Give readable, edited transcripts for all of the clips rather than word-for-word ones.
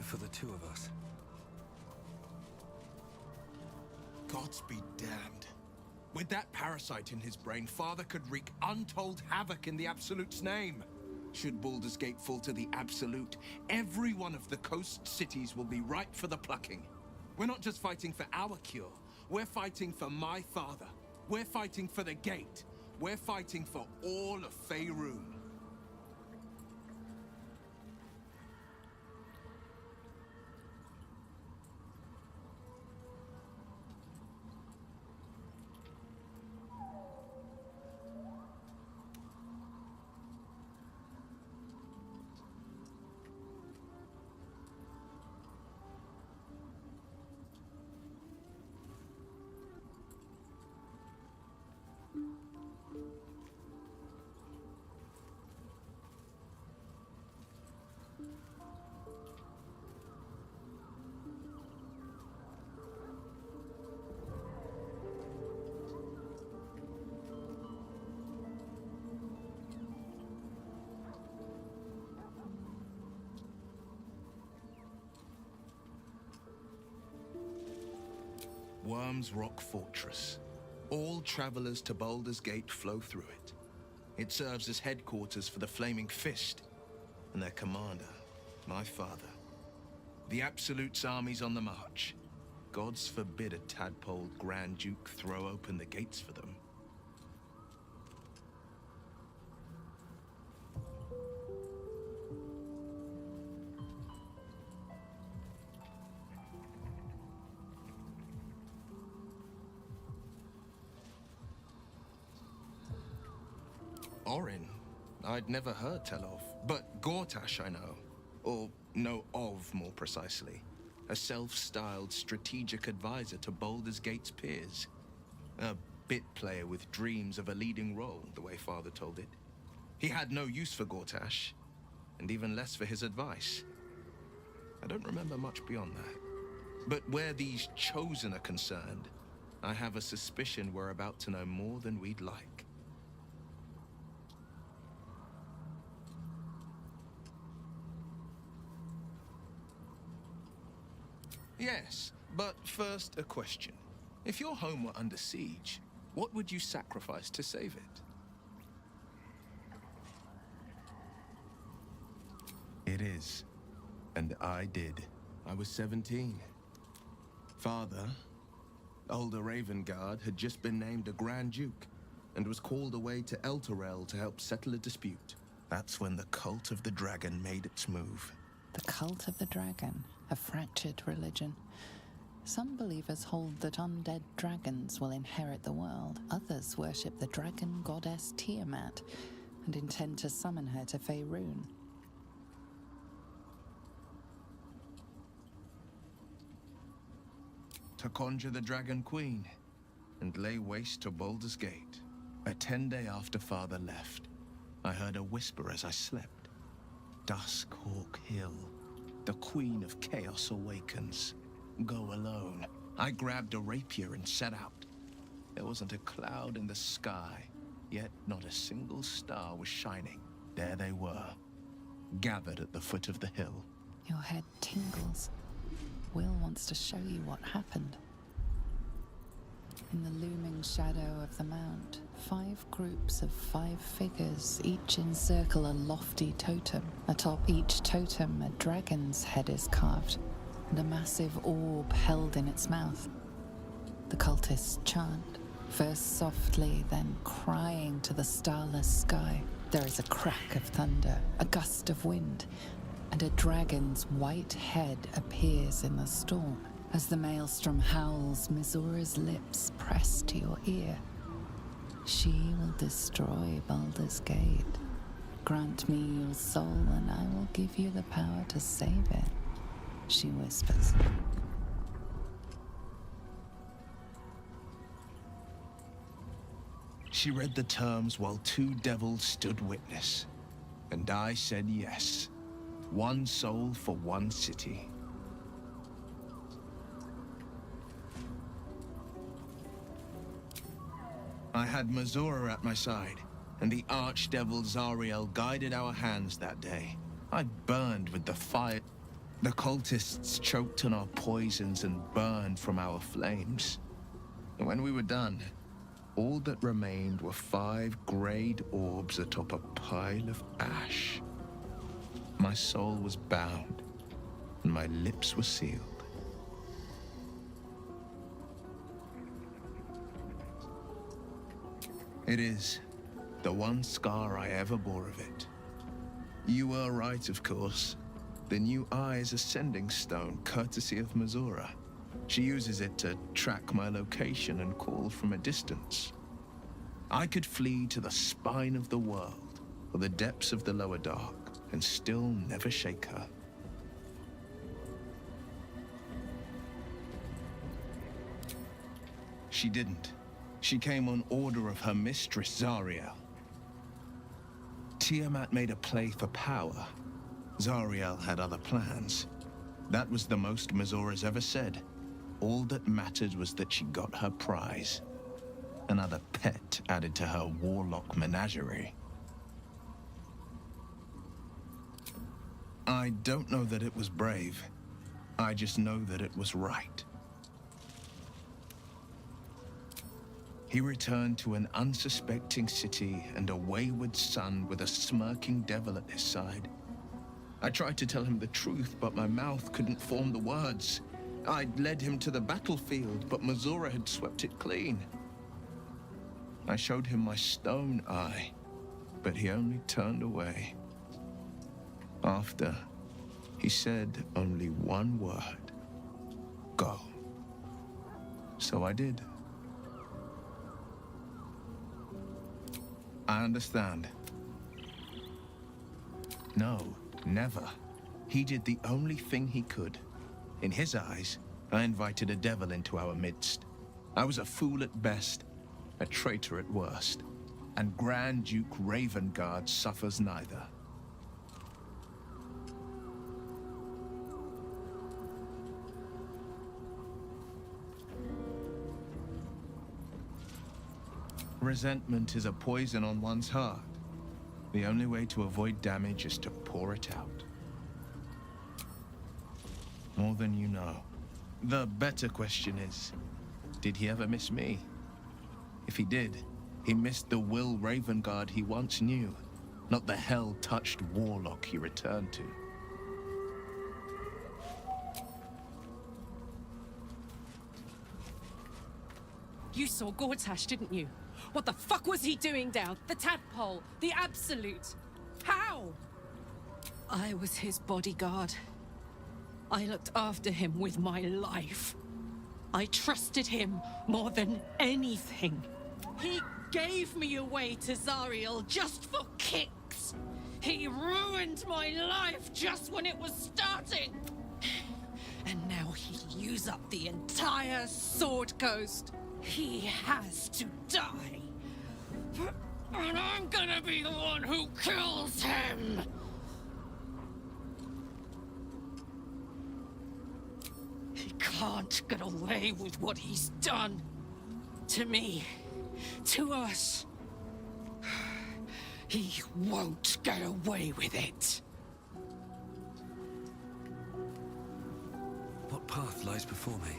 for the two of us. Gods be damned. With that parasite in his brain, Father could wreak untold havoc in the Absolute's name. Should Baldur's Gate fall to the Absolute, every one of the coast cities will be ripe for the plucking. We're not just fighting for our cure. We're fighting for my father. We're fighting for the Gate. We're fighting for all of Faerun. Worm's Rock Fortress. All travelers to Baldur's Gate flow through it. It serves as headquarters for the Flaming Fist and their commander, my father. The Absolute's army's on the march. Gods forbid a tadpole Grand Duke throw open the gates for them. Orin, I'd never heard tell of, but Gortash I know. Or know of, more precisely. A self-styled strategic advisor to Baldur's Gate's peers. A bit player with dreams of a leading role, the way Father told it. He had no use for Gortash, and even less for his advice. I don't remember much beyond that. But where these Chosen are concerned, I have a suspicion we're about to know more than we'd like. Yes, but first a question. If your home were under siege, what would you sacrifice to save it? It is. And I did. I was 17. Father, older Ravengard, had just been named a Grand Duke and was called away to Elturel to help settle a dispute. That's when the Cult of the Dragon made its move. The Cult of the Dragon, a fractured religion. Some believers hold that undead dragons will inherit the world. Others worship the dragon goddess Tiamat and intend to summon her to Faerun. To conjure the Dragon Queen and lay waste to Baldur's Gate. A 10-day after Father left, I heard a whisper as I slept. Duskhawk Hill. The Queen of Chaos awakens. Go alone. I grabbed a rapier and set out. There wasn't a cloud in the sky, yet not a single star was shining. There they were, gathered at the foot of the hill. Your head tingles. Will wants to show you what happened. In the looming shadow of the mount, 5 groups of 5 figures each encircle a lofty totem. Atop each totem, a dragon's head is carved, and a massive orb held in its mouth. The cultists chant, first softly, then crying to the starless sky. There is a crack of thunder, a gust of wind, and a dragon's white head appears in the storm. As the maelstrom howls, Missoura's lips press to your ear. She will destroy Baldur's Gate. Grant me your soul and I will give you the power to save it, she whispers. She read the terms while 2 devils stood witness, and I said yes. 1 soul for 1 city. I had Missoura at my side, and the archdevil Zariel guided our hands that day. I burned with the fire. The cultists choked on our poisons and burned from our flames. And when we were done, all that remained were 5 greyed orbs atop a pile of ash. My soul was bound, and my lips were sealed. It is the one scar I ever bore of it. You were right, of course. The new eye is a sending stone, courtesy of Mazura. She uses it to track my location and call from a distance. I could flee to the spine of the world, or the depths of the lower dark, and still never shake her. She didn't. She came on order of her mistress, Zariel. Tiamat made a play for power. Zariel had other plans. That was the most Mazura's ever said. All that mattered was that she got her prize. Another pet added to her warlock menagerie. I don't know that it was brave. I just know that it was right. He returned to an unsuspecting city and a wayward son with a smirking devil at his side. I tried to tell him the truth, but my mouth couldn't form the words. I'd led him to the battlefield, but Mazura had swept it clean. I showed him my stone eye, but he only turned away. After, he said only one word: go. So I did. I understand. No, never. He did the only thing he could. In his eyes, I invited a devil into our midst. I was a fool at best, a traitor at worst, and Grand Duke Ravengard suffers neither. Resentment is a poison on one's heart. The only way to avoid damage is to pour it out. More than you know. The better question is, did he ever miss me? If he did, he missed the Will Ravengard he once knew, not the hell-touched warlock he returned to. You saw Gortash, didn't you? What the fuck was he doing down? The tadpole, the Absolute. How? I was his bodyguard. I looked after him with my life. I trusted him more than anything. He gave me away to Zariel just for kicks. He ruined my life just when it was starting. And now he'll use up the entire Sword Coast. He has to die. And I'm gonna be the one who kills him! He can't get away with what he's done. To me. To us. He won't get away with it. What path lies before me?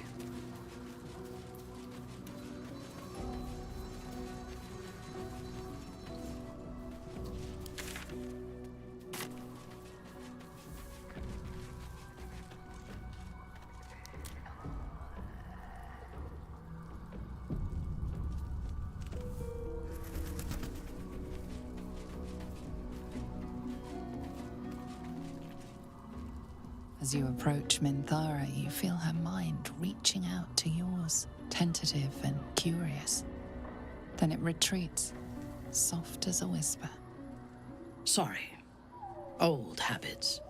As you approach Minthara, you feel her mind reaching out to yours, tentative and curious. Then it retreats, soft as a whisper. Sorry. Old habits.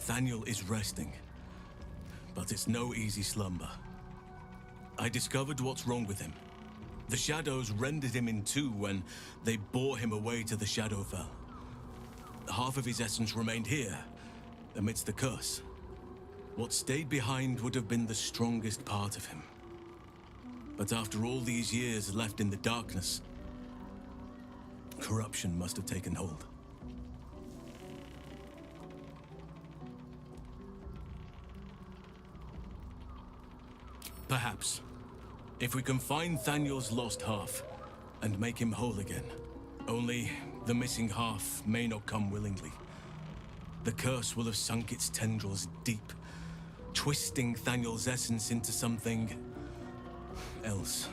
Thaniel is resting, but it's no easy slumber. I discovered what's wrong with him. The shadows rendered him in two when they bore him away to the Shadowfell. Half of his essence remained here, amidst the curse. What stayed behind would have been the strongest part of him. But after all these years left in the darkness, corruption must have taken hold. Perhaps, if we can find Thaniel's lost half and make him whole again. Only the missing half may not come willingly. The curse will have sunk its tendrils deep, twisting Thaniel's essence into something else.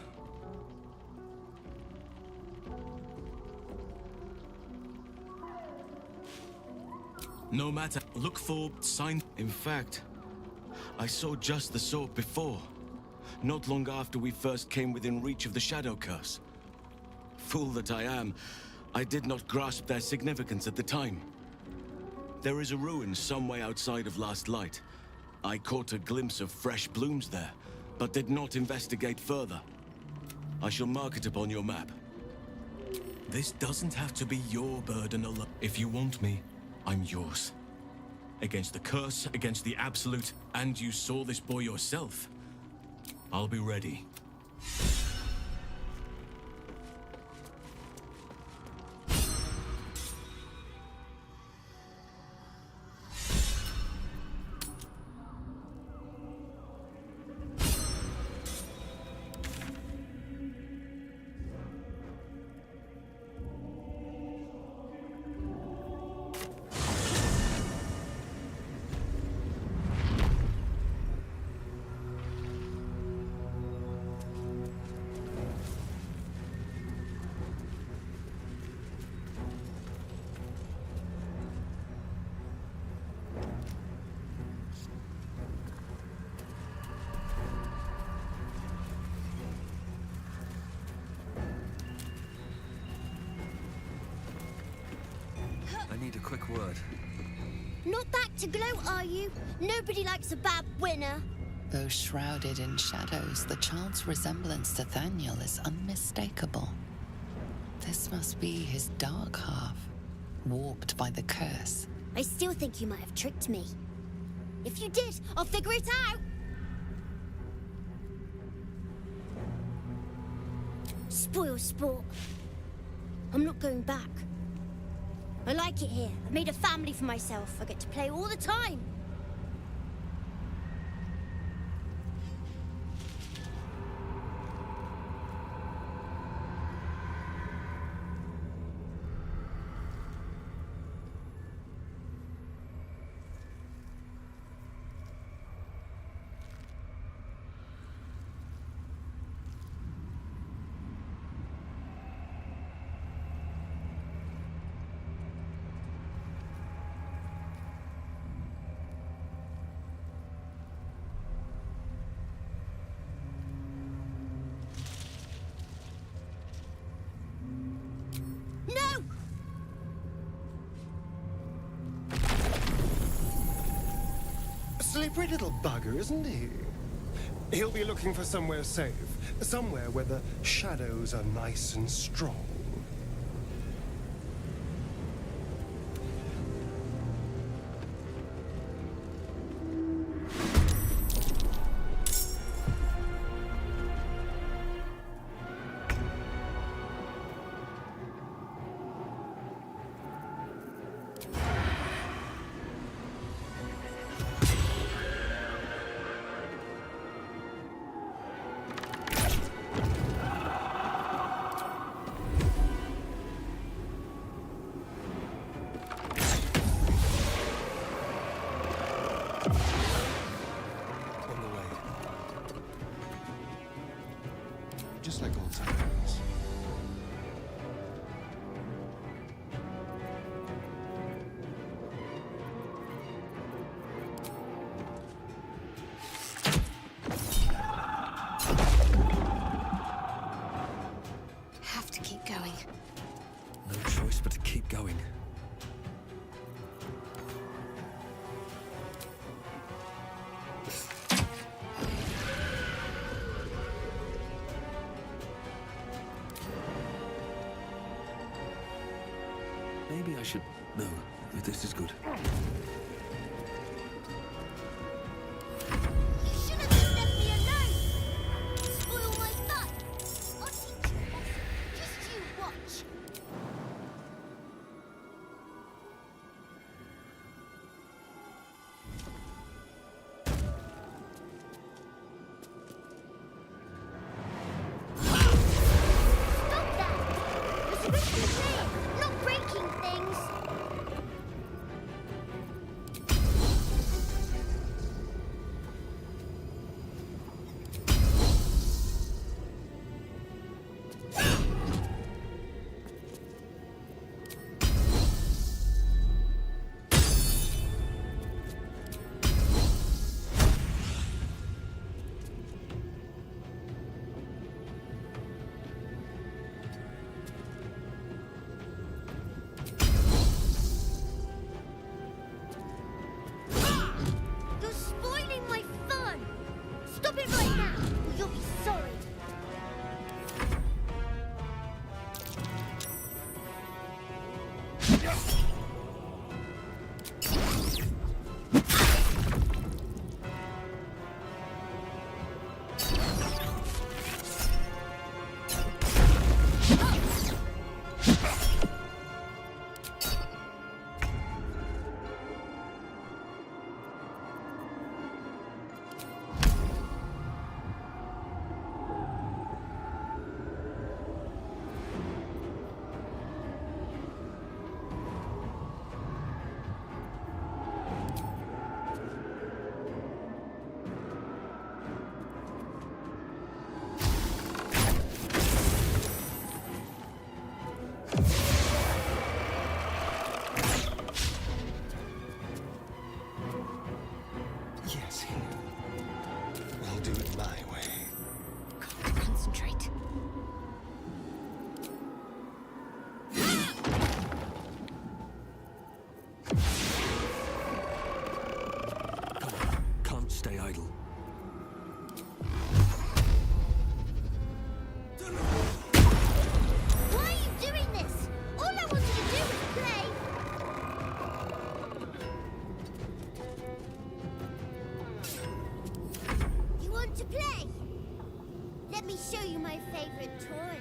No matter, look for signs. In fact, I saw just the sort before. Not long after we first came within reach of the Shadow Curse. Fool that I am, I did not grasp their significance at the time. There is a ruin some way outside of Last Light. I caught a glimpse of fresh blooms there, but did not investigate further. I shall mark it upon your map. This doesn't have to be your burden alone. If you want me, I'm yours. Against the curse, against the absolute, and you saw this boy yourself. I'll be ready. I need a quick word. Not back to gloat, are you? Nobody likes a bad winner. Though shrouded in shadows, the child's resemblance to Thaniel is unmistakable. This must be his dark half, warped by the curse. I still think you might have tricked me. If you did, I'll figure it out. Spoil sport. I'm not going back. I like it here. I've made a family for myself. I get to play all the time. No! Slippery little bugger, isn't he? He'll be looking for somewhere safe. Somewhere where the shadows are nice and strong. No, this is good. You should have just left me alone! Spoil my fun! I'll teach you a lesson. Just you watch. Stop that! You're supposed to be playing, not breaking things. You're spoiling my fun! Stop it right now, or you'll be sorry. Yes, here. I'll do it my way. Concentrate. Can't stay idle. Why are you doing this? All I wanted to do was play. You want to play? Let me show you my favorite toy.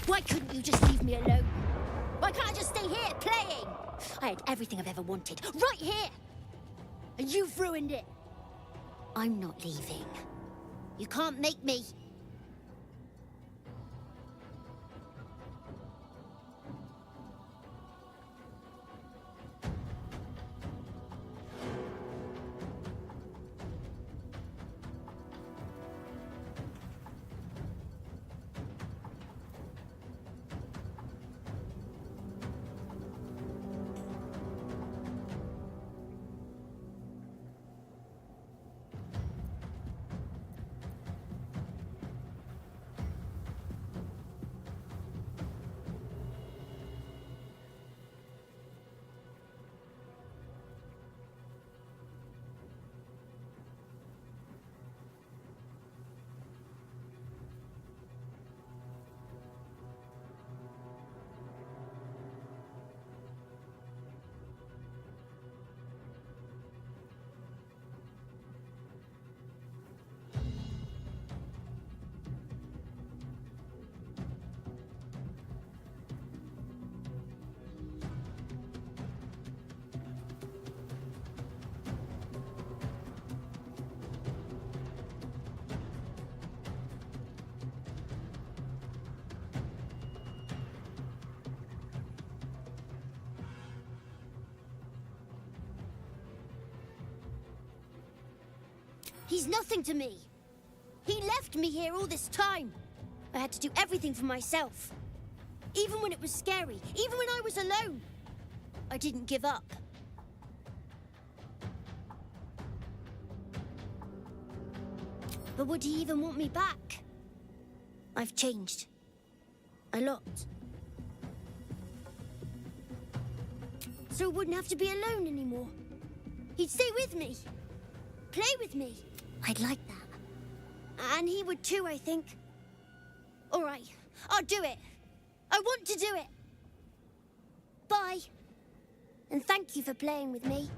Why couldn't you just leave me alone? Why can't I just stay here playing? I had everything I've ever wanted, right here! And you've ruined it. I'm not leaving. You can't make me. He's nothing to me. He left me here all this time. I had to do everything for myself. Even when it was scary, even when I was alone, I didn't give up. But would he even want me back? I've changed. A lot. So I wouldn't have to be alone anymore. He'd stay with me. Play with me. I'd like that. And he would too, I think. All right, I'll do it. I want to do it. Bye. And thank you for playing with me.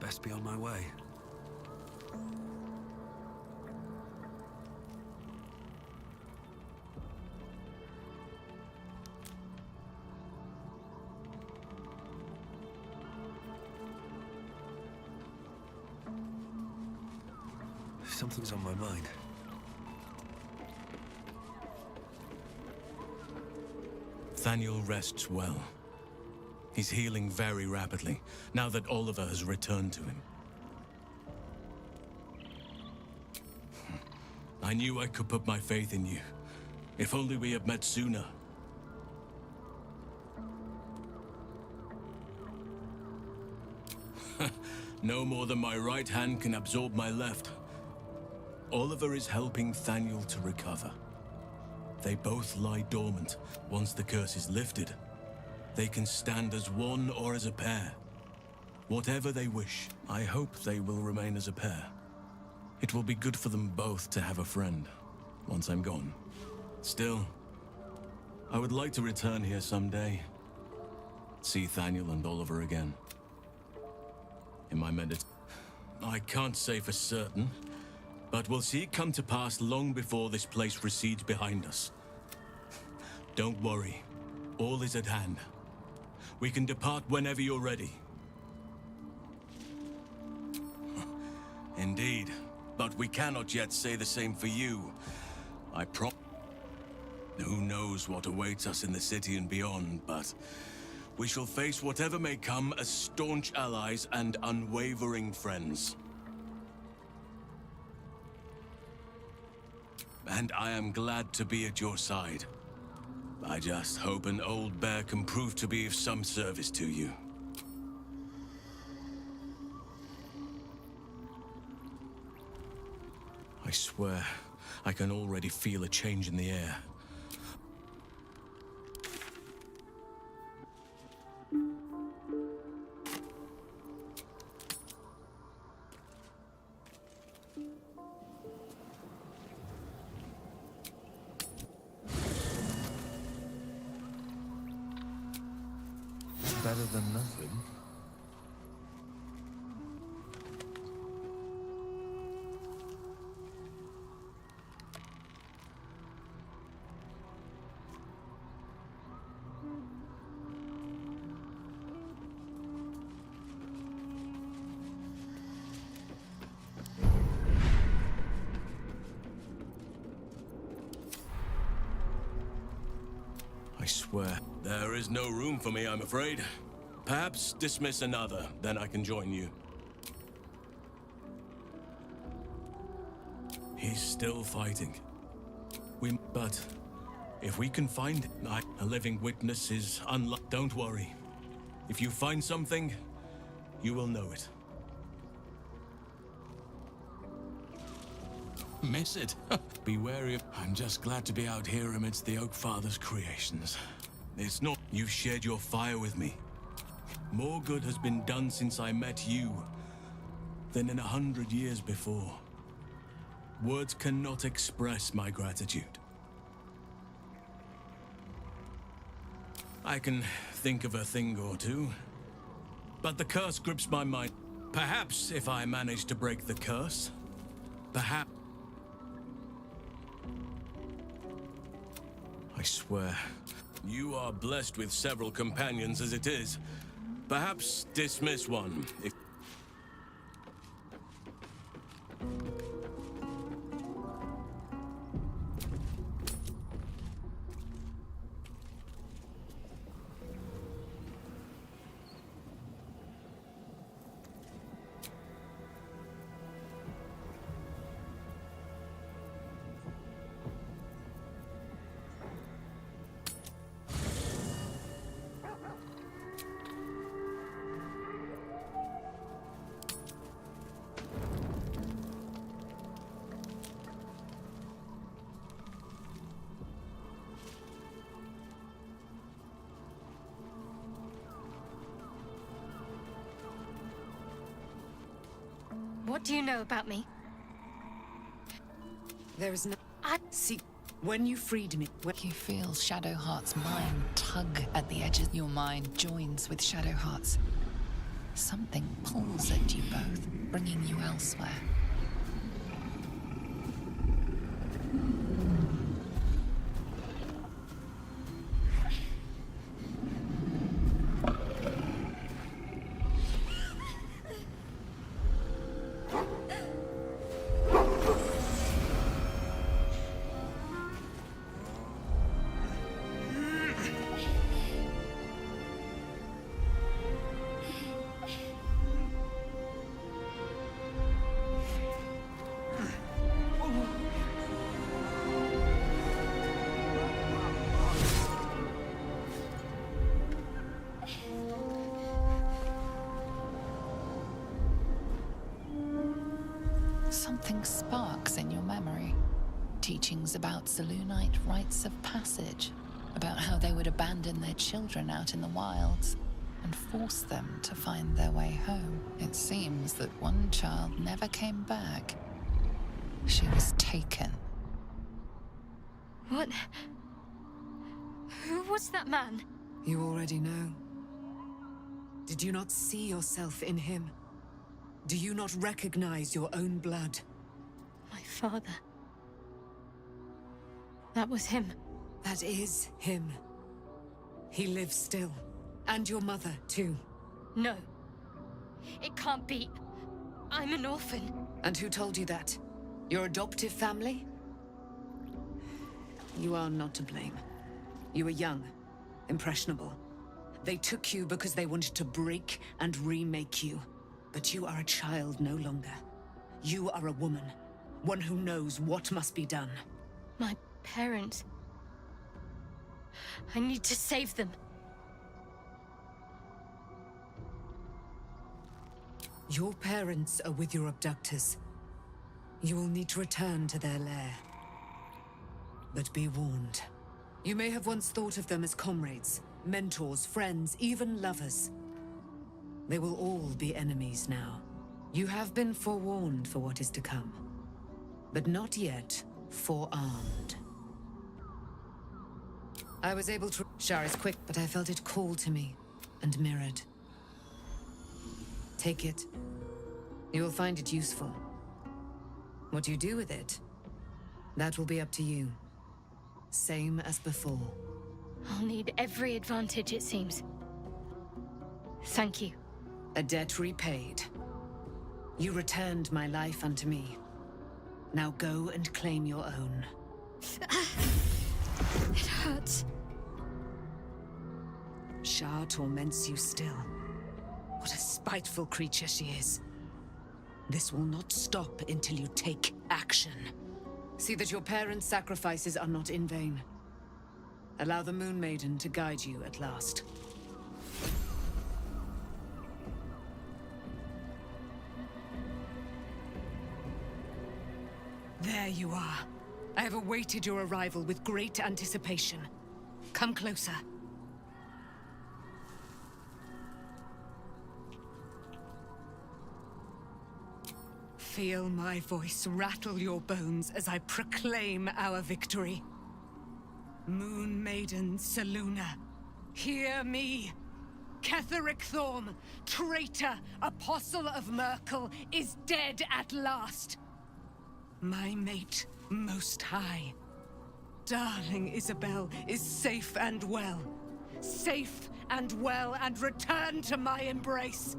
Best be on my way. Something's on my mind. Thaniel rests well. He's healing very rapidly, now that Oliver has returned to him. I knew I could put my faith in you. If only we had met sooner. No more than my right hand can absorb my left. Oliver is helping Thaniel to recover. They both lie dormant. Once the curse is lifted, they can stand as one or as a pair. Whatever they wish, I hope they will remain as a pair. It will be good for them both to have a friend, once I'm gone. Still, I would like to return here someday. See Thaniel and Oliver again. In my I can't say for certain, but we'll see it come to pass long before this place recedes behind us. Don't worry, all is at hand. We can depart whenever you're ready. Indeed, but we cannot yet say the same for you. Who knows what awaits us in the city and beyond, but we shall face whatever may come as staunch allies and unwavering friends. And I am glad to be at your side. I just hope an old bear can prove to be of some service to you. I swear, I can already feel a change in the air. Better than nothing. I swear, there is no room for me, I'm afraid. Perhaps dismiss another, then I can join you. He's still fighting. But if we can find a living witness is unlikely. Don't worry. If you find something, you will know it. Miss it? Be wary of... I'm just glad to be out here amidst the Oak Father's creations. It's not. You've shared your fire with me. More good has been done since I met you than in 100 years before. Words cannot express my gratitude. I can think of a thing or two, but the curse grips my mind. Perhaps if I manage to break the curse, perhaps... I swear, you are blessed with several companions as it is. Perhaps dismiss one, if... What do you know about me? There is no... See, when you freed me... You feel Shadowheart's mind tug at the edges. Your mind joins with Shadowheart's. Something pulls at you both, bringing you elsewhere. Something sparks in your memory. Teachings about Selûnite rites of passage, about how they would abandon their children out in the wilds and force them to find their way home. It seems that one child never came back. She was taken. What? Who was that man? You already know. Did you not see yourself in him? Do you not recognize your own blood? My father. That was him. That is him. He lives still. And your mother, too. No. It can't be. I'm an orphan. And who told you that? Your adoptive family? You are not to blame. You were young, impressionable. They took you because they wanted to break and remake you. But you are a child no longer. You are a woman. One who knows what must be done. My parents. I need to save them. Your parents are with your abductors. You will need to return to their lair. But be warned. You may have once thought of them as comrades, mentors, friends, even lovers. They will all be enemies now. You have been forewarned for what is to come, but not yet forearmed. I was able to... Shar is quick, but I felt it call to me, and mirrored. Take it. You will find it useful. What you do with it, that will be up to you. Same as before. I'll need every advantage, it seems. Thank you. A debt repaid. You returned my life unto me. Now go and claim your own. It hurts. Shar torments you still. What a spiteful creature she is. This will not stop until you take action. See that your parents' sacrifices are not in vain. Allow the Moon Maiden to guide you at last. There you are. I have awaited your arrival with great anticipation. Come closer. Feel my voice rattle your bones as I proclaim our victory. Moon Maiden Selûne, hear me! Ketheric Thorm, traitor, apostle of Merkel, is dead at last. My mate, Most High. Darling Isabel is safe and well. Safe and well, and returned to my embrace.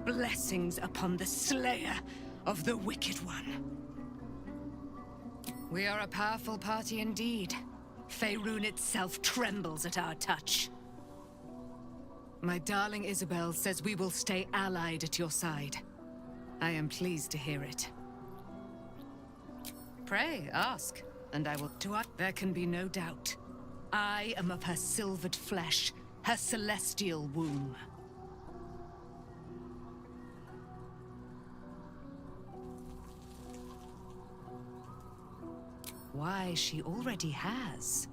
Blessings upon the slayer of the Wicked One. We are a powerful party indeed. Faerun itself trembles at our touch. My darling Isabel says we will stay allied at your side. I am pleased to hear it. Pray, ask, and I will do it. There can be no doubt. I am of her silvered flesh, her celestial womb. Why, she already has.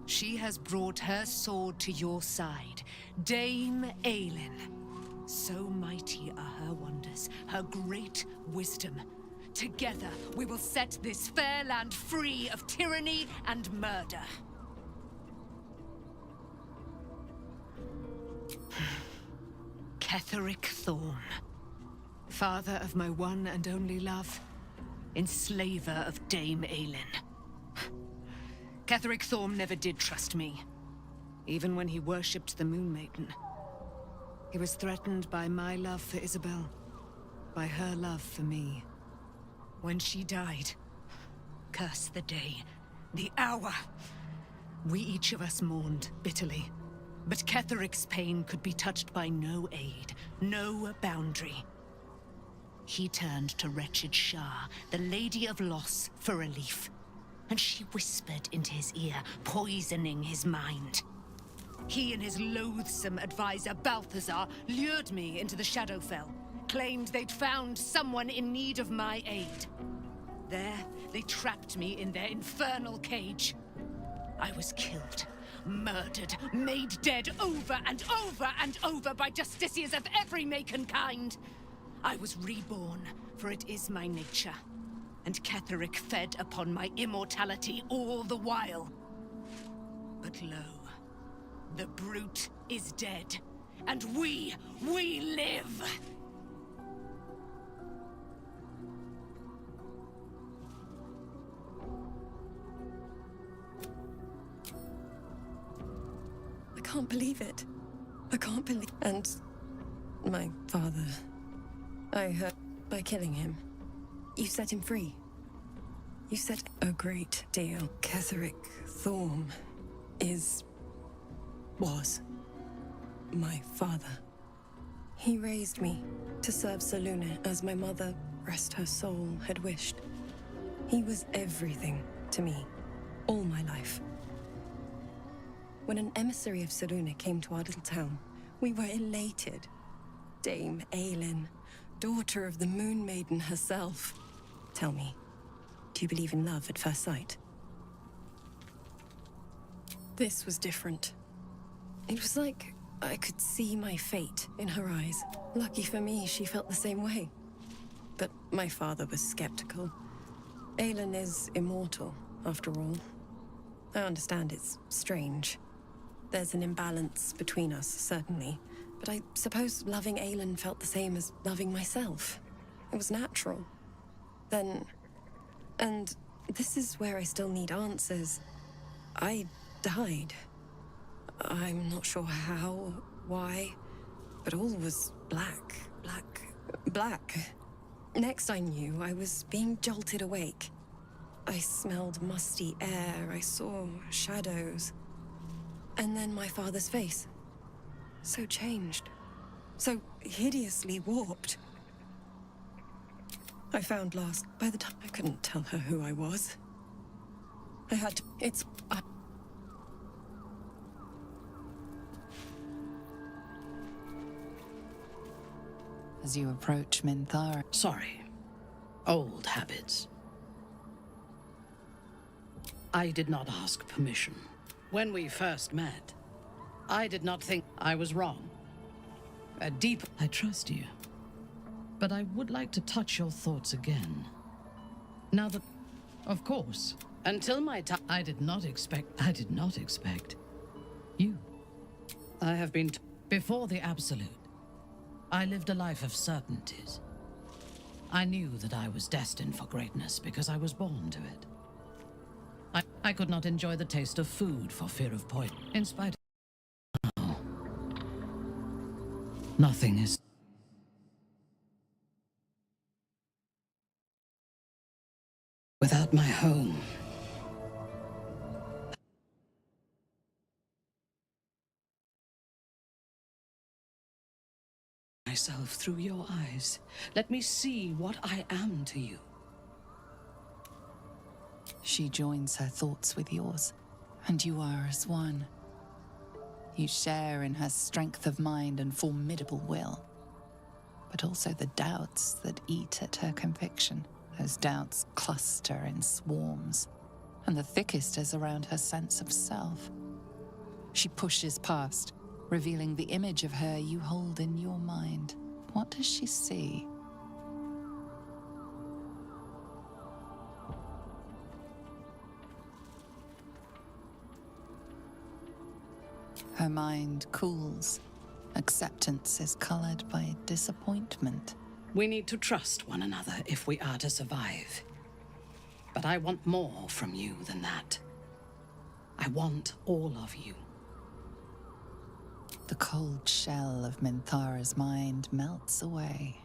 She has brought her sword to your side, Dame Aelin. So mighty are her wonders, her great wisdom. Together, we will set this fair land free of tyranny and murder. Ketheric Thorm, father of my one and only love, enslaver of Dame Aelin. Ketheric Thorm never did trust me, even when he worshipped the Moon Maiden. He was threatened by my love for Isabel, by her love for me. When she died, curse the day, the hour. We each of us mourned bitterly, but Ketheric's pain could be touched by no aid, no boundary. He turned to wretched Shah, the Lady of Loss, for relief. And she whispered into his ear, poisoning his mind. He and his loathsome advisor, Balthazar, lured me into the Shadowfell, claimed they'd found someone in need of my aid. There, they trapped me in their infernal cage. I was killed, murdered, made dead over and over and over by justiciars of every make and kind. I was reborn, for it is my nature. And Ketheric fed upon my immortality all the while. But lo, the brute is dead, and we live! I can't believe it. I can't believe... And my father... I heard by killing him. You set him free. You set a great deal. Ketheric Thorm was my father. He raised me to serve Selûne as my mother, rest her soul, had wished. He was everything to me, all my life. When an emissary of Selûne came to our little town, we were elated. Dame Aelin, daughter of the Moon Maiden herself. Tell me, do you believe in love at first sight? This was different. It was like I could see my fate in her eyes. Lucky for me, she felt the same way. But my father was skeptical. Aelin is immortal, after all. I understand it's strange. There's an imbalance between us, certainly. But I suppose loving Aelin felt the same as loving myself. It was natural. Then... And this is where I still need answers. I died. I'm not sure how, why, but all was black. Next I knew, I was being jolted awake. I smelled musty air, I saw shadows. And then my father's face. So changed. So hideously warped. I found last. By the time I couldn't tell her who I was. I had to... As you approach Minthara... Sorry. Old habits. I did not ask permission. When we first met, I did not think I was wrong. I trust you. But but I would like to touch your thoughts again. Now that... Of course. Until my time... I did not expect... You. I have been... Before the Absolute, I lived a life of certainties. I knew that I was destined for greatness because I was born to it. I could not enjoy the taste of food for fear of poison. In spite of... No. Nothing is... Without my home... myself through your eyes. Let me see what I am to you. She joins her thoughts with yours, and you are as one. You share in her strength of mind and formidable will, but also the doubts that eat at her conviction. Those doubts cluster in swarms, and the thickest is around her sense of self. She pushes past, revealing the image of her you hold in your mind. What does she see? Her mind cools. Acceptance is colored by disappointment. We need to trust one another if we are to survive. But I want more from you than that. I want all of you. The cold shell of Minthara's mind melts away,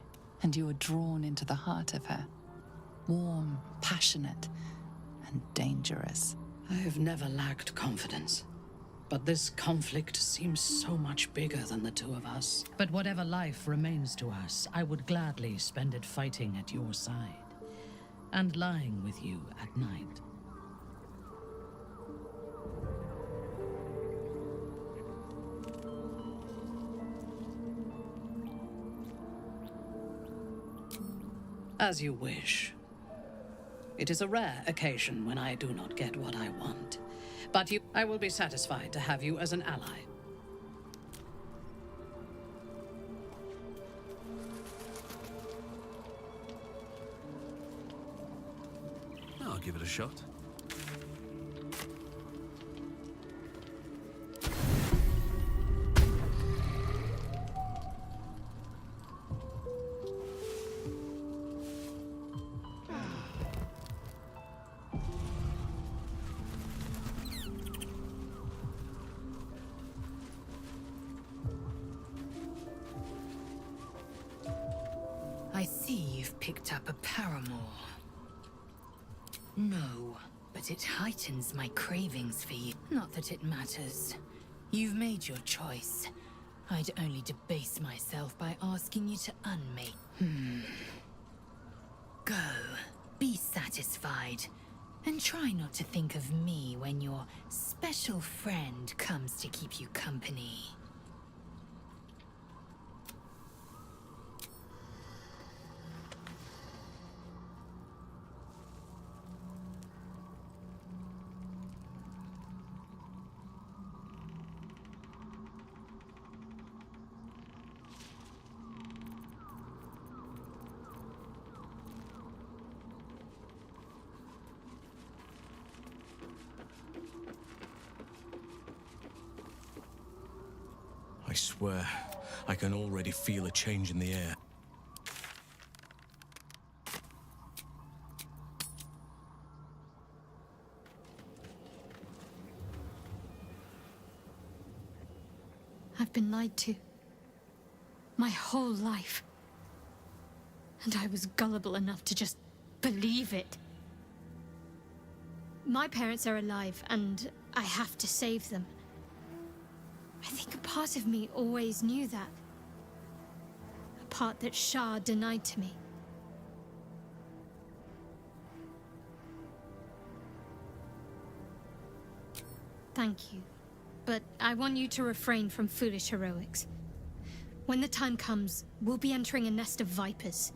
and you are drawn into the heart of her. Warm, passionate, and dangerous. I have never lacked confidence. But this conflict seems so much bigger than the two of us. But whatever life remains to us, I would gladly spend it fighting at your side. And lying with you at night. As you wish. It is a rare occasion when I do not get what I want. But I will be satisfied to have you as an ally. I'll give it a shot. I see you've picked up a paramour. No, but it heightens my cravings for you. Not that it matters. You've made your choice. I'd only debase myself by asking you to unmake. Go. Be satisfied. And try not to think of me when your special friend comes to keep you company. I swear, I can already feel a change in the air. I've been lied to. My whole life. And I was gullible enough to just believe it. My parents are alive, and I have to save them. I think a part of me always knew that. A part that Shah denied to me. Thank you. But I want you to refrain from foolish heroics. When the time comes, we'll be entering a nest of vipers.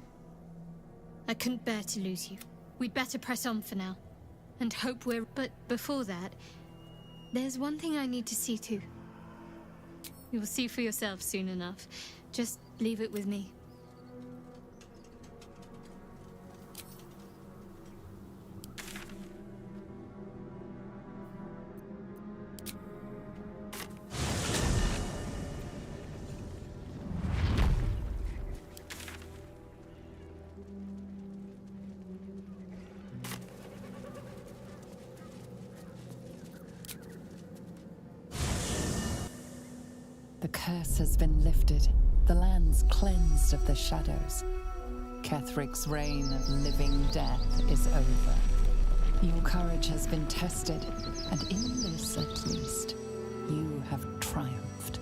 I couldn't bear to lose you. We'd better press on for now. And hope we're... But before that, there's one thing I need to see to. You'll see for yourself soon enough. Just leave it with me. curse has been lifted, the land's cleansed of the shadows. Kethric's reign of living death is over. Your courage has been tested, and in this at least, you have triumphed.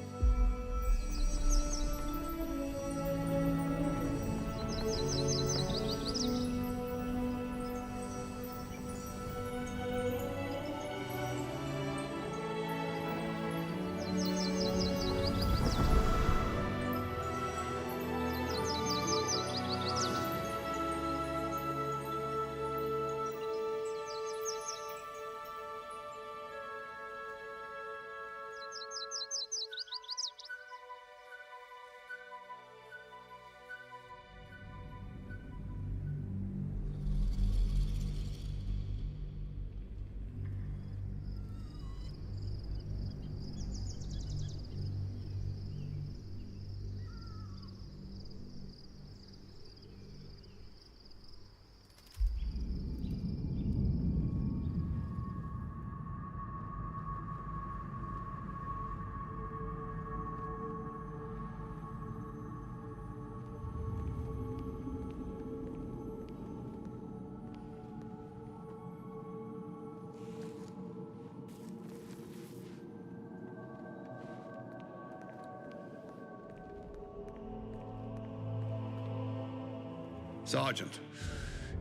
Sergeant,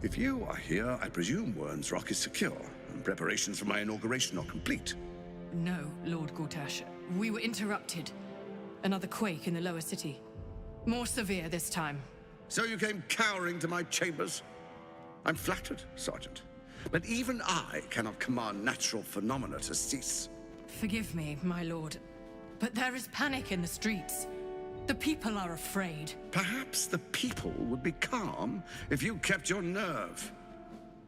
if you are here, I presume Wern's Rock is secure, and preparations for my inauguration are complete. No, Lord Gortash. We were interrupted. Another quake in the lower city. More severe this time. So you came cowering to my chambers? I'm flattered, Sergeant. But even I cannot command natural phenomena to cease. Forgive me, my lord, but there is panic in the streets. The people are afraid. Perhaps the people would be calm if you kept your nerve.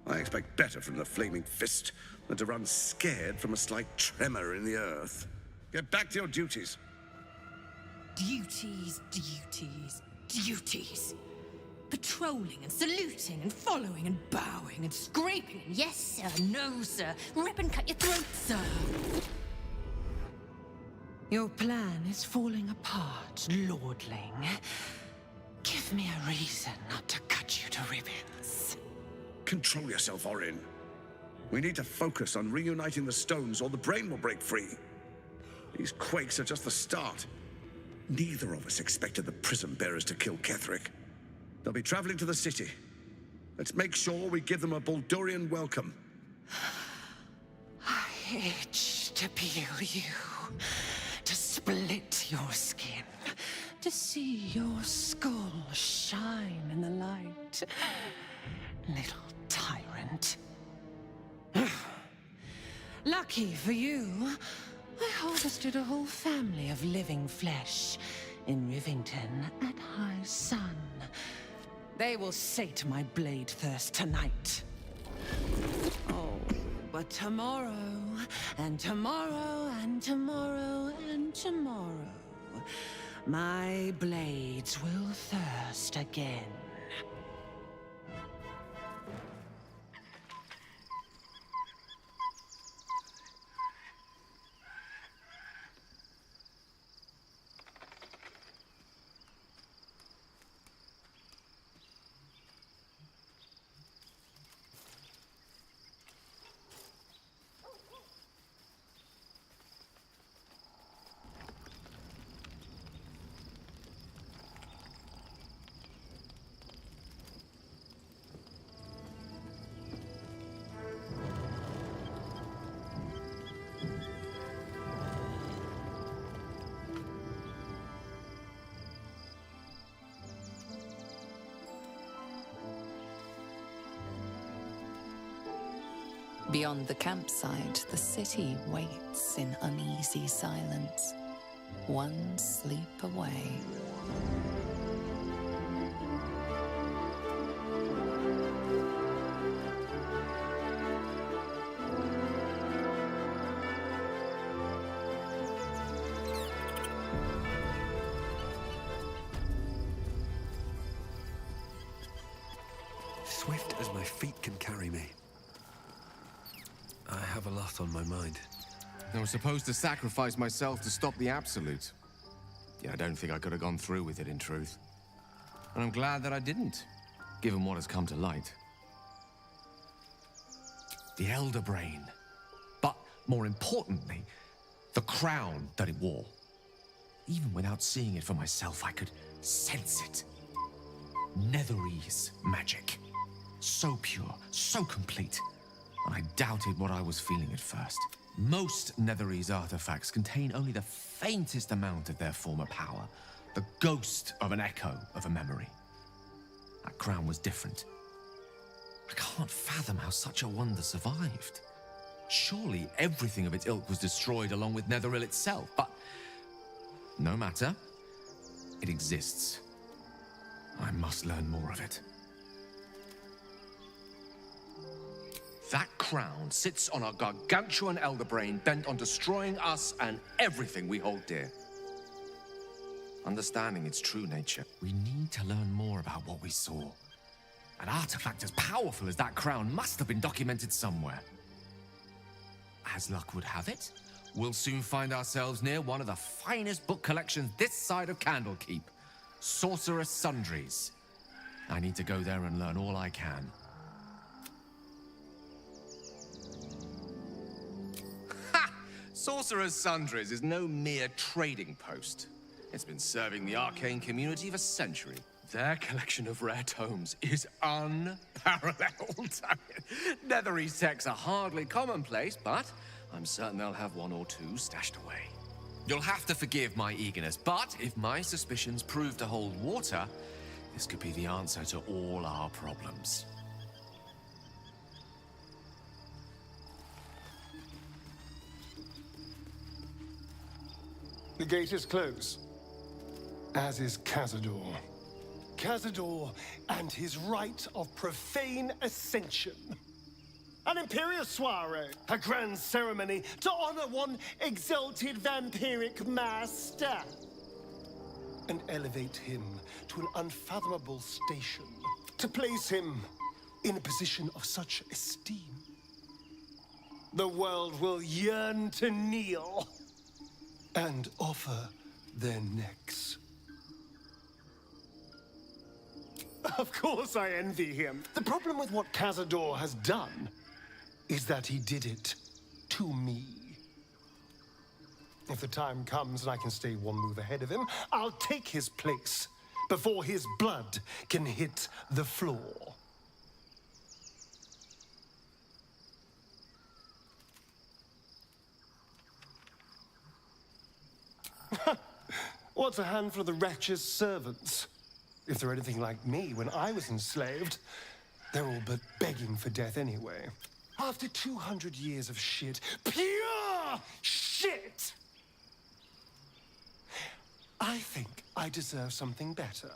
I expect better from the Flaming Fist than to run scared from a slight tremor in the earth. Get back to your duties. Duties, duties, duties. Patrolling and saluting and following and bowing and scraping and yes sir, no sir, rip and cut your throat, sir. Your plan is falling apart, lordling. Give me a reason not to cut you to ribbons. Control yourself, Orin. We need to focus on reuniting the stones or the brain will break free. These quakes are just the start. Neither of us expected the Prism Bearers to kill Ketheric. They'll be traveling to the city. Let's make sure we give them a Baldurian welcome. I itch to peel you. To split your skin, to see your skull shine in the light. Little tyrant. Lucky for you, I harvested a whole family of living flesh in Rivington at high sun. They will sate my blade thirst tonight. Oh, but tomorrow, and tomorrow, and tomorrow, and tomorrow, my blades will thirst again. Beyond the campsite, the city waits in uneasy silence, one sleep away. Swift as my feet can carry me. I have a lot on my mind. I was supposed to sacrifice myself to stop the Absolute. Yeah, I don't think I could have gone through with it, in truth. And I'm glad that I didn't, given what has come to light. The Elder Brain. But, more importantly, the crown that it wore. Even without seeing it for myself, I could sense it. Netherese magic. So pure, so complete. And I doubted what I was feeling at first. Most Netherese artifacts contain only the faintest amount of their former power. The ghost of an echo of a memory. That crown was different. I can't fathom how such a wonder survived. Surely everything of its ilk was destroyed along with Netheril itself, but no matter. It exists. I must learn more of it. That crown sits on a gargantuan elder brain bent on destroying us and everything we hold dear. Understanding its true nature, we need to learn more about what we saw. An artifact as powerful as that crown must have been documented somewhere. As luck would have it, we'll soon find ourselves near one of the finest book collections this side of Candlekeep. Sorcerer's Sundries. I need to go there and learn all I can. Ha! Sorcerer's Sundries is no mere trading post. It's been serving the arcane community for centuries. Their collection of rare tomes is unparalleled. Netherese texts are hardly commonplace, but I'm certain they'll have one or two stashed away. You'll have to forgive my eagerness, but if my suspicions prove to hold water, this could be the answer to all our problems. The gate is closed, as is Cazador. Cazador and his rite of profane ascension. An imperial soiree, a grand ceremony to honor one exalted vampiric master. And elevate him to an unfathomable station. To place him in a position of such esteem. The world will yearn to kneel and offer their necks. Of course I envy him. The problem with what Cazador has done is that he did it to me. If the time comes and I can stay one move ahead of him, I'll take his place before his blood can hit the floor. What's a handful of the wretch's servants? If they're anything like me when I was enslaved, they're all but begging for death anyway. After 200 years of shit, pure shit! I think I deserve something better.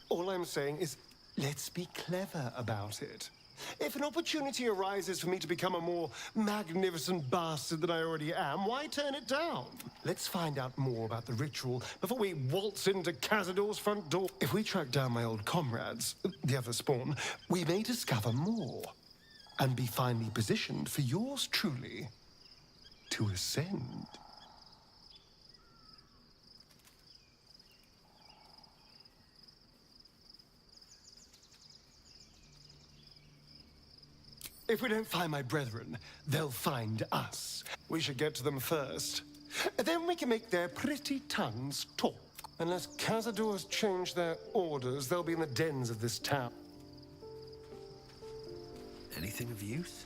All I'm saying is, let's be clever about it. If an opportunity arises for me to become a more magnificent bastard than I already am, why turn it down? Let's find out more about the ritual before we waltz into Cazador's front door. If we track down my old comrades, the other spawn, we may discover more and be finally positioned for yours truly to ascend. If we don't find my brethren, they'll find us. We should get to them first. Then we can make their pretty tongues talk. Unless Cazador has changed their orders, they'll be in the dens of this town. Anything of use?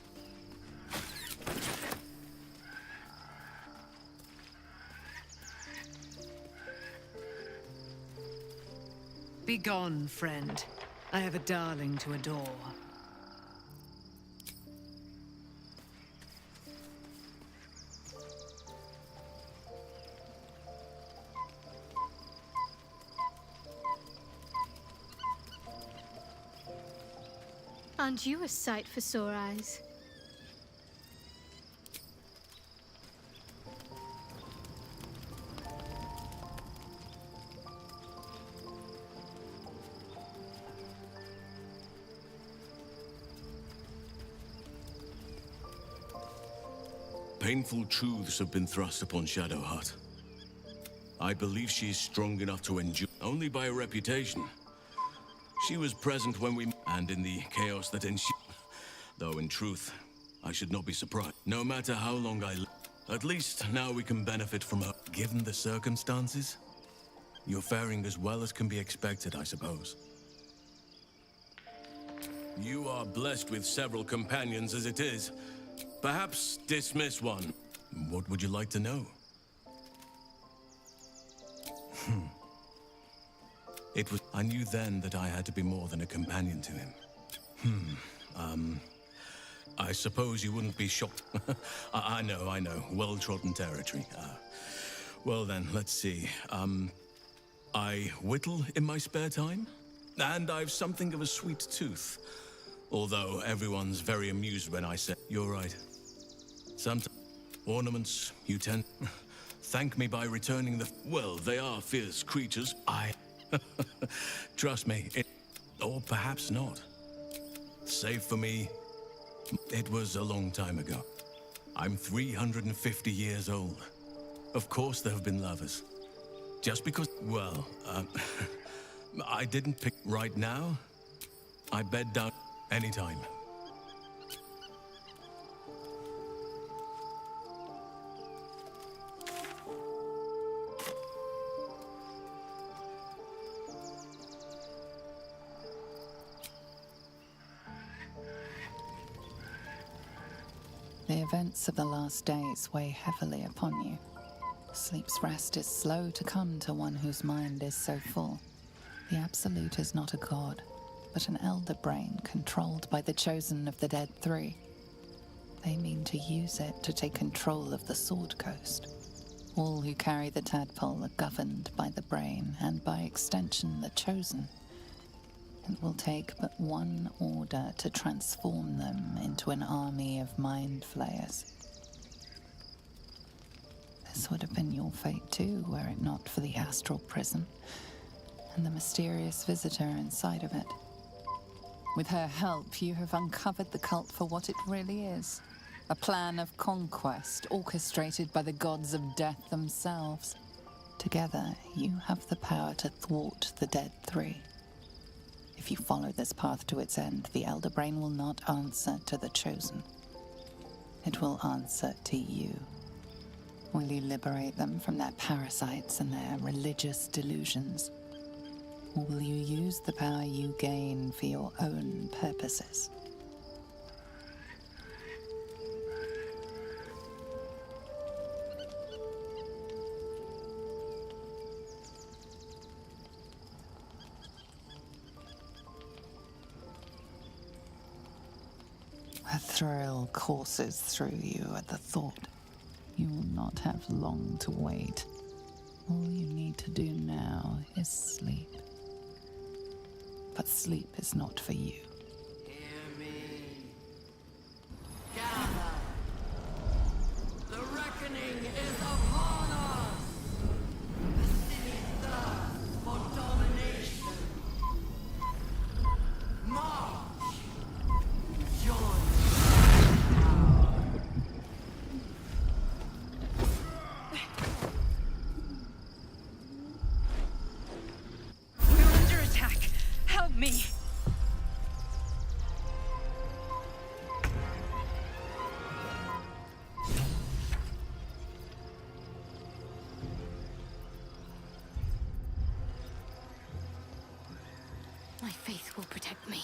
Begone, friend. I have a darling to adore. Aren't you a sight for sore eyes? Painful truths have been thrust upon Shadowheart. I believe she is strong enough to endure only by reputation. She was present when we and in the chaos that ensued. Though in truth, I should not be surprised. No matter how long I live, at least now we can benefit from her. Given the circumstances, you're faring as well as can be expected, I suppose. You are blessed with several companions as it is. Perhaps dismiss one. What would you like to know? I knew then that I had to be more than a companion to him. I suppose you wouldn't be shocked. I know. Well-trodden territory. Well then, let's see. I whittle in my spare time, and I've something of a sweet tooth. Although everyone's very amused when I say, you're right. Sometimes ornaments, you tend... Thank me by returning the... Well, they are fierce creatures. Trust me, or perhaps not. Save for me, it was a long time ago. I'm 350 years old. Of course there have been lovers. Just because, well, I didn't pick right now. I bed down anytime. The events of the last days weigh heavily upon you. Sleep's rest is slow to come to one whose mind is so full. The Absolute is not a god, but an elder brain controlled by the chosen of the Dead Three. They mean to use it to take control of the Sword Coast. All who carry the tadpole are governed by the brain, and by extension the chosen. It will take but one order to transform them into an army of mind flayers. This would have been your fate too, were it not for the astral prison and the mysterious visitor inside of it. With her help, you have uncovered the cult for what it really is. A plan of conquest orchestrated by the gods of death themselves. Together, you have the power to thwart the Dead Three. If you follow this path to its end, the Elder Brain will not answer to the Chosen. It will answer to you. Will you liberate them from their parasites and their religious delusions? Or will you use the power you gain for your own purposes? A thrill courses through you at the thought. You will not have long to wait. All you need to do now is sleep. But sleep is not for you. Hear me. Gather. The reckoning is upon us. The city thirsts for domination. March. Join. Me. My faith will protect me.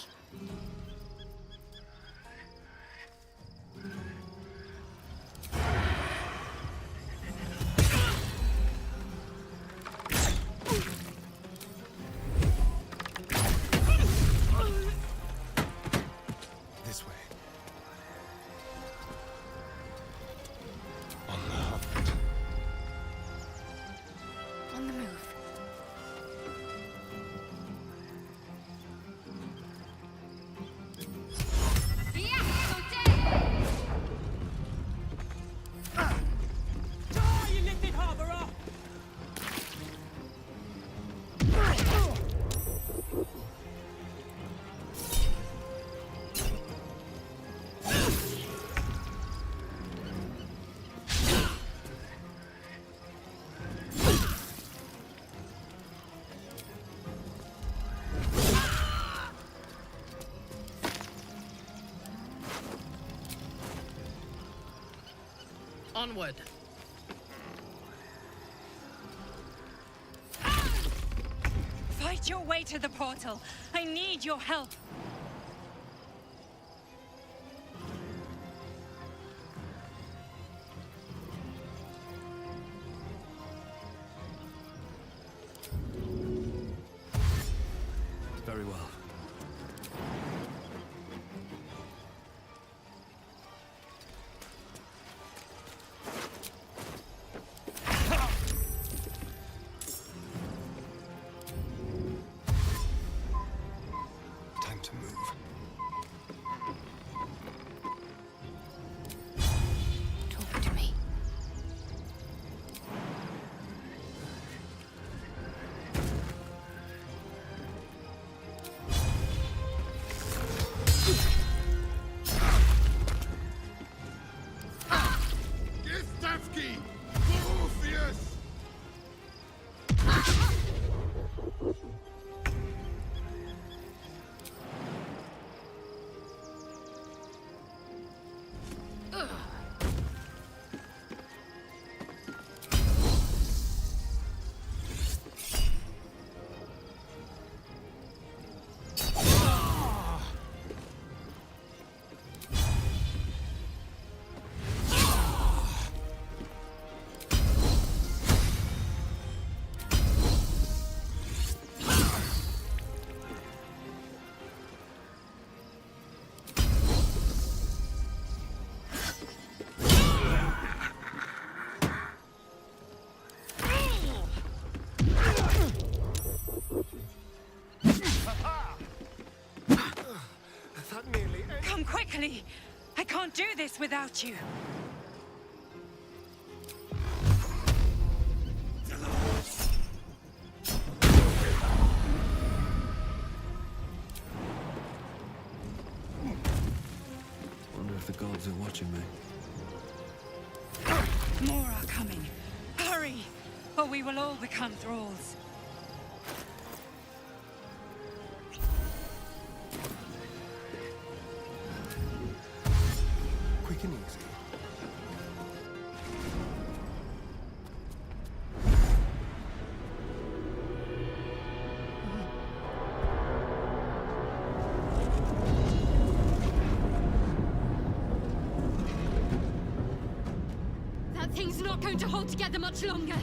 Onward. Fight your way to the portal. I need your help. Very well. Time to move. Talk to me. Gistavki! Orpheus! That nearly ended. Come quickly. I can't do this without you. Wonder if the gods are watching me. More are coming. Hurry, or we will all become thralls. Quick and easy. That thing's not going to hold together much longer.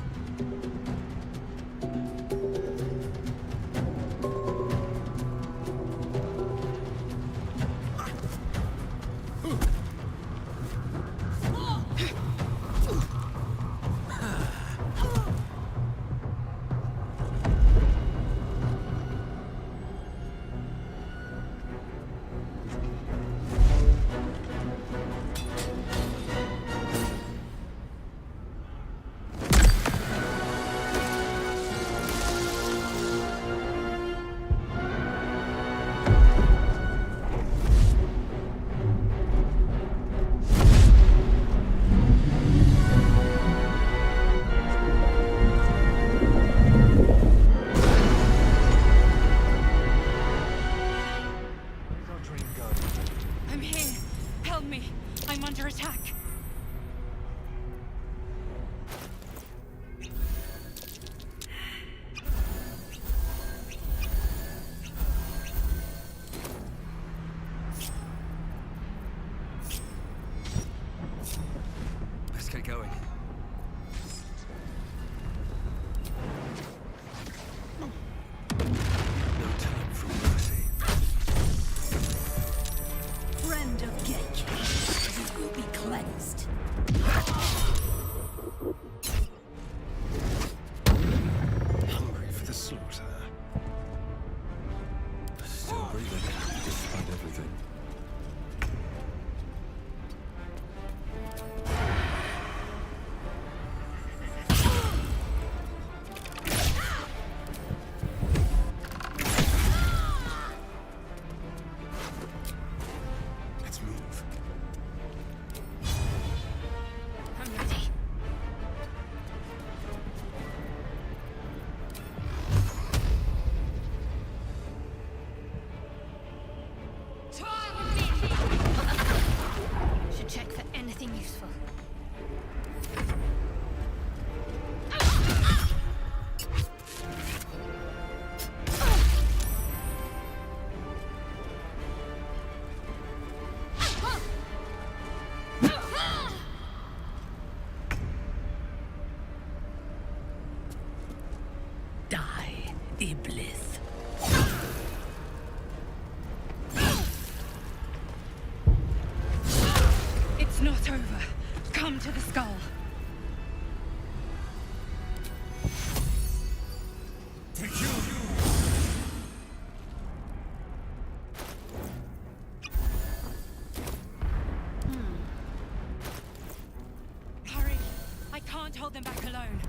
can't hold them back alone.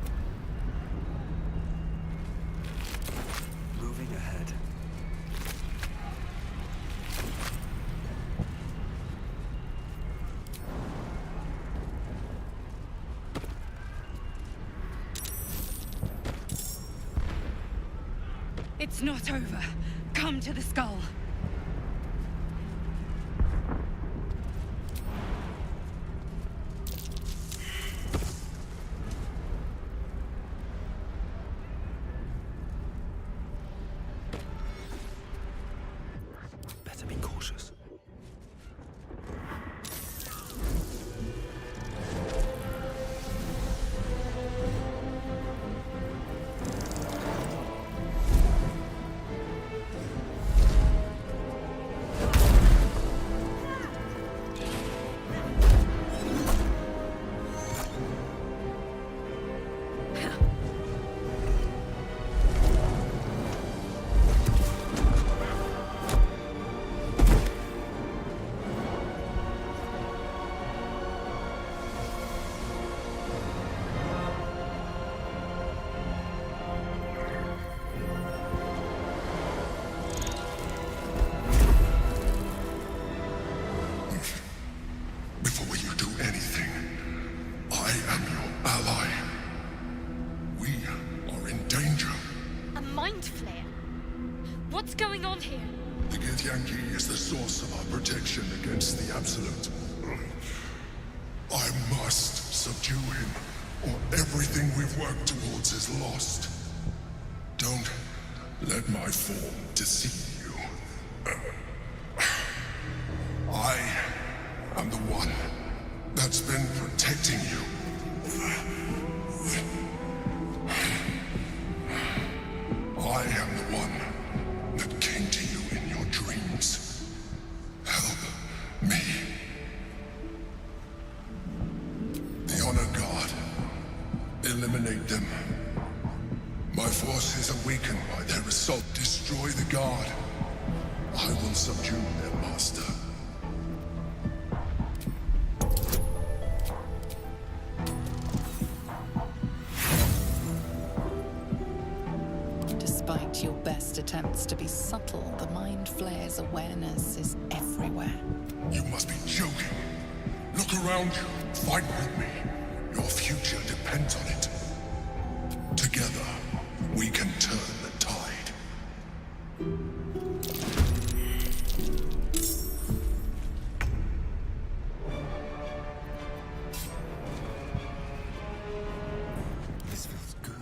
Moving ahead. It's not over. Come to the skull. Better be cautious. Before you do anything, I am your ally. We are in danger. A mind flare? What's going on here? The Githyanki is the source of our protection against the Absolute. I must subdue him, or everything we've worked towards is lost. Don't let my form deceive you. I am the one that's been protecting you. I am the one that came to you in your dreams. Help me. The Honor Guard. Eliminate them. My forces are weakened by their assault. Destroy the Guard. I will subdue their master. Despite your best attempts to be subtle, the Mind Flayer's awareness is everywhere. You must be joking. Look around you. Fight with me. Your future depends on it. Together, we can turn the tide. This feels good.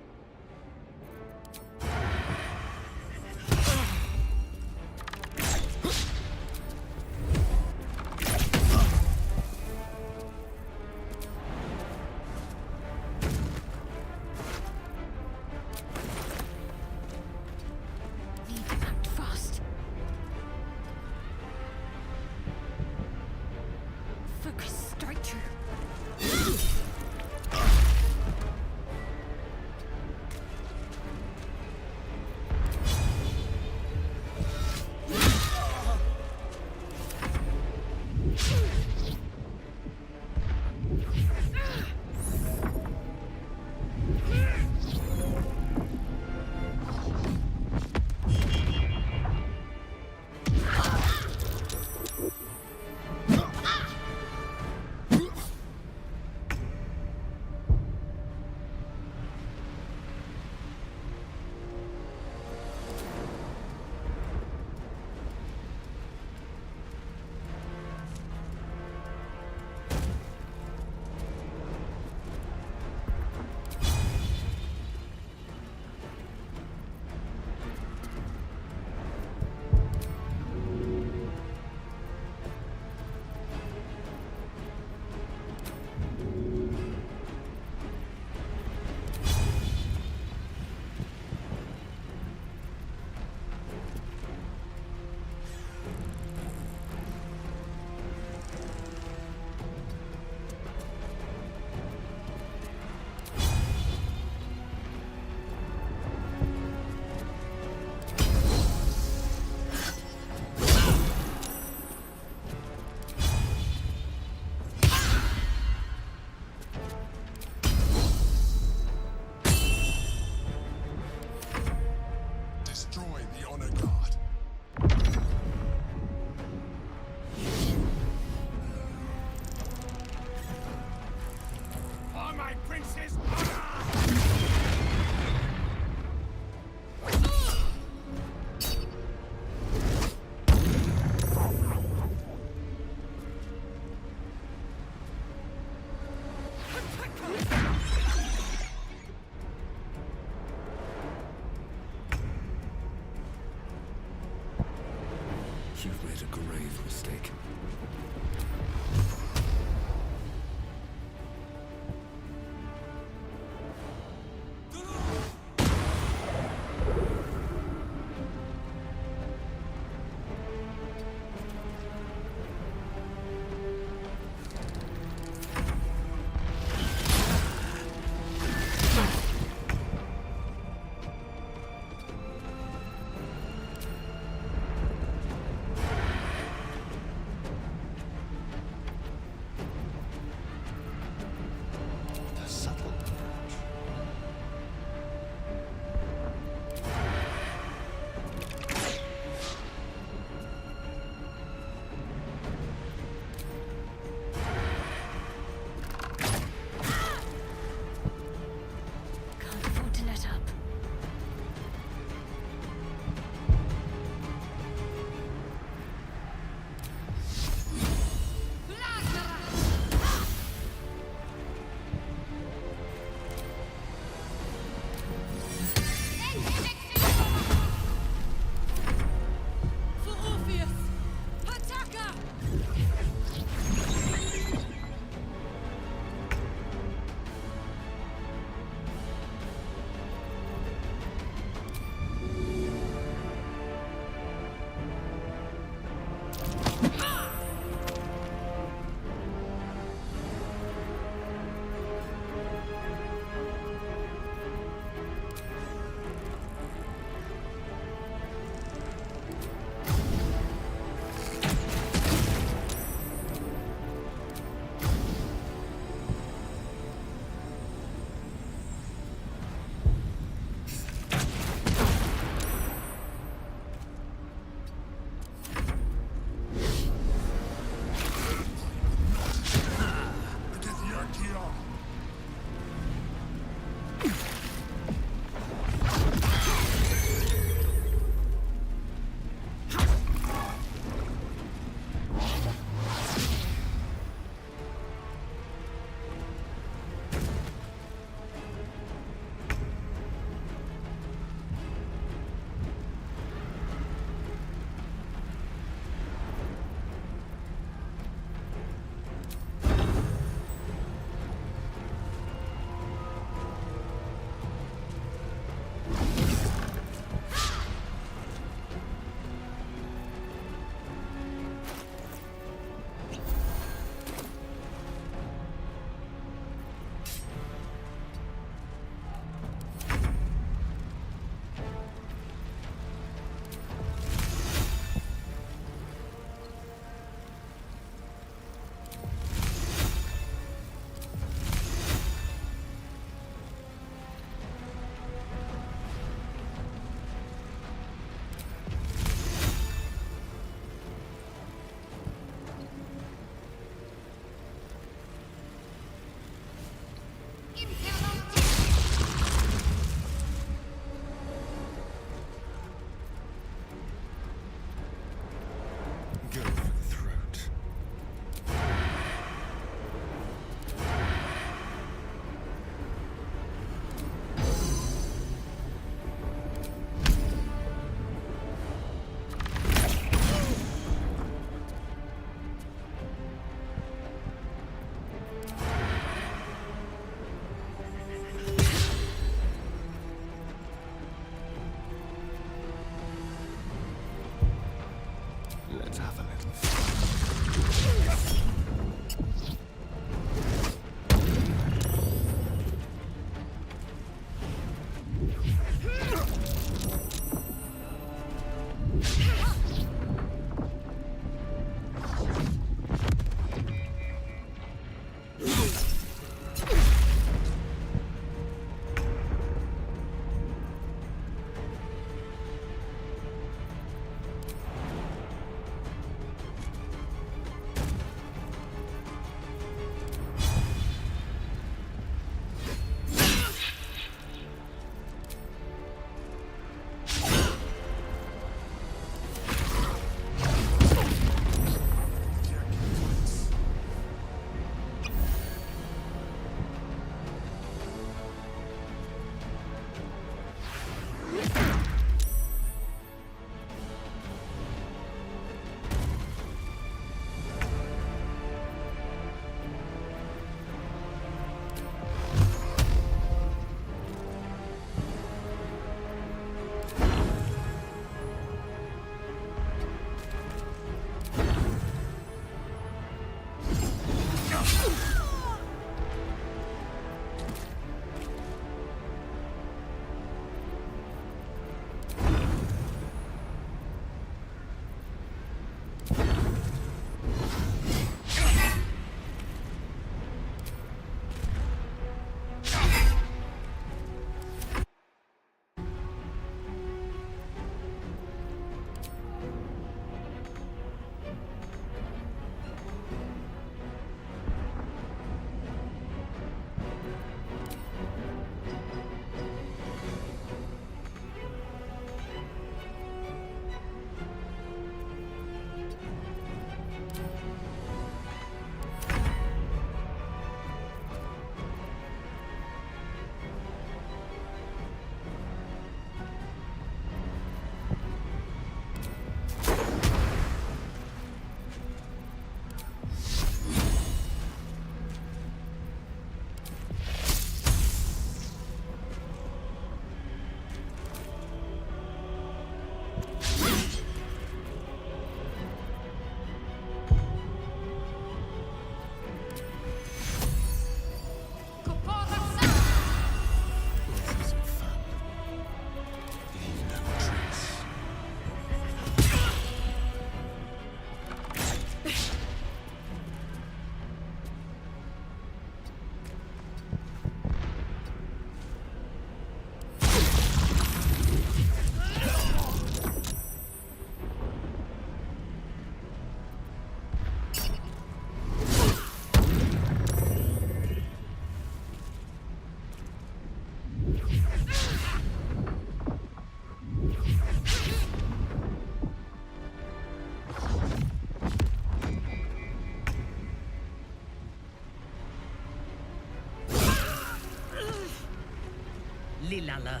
Lilalal.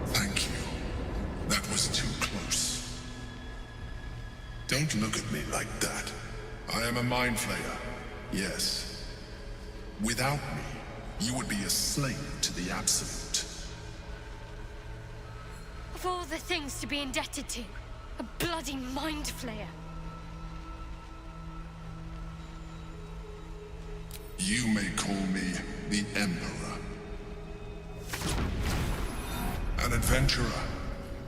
Thank you. That was too close. Don't look at me like that. I am a mind flayer. Yes. Without me, you would be a slave to the Absolute. Of all the things to be indebted to, a bloody mind flayer. You may call me the Emperor. An adventurer.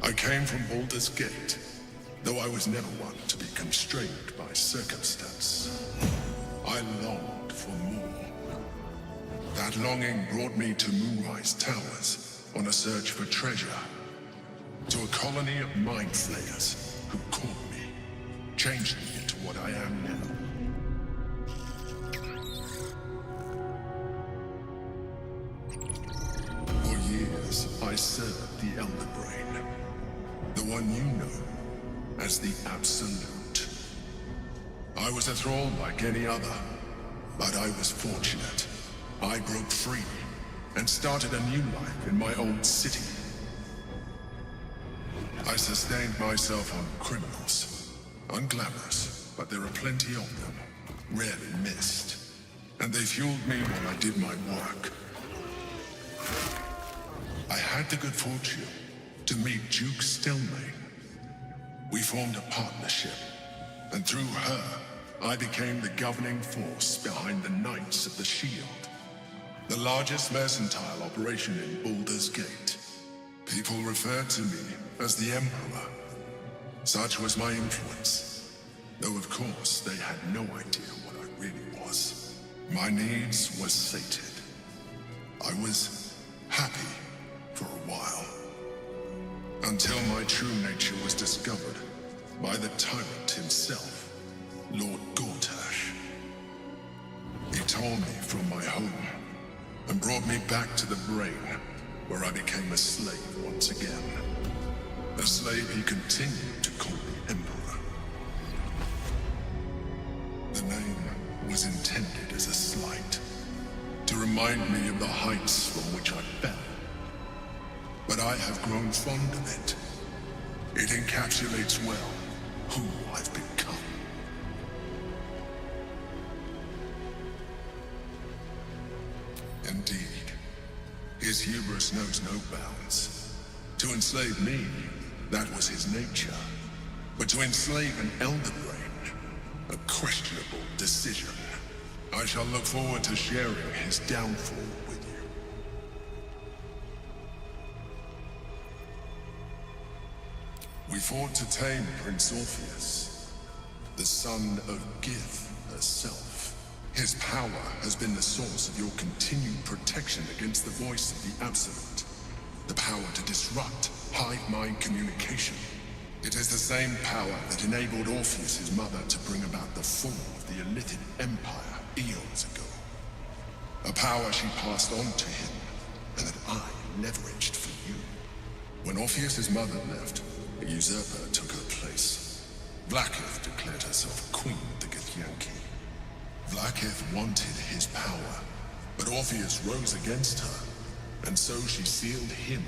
I came from Baldurs Gate, though I was never one to be constrained by circumstance. I longed for more. That longing brought me to Moonrise Towers on a search for treasure. To a colony of mind flayers who caught me, changed me into what I am now. For years, I served the Elder Brain, the one you know as the Absolute. I was a thrall like any other, but I was fortunate. I broke free and started a new life in my old city. I sustained myself on criminals. Unglamorous, but there are plenty of them. Rarely missed. And they fueled me while I did my work. I had the good fortune to meet Duke Stillmain. We formed a partnership, and through her, I became the governing force behind the Knights of the Shield, the largest mercantile operation in Baldurs Gate. People referred to me as the Emperor. Such was my influence, though of course they had no idea what I really was. My needs were sated. I was happy for a while, until my true nature was discovered by the tyrant himself, Lord Gortash. He tore me from my home and brought me back to the Brain, where I became a slave once again. A slave he continued to call the Emperor. The name was intended as a slight, to remind me of the heights from which I fell. But I have grown fond of it. It encapsulates well who I've become. Indeed. His hubris knows no bounds. To enslave me, that was his nature. But to enslave an Elder Brain, a questionable decision. I shall look forward to sharing his downfall with you. We fought to tame Prince Orpheus, the son of Gith herself. His power has been the source of your continued protection against the voice of the Absolute. The power to disrupt hive-mind communication. It is the same power that enabled Orpheus's mother to bring about the fall of the Illithid Empire eons ago. A power she passed on to him, and that I leveraged for you. When Orpheus's mother left, a usurper took her place. Blackith declared herself Queen of the Githyanki. Blackith wanted his power, but Orpheus rose against her, and so she sealed him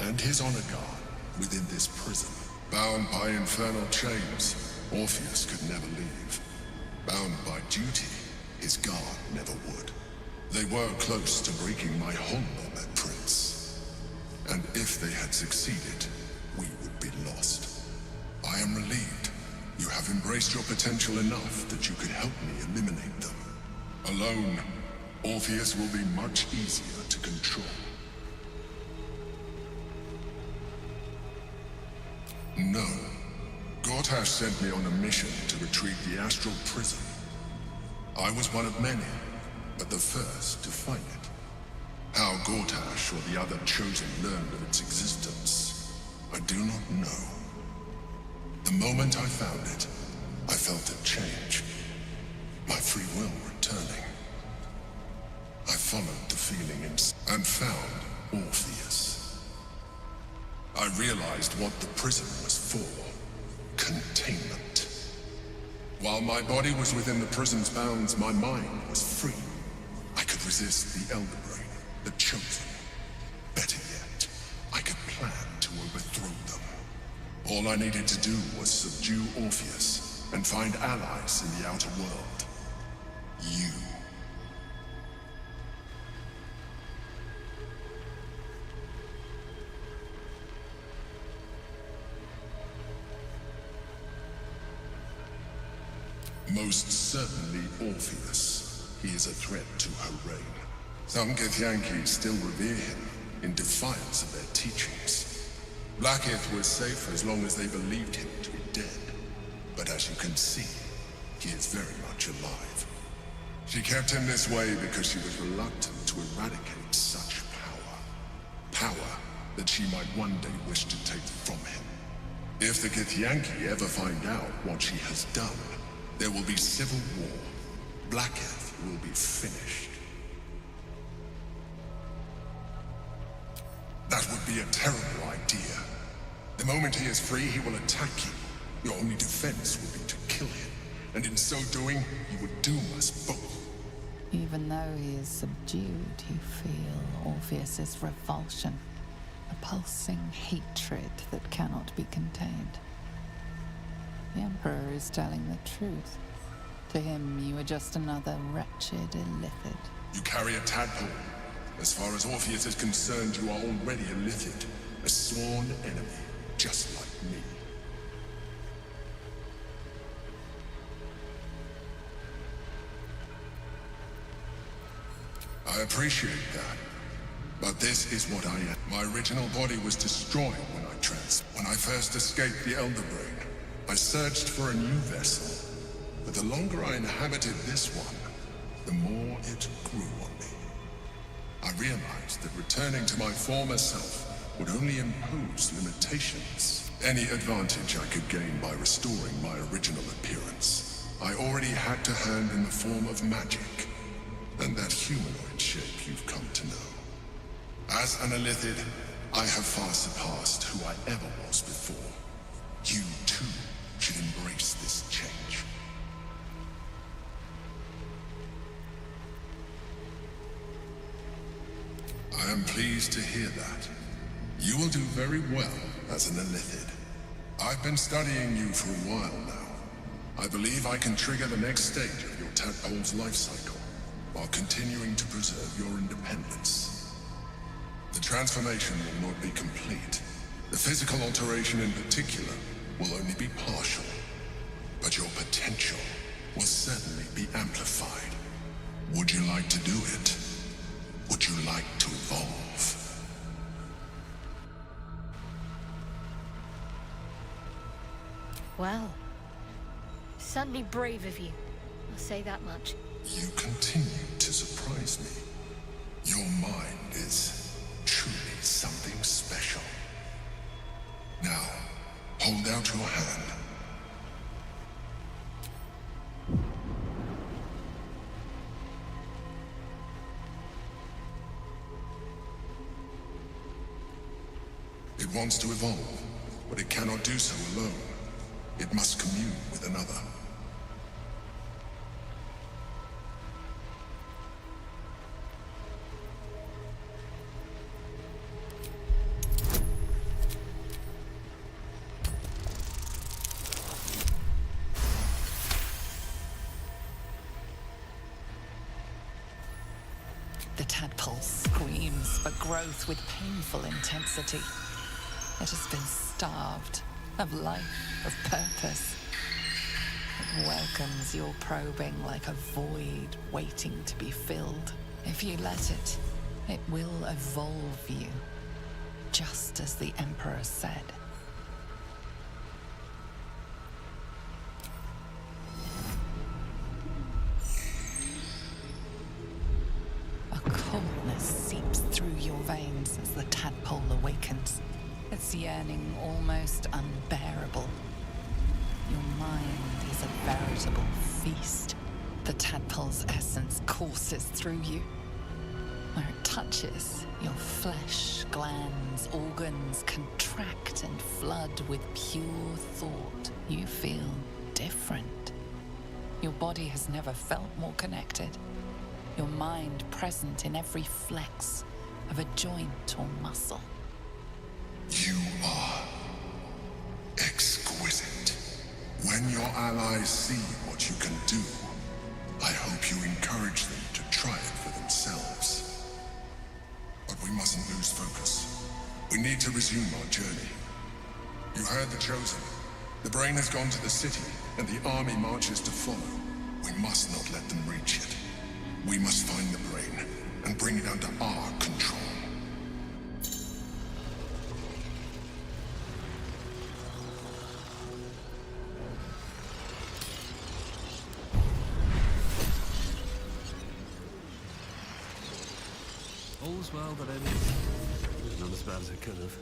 and his honor guard within this prison. Bound by infernal chains, Orpheus could never leave. Bound by duty, his guard never would. They were close to breaking my hold on that prince. And if they had succeeded, we would be lost. I am relieved. You have embraced your potential enough that you could help me eliminate them. Alone, Orpheus will be much easier to control. No. Gortash sent me on a mission to retrieve the astral prison. I was one of many, but the first to find it. How Gortash or the other chosen learned of its existence, I do not know. The moment I found it, I felt a change. My free will returning. I followed the feeling and found Orpheus. I realized what the prison was for. Containment. While my body was within the prison's bounds, my mind was free. I could resist the Elder Brain, the Chosen. Better yet, I could plan to overthrow them. All I needed to do was subdue Orpheus and find allies in the outer world. You. Most certainly Orpheus. He is a threat to her reign. Some Githyanki still revere him in defiance of their teachings. Blackith was safe as long as they believed him to be dead. But as you can see, he is very much alive. She kept him this way because she was reluctant to eradicate such power. Power that she might one day wish to take from him. If the Githyanki ever find out what she has done, there will be civil war. Blackith will be finished. That would be a terrible idea. The moment he is free, he will attack you. Your only defense would be to kill him. And in so doing, he would doom us both. Even though he is subdued, you feel Orpheus's revulsion. A pulsing hatred that cannot be contained. The Emperor is telling the truth. To him, you are just another wretched illithid. You carry a tadpole. As far as Orpheus is concerned, you are already illithid. A sworn enemy, just like me. I appreciate that. But this is what I am. My original body was destroyed when I first escaped the Elder Brain. I searched for a new vessel, but the longer I inhabited this one, the more it grew on me. I realized that returning to my former self would only impose limitations. Any advantage I could gain by restoring my original appearance, I already had to hand in the form of magic, and that humanoid shape you've come to know. As an illithid, I have far surpassed who I ever was before. You, too, should embrace this change. I am pleased to hear that. You will do very well as an illithid. I've been studying you for a while now. I believe I can trigger the next stage of your tadpole's life cycle, while continuing to preserve your independence. independence. The transformation will not be complete. The physical alteration in particular will only be partial. But your potential will certainly be amplified. Would you like to do it? Would you like to evolve? Well, certainly brave of you. I'll say that much. You continue to surprise me. Your mind is truly something special. Now, hold out your hand. It wants to evolve, but it cannot do so alone. It must commune with another. The tadpole screams for growth with painful intensity. It has been starved of life, of purpose. It welcomes your probing like a void waiting to be filled. If you let it, it will evolve you, just as the Emperor said. A coldness seeps through your veins as the tadpole awakens. Its yearning almost unbearable. Your mind is a veritable feast. The tadpole's essence courses through you. Where it touches, your flesh, glands, organs contract and flood with pure thought. You feel different. Your body has never felt more connected. Your mind present in every flex of a joint or muscle. You are exquisite. When your allies see what you can do, I hope you encourage them to try it for themselves. But we mustn't lose focus. We need to resume our journey. You heard the Chosen. The brain has gone to the city, and the army marches to follow. We must not let them reach it. We must find the brain and bring it under our control. All's well that ends. Not as bad as it could have.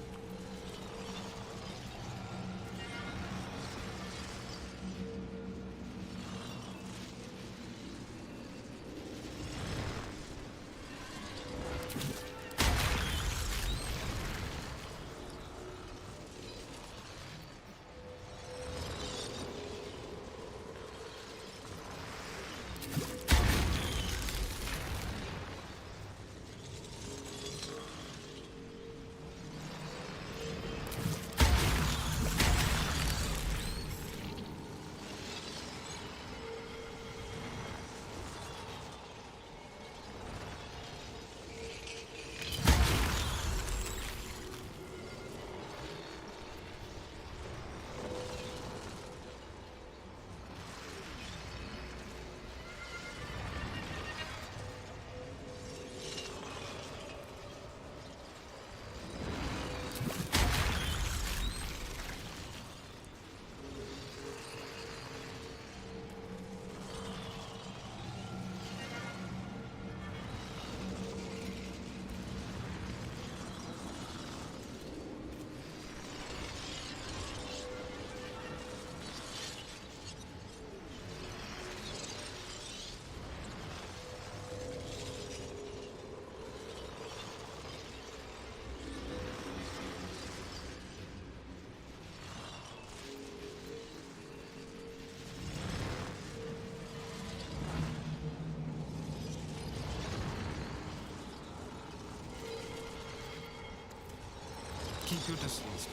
Keep your distance,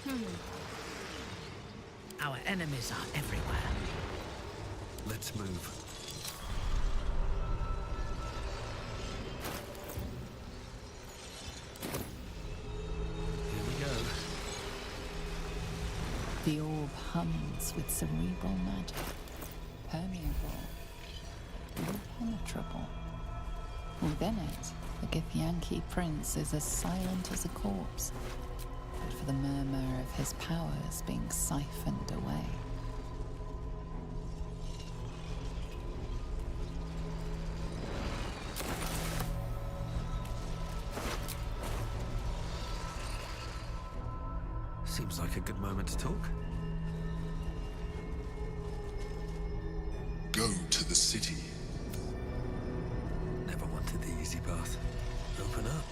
darling. Our enemies are everywhere. Let's move. hums with cerebral magic, permeable, impenetrable. Within it, the Githyanki prince is as silent as a corpse, but for the murmur of his powers being siphoned away. Seems like a good moment to talk. Go to the city. Never wanted the easy path. Open up.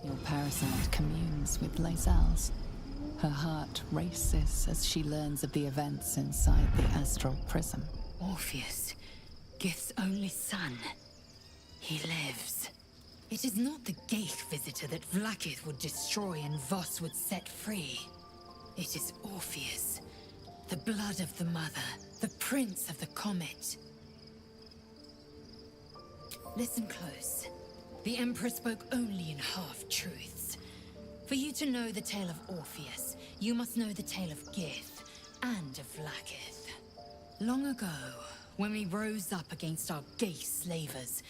Your parasite communes with Lae'zel's. Her heart races as she learns of the events inside the astral prism. Orpheus, Gith's only son. He lives. It is not the Geich visitor that Vlaakith would destroy and Voss would set free. It is Orpheus, the blood of the mother, the prince of the comet. Listen close. The Emperor spoke only in half-truths. For you to know the tale of Orpheus, you must know the tale of Gith and of Vlaakith. Long ago, when we rose up against our Geich slavers,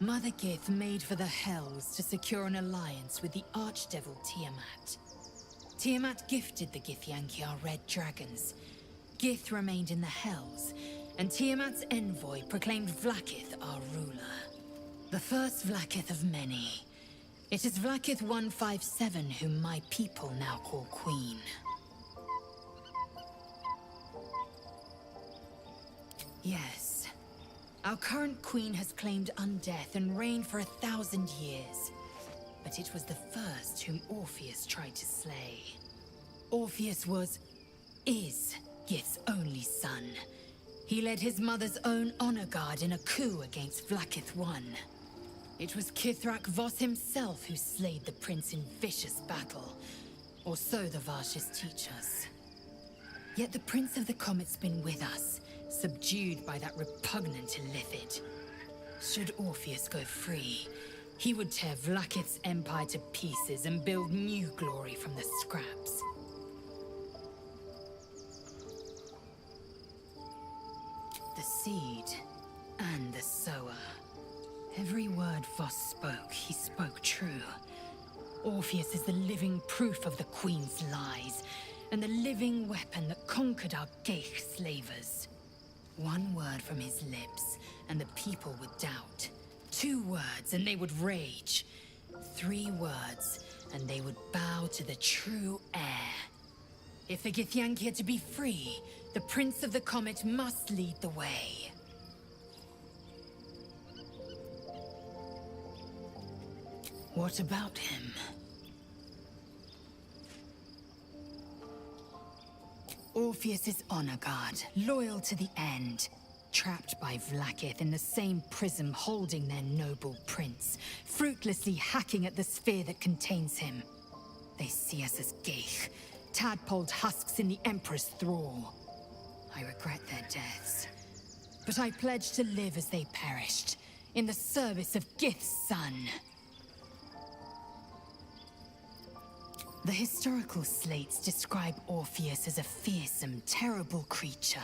Mother Gith made for the Hells to secure an alliance with the archdevil Tiamat. Tiamat gifted the Githyanki our red dragons. Gith remained in the Hells, and Tiamat's envoy proclaimed Vlaakith our ruler. The first Vlaakith of many. It is Vlaakith 157 whom my people now call Queen. Yes. Our current queen has claimed undeath and reigned for 1,000 years. But it was the first whom Orpheus tried to slay. Orpheus is Gith's only son. He led his mother's own honor guard in a coup against Vlaakith I. It was Kithrak Voss himself who slayed the prince in vicious battle, or so the Varshas teach us. Yet the Prince of the Comet's been with us, subdued by that repugnant Illithid. Should Orpheus go free, he would tear Vlaakith's empire to pieces and build new glory from the scraps. The seed and the sower. Every word Voss spoke, he spoke true. Orpheus is the living proof of the Queen's lies, and the living weapon that conquered our Geich slavers. One word from his lips, and the people would doubt. 2 words, and they would rage. 3 words, and they would bow to the true heir. If the Githyanki are to be free, the Prince of the Comet must lead the way. What about him? Orpheus is honor guard, loyal to the end. Trapped by Vlaakith in the same prism holding their noble prince, fruitlessly hacking at the sphere that contains him. They see us as Geich, tadpoled husks in the Emperor's thrall. I regret their deaths, but I pledge to live as they perished, in the service of Gith's son. The historical slates describe Orpheus as a fearsome, terrible creature,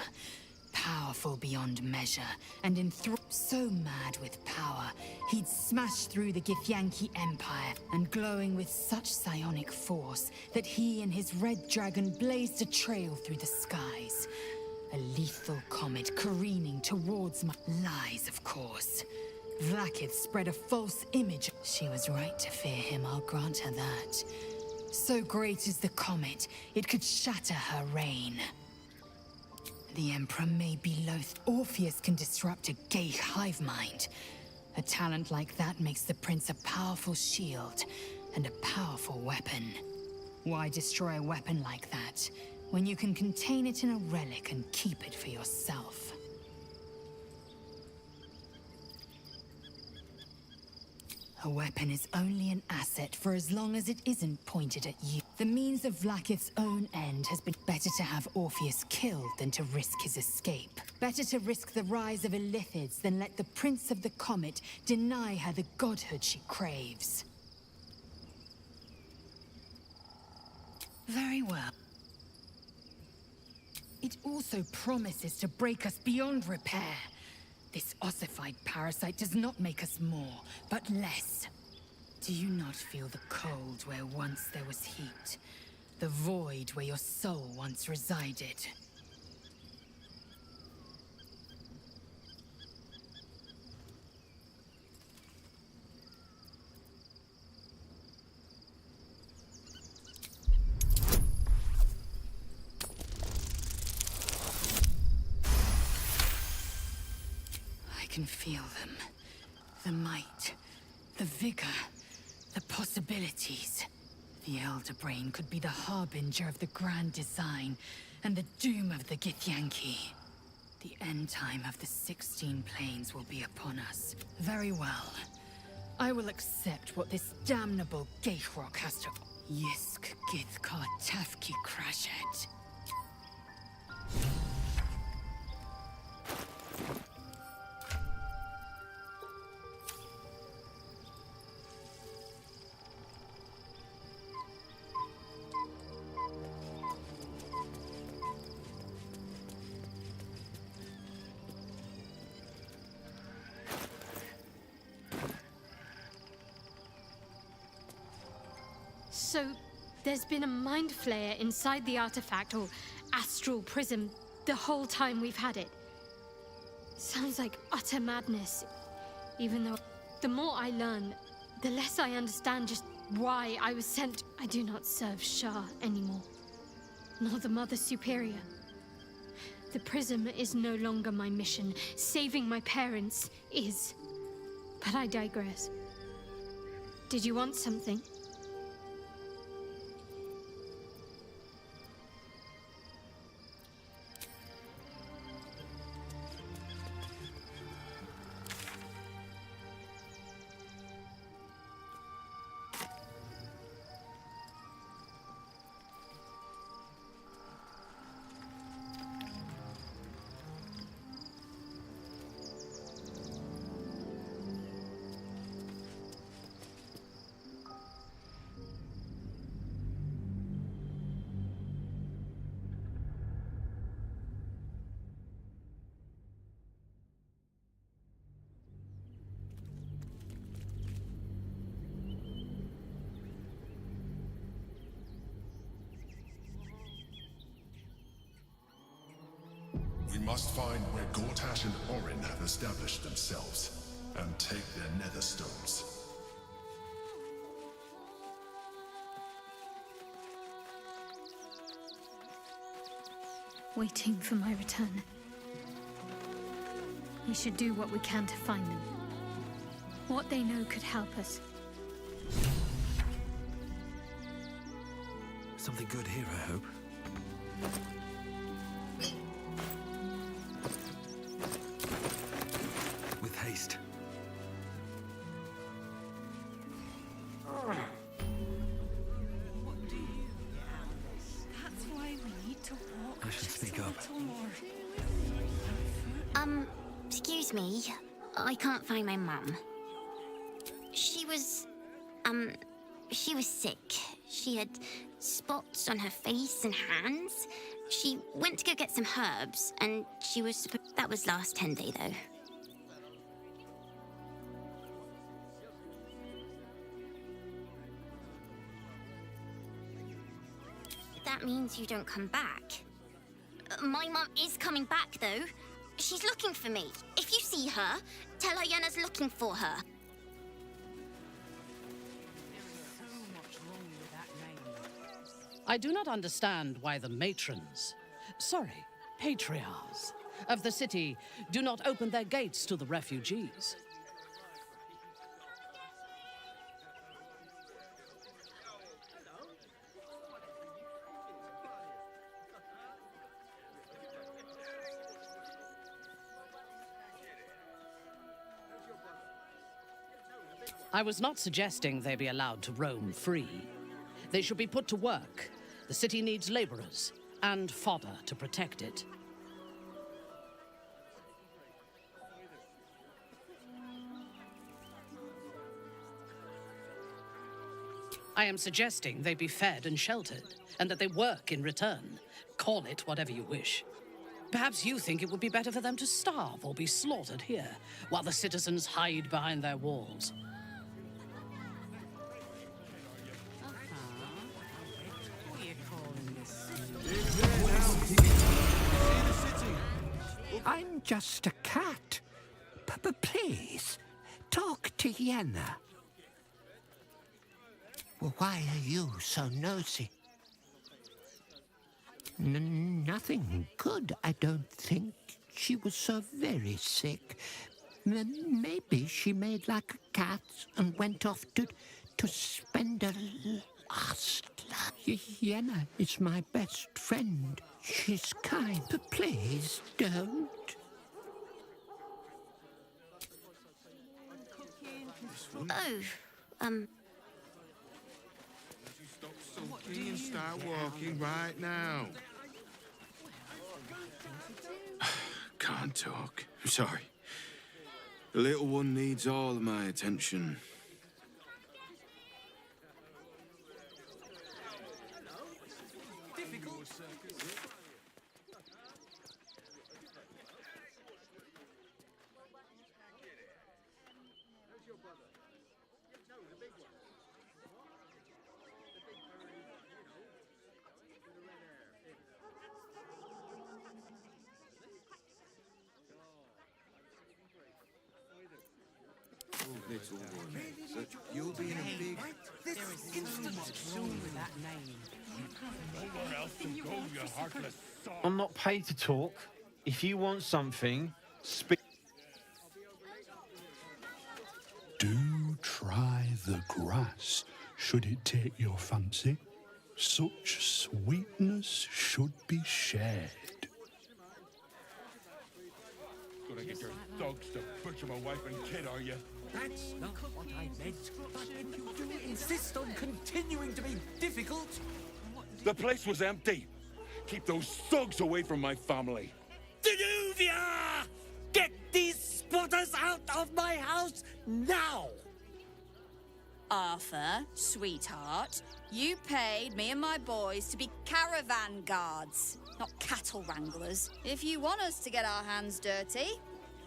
powerful beyond measure, and so mad with power, He'd smashed through the Githyanki Empire, and glowing with such psionic force that he and his red dragon blazed a trail through the skies. A lethal comet careening towards my lies, of course. Vlaakith spread a false image. She was right to fear him, I'll grant her that. So great is the comet, it could shatter her reign. The Emperor may be loath. Orpheus can disrupt a gay hive mind. A talent like that makes the Prince a powerful shield and a powerful weapon. Why destroy a weapon like that when you can contain it in a relic and keep it for yourself? A weapon is only an asset for as long as it isn't pointed at you. The means of Vlaakith's own end has been better to have Orpheus killed than to risk his escape. Better to risk the rise of Illithids than let the Prince of the Comet deny her the godhood she craves. Very well. It also promises to break us beyond repair. This ossified parasite does not make us more, but less. Do you not feel the cold where once there was heat? The void where your soul once resided? I can feel them. The might, the vigor, the possibilities. The Elder Brain could be the harbinger of the grand design and the doom of the Githyanki. The end time of the 16 planes will be upon us. Very well. I will accept what this damnable Gaterock has to... Yisk Githkar Tafki Crashet. So, there's been a mind flayer inside the artifact, or astral prism, the whole time we've had it. Sounds like utter madness. Even though the more I learn, the less I understand just why I was sent. I do not serve Shah anymore, nor the Mother Superior. The prism is no longer my mission. Saving my parents is. But I digress. Did you want something? We must find where Gortash and Orin have established themselves, and take their nether stones. Waiting for my return. We should do what we can to find them. What they know could help us. Something good here, I hope. With haste. That's why we need to walk. I should speak up. Excuse me. I can't find my mum. She was sick. She had spots on her face and hands. She went to go get some herbs, and she was... That was last 10 day, though. that means you don't come back. My mum is coming back, though. She's looking for me. If you see her, tell her Yenna's looking for her. I do not understand why the matrons, patriarchs of the city do not open their gates to the refugees. I was not suggesting they be allowed to roam free. They should be put to work. The city needs laborers and fodder to protect it. I am suggesting they be fed and sheltered, and that they work in return. Call it whatever you wish. Perhaps you think it would be better for them to starve or be slaughtered here, while the citizens hide behind their walls. I'm just a cat. But please, talk to Yenna. Well, why are you so nosy? Nothing good, I don't think. She was so very sick. Maybe she made like a cat and went off to spend her last life. Yenna is my best friend. She's kind, but please don't. Stop sulking and start walking right now. Can't talk. I'm sorry. The little one needs all of my attention. Little one. So you'll be in a big... There is instant wrong with that name. No one else can go, you heartless son. I'm not paid to talk. If you want something, speak. Do try the grass, should it take your fancy. Such sweetness should be shared. Gonna get your dogs to butcher my wife and kid, are you? That's not what I meant. But if you do insist on continuing to be difficult... The place was empty. Keep those thugs away from my family. Danuvia! Get these squatters out of my house now! Arthur, sweetheart, you paid me and my boys to be caravan guards, not cattle wranglers. If you want us to get our hands dirty,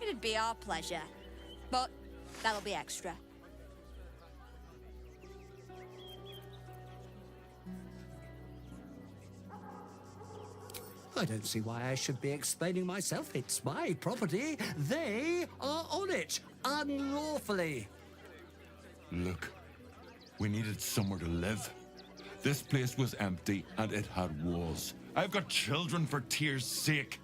it'd be our pleasure. But that'll be extra. I don't see why I should be explaining myself. It's my property. They are on it, unlawfully. Look, we needed somewhere to live. This place was empty and it had walls. I've got children for tears' sake.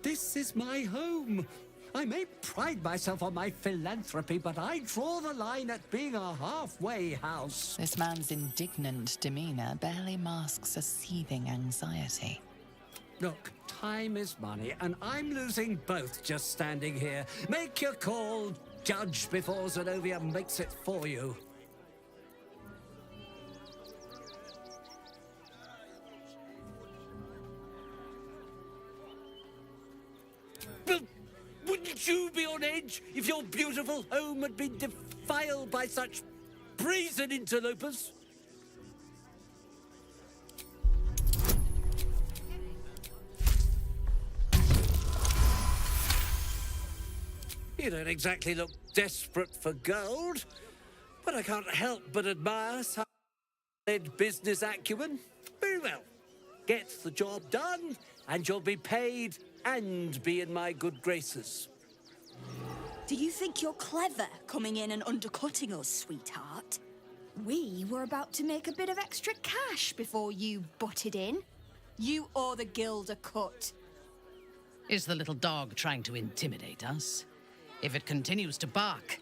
This is my home. I may pride myself on my philanthropy, but I draw the line at being a halfway house. This man's indignant demeanor barely masks a seething anxiety. Look, time is money, and I'm losing both just standing here. Make your call, judge, before Zenobia makes it for you. But wouldn't you be on edge if your beautiful home had been defiled by such brazen interlopers? You don't exactly look desperate for gold, but I can't help but admire solid business acumen. Very well. Get the job done, and you'll be paid and be in my good graces. Do you think you're clever coming in and undercutting us, sweetheart? We were about to make a bit of extra cash before you butted in. You owe the guild a cut. Is the little dog trying to intimidate us? If it continues to bark,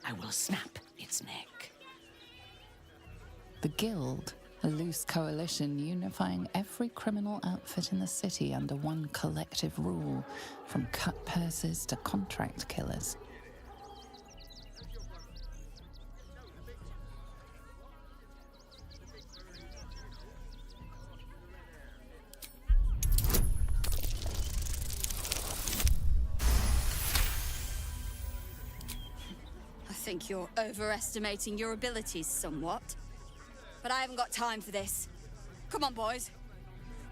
I will snap its neck. The Guild, a loose coalition unifying every criminal outfit in the city under one collective rule, from cut purses to contract killers. I think you're overestimating your abilities somewhat. But I haven't got time for this. Come on, boys.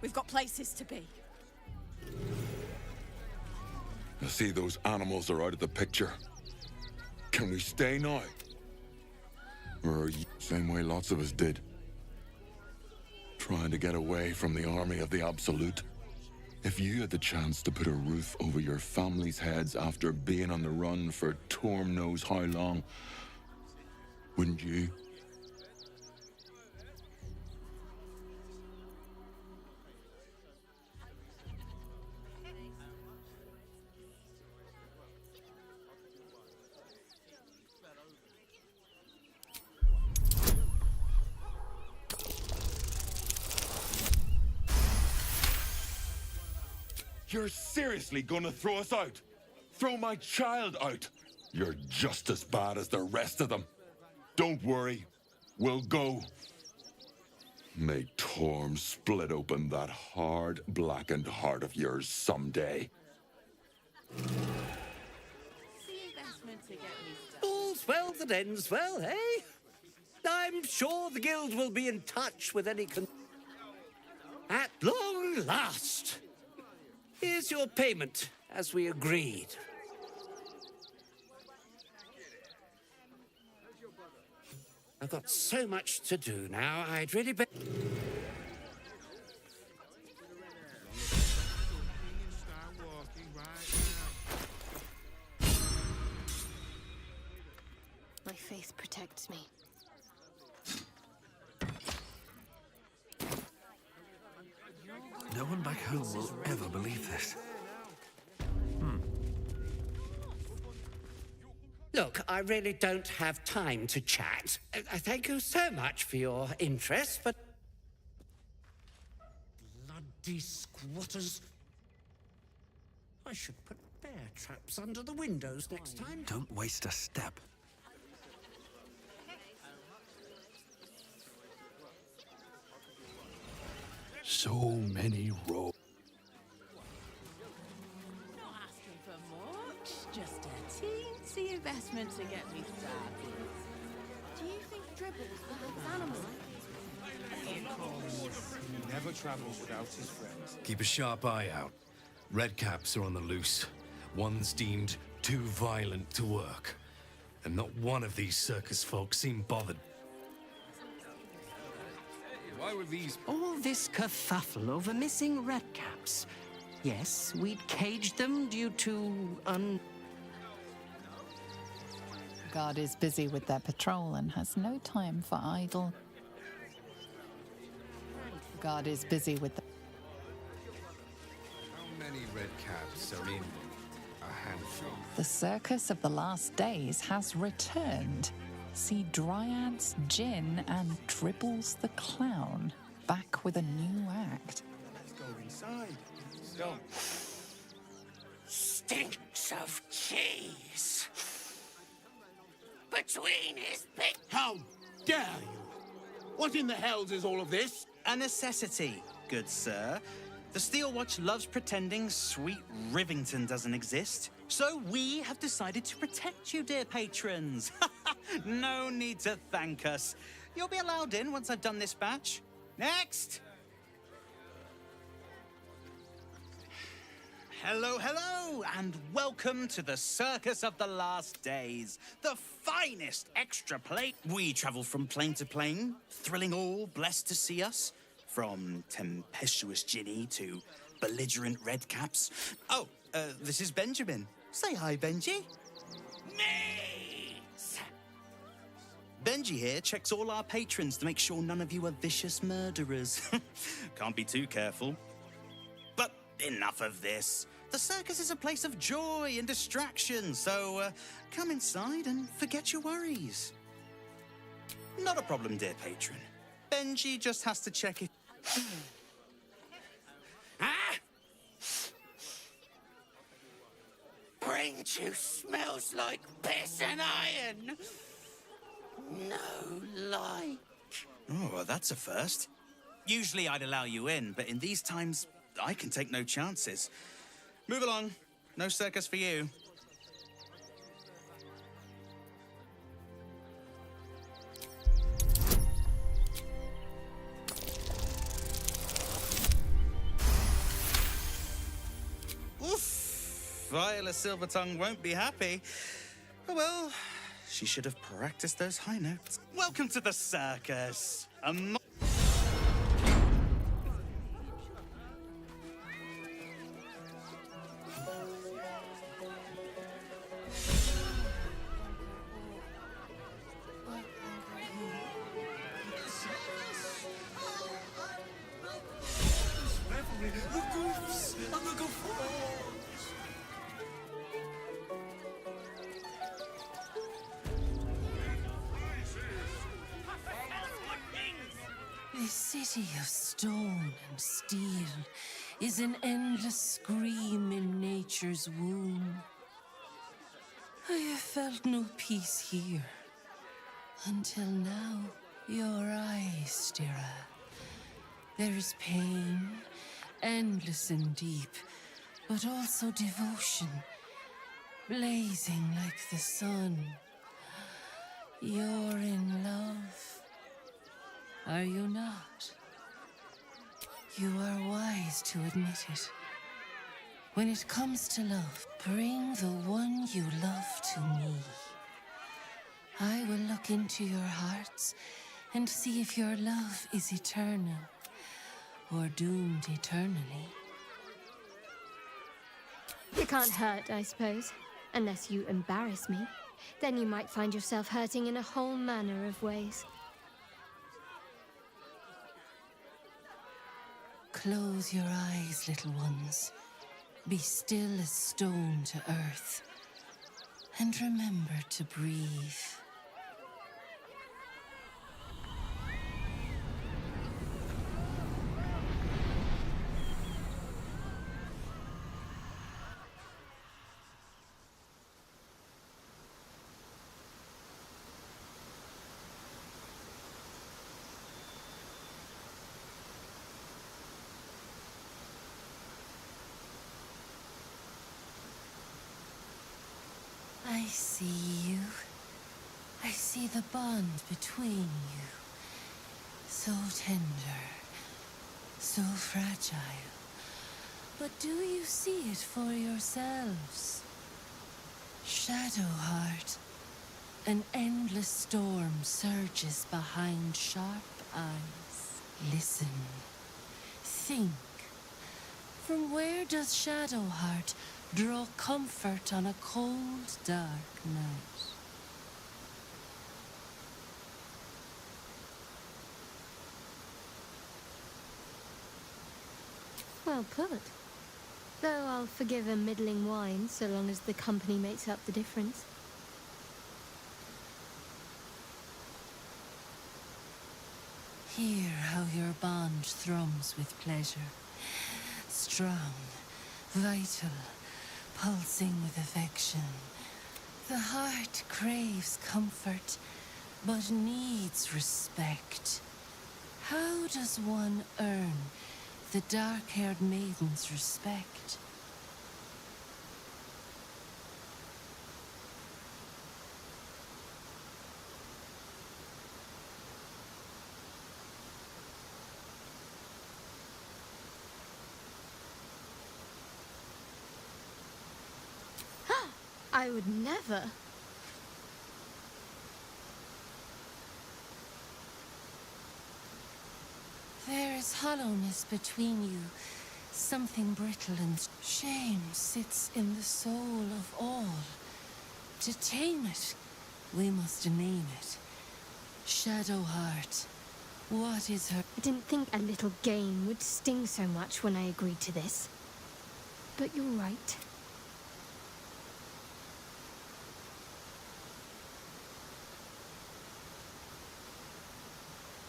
We've got places to be. I see those animals are out of the picture. Can we stay now? Or are you same way lots of us did? Trying to get away from the army of the Absolute? If you had the chance to put a roof over your family's heads after being on the run for Torm knows how long, wouldn't you? You're seriously gonna throw us out? Throw my child out? You're just as bad as the rest of them. Don't worry, we'll go. May Torm split open that hard, blackened heart of yours someday. All's well that ends well, eh? I'm sure the guild will be in touch with any At long last! Here's your payment, as we agreed. I've got so much to do now, I'd really be... My faith protects me. No one back home will ever believe this. Look, I really don't have time to chat. I thank you so much for your interest, but... Bloody squatters. I should put bear traps under the windows next time. Don't waste a step. So many roads. Not asking for much, just a teensy investment to get me started. Do you think Dribble's the next animal? He never travels without his friends. Keep a sharp eye out. Redcaps are on the loose. One's deemed too violent to work. And not one of these circus folk seem bothered. Why were these... All this kerfuffle over missing redcaps. Yes, we'd caged them due to Guard is busy with their patrol and has no time for idle. Guard is busy with the... How many redcaps are in a handful? The circus of the last days has returned. See Dryads, Jin, and Dribbles the Clown back with a new act. Let's go inside. Go. Stinks of cheese. Between his big... How dare you? What in the hells is all of this? A necessity, good sir. The Steel Watch loves pretending sweet Rivington doesn't exist. So we have decided to protect you, dear patrons. No need to thank us. You'll be allowed in once I've done this batch. Next! Hello, hello, and welcome to the Circus of the Last Days, the finest extra plane. We travel from plane to plane, thrilling all blessed to see us, from tempestuous Ginny to belligerent redcaps. Oh, this is Benjamin. Say hi, Benji. Benji here checks all our patrons to make sure none of you are vicious murderers. Can't be too careful. But enough of this. The circus is a place of joy and distraction, so come inside and forget your worries. Not a problem, dear patron. Benji just has to check it. Brain juice smells like piss and iron. No light. Oh, well, that's a first. Usually I'd allow you in, but in these times, I can take no chances. Move along. No circus for you. Oof! Viola Silvertongue won't be happy. Oh well, she should have practiced those high notes. Welcome to the circus. This city of stone and steel is an endless scream in nature's womb. I have felt no peace here. Until now, your eyes, Dira. There is pain, endless and deep, but also devotion, blazing like the sun. You're in love. Are you not? You are wise to admit it. When it comes to love, bring the one you love to me. I will look into your hearts and see if your love is eternal or doomed eternally. It can't hurt, I suppose. Unless you embarrass me. Then you might find yourself hurting in a whole manner of ways. Close your eyes, little ones. Be still as stone to earth. And remember to breathe. I see you. I see the bond between you. So tender, so fragile. But do you see it for yourselves? Shadowheart, an endless storm surges behind sharp eyes. Listen, think. From where does Shadowheart draw comfort on a cold, dark night? Well put. Though I'll forgive a middling wine so long as the company makes up the difference. Hear how your bond thrums with pleasure. Strong, vital, pulsing with affection. The heart craves comfort, but needs respect. How does one earn the dark-haired maiden's respect? I would never. There is hollowness between you, something brittle and shame sits in the soul of all. To tame it, we must name it. Shadowheart. What is her... I didn't think a little game would sting so much when I agreed to this. But you're right.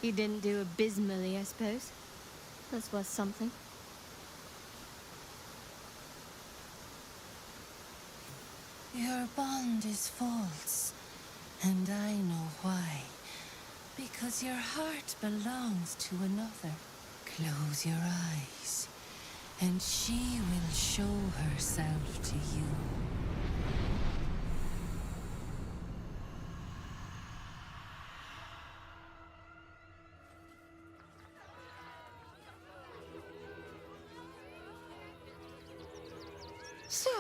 You didn't do abysmally, I suppose. That's worth something. Your bond is false, and I know why. Because your heart belongs to another. Close your eyes, and she will show herself to you. So,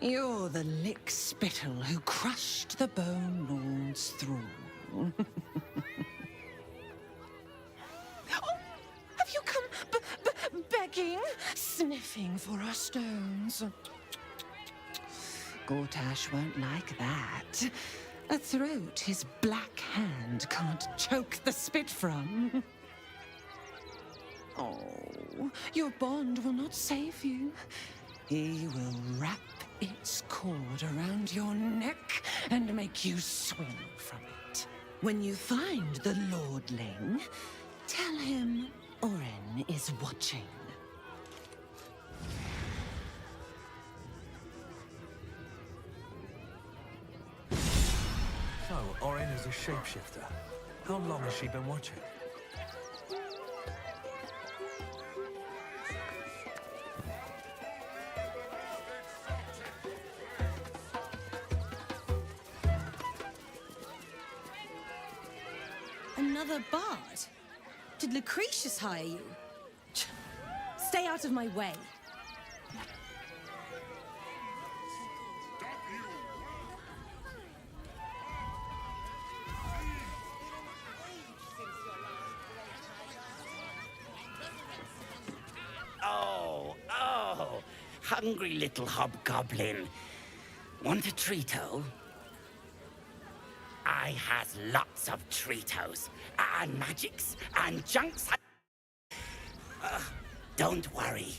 you're the lick-spittle who crushed the Bone Lord's thrall. Oh, have you come begging, sniffing for our stones? Gortash won't like that. A throat his black hand can't choke the spit from. Oh, your bond will not save you. He will wrap its cord around your neck and make you swing from it. When you find the Lordling, tell him Oren is watching. So, Oren is a shapeshifter. How long has she been watching? Another bard? Did Lucretius hire you? Stay out of my way. Oh, hungry little hobgoblin. Want a treato? I has lots of treatos, and magics, and junks. Don't worry.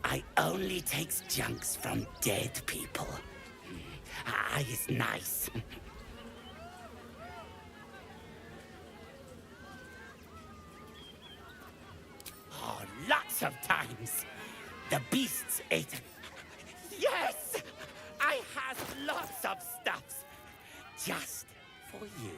I only takes junks from dead people. I is nice. Oh, lots of times. The beasts ate. Yes! I has lots of stuffs. Just for you.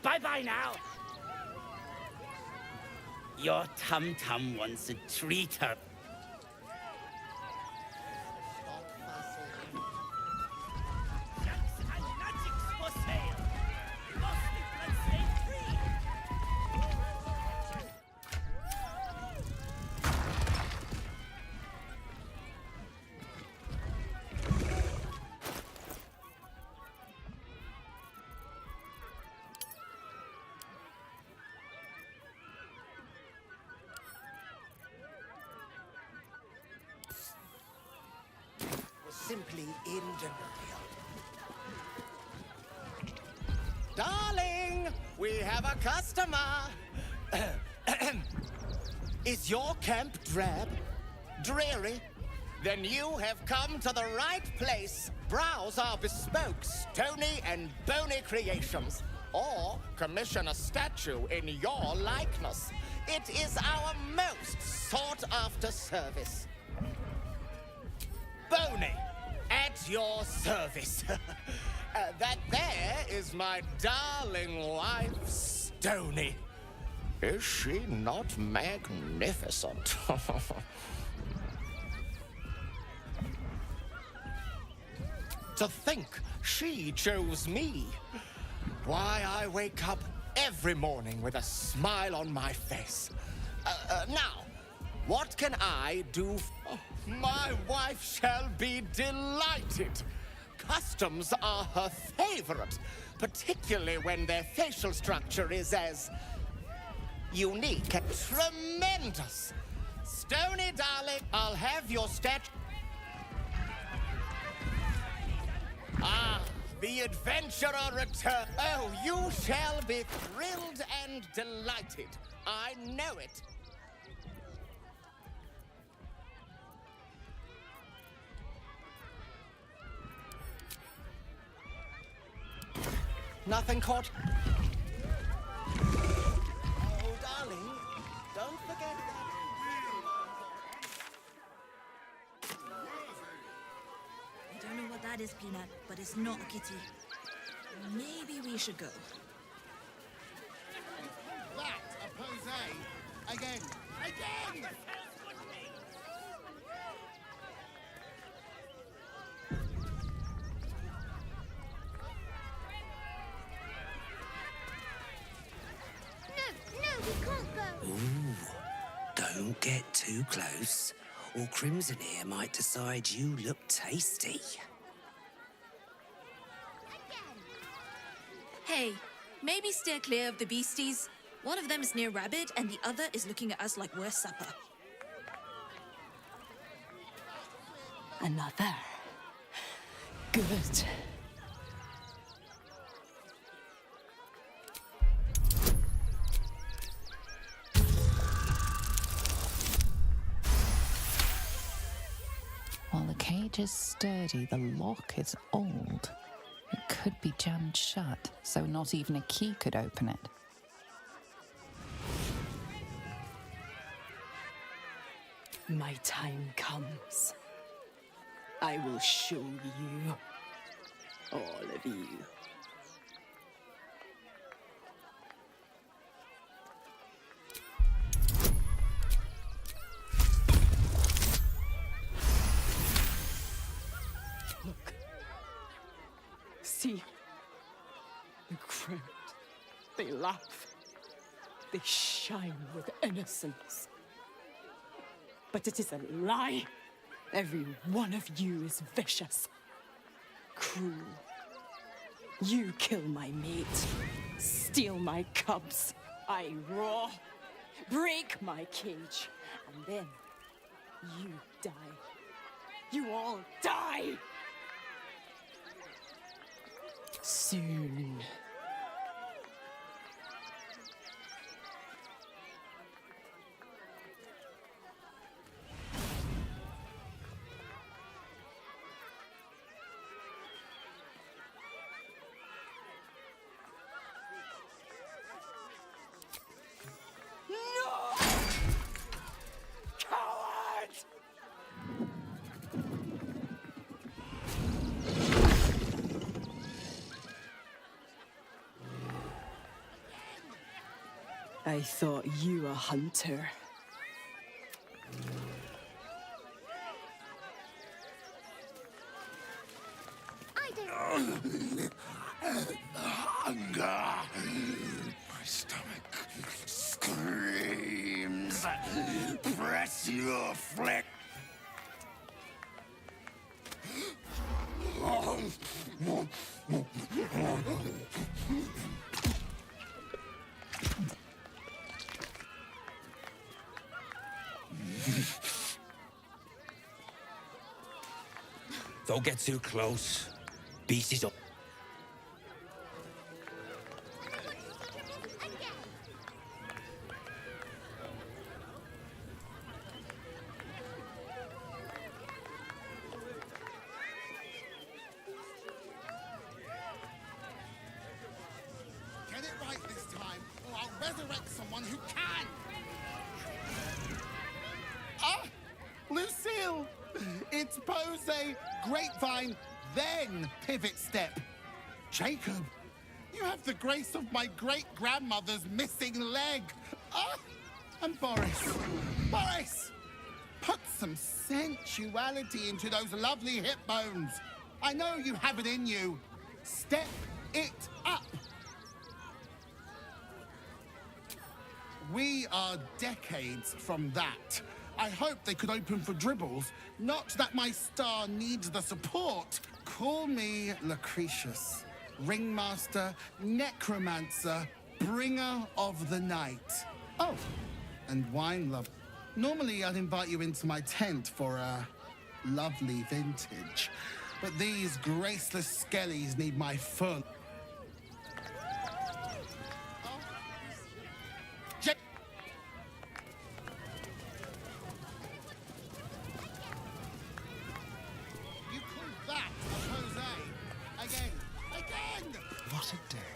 Bye-bye now. Your tum-tum wants a treater. simply in denial. Darling, we have a customer. Is your camp drab? Dreary? Then you have come to the right place. Browse our bespoke, stony and bony creations. Or commission a statue in your likeness. It is our most sought-after service. Bony, at your service. That there is my darling wife, Stony. Is she not magnificent? To think she chose me. Why, I wake up every morning with a smile on my face. Now, what can I do? My wife shall be delighted. Customs are her favorite, particularly when their facial structure is as unique and tremendous. Stony, darling, I'll have your statue. Ah, the adventurer return. Oh, you shall be thrilled and delighted. I know it. Nothing caught? Oh, darling, don't forget that. I don't know what that is, Peanut, but it's not a kitty. Maybe we should go. That a pose? Again! Again! No, we can't go. Ooh, don't get too close, or Crimson here might decide you look tasty. Hey, maybe steer clear of the beasties. One of them is near Rabbit, and the other is looking at us like we're supper. Another. Good. While the cage is sturdy, the lock is old. It could be jammed shut, so not even a key could open it. My time comes. I will show you. All of you. Look. See? The crowd. They laugh. They shine with innocence. But it is a lie. Every one of you is vicious, cruel. You kill my mate, steal my cubs. I roar, break my cage, and then you die. You all die. Soon. I thought you a hunter. I don't... Hunger. My stomach screams. Press your flesh. Don't get too close. Beasties up. Get it right this time, or I'll resurrect someone who can! Ah! Lucille! It's pose, grapevine, then pivot step. Jacob, you have the grace of my great-grandmother's missing leg. Ah! And Boris. Boris! Put some sensuality into those lovely hip bones. I know you have it in you. Step it up. We are decades from that. I hope they could open for dribbles. Not that my star needs the support. Call me Lucretius, ringmaster, necromancer, bringer of the night. Oh, and wine love. Normally I'd invite you into my tent for a lovely vintage. But these graceless skellies need my full... What a day.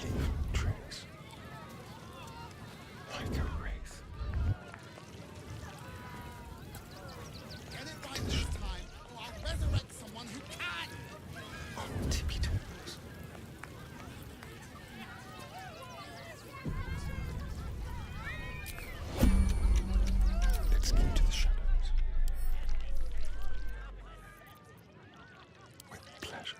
Leave tricks. Like a wraith. Get it right this time, or I'll resurrect someone who can! On tippy toes. Let's get to the shadows. With pleasure.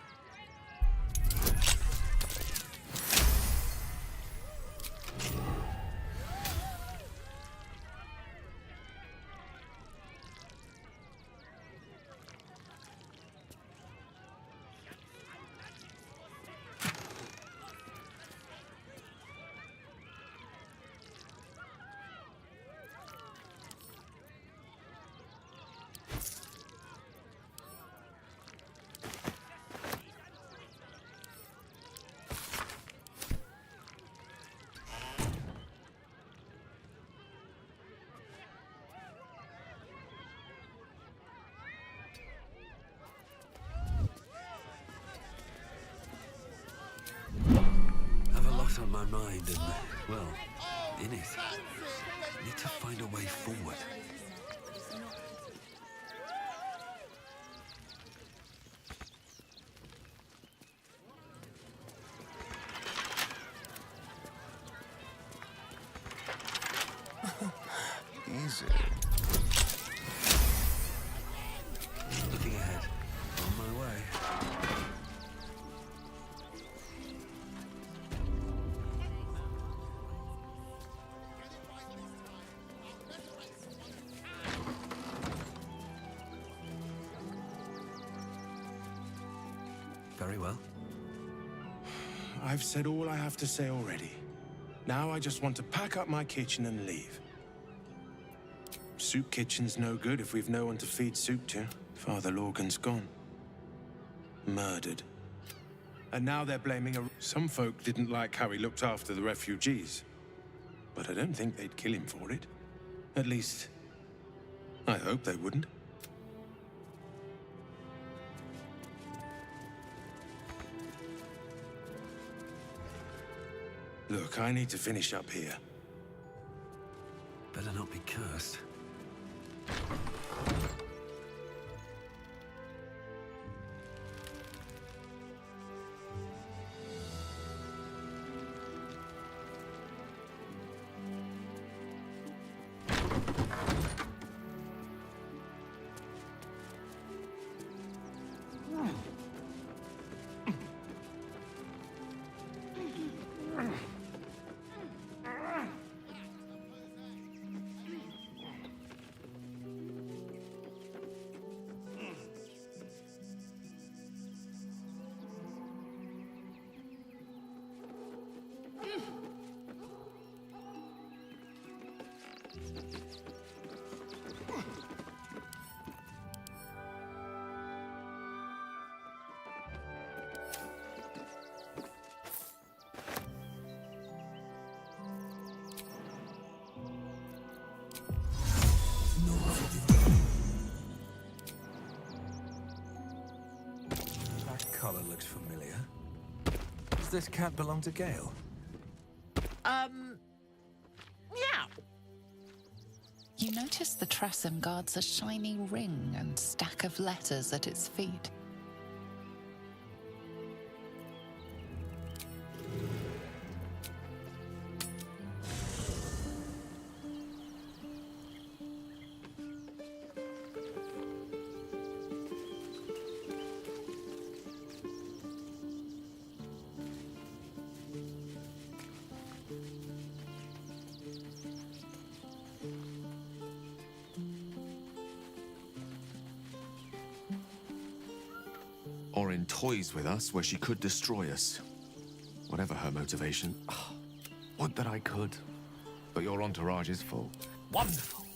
On my mind and, well, in it. Need to find a way forward. Easy. Looking ahead. On my way. Very well. I've said all I have to say already. Now I just want to pack up my kitchen and leave. Soup kitchen's no good if we've no one to feed soup to. Father Lorgan's gone. Murdered. And now they're blaming Some folk didn't like how he looked after the refugees. But I don't think they'd kill him for it. At least, I hope they wouldn't. Look, I need to finish up here. Better not be cursed. collar looks familiar. Does this cat belong to Gale? Yeah. You notice the Tressum guards a shiny ring and stack of letters at its feet. Or in toys with us, where she could destroy us. Whatever her motivation. Oh, would that I could. But your entourage is full. Wonderful.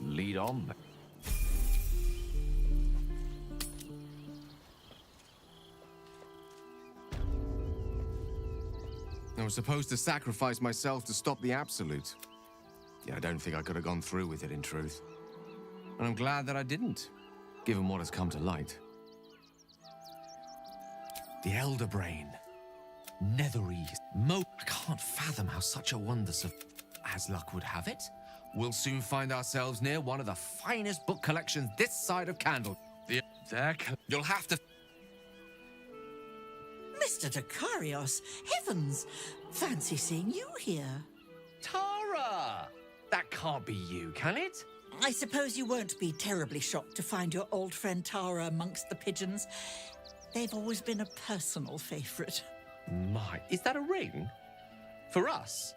Lead on, then. I was supposed to sacrifice myself to stop the Absolute. Yeah, I don't think I could have gone through with it, in truth. And I'm glad that I didn't, given what has come to light. The Elder Brain. Netherese. I can't fathom how such a wonders of... As luck would have it, we'll soon find ourselves near one of the finest book collections this side of Candle. You'll have to... Mr. Dekarios, heavens! Fancy seeing you here. Tara! That can't be you, can it? I suppose you won't be terribly shocked to find your old friend Tara amongst the pigeons. They've always been a personal favourite. My, is that a ring? For us?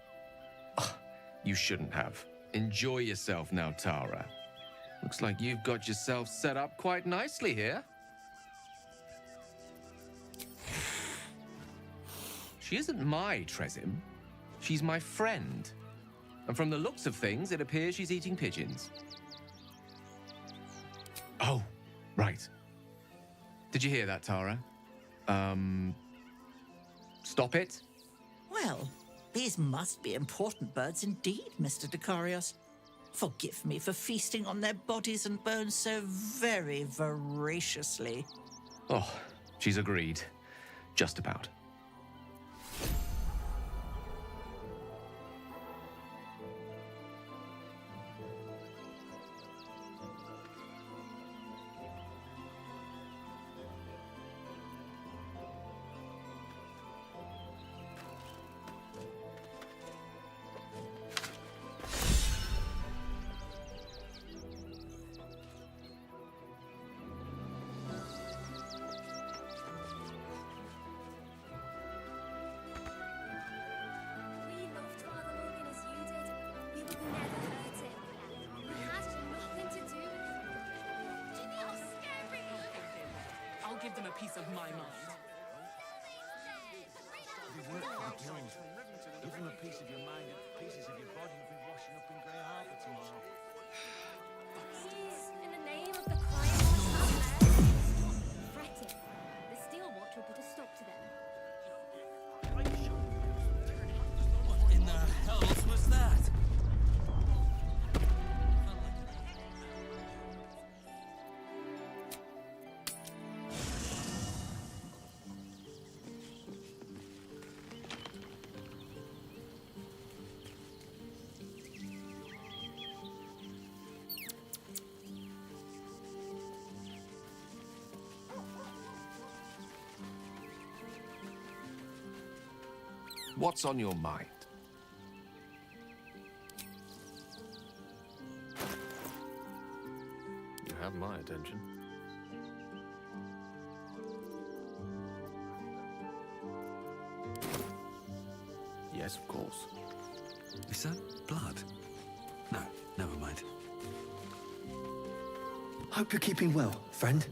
Oh, you shouldn't have. Enjoy yourself now, Tara. Looks like you've got yourself set up quite nicely here. She isn't my Trezim. She's my friend. And from the looks of things, it appears she's eating pigeons. Oh, right. Did you hear that, Tara? Stop it? Well, these must be important birds indeed, Mr. Dekarios. Forgive me for feasting on their bodies and bones so very voraciously. Oh, she's agreed. Just about. Give them a piece of my mind. You work for the guild. Give them a piece of your mind and pieces of your body will be washing up in Grey Harbour tomorrow. In the name of the client, fretting. The Steel Watch will put a stop to them. What in the hells was that? What's on your mind? You have my attention. Yes, of course. Is that blood? No, never mind. Hope you're keeping well, friend.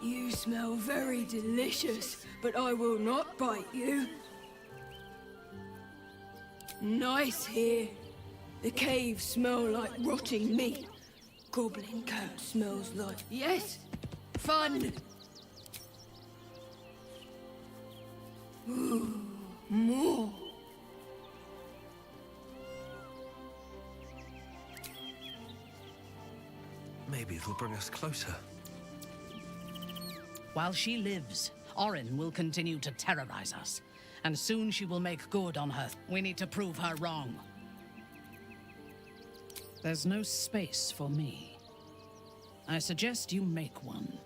You smell very delicious, but I will not bite you. Nice here. The caves smell like rotting meat. Goblin coat smells like... Yes, fun. Ooh, more. Maybe it'll bring us closer. While she lives, Orin will continue to terrorize us. And soon she will make good on her. We need to prove her wrong. There's no space for me. I suggest you make one.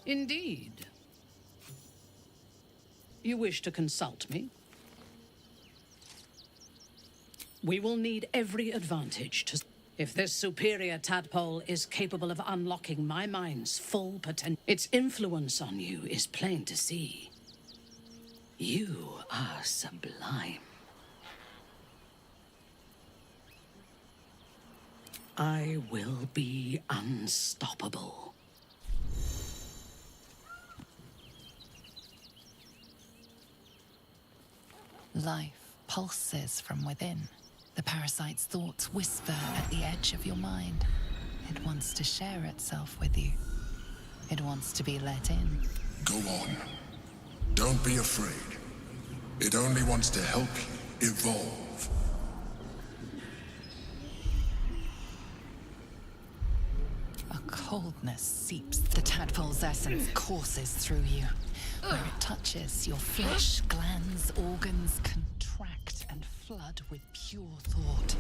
Indeed. You wish to consult me? We will need every advantage to... If this superior tadpole is capable of unlocking my mind's full potential, its influence on you is plain to see. You are sublime. I will be unstoppable. Life pulses from within. The parasite's thoughts whisper at the edge of your mind. It wants to share itself with you. It wants to be let in. Go on. Don't be afraid. It only wants to help you evolve. A coldness seeps. The tadpole's essence courses through you. Where it touches, your flesh, glands, organs contract and flood with pure thought.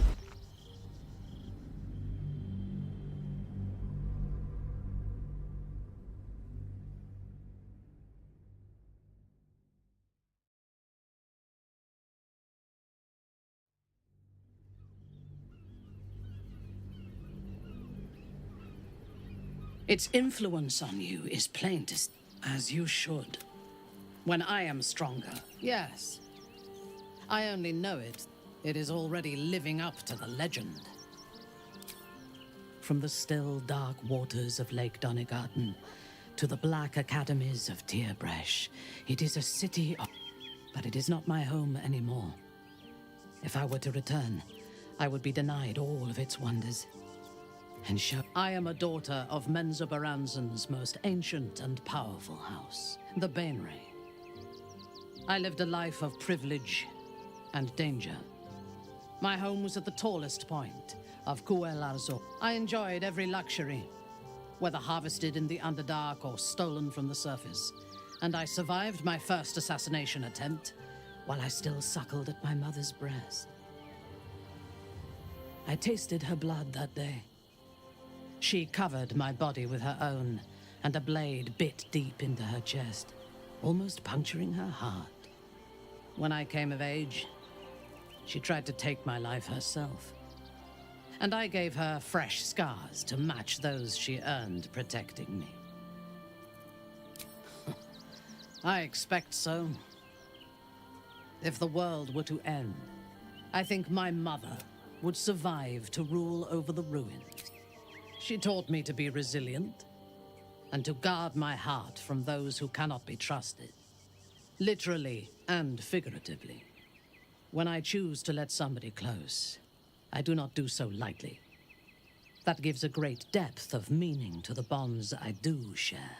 Its influence on you is plain to see, as you should. When I am stronger, yes. I only know it. It is already living up to the legend. From the still, dark waters of Lake Donegarten to the black academies of Tierbresh, it is a city of... But it is not my home anymore. If I were to return, I would be denied all of its wonders. And show... I am a daughter of Menzoberranzan's most ancient and powerful house, the Bainray. I lived a life of privilege and danger. My home was at the tallest point of Cuel Arzor. I enjoyed every luxury, whether harvested in the Underdark or stolen from the surface. And I survived my first assassination attempt while I still suckled at my mother's breast. I tasted her blood that day. She covered my body with her own, and a blade bit deep into her chest, almost puncturing her heart. When I came of age, she tried to take my life herself. And I gave her fresh scars to match those she earned protecting me. I expect so. If the world were to end, I think my mother would survive to rule over the ruins. She taught me to be resilient and to guard my heart from those who cannot be trusted, literally and figuratively. When I choose to let somebody close, I do not do so lightly. That gives a great depth of meaning to the bonds I do share.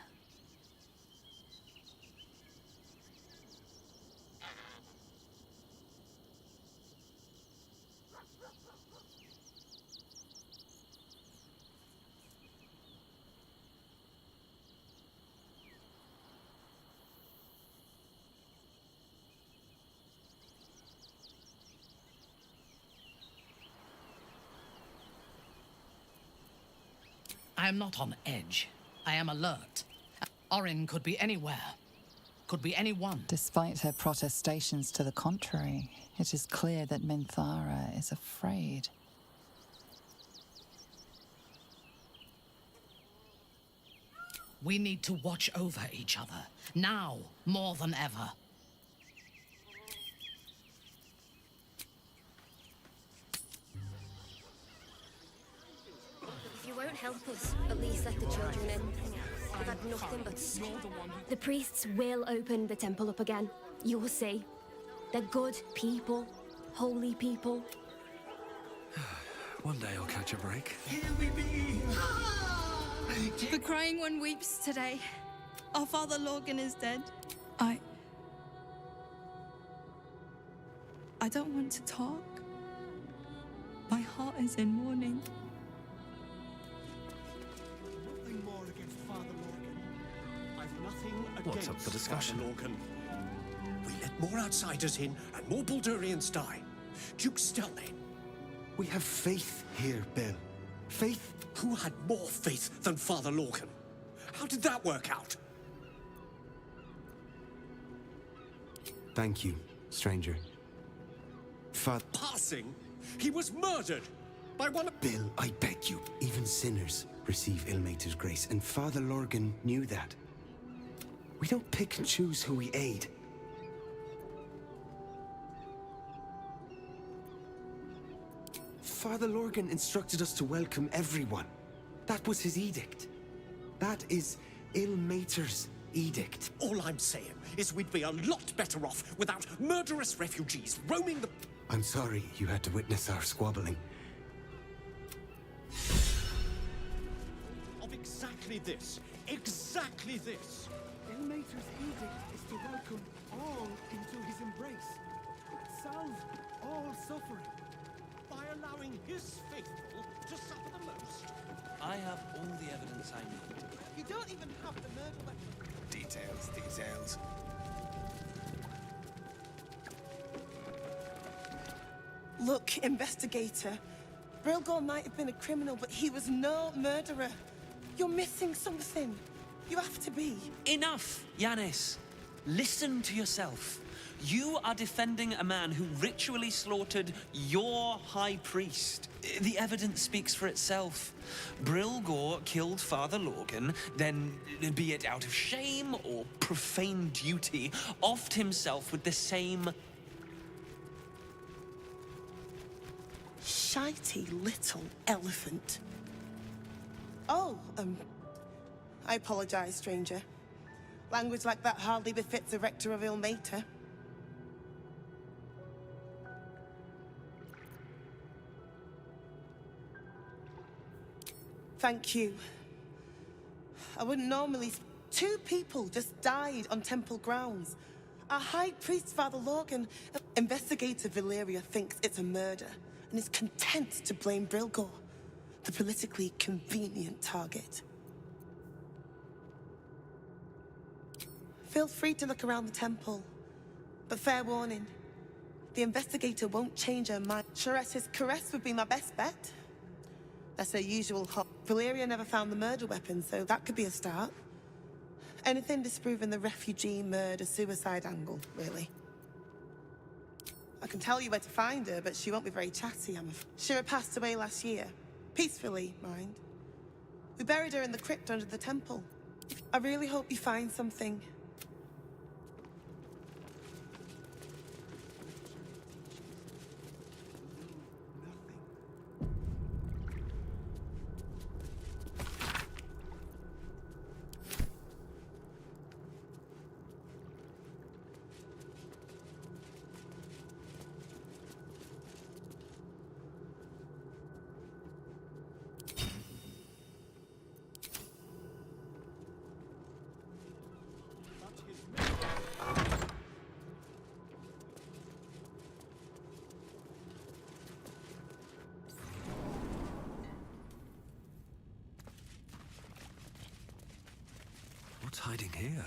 I am not on edge. I am alert. Orin could be anywhere. Could be anyone. Despite her protestations to the contrary, it is clear that Minthara is afraid. We need to watch over each other, now more than ever. If you won't help us, at least let the children in. We've had nothing but... The priests will open the temple up again. You will see. They're good people. Holy people. One day I'll catch a break. The crying one weeps today. Our father Lorgan is dead. I don't want to talk. My heart is in mourning. What's up for discussion? Father Lorcan. We let more outsiders in and more Baldurians die. Duke Stelmane. We have faith here, Bill. Faith? Who had more faith than Father Lorcan? How did that work out? Thank you, stranger. Passing? He was murdered by one of... Bill, I beg you, even sinners receive Ilmater's grace, and Father Lorgan knew that. We don't pick and choose who we aid. Father Lorgan instructed us to welcome everyone. That was his edict. That is Ilmater's edict. All I'm saying is we'd be a lot better off without murderous refugees roaming the... I'm sorry you had to witness our squabbling. Of exactly this. Exactly this. Ilmater's edict is to welcome all into his embrace. Salve all suffering. By allowing his faithful to suffer the most. I have all the evidence I need. You don't even have the murder weapon. Details. Look, investigator. Brilgor might have been a criminal, but he was no murderer. You're missing something. You have to be. Enough, Yanis. Listen to yourself. You are defending a man who ritually slaughtered your high priest. The evidence speaks for itself. Brilgor killed Father Lorgan, then, be it out of shame or profane duty, offed himself with the same... Shitey little elephant. Oh, I apologize, stranger. Language like that hardly befits a rector of Ilmater. Thank you. I wouldn't normally... 2 people just died on temple grounds. Our High Priest, Father Lorgan... Investigator Valeria thinks it's a murder and is content to blame Brilgor, the politically convenient target. Feel free to look around the temple, but fair warning, the investigator won't change her mind. Chares's caress would be my best bet. That's her usual hot. Valeria never found the murder weapon, so that could be a start. Anything disproving the refugee murder-suicide angle, really. I can tell you where to find her, but she won't be very chatty, I'm afraid. Shira passed away last year. Peacefully, mind. We buried her in the crypt under the temple. I really hope you find something. What's hiding here?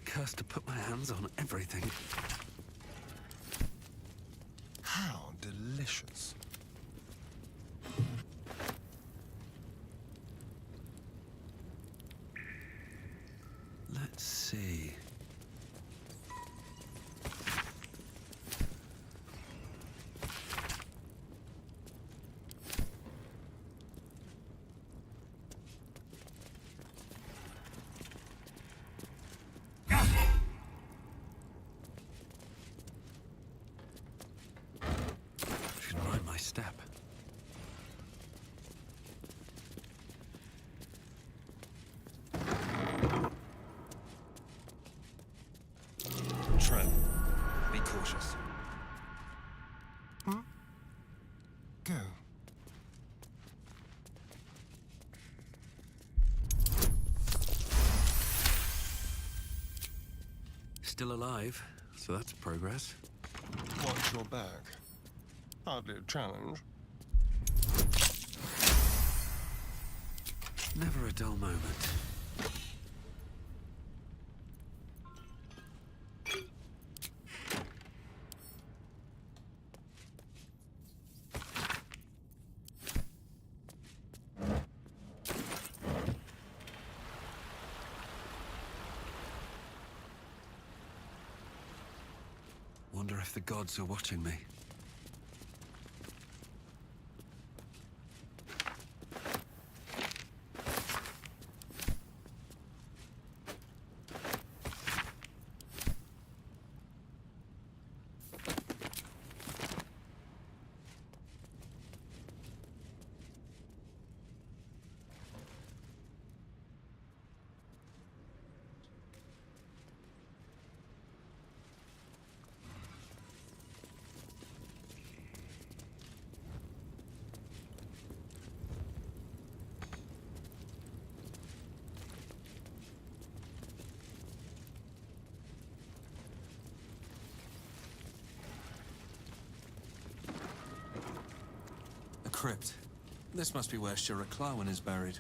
Cursed to put my hands on everything. How delicious. Let's see. still alive, so that's progress. Watch your back. Hardly a challenge. Never a dull moment. Wonder if the gods are watching me. Crypt. This must be where Shira Clawen is buried.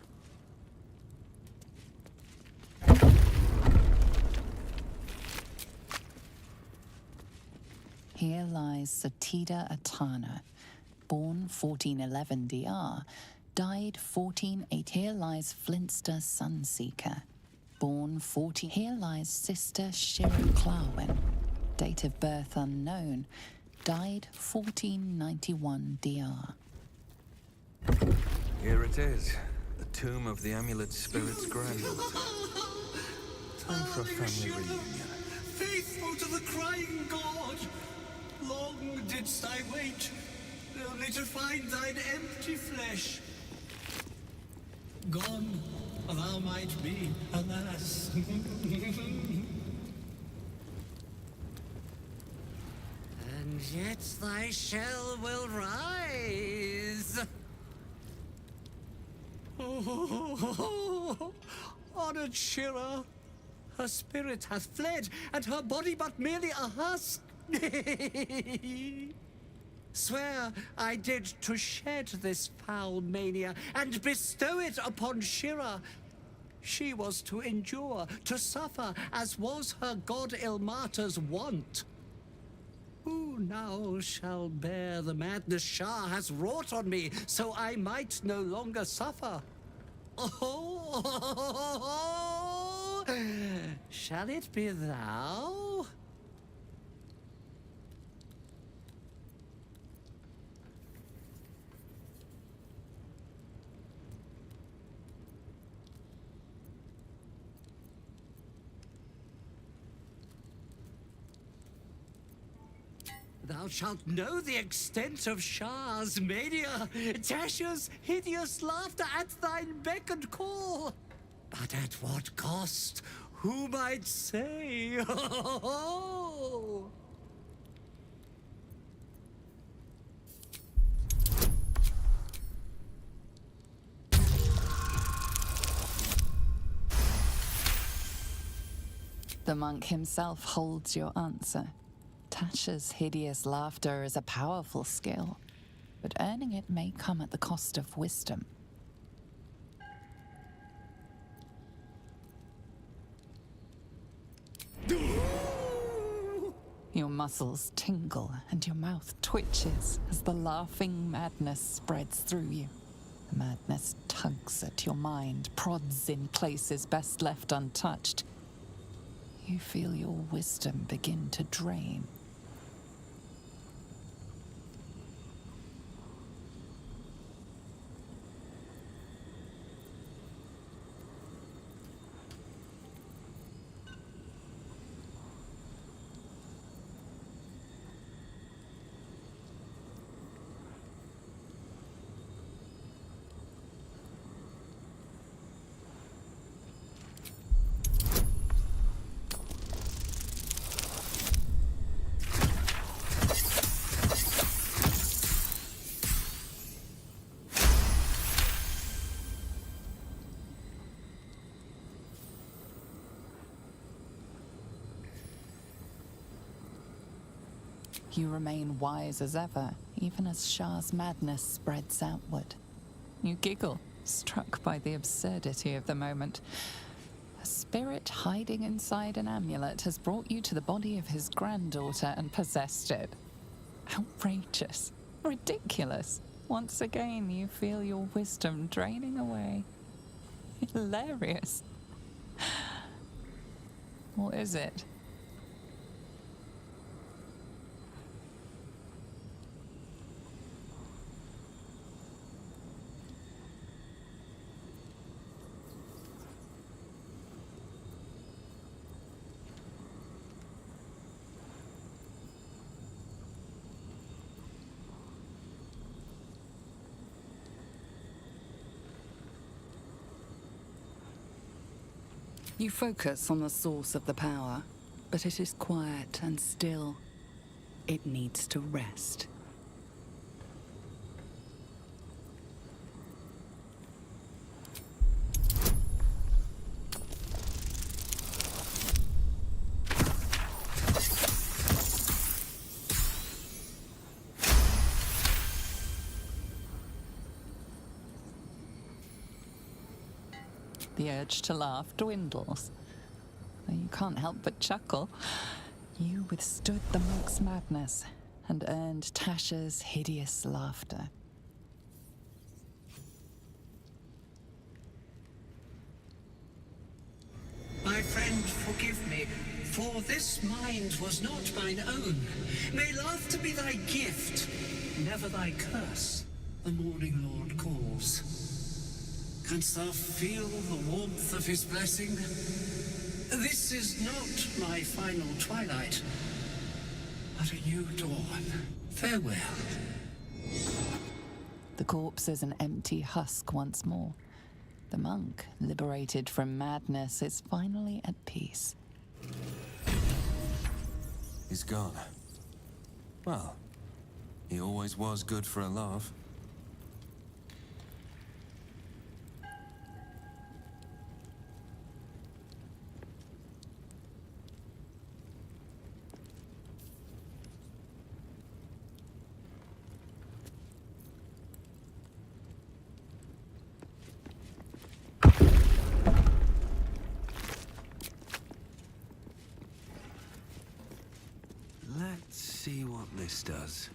Here lies Satida Atana, born 1411 DR, died 1480. Here lies Flintster Sunseeker, born 14. Here lies Sister Shira Clawen, date of birth unknown, died 1491 DR. Here it is, the tomb of the amulet spirit's granddaughter. Time for a family reunion. Faithful to the crying god, long didst I wait, only to find thine empty flesh. Gone thou might be, alas. And yet thy shell will rise. Oh, honored Shira, her spirit hath fled, and her body but merely a husk. Swear I did to shed this foul mania and bestow it upon Shira. She was to endure, to suffer, as was her god Ilmata's wont. Who now shall bear the madness Shah has wrought on me, so I might no longer suffer? Oh, shall it be thou? Thou shalt know the extent of Shah's mania, Tasha's hideous laughter at thine beck and call. But at what cost? Who might say? The monk himself holds your answer. Tasha's hideous laughter is a powerful skill, but earning it may come at the cost of wisdom. Your muscles tingle and your mouth twitches as the laughing madness spreads through you. The madness tugs at your mind, prods in places best left untouched. You feel your wisdom begin to drain. You remain wise as ever, even as Shah's madness spreads outward. You giggle, struck by the absurdity of the moment. A spirit hiding inside an amulet has brought you to the body of his granddaughter and possessed it. Outrageous. Ridiculous. Once again, you feel your wisdom draining away. Hilarious. What is it? You focus on the source of the power, but it is quiet and still. It needs to rest. The urge to laugh dwindles. Though you can't help but chuckle. You withstood the monk's madness and earned Tasha's hideous laughter. My friend, forgive me, for this mind was not mine own. May laughter be thy gift, never thy curse. The morning Lord calls. Canst thou feel the warmth of his blessing? This is not my final twilight, but a new dawn. Farewell. The corpse is an empty husk once more. The monk, liberated from madness, is finally at peace. He's gone. Well, he always was good for a laugh. Let's see what this does.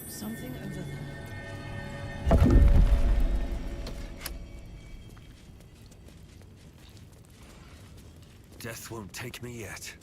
Something over there. Death won't take me yet.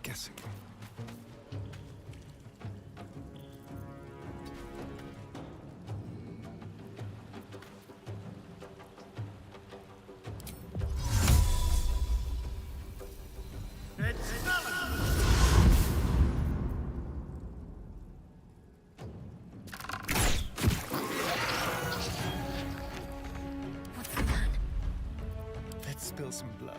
guessing. Let's spill some blood.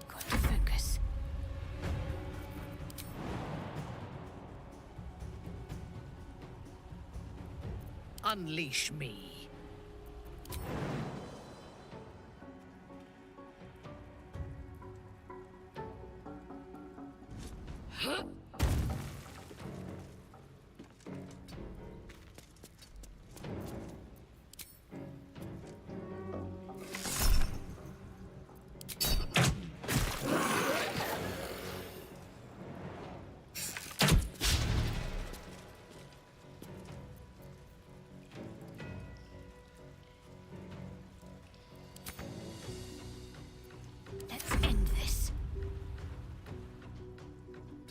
Got to focus. Unleash me. Let's end this.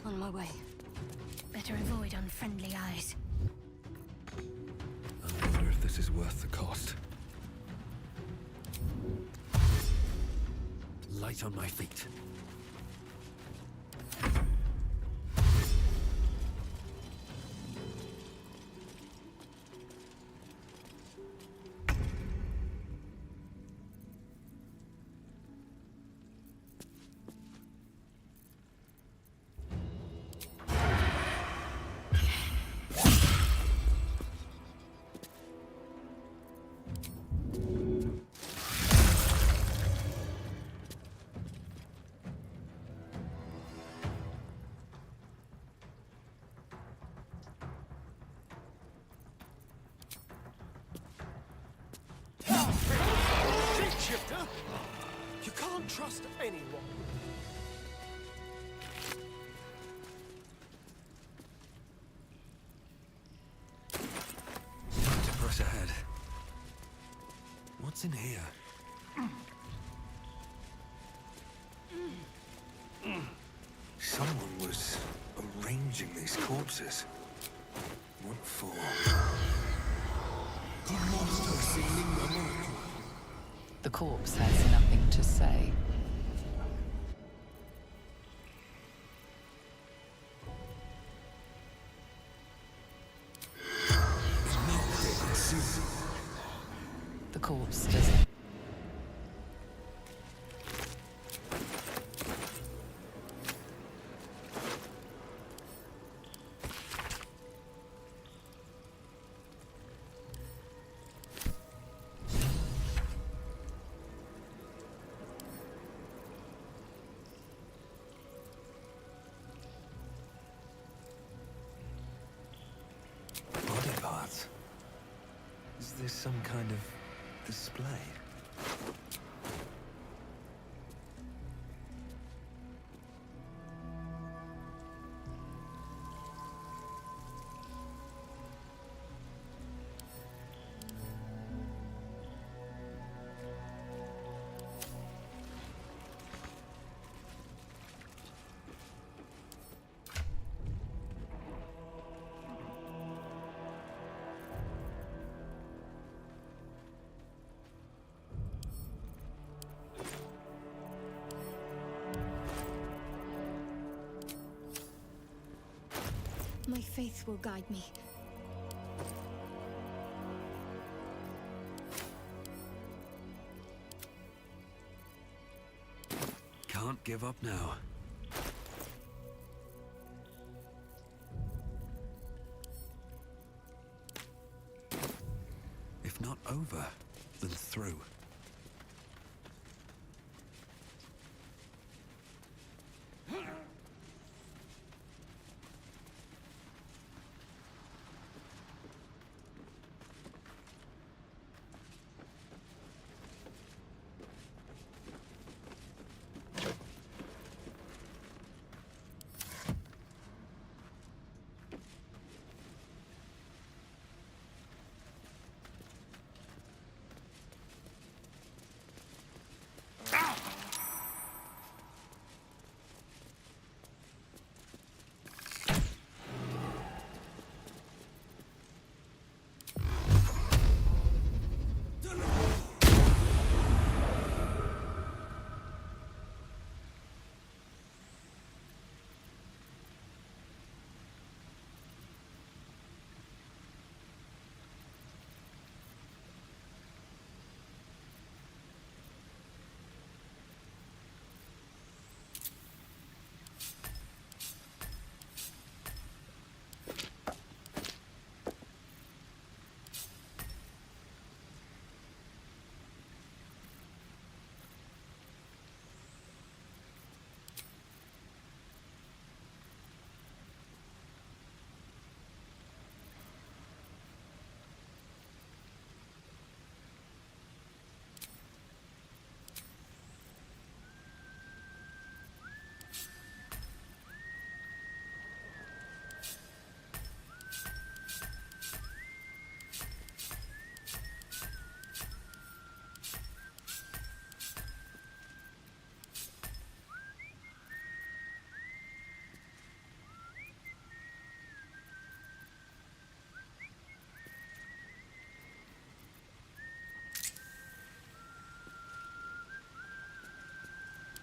On my way. Better avoid unfriendly eyes. I wonder if this is worth the cost. Light on my feet. Shifter! You can't trust anyone. Time to press ahead. What's in here? Someone was arranging these corpses. What for? The corpse has nothing to say. The corpse doesn't. Body parts. Is this some kind of display? My faith will guide me. Can't give up now. If not over, then through.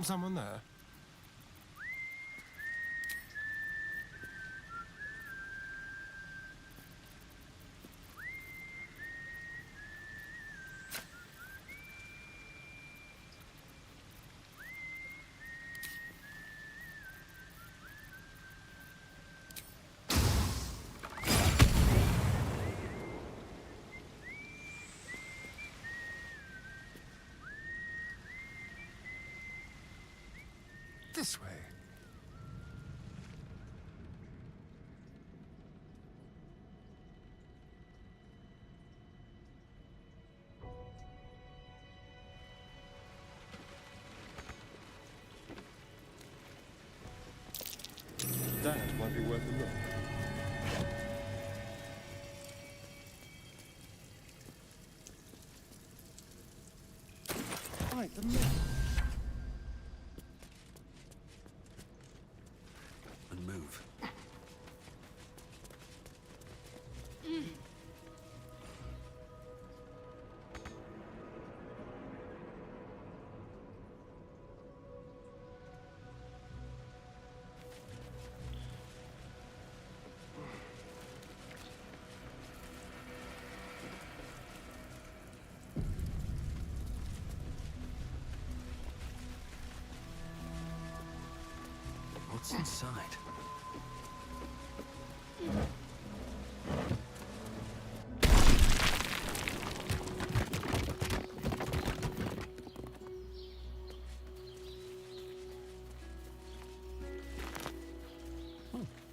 Someone there? This way. That might be worth a look. Right, the middle. And move. What's inside?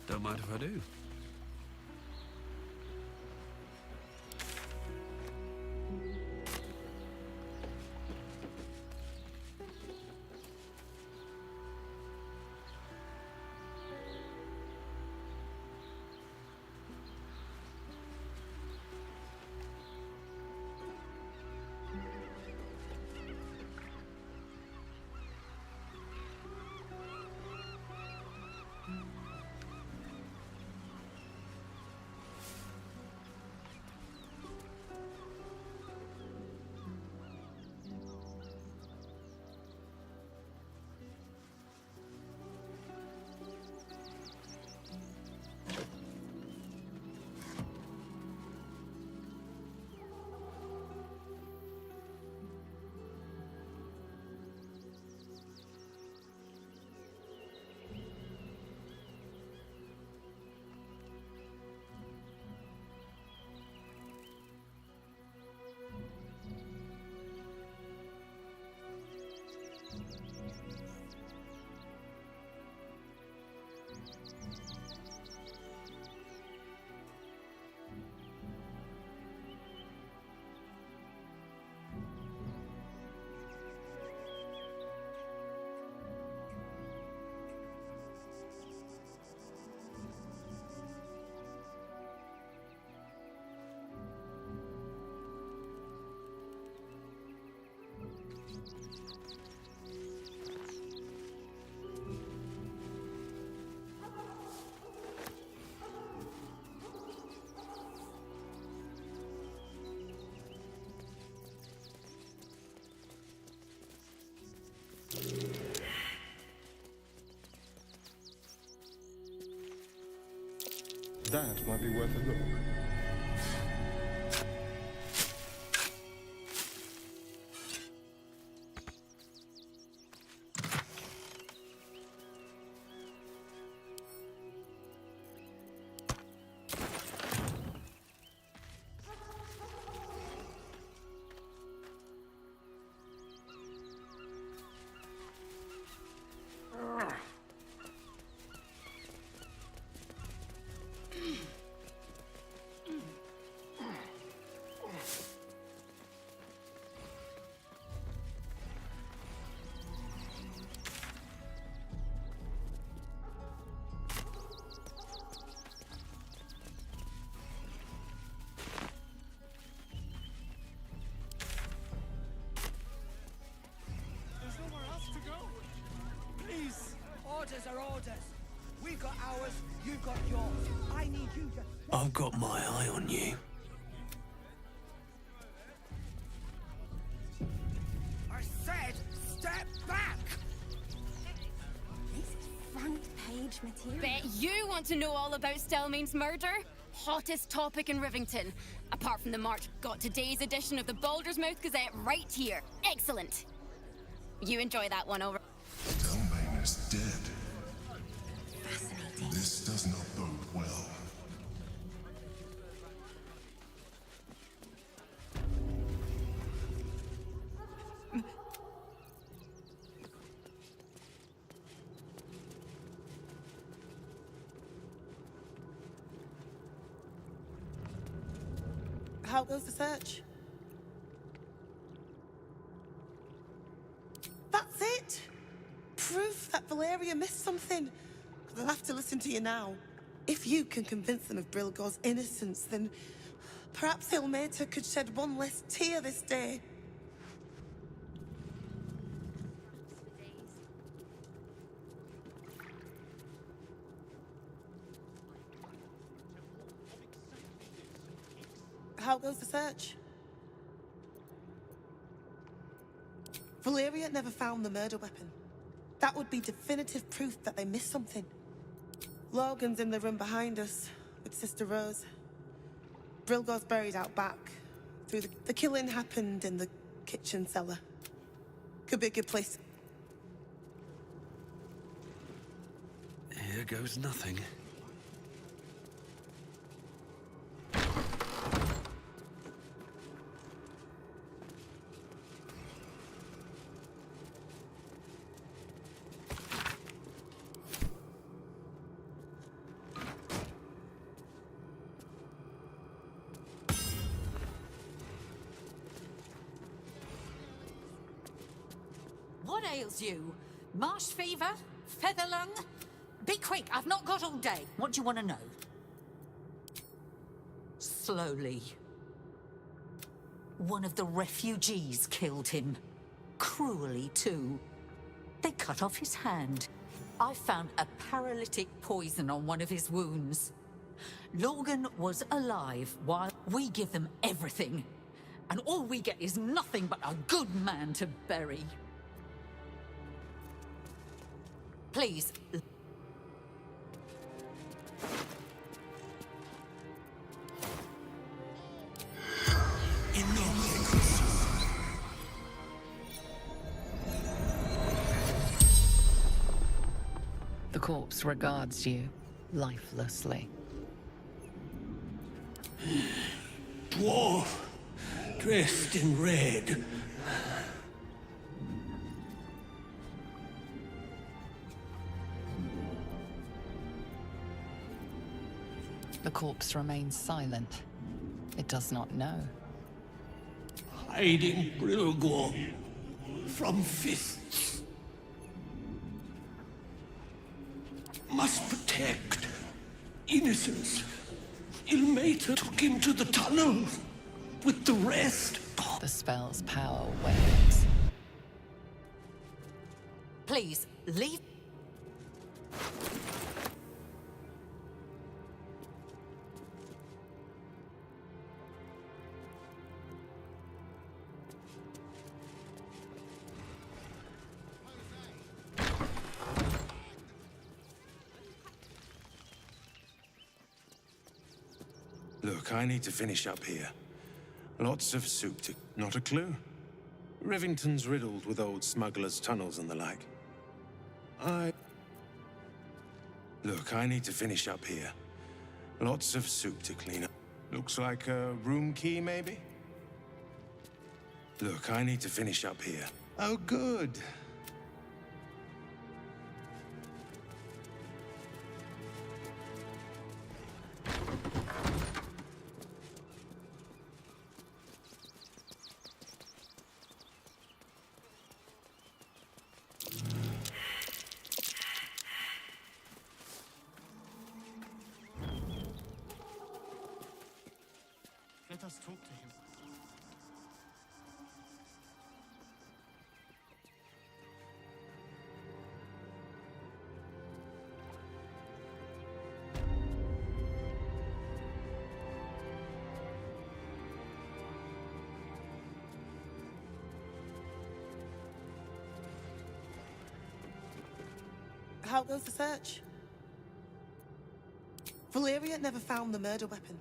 Don't mind if I do. That might be worth a look. Orders are orders. We've got ours, you've got yours. I need you to... I've got my eye on you. I said, step back! French material. Bet you want to know all about Stelmane's murder? Hottest topic in Rivington. Apart from the March, got today's edition of the Baldurs Gazette right here. Excellent. You enjoy that one, over. Stelmane is dead. Fascinating. This does not bode well. How goes the search? That's it! Proof that Valeria missed something. They'll have to listen to you now. If you can convince them of Brilgor's innocence, then perhaps Ilmater could shed one less tear this day. How goes the search? Valeria never found the murder weapon. That would be definitive proof that they missed something. Logan's in the room behind us with Sister Rose. Brilgor's buried out back. The killing happened in the kitchen cellar. Could be a good place. Here goes nothing. What ails you? Marsh fever? Feather lung? Be quick, I've not got all day. What do you want to know? Slowly. One of the refugees killed him. Cruelly, too. They cut off his hand. I found a paralytic poison on one of his wounds. Logan was alive while we give them everything. And all we get is nothing but a good man to bury. Please. The corpse regards you lifelessly. Dwarf, dressed in red. The corpse remains silent. It does not know. Hiding Brilgor from fists. Must protect innocence. Ilmater took him to the tunnel with the rest. The spell's power wanes. Please, leave. Look, I need to finish up here. Lots of soup to... Not a clue. Rivington's riddled with old smugglers' tunnels and the like. Look, I need to finish up here. Lots of soup to clean up. Looks like a room key, maybe? Look, I need to finish up here. Oh, good. Let us talk to him. How goes the search? Valyria never found the murder weapon.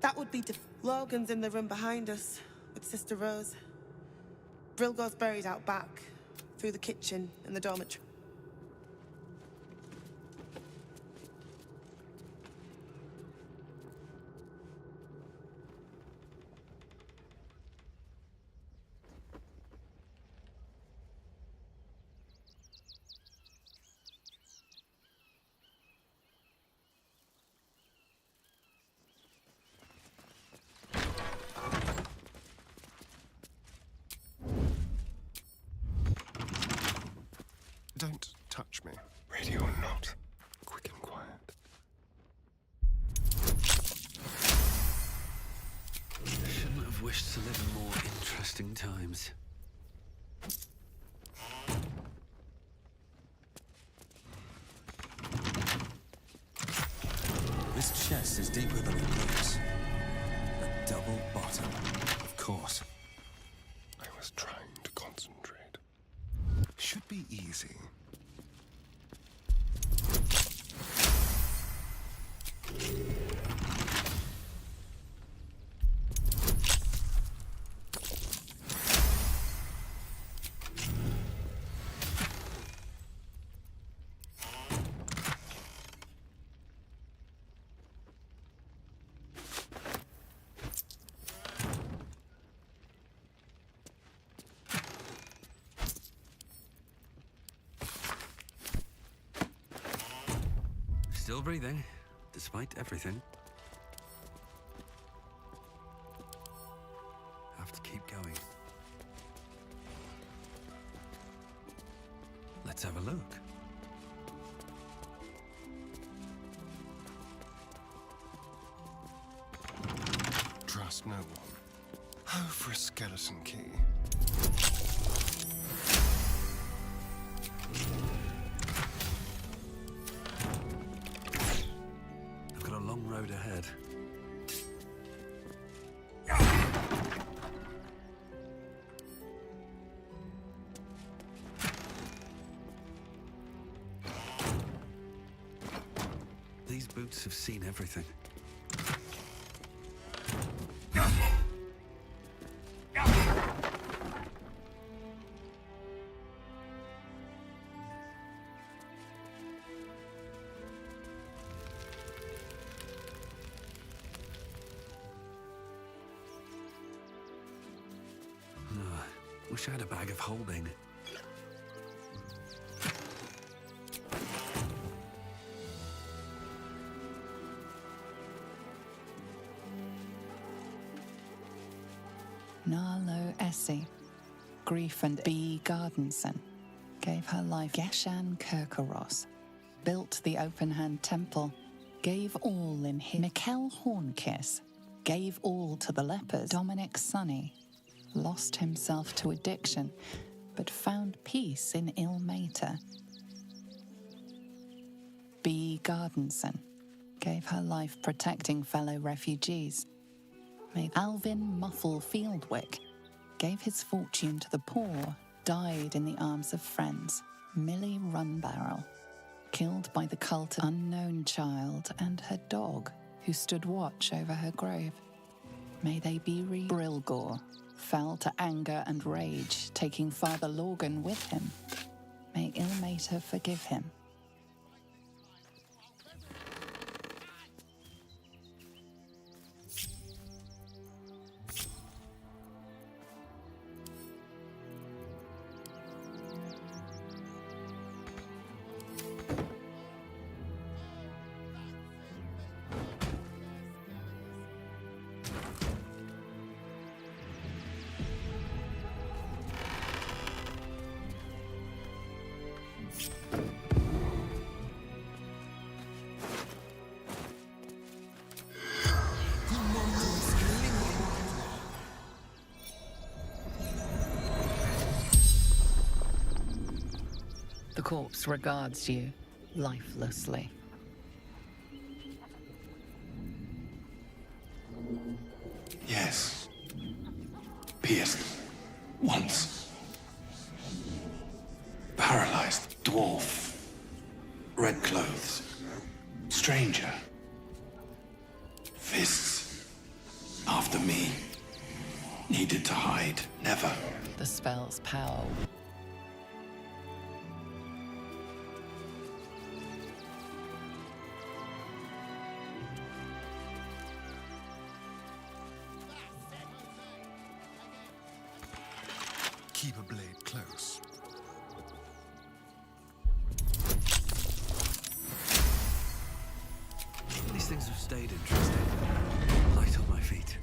That would be Logan's in the room behind us, with Sister Rose. Brilgor's buried out back, through the kitchen and the dormitory. Don't touch me. Ready or not. Quick and quiet. I shouldn't have wished to live in more interesting times. This chest is deeper than it looks. A double bottom, of course. I was trying to concentrate. Should be easy. Still breathing, despite everything. Have to keep going. Let's have a look. Trust no one. Oh, for a skeleton key. I've got a long road ahead. These boots have seen everything. Wish I had a bag of holding. Narlo Essie, Grief and B. Gardenson, gave her life. Geshan Kirkaros, built the open-hand temple, gave all in his. Mikkel Hornkiss, gave all to the lepers. Dominic Sunny, lost himself to addiction, but found peace in Ilmater. B. Gardenson gave her life protecting fellow refugees. Alvin Muffle Fieldwick gave his fortune to the poor, died in the arms of friends. Millie Runbarrel, killed by the cult of unknown child and her dog, who stood watch over her grave. May they be Brilgor fell to anger and rage, taking Father Lorgan with him. May Ilmater forgive him. The corpse regards you lifelessly. Yes. Pierced. Once. Paralyzed. Dwarf. Red clothes. Stranger. needed to hide. Never. The spell's power. Keep a blade close. These things have stayed interesting. Light on my feet.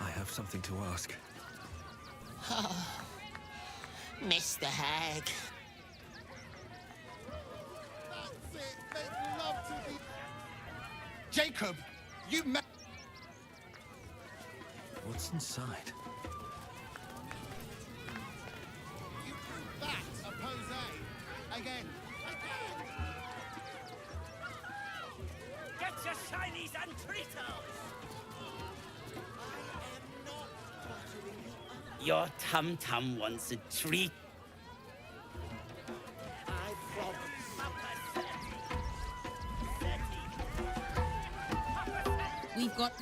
I have something to ask. Oh, Mr. Hag. Jacob, you ma- What's inside? You prove that a pose. Again. Get your shinies and treatos! Your tum-tum wants a treat. I promise. We've got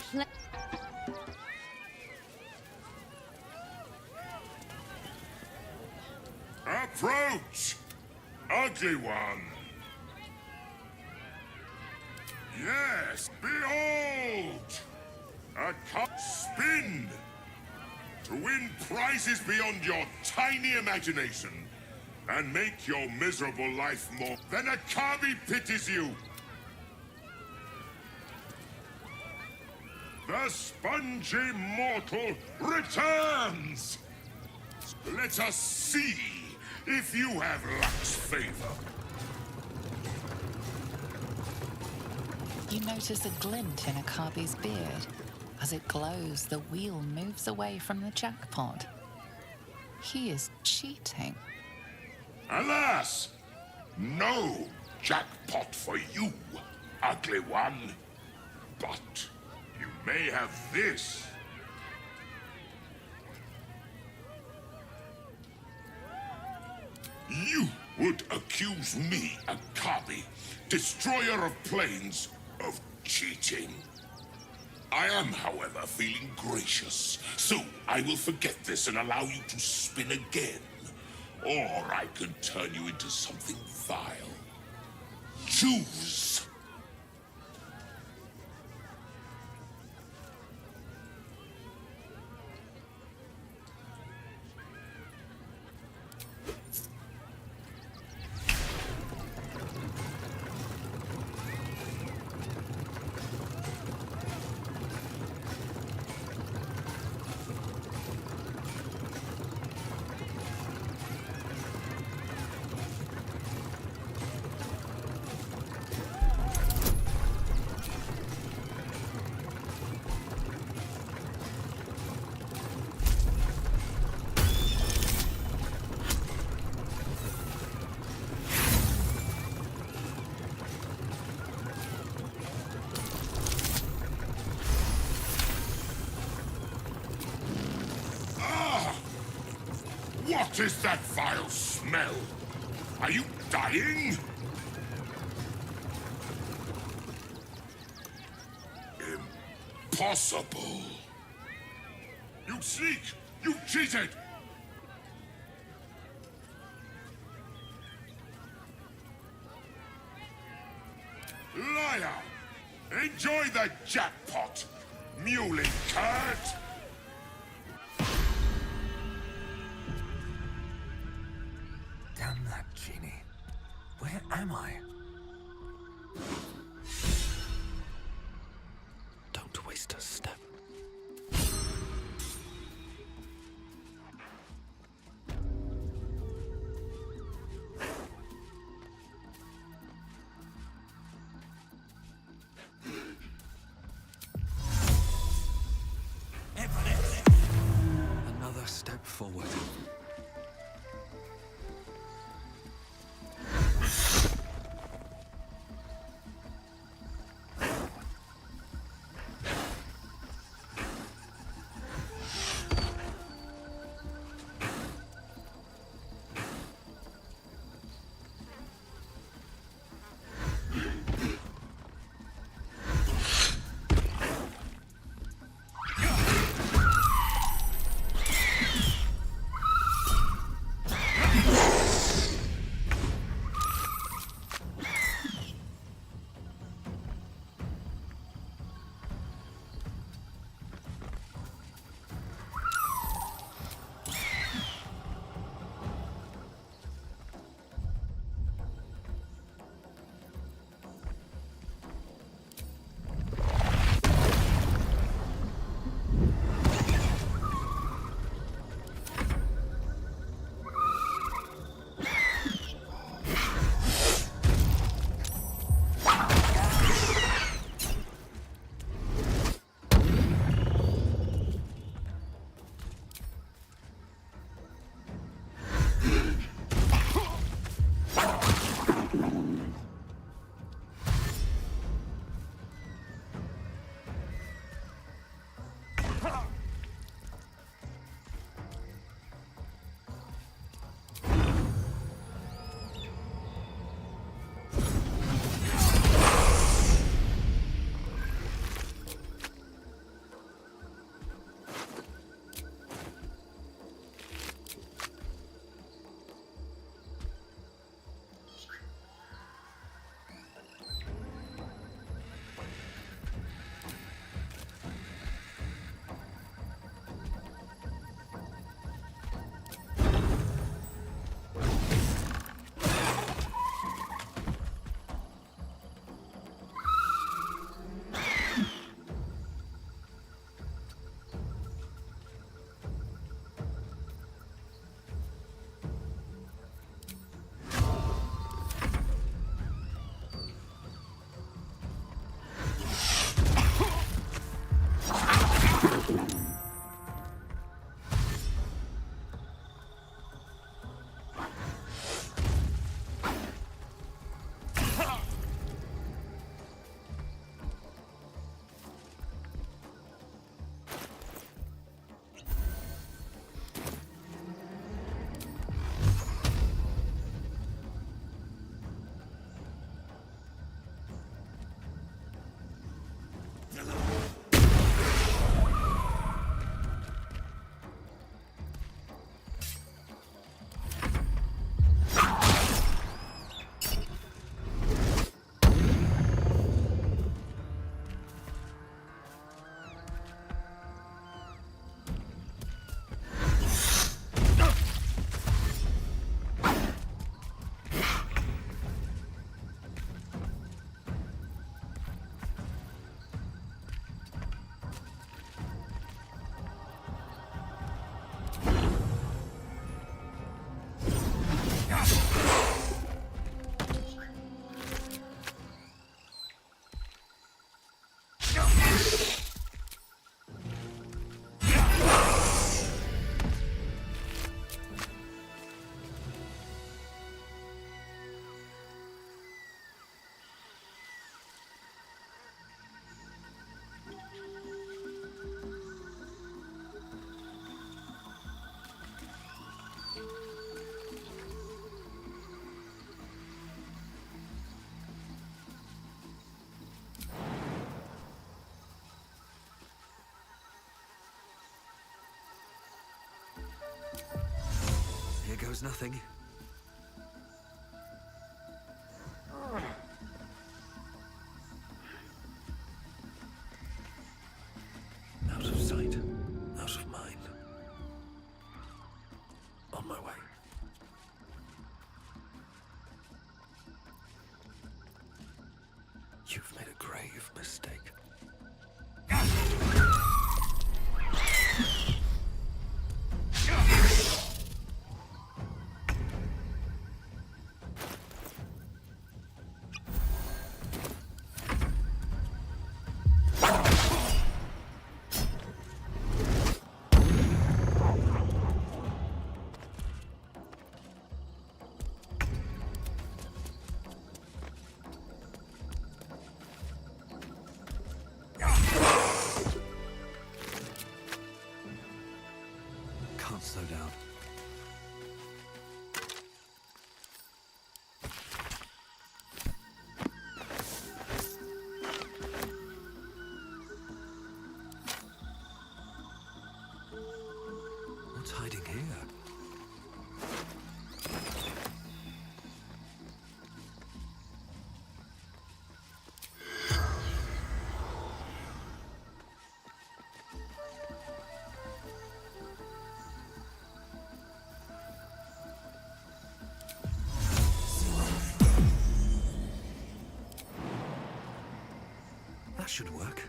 Approach, ugly one. Yes, behold! A cup spin! To win prizes beyond your tiny imagination and make your miserable life more than a Kabi pities you. The spongy mortal returns! Let us see if you have luck's favor. You notice a glint in Akabi's beard. As it glows, the wheel moves away from the jackpot. He is cheating. Alas! No jackpot for you, ugly one. But you may have this. You would accuse me, Akabi, destroyer of planes, of cheating. I am, however, feeling gracious, so I will forget this and allow you to spin again. Or I can turn you into something vile. Choose! What is that vile smell? Are you dying? Impossible. You sneak! You cheated! Liar! Enjoy the jackpot, muley curt! Damn that genie. Where am I? Don't waste a step. Another step forward. Here goes nothing. Out of sight, out of mind. On my way. You've made a grave mistake. Can't slow down. What's hiding here? That should work.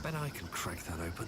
Bet I can crack that open.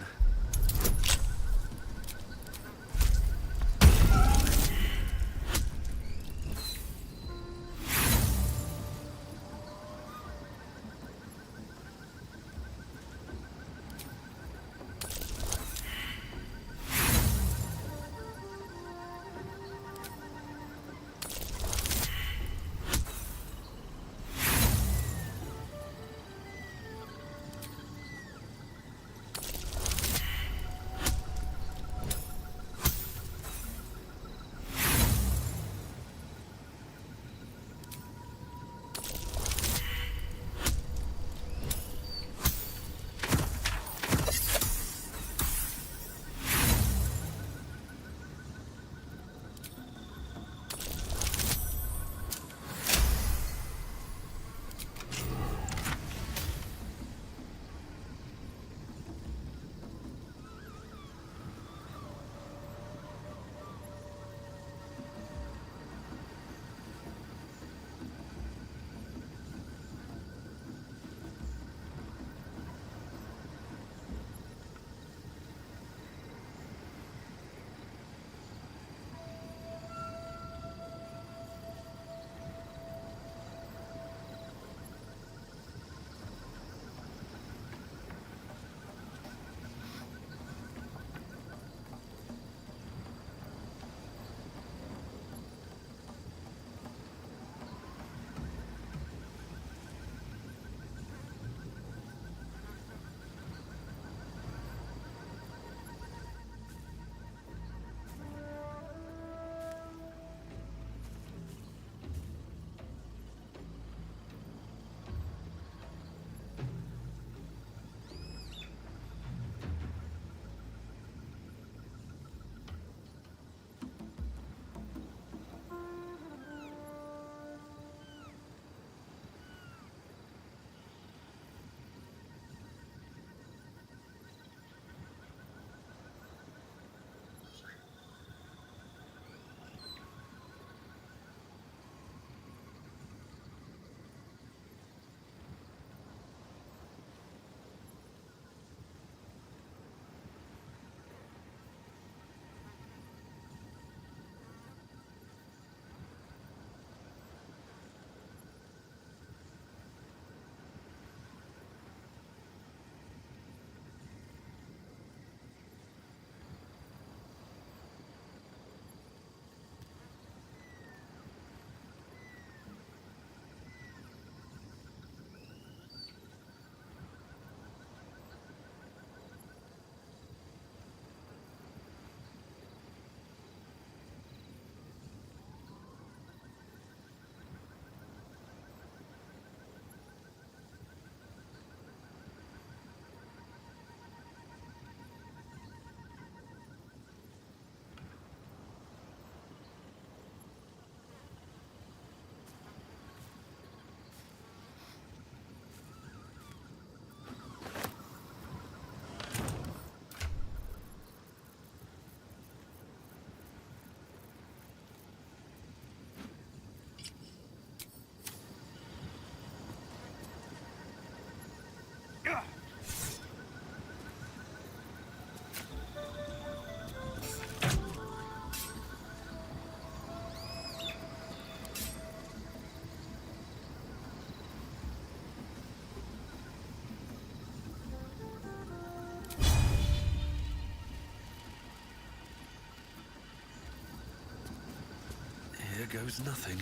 here goes nothing.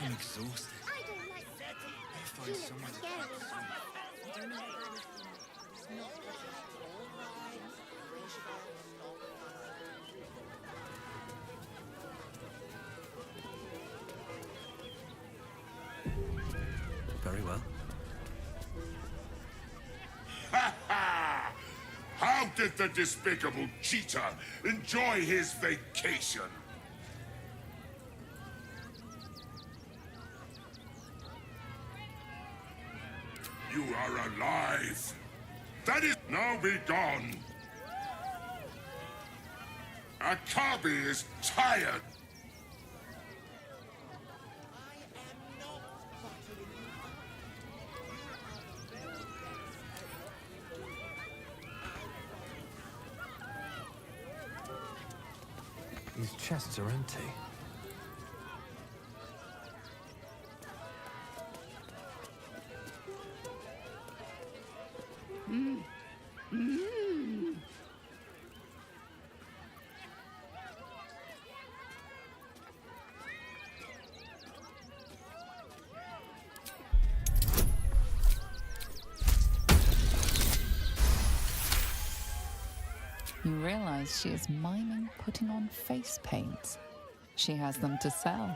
I'm exhausted. I don't like If I he looks someone... scary. I don't know what that is. It's not Very well. Ha ha! How did the despicable cheater enjoy his vacation? You are alive. That is now be gone. Akabi is tired. These chests are empty. You realize she is miming putting on face paints. She has them to sell.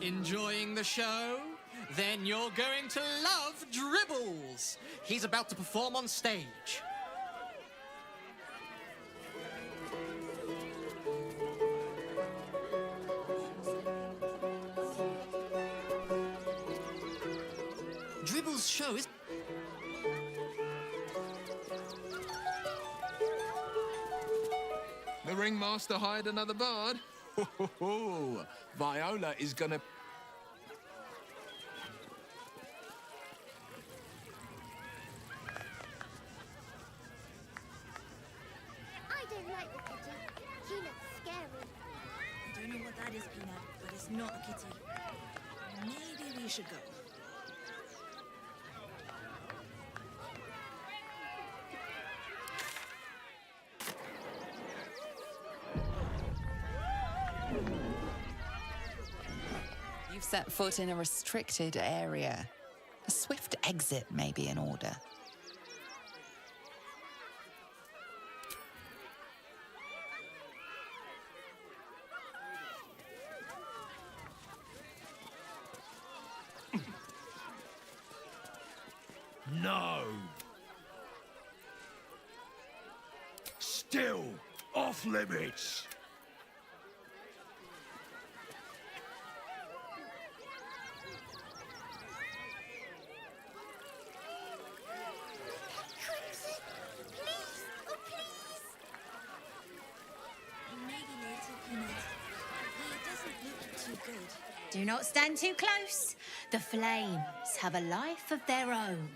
Enjoying the show? Then you're going to love Dribbles. He's about to perform on stage. Dribbles' show is... The ringmaster hired another bard. Ho, ho, ho. Viola is gonna... I don't like the kitty. He looks scary. I don't know what that is, Peanut, but it's not a kitty. Maybe we should go. You've set foot in a restricted area. A swift exit may be in order. No! Still off limits! Do not stand too close. The flames have a life of their own.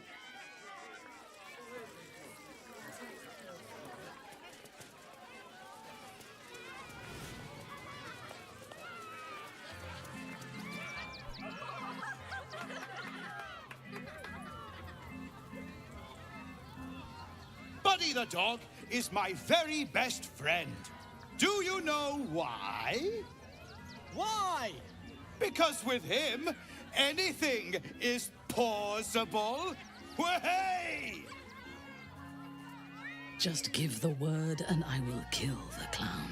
Buddy the dog is my very best friend. Do you know why? Why? Because with him, anything is possible. Way! Just give the word and I will kill the clown.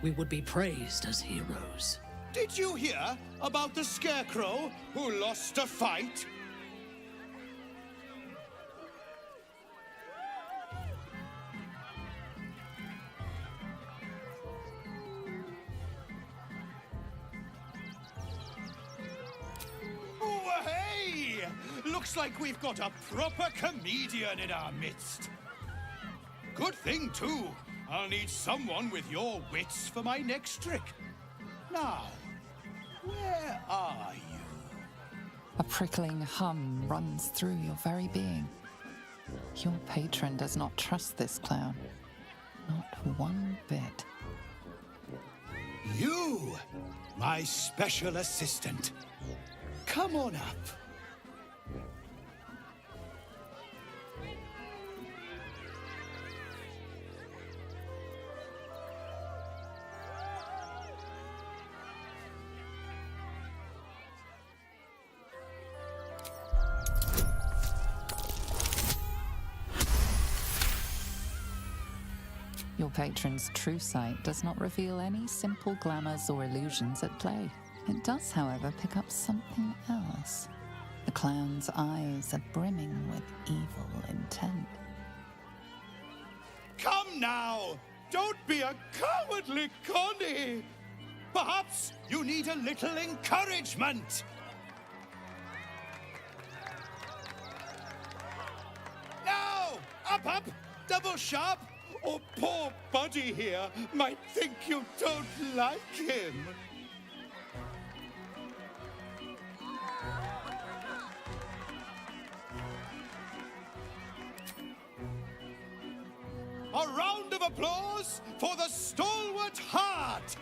We would be praised as heroes. Did you hear about the scarecrow who lost a fight? Oh, hey! Looks like we've got a proper comedian in our midst. Good thing, too. I'll need someone with your wits for my next trick. Now, where are you? A prickling hum runs through your very being. Your patron does not trust this clown. Not one bit. You, my special assistant. Come on up. Your patron's true sight does not reveal any simple glamours or illusions at play. It does, however, pick up something else. The clown's eyes are brimming with evil intent. Come now! Don't be a cowardly Connie! Perhaps you need a little encouragement! Now! Up! Double sharp! Or poor Buddy here might think you don't like him. A round of applause for the stalwart heart!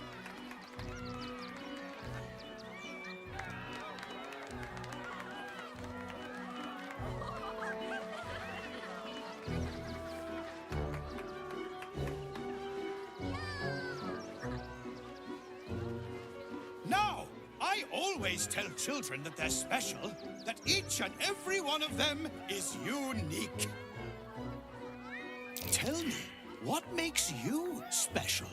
Now, I always tell children that they're special, that each and every one of them is unique. Tell me, what makes you special?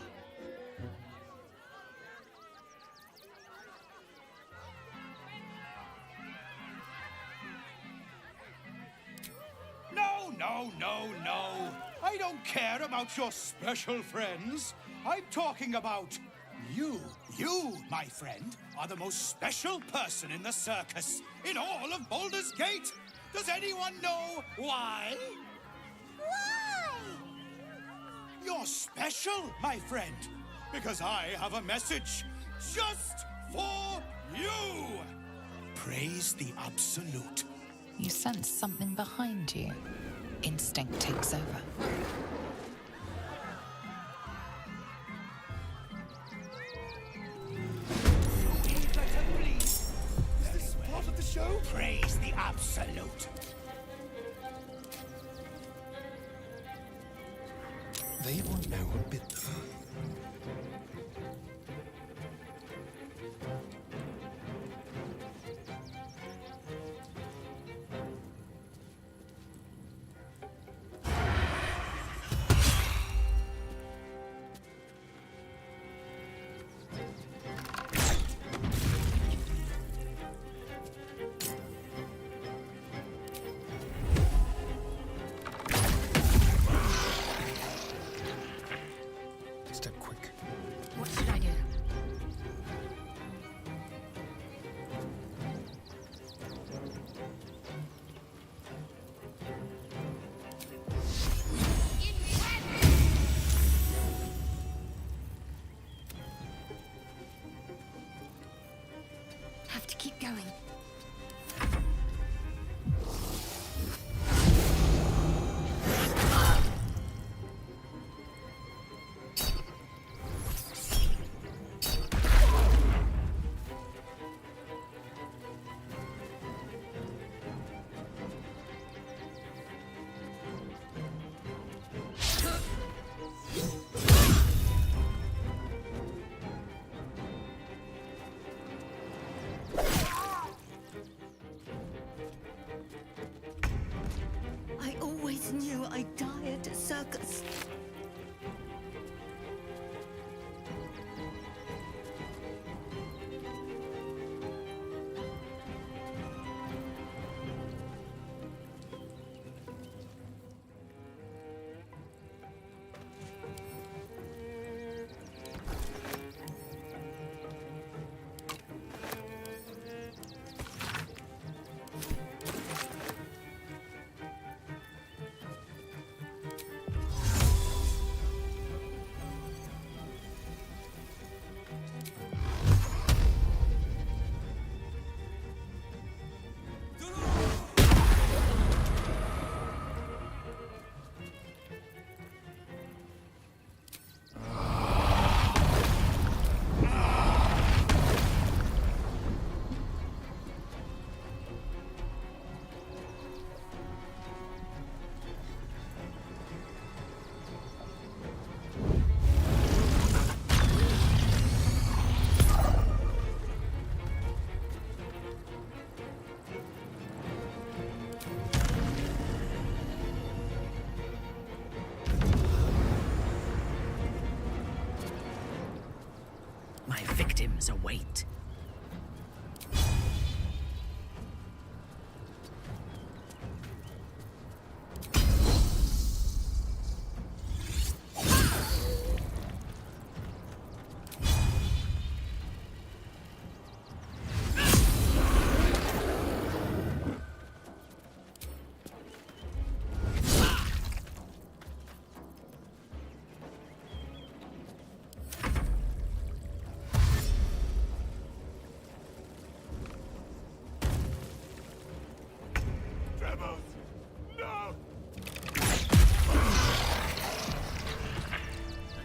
No. I don't care about your special friends. I'm talking about you. You, my friend, are the most special person in the circus, in all of Baldurs Gate. Does anyone know why? Why? You're special, my friend, because I have a message just for you. Praise the Absolute. You sense something behind you. Instinct takes over. Is this part of the show? Praise the Absolute. They will know a bit. Step quick. What should I do? Have to keep going. circus. My victims await.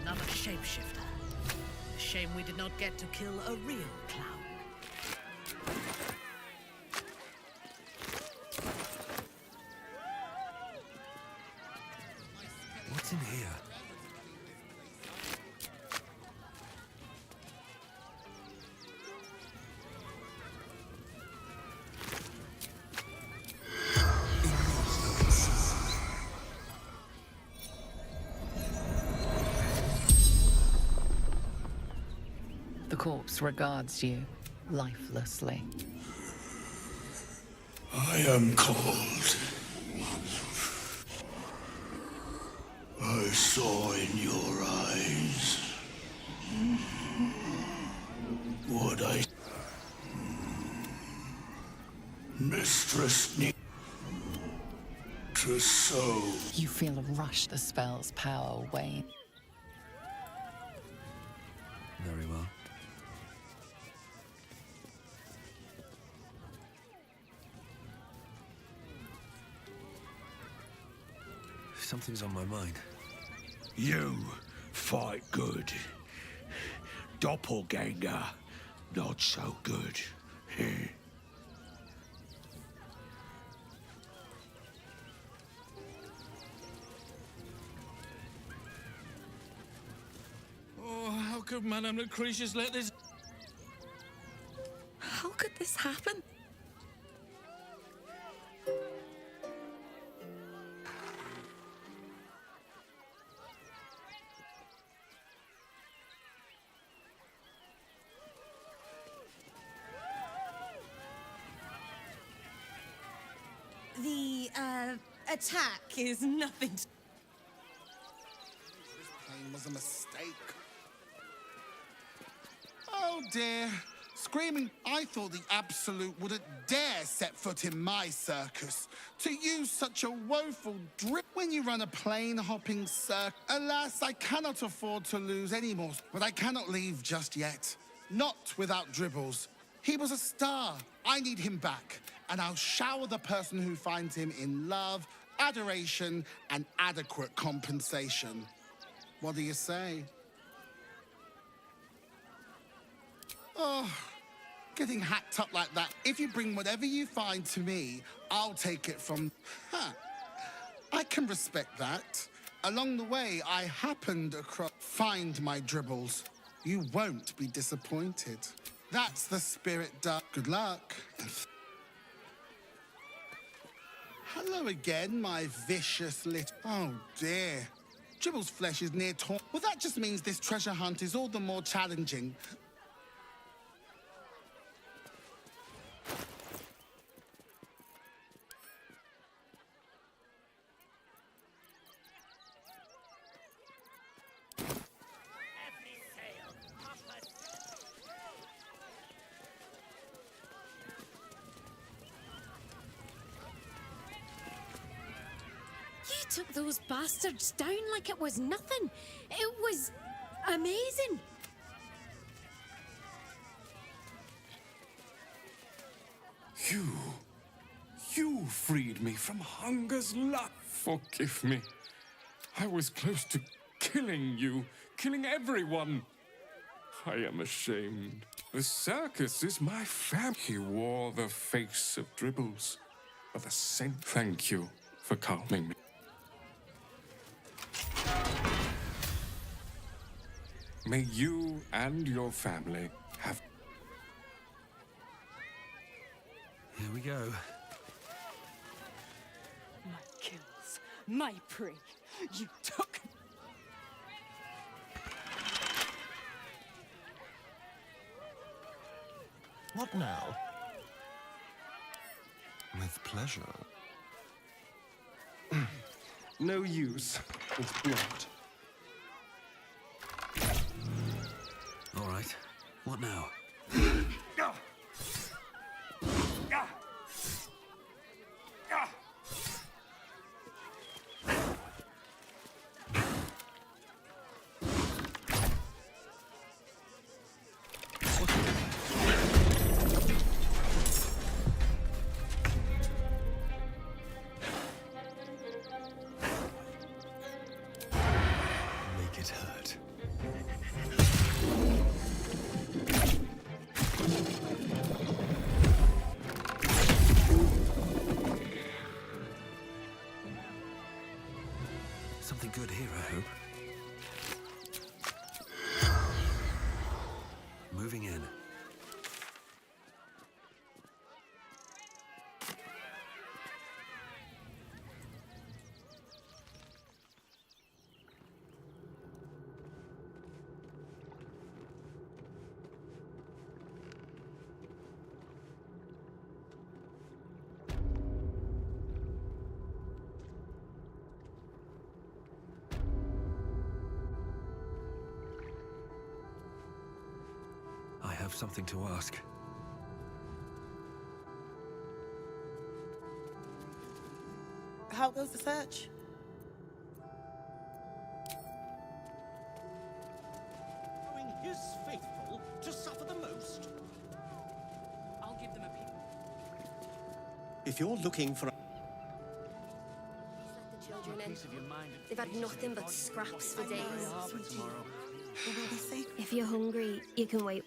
Another shapeshifter. A shame we did not get to kill a real clown. What's in here? The corpse regards you lifelessly. I am cold. I saw in your eyes what I... Mistress Trousseau. You feel a rush, the spell's power wane. Very well. Something's on my mind. You fight good. Doppelganger, not so good. Oh, how could Madame Lucretius let this... How could this happen? The, attack is nothing to... This plane was a mistake. Oh dear. Screaming, I thought the Absolute wouldn't dare set foot in my circus. To use such a woeful drip when you run a plane-hopping circus. Alas, I cannot afford to lose any more, but I cannot leave just yet. Not without Dribbles. He was a star. I need him back, and I'll shower the person who finds him in love, adoration, and adequate compensation. What do you say? Oh, getting hacked up like that. If you bring whatever you find to me, I'll take it from... Huh. I can respect that. Along the way, I happened across... Find my Dribbles. You won't be disappointed. That's the spirit, Duck. Good luck. Hello again, my vicious little... Oh, dear. Dribble's flesh is near torn. Well, that just means this treasure hunt is all the more challenging. You took those bastards down like it was nothing. It was amazing. You freed me from hunger's lust. Forgive me. I was close to killing you, killing everyone. I am ashamed. The circus is my family. He wore the face of Dribbles, but the same. Thank you for calming me. May you and your family have... Here we go. My kills, my prey. You took. What now? With pleasure. No use with blood. All right. What now? Make it hurt. Something good here, I hope. Moving in. I have something to ask. How goes the search? Knowing his faithful to suffer the most. I'll give them a peek. If you're looking for The children in. They've had nothing but scraps for days. If you're hungry, you can wait.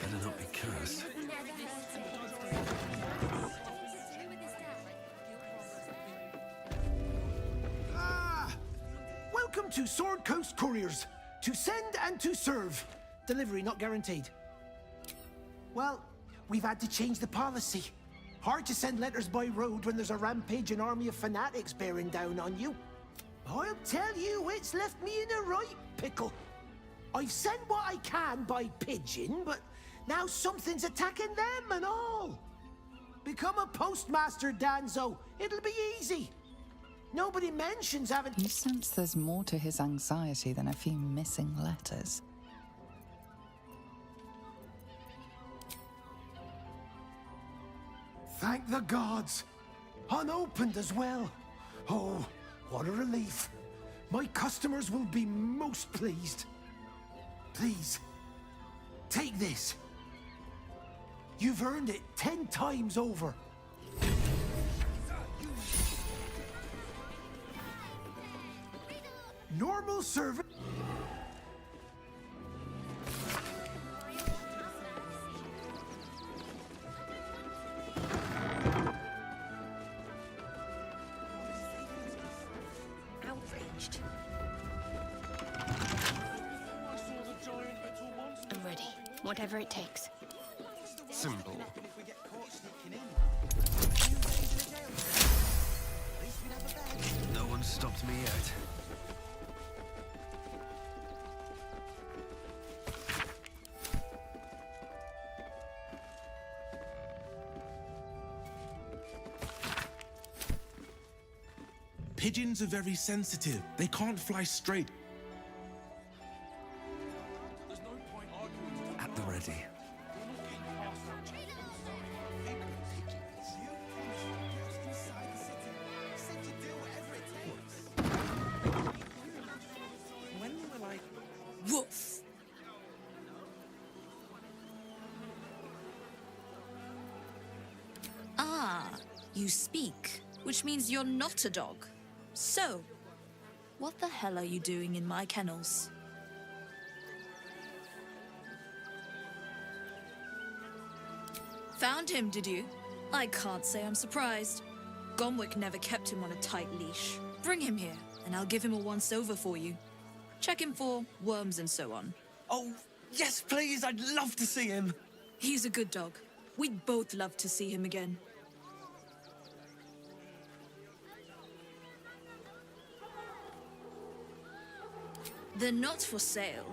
Better not be cursed. Welcome to Sword Coast Couriers. To send and to serve. Delivery not guaranteed. Well, we've had to change the policy. Hard to send letters by road when there's a rampaging army of fanatics bearing down on you. I'll tell you, it's left me in a right pickle. I've sent what I can by pigeon, but now something's attacking them and all. Become a postmaster, Danzo. It'll be easy. Nobody mentions having... You sense there's more to his anxiety than a few missing letters. Thank the gods. Unopened as well. Oh, what a relief. My customers will be most pleased. Please, take this. You've earned it 10 times over. Normal service. Outraged. I'm ready. Whatever it takes. symbol. No one stopped me yet. Pigeons are very sensitive. They can't fly straight. At the ready. When we were like, Woof! Ah, you speak, which means you're not a dog. So, what the hell are you doing in my kennels? Found him, did you? I can't say I'm surprised. Gomwick never kept him on a tight leash. Bring him here, and I'll give him a once-over for you. Check him for worms and so on. Oh, yes, please, I'd love to see him. He's a good dog. We'd both love to see him again. They're not for sale.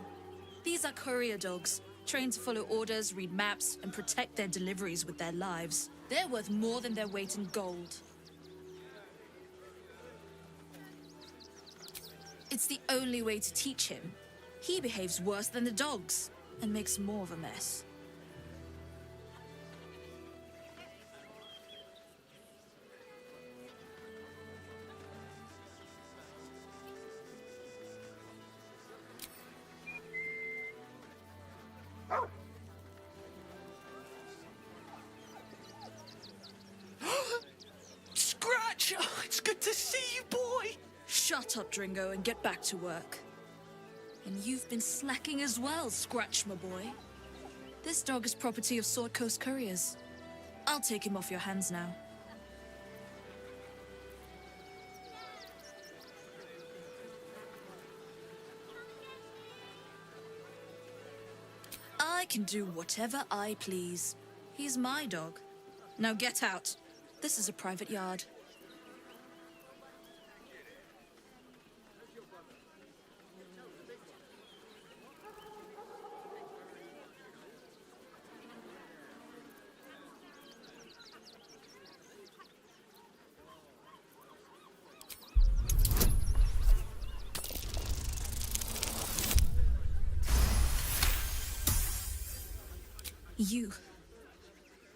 These are courier dogs, trained to follow orders, read maps, and protect their deliveries with their lives. They're worth more than their weight in gold. It's the only way to teach him. He behaves worse than the dogs, and makes more of a mess. Scratch! Oh, it's good to see you, boy! Shut up, Dringo, and get back to work. And you've been slacking as well, Scratch, my boy. This dog is property of Sword Coast Couriers. I'll take him off your hands now. I can do whatever I please. He's my dog. Now get out. This is a private yard.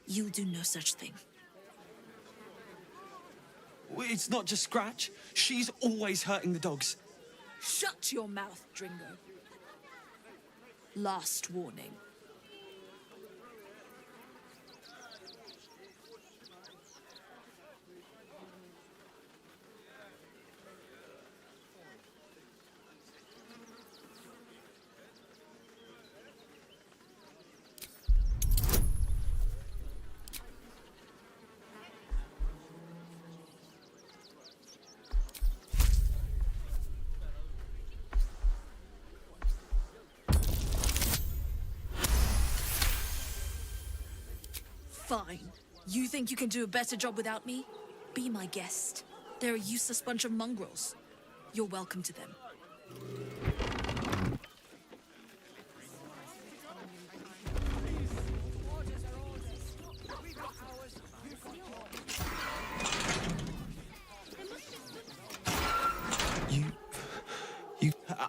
You'll do no such thing. It's not just Scratch. She's always hurting the dogs. Shut your mouth, Dringo. Last warning. Fine. You think you can do a better job without me? Be my guest. They're a useless bunch of mongrels. You're welcome to them.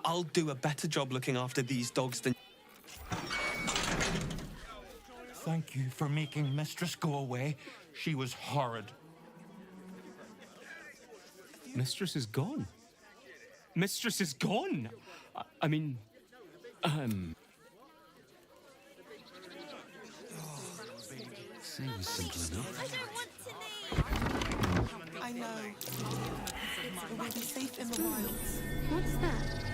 I'll do a better job looking after these dogs than... Thank you for making Mistress go away. She was horrid. Mistress is gone. Mistress is gone. I mean, Seems simple enough. I know. It will be safe in the wilds. What's that?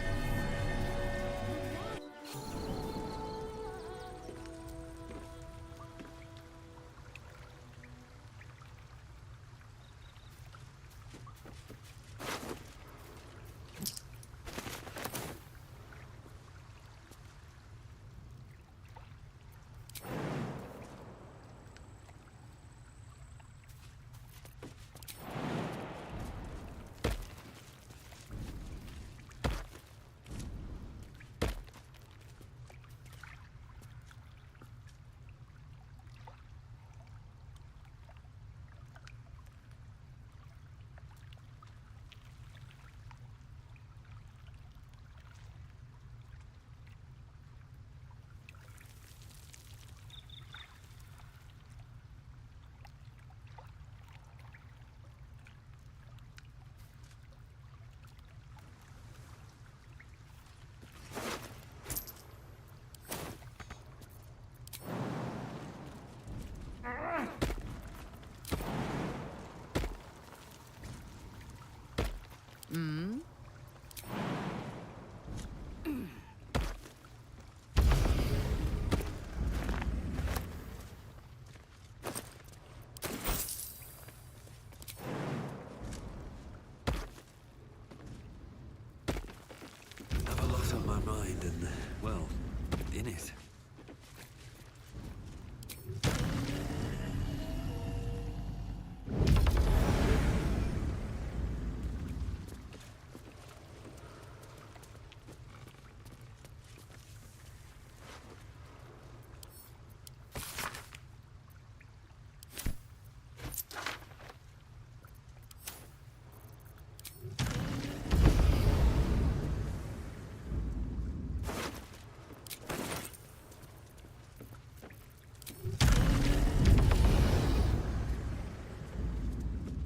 Hmm? Have a lot on my mind and, well, in it.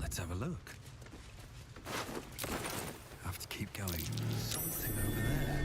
Let's have a look. Have to keep going. Something over there.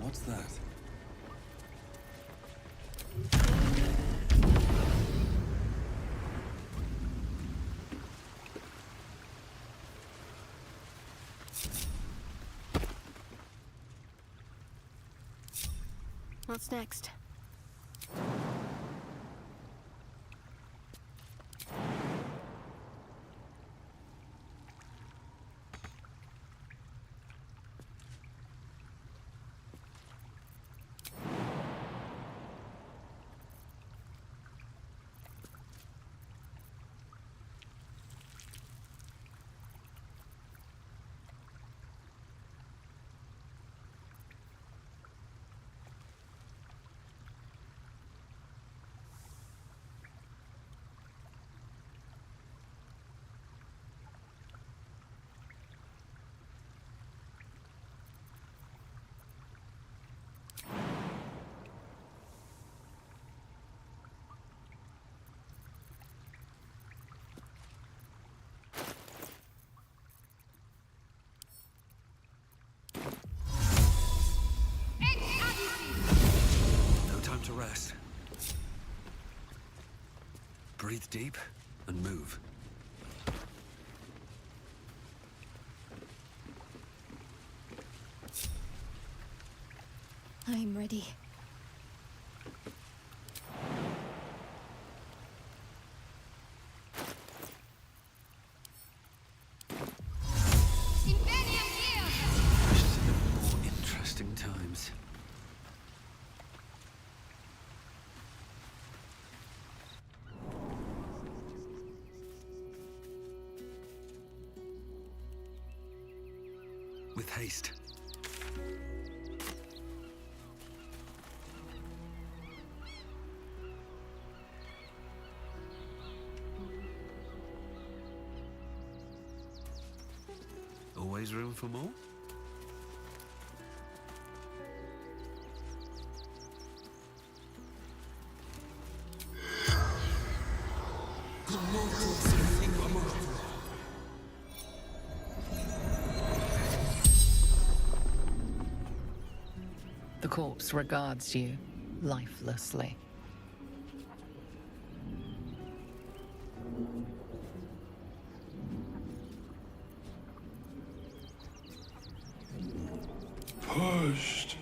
What's that? What's next? No time to rest. Breathe deep and move. I'm ready. More interesting times. With haste. Always room for more? The corpse regards you lifelessly. Pushed,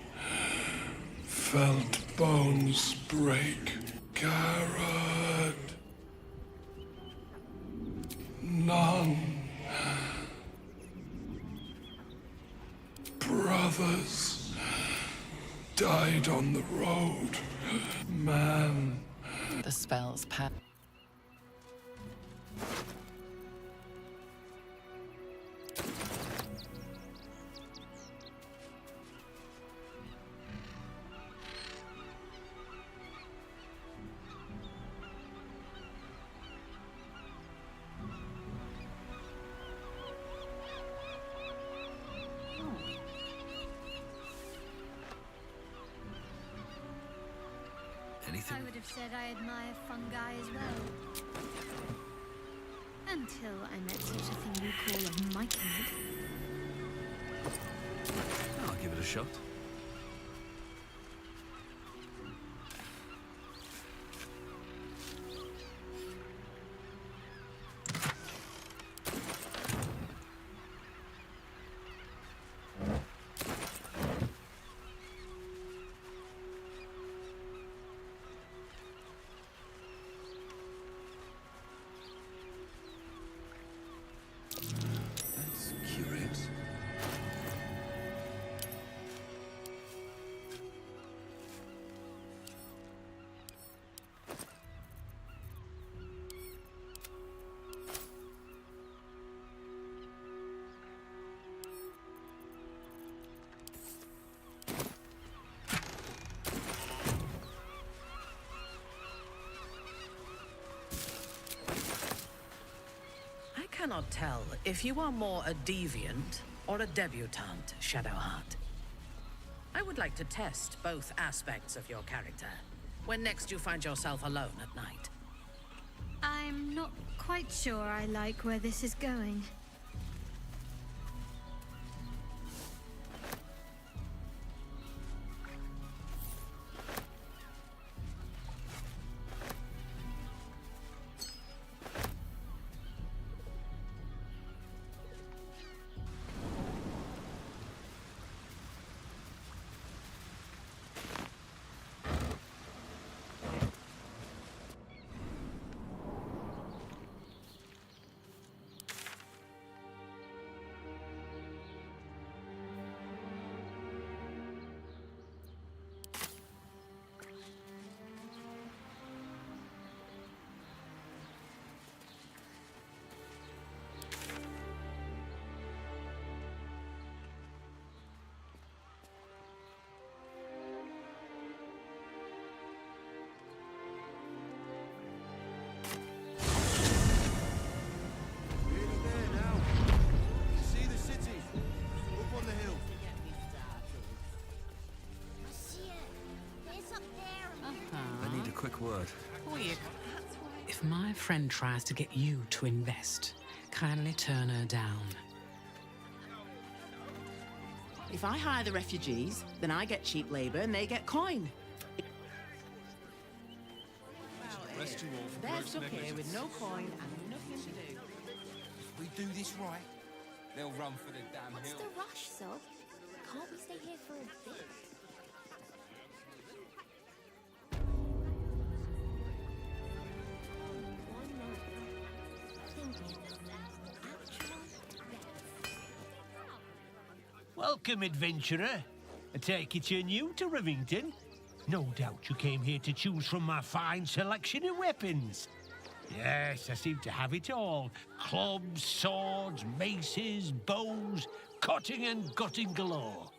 felt bones break. Garrett. None. Brothers died on the road. Man. The spell's power. Anything? I would have said I admire fungi as well. Until I met such a thing you call a myconid. I'll give it a shot. That's curious. I cannot tell if you are more a deviant or a debutante, Shadowheart. I would like to test both aspects of your character when next you find yourself alone at night. I'm not quite sure I like where this is going. I need a quick word. If my friend tries to get you to invest, kindly turn her down. If I hire the refugees, then I get cheap labor and they get coin. They're stuck here with no coin and nothing to do. If we do this right, they'll run for the damn What's hill. the rush, Sob? Can't we stay here for a bit? Welcome, adventurer. I take it you're new to Rivington. No doubt you came here to choose from my fine selection of weapons. Yes, I seem to have it all. Clubs, swords, maces, bows, cutting and gutting galore.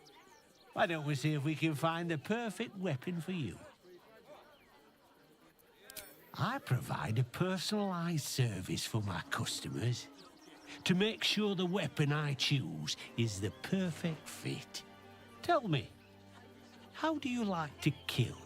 Why don't we see if we can find the perfect weapon for you? I provide a personalized service for my customers to make sure the weapon I choose is the perfect fit. Tell me, how do you like to kill?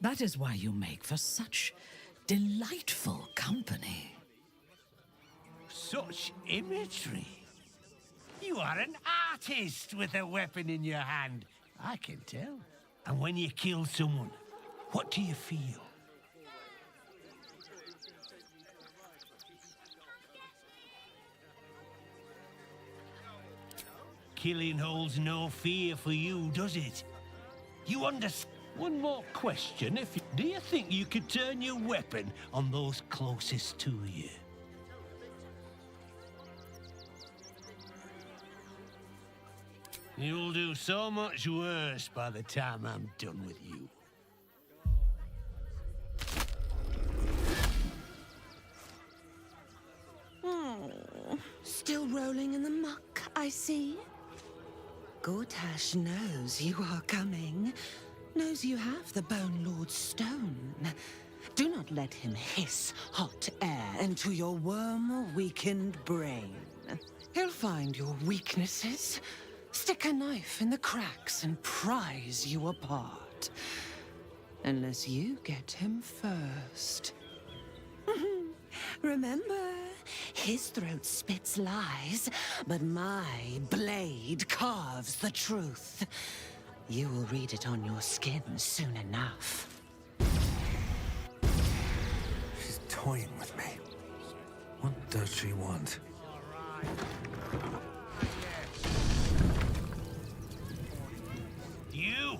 That is why you make for such delightful company. Such imagery. You are an artist with a weapon in your hand. I can tell. And when you kill someone, what do you feel? killing holds no fear for you, does it? You understand? One more question. Do you think you could turn your weapon on those closest to you? You'll do so much worse by the time I'm done with you. Still rolling in the muck, I see. Gortash knows you are coming. Knows you have the Bone Lord's stone. Do not let him hiss hot air into your worm-weakened brain. He'll find your weaknesses, stick a knife in the cracks and prise you apart. Unless you get him first. Remember, his throat spits lies, but my blade carves the truth. You will read it on your skin soon enough. She's toying with me. What does she want? You!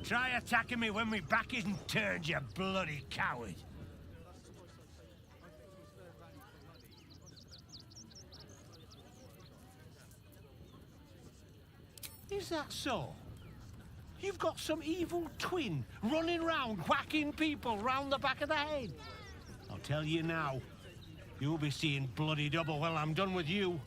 Try attacking me when my back isn't turned, you bloody coward! Is that so? You've got some evil twin running round whacking people round the back of the head. I'll tell you now, you'll be seeing bloody double when I'm done with you.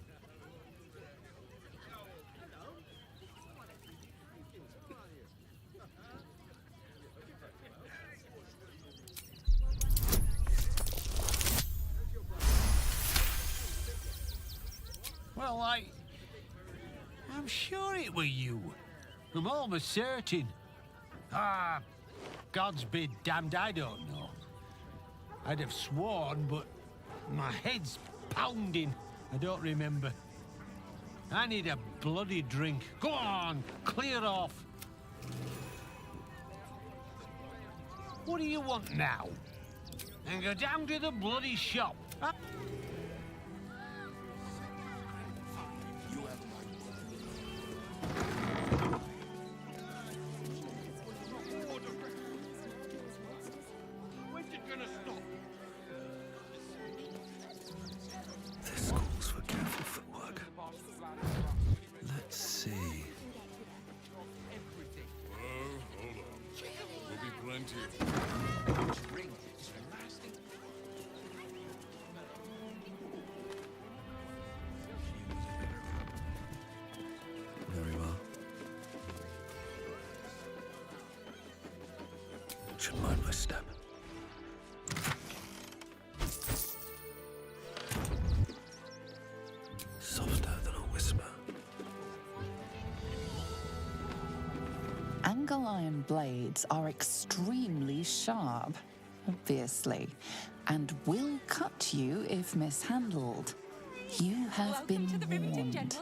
Well, I'm sure it were you. I'm almost certain. Ah, God's be damned, I don't know. I'd have sworn, but my head's pounding. I don't remember. I need a bloody drink. Go on, clear off. What do you want now? And go down to the bloody shop. Huh? This calls for careful footwork. Let's see. Hold on. Will be plenty of... Very well. Should mind my step. Softer than a whisper. Angle iron blades are extremely sharp, obviously, and will cut you if mishandled. You have been warned.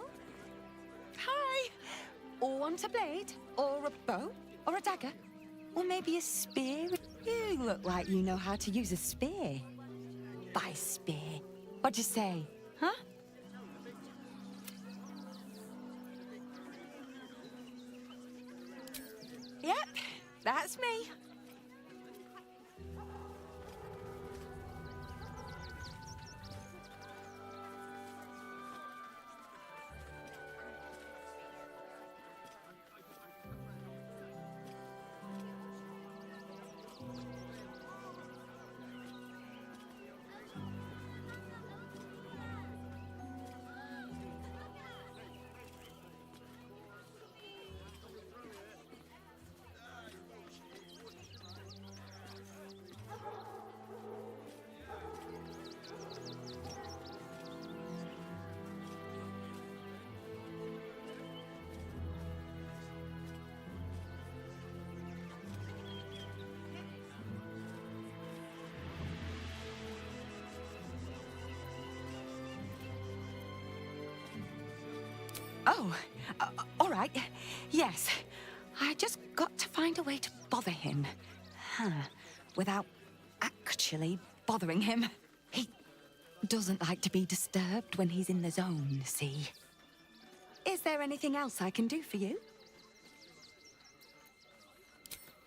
Hi! Or want a blade? Or a bow? Or a dagger? Or maybe a spear? You look like you know how to use a spear. By spear. What'd you say? Huh? Yep, that's me. Oh, all right. Yes. I just got to find a way to bother him. Without actually bothering him. He doesn't like to be disturbed when he's in the zone, see? Is there anything else I can do for you?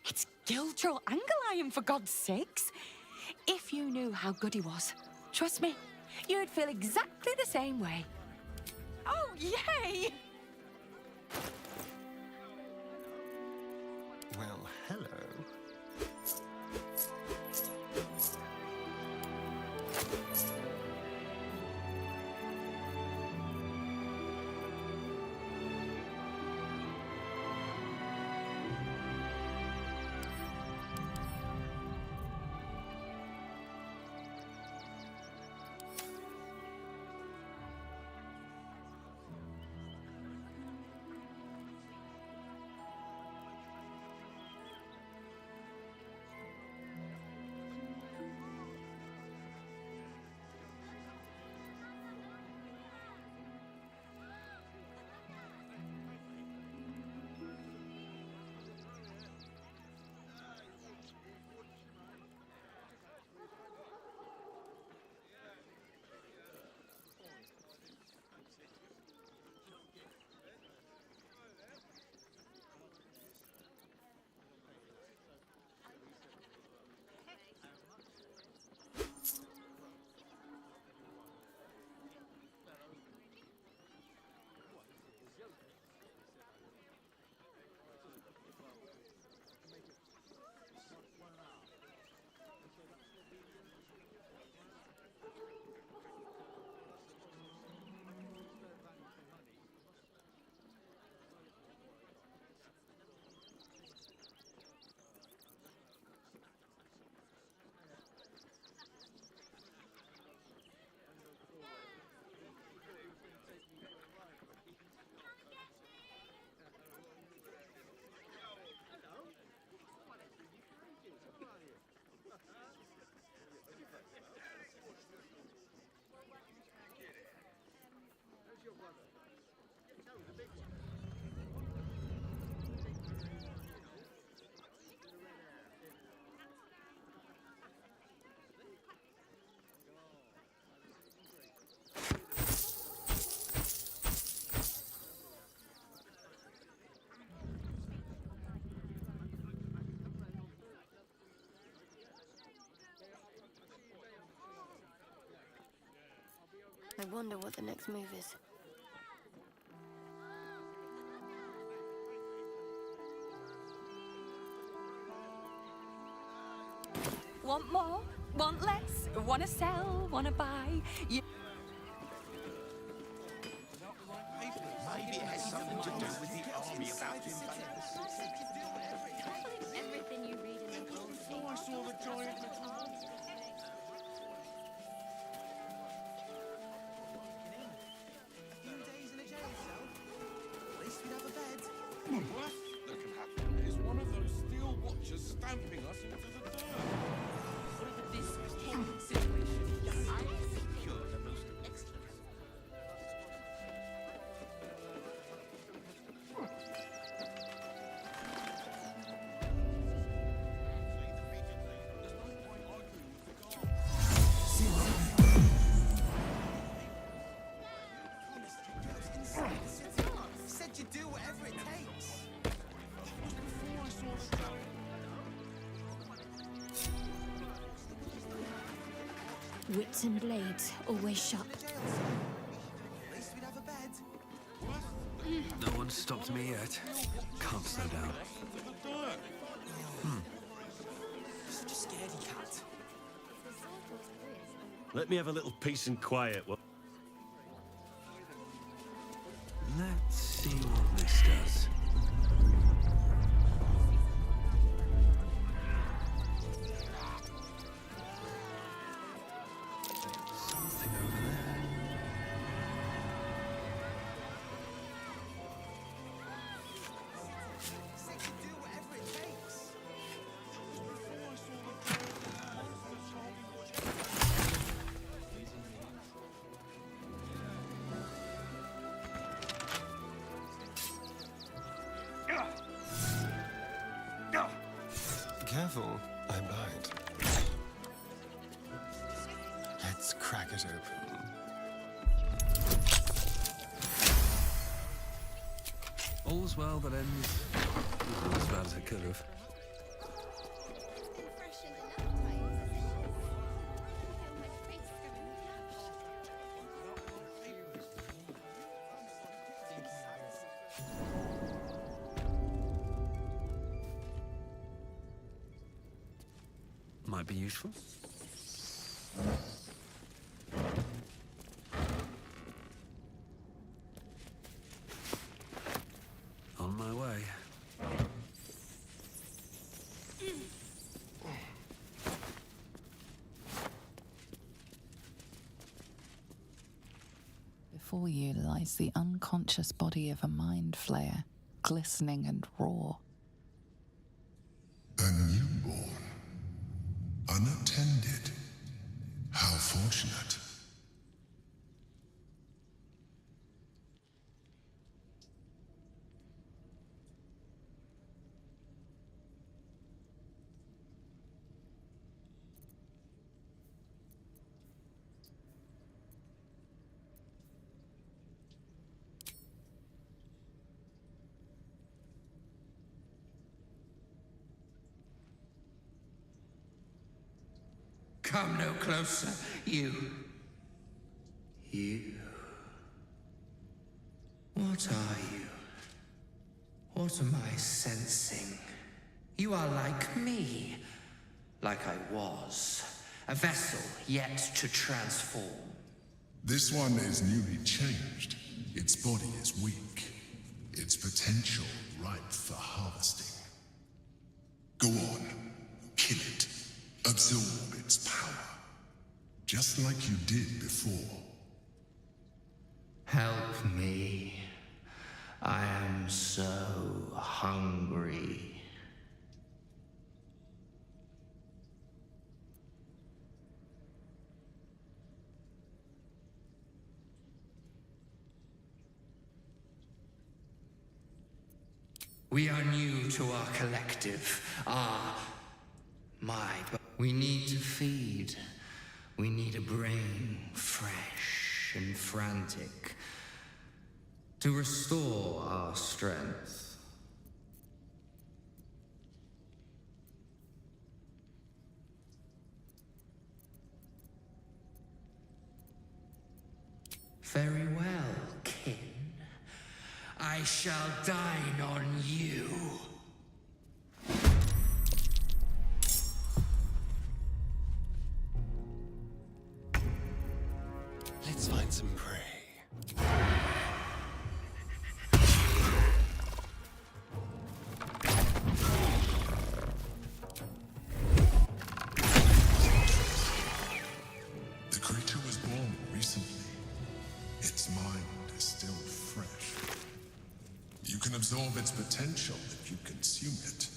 It's Gildraw Angelion, for God's sakes. If you knew how good he was, trust me, you'd feel exactly the same way. Oh, yay! Well, hello. I wonder what the next move is. Want more? Want less? Wanna sell? Wanna buy? You... Maybe it has something to do with the army about him. Everything you read in the Gold Oh, I saw the giant. What that can happen is one of those steel watchers stamping us into the dirt. Whatever this pending situation is, I secure the most excellent. Said you do whatever it takes. Wits and blades, always sharp. No one's stopped me yet. Can't slow down. Such a scaredy cat. Let me have a little peace and quiet. Let's see what this does. Something over there. Said you do whatever it takes. Careful, I bite. Let's crack it open. All's well that ends not as bad as it could have. Might be useful. On my way. Before you lies the unconscious body of a mind flayer, glistening and raw. A newborn. Unattended. How fortunate. Come no closer, you. You. What are you? What am I sensing? You are like me. Like I was. A vessel yet to transform. This one is newly changed. Its body is weak. Its potential ripe for harvesting. Go on. Kill it. Absorb its power. Just like you did before. Help me. I am so hungry. We are new to our collective. We need to feed. We need a brain fresh and frantic to restore our strength. Very well, kin. I shall dine on you. Let's find some prey. The creature was born recently. Its mind is still fresh. You can absorb its potential if you consume it.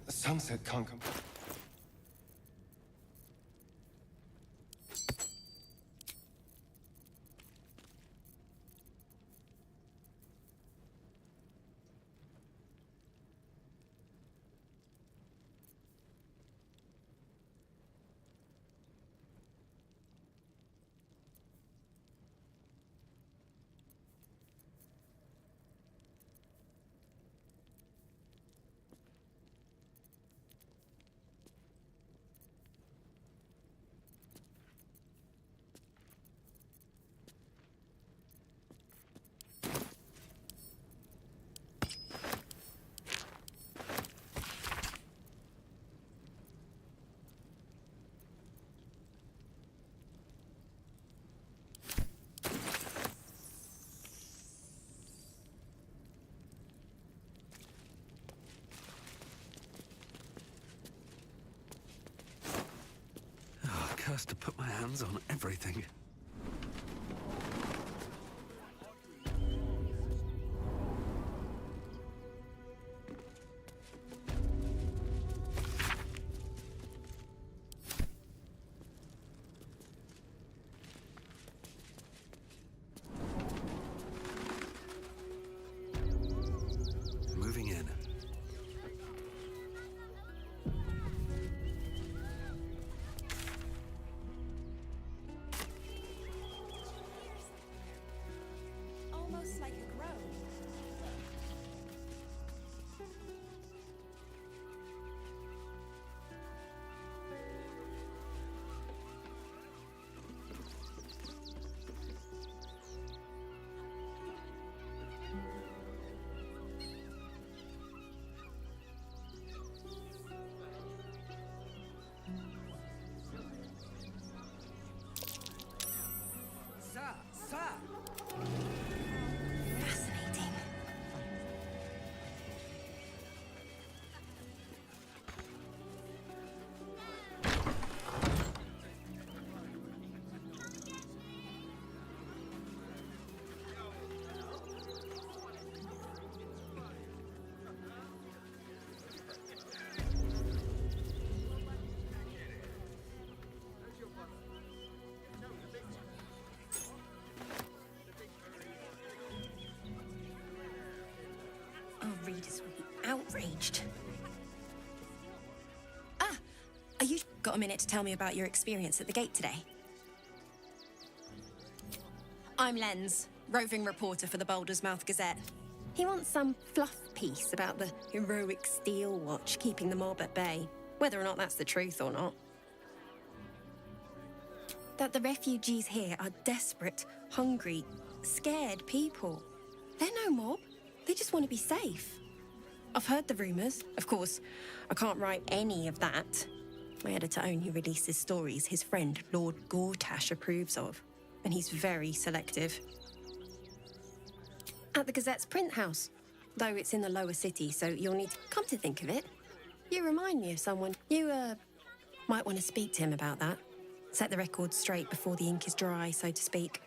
The sunset can't come. Cursed to put my hands on everything. watched. Ah, are you got a minute to tell me about your experience at the gate today? I'm Lens, roving reporter for the Baldurs Gazette. He wants some fluff piece about the heroic Steel Watch keeping the mob at bay, whether or not that's the truth or not. That the refugees here are desperate, hungry, scared people. They're no mob. They just want to be safe. I've heard the rumours. Of course, I can't write any of that. My editor only releases stories his friend Lord Gortash approves of, and he's very selective. At the Gazette's print house, though it's in the lower city, so you'll need to come to think of it. You remind me of someone. You, might want to speak to him about that. Set the record straight before the ink is dry, so to speak.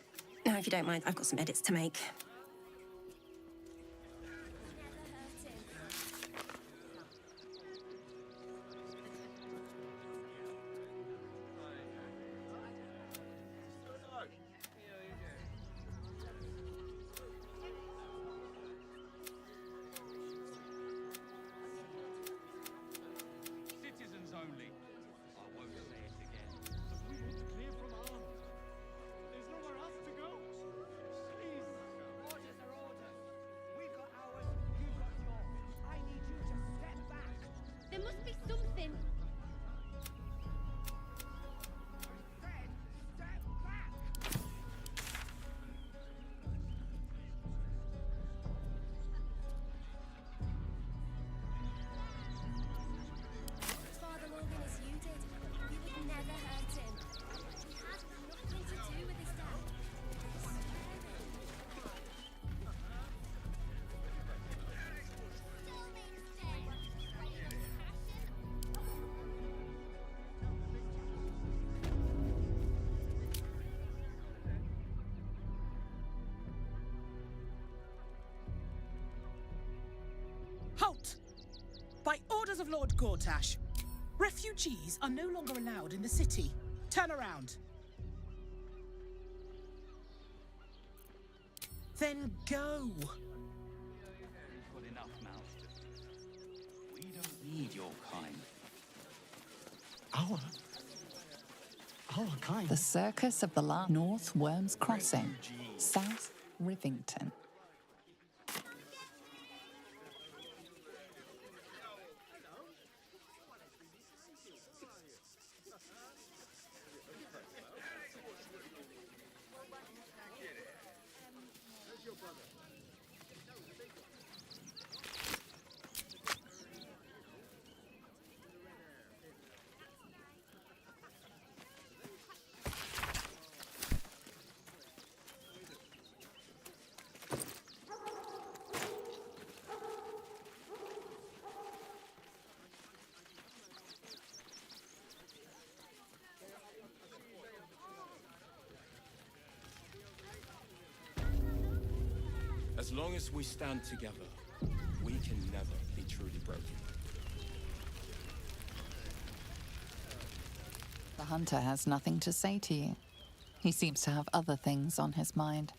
Now, if you don't mind, I've got some edits to make. Citizens only. I won't say it again. We want to clear from arms. There's nowhere else to go. Please. Orders are orders. We've got ours, you've got yours. I need you to step back. There must be something. Fred, step back. Father Logan as you did. You would never hurt him. He had nothing to do with his death. Halt! By orders of Lord Gortash, refugees are no longer allowed in the city. Turn around. Then go. We've got enough mouths to feed. We don't need your kind. Our kind? The Circus of the North Worms Crossing, South Rivington. As long as we stand together, we can never be truly broken. The hunter has nothing to say to you. He seems to have other things on his mind.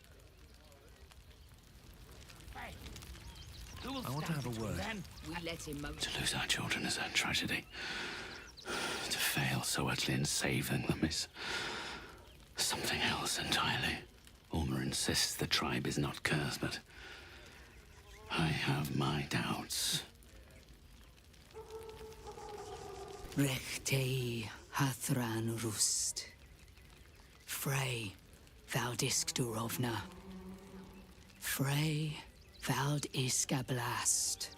I want to have a word. We let him moan. To lose our children is a tragedy. To fail so utterly in saving them is something else entirely. Ulmer insists the tribe is not cursed, but I have my doubts. Rechtei hathran rust. Frey valdisk durovna. Frey vald iskablast.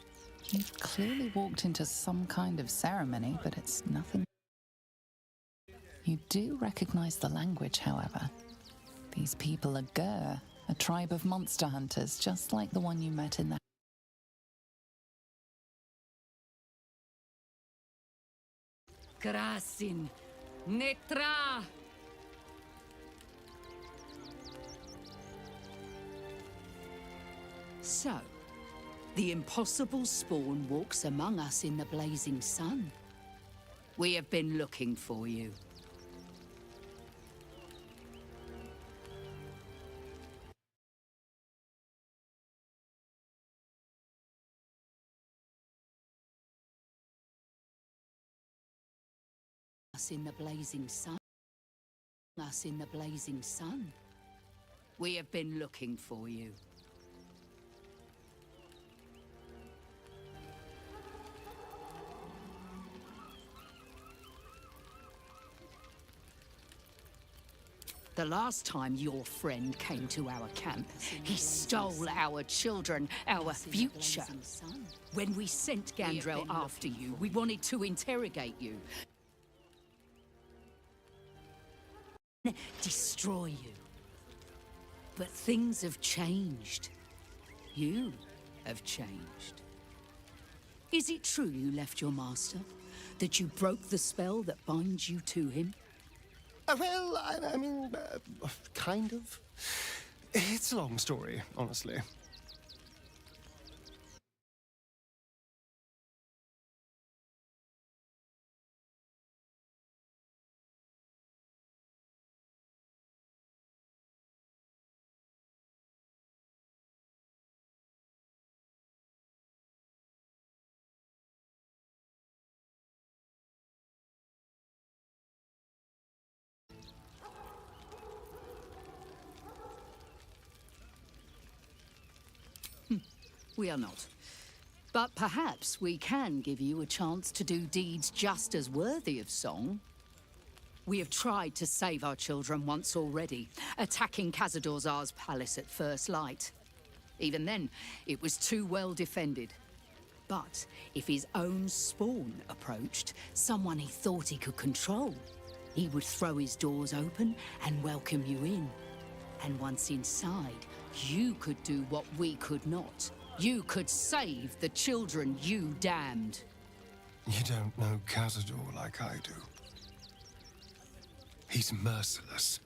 You've clearly walked into some kind of ceremony, but it's nothing. You do recognize the language, however. These people are Gur, a tribe of monster hunters, just like the one you met in the... Krasin. Netra. So, the impossible spawn walks among us in the blazing sun. We have been looking for you. Us in the blazing sun. Us in the blazing sun. We have been looking for you. The last time your friend came to our camp, he stole our children, our future. When we sent Gandrel after you, we wanted to interrogate you. Destroy you. But things have changed. You have changed. Is it true you left your master? That you broke the spell that binds you to him? Well, I mean, kind of. It's a long story, honestly. We are not. But perhaps we can give you a chance to do deeds just as worthy of song. We have tried to save our children once already, attacking Khazad-dûr's palace at first light. Even then, it was too well defended. But if his own spawn approached, someone he thought he could control, he would throw his doors open and welcome you in. And once inside, you could do what we could not. You could save the children you damned. You don't know Khazad-dûr like I do. He's merciless.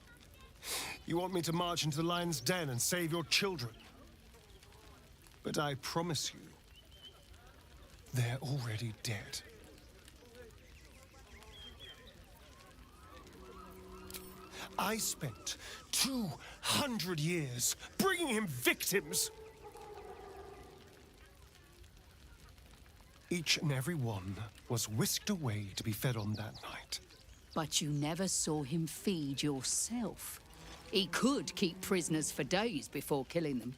You want me to march into the lion's den and save your children? But I promise you, they're already dead. I spent 200 years bringing him victims. Each and every one was whisked away to be fed on that night. But you never saw him feed yourself. He could keep prisoners for days before killing them.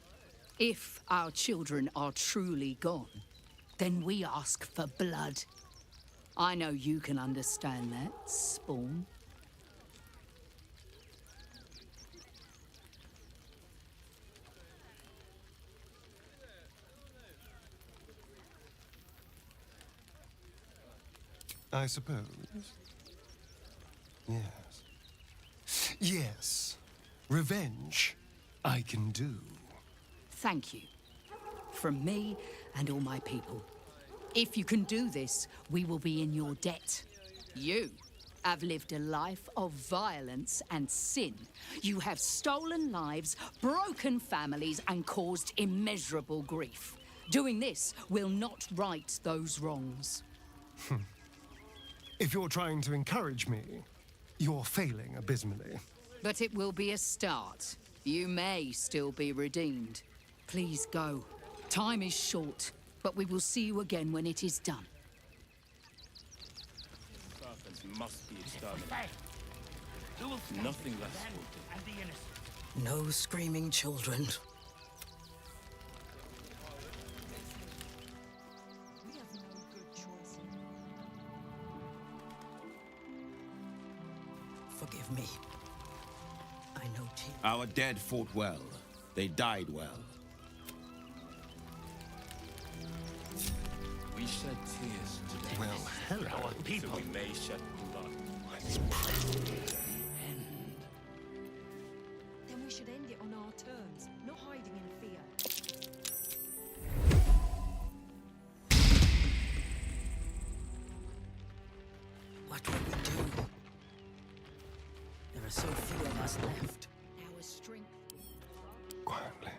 If our children are truly gone, then we ask for blood. I know you can understand that, Spawn. I suppose. Yes. Yes. Revenge, I can do. Thank you. From me and all my people. If you can do this, we will be in your debt. You have lived a life of violence and sin. You have stolen lives, broken families, and caused immeasurable grief. Doing this will not right those wrongs. If you're trying to encourage me, you're failing abysmally. But it will be a start. You may still be redeemed. Please go. Time is short, but we will see you again when it is done. Serpents must be exterminated. Nothing less will do. No screaming children. Forgive me. I know Tim. Our dead fought well. They died well. We shed tears today. Well, hello. So we may shed blood. Then we should end it on our terms, not hiding in fear. What will we do? There are so few of us left. Our strength. Quietly.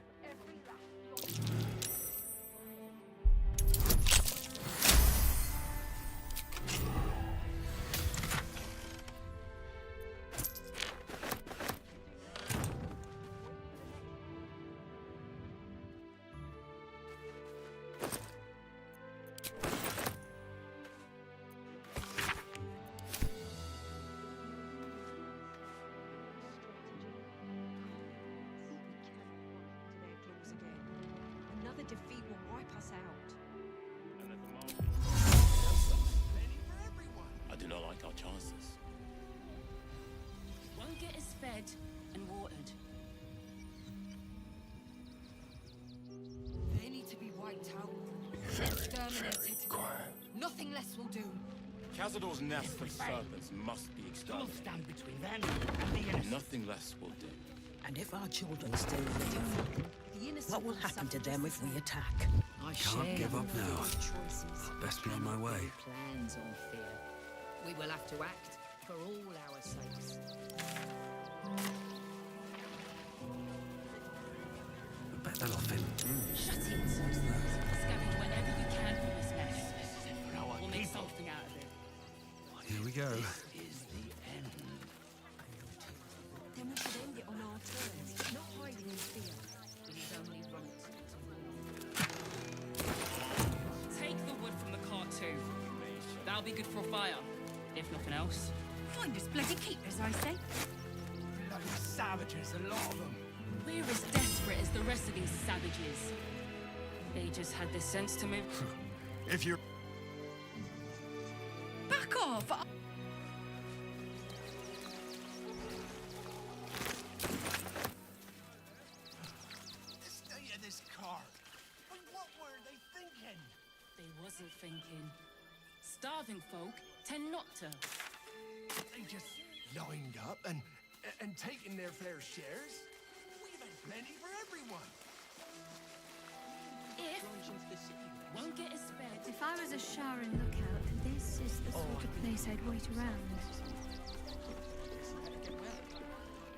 Terminated. Nothing less will do. Cazador's nest of serpents must be exterminated. Stand between them and the innocent. Nothing less will do. And if our children still live, what will happen to them if we attack? Can't give up now. Best be on my way. Plans on fear. We will have to act for all our sakes. I bet that'll fit. Shut it. Scavenge whenever you can from this mess. We'll make something out of it. Here we go. Then we should end it on our terms, not hiding in fear. It is only right. Take the wood from the cart too. That'll be good for a fire, if nothing else. Find us bloody keepers, I say. Bloody savages, a lot of them. We're as desperate as the rest of these savages. They just had the sense to move. If you're... Back off! The state of this cart. What were they thinking? They wasn't thinking. Starving folk tend not to. They just lined up and taking their fair shares. We've had plenty for everyone. If won't get us fed. If I was a Sharon lookout, this is the sort of place I'd wait around.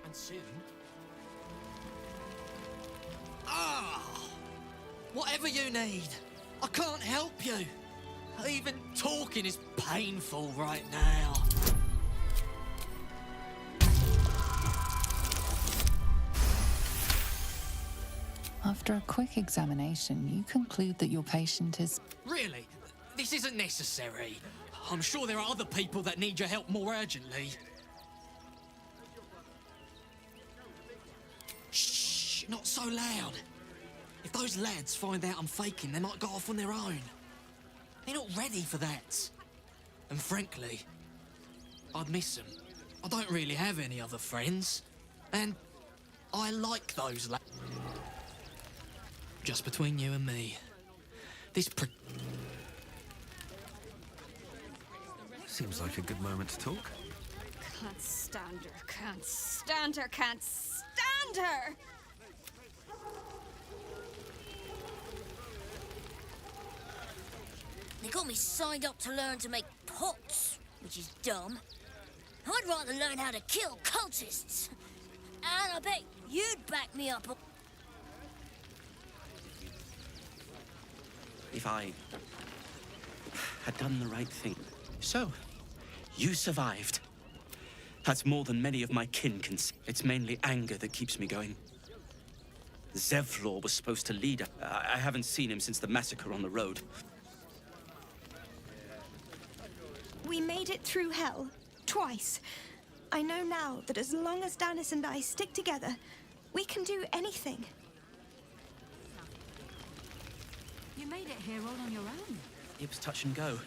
And soon. Whatever you need. I can't help you. Even talking is painful right now. After a quick examination, you conclude that your patient is... Really? This isn't necessary. I'm sure there are other people that need your help more urgently. Shh, not so loud. If those lads find out I'm faking, they might go off on their own. They're not ready for that. And frankly, I'd miss them. I don't really have any other friends. And I like those lads. Just between you and me. This Seems like a good moment to talk. Can't stand her, can't stand her, can't stand her! They got me signed up to learn to make pots, which is dumb. I'd rather learn how to kill cultists. And I bet you'd back me up. If I had done the right thing. So, you survived. That's more than many of my kin can see. It's mainly anger that keeps me going. Zevlor was supposed to lead. I haven't seen him since the massacre on the road. We made it through hell. Twice. I know now that as long as Danis and I stick together, we can do anything. You made it here all on your own. It was touch and go.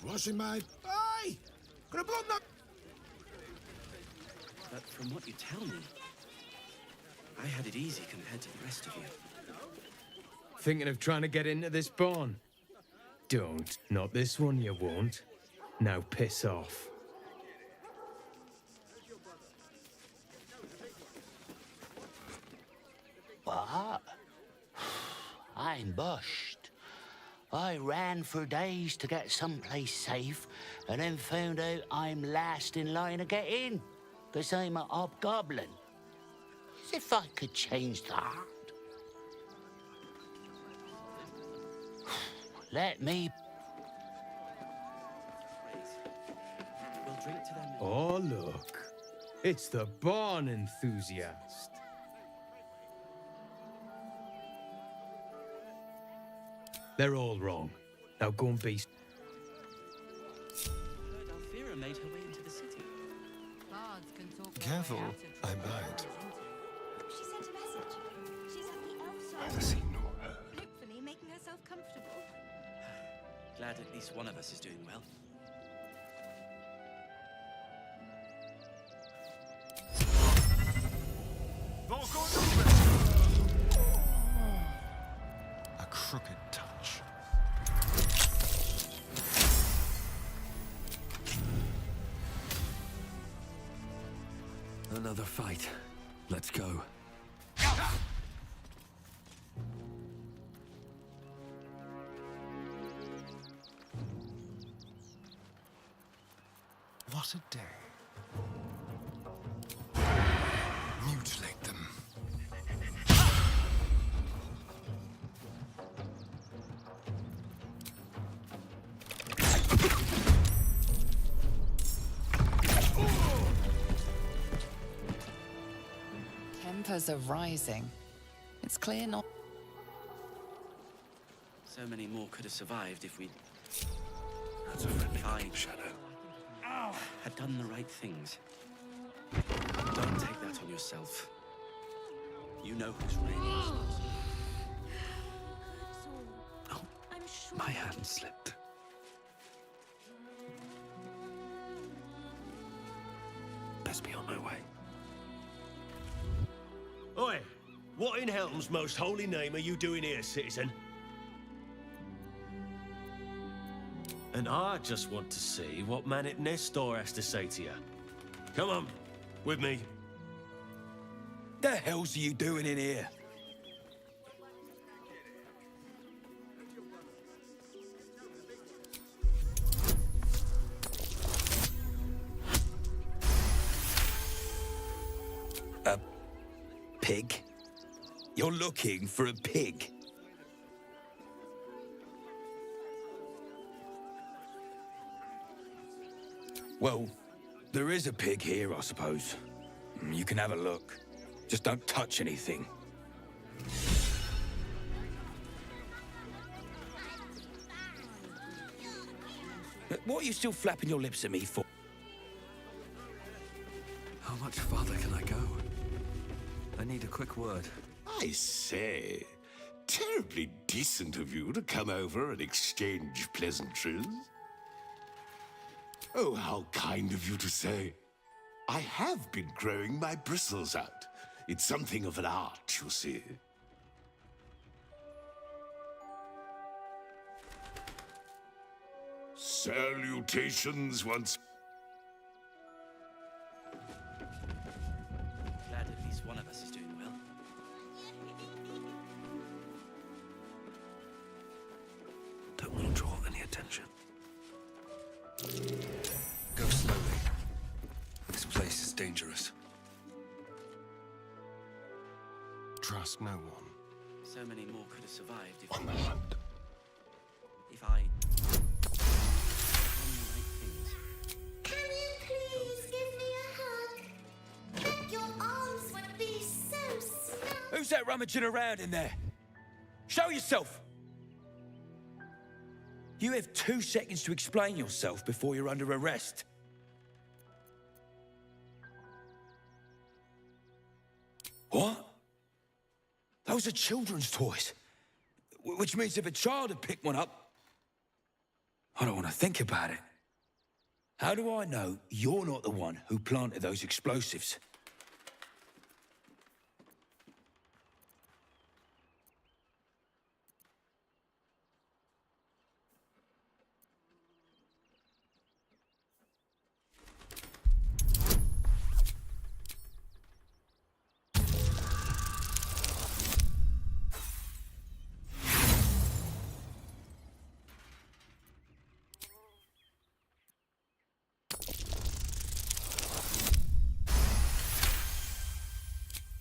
Washing my... Aye! Could have blown that... But from what you tell me, I had it easy compared to the rest of you. Thinking of trying to get into this barn? Don't. Not this one, you won't. Now piss off. What? I'm bushed. I ran for days to get someplace safe, and then found out I'm last in line to get in, because I'm a hobgoblin. As if I could change that. Let me... We'll drink to them. Oh, look. It's the barn enthusiast. They're all wrong. Now go and be... Alfira made her way into the city. Careful, I might. She sent a message. She's at the elf side. Neither seen nor heard. Hopefully making herself comfortable. Glad at least one of us is doing well. A crooked touch. Another fight. Let's go. What a day. Mutilate them. Tempers are rising. It's clear not. So many more could have survived if we That's a friendly shadow. had done the right things. Don't take that on yourself. You know who's really responsible. My hand slipped. Best be on my way. Oi! What in Helm's most holy name are you doing here, citizen? And I just want to see what Manit Nestor has to say to you. Come on, with me. The hell's are you doing in here? A pig? You're looking for a pig? Well, there is a pig here, I suppose. You can have a look. Just don't touch anything. What are you still flapping your lips at me for? How much farther can I go? I need a quick word. I say, terribly decent of you to come over and exchange pleasantries. Oh, how kind of you to say. I have been growing my bristles out. It's something of an art, you see. Salutations once. Glad at least one of us is doing well. Don't want to draw any attention. Go slowly. This place is dangerous. Trust no one. So many more could have survived if On the hunt. If I Can you please give me a hug? Your arms would be so snug. Who's that rummaging around in there? Show yourself! You have 2 seconds to explain yourself before you're under arrest. What? Those are children's toys. Which means if a child had picked one up, I don't want to think about it. How do I know you're not the one who planted those explosives?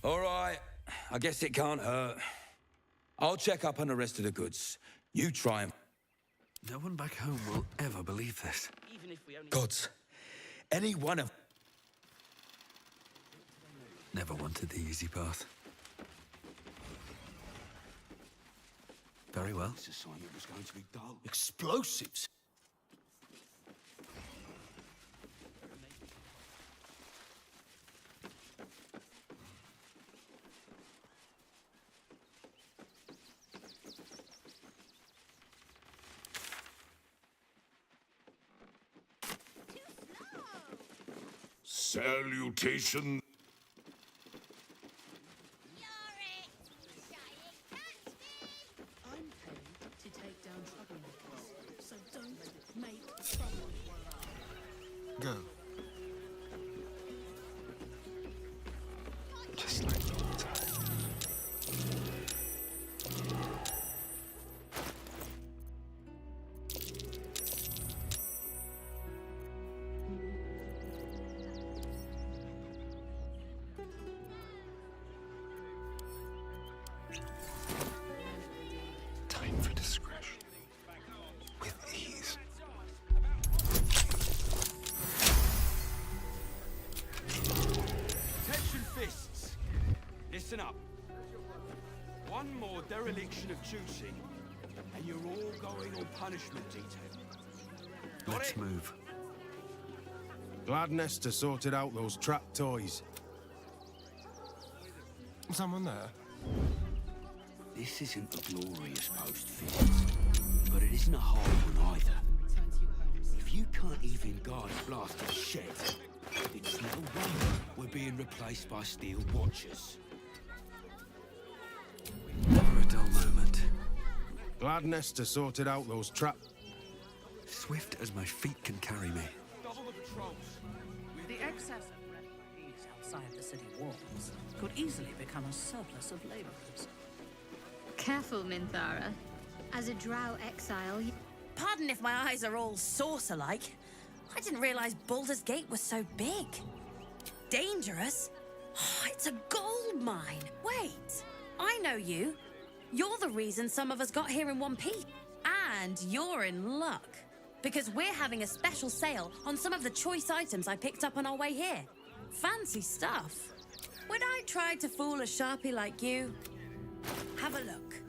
All right, I guess it can't hurt. I'll check up on the rest of the goods. You try and... No one back home will ever believe this. even if we only Gods, any one of... Never wanted the easy path. Very well. This assignment was going to be dull. Explosives? Salutation. I'm paying Time for discretion. With ease. Attention fists! Listen up. One more dereliction of duty, and you're all going on punishment detail. Let's move. Glad Nesta sorted out those trap toys. Someone there? This isn't a glorious post, Fist, but it isn't a hard one either. If you can't even guard a blasted shed, it's no wonder we're being replaced by steel watchers. Never a dull moment. Glad Nesta sorted out those trap... Swift as my feet can carry me. Double the patrols. The excess of refugees outside the city walls could easily become a surplus of laborers. Careful, Minthara. As a drow exile, Pardon if my eyes are all saucer-like. I didn't realize Baldurs Gate was so big. Dangerous? Oh, it's a gold mine. Wait, I know you. You're the reason some of us got here in one piece. And you're in luck. Because we're having a special sale on some of the choice items I picked up on our way here. Fancy stuff. Would I try to fool a sharpie like you? Have a look.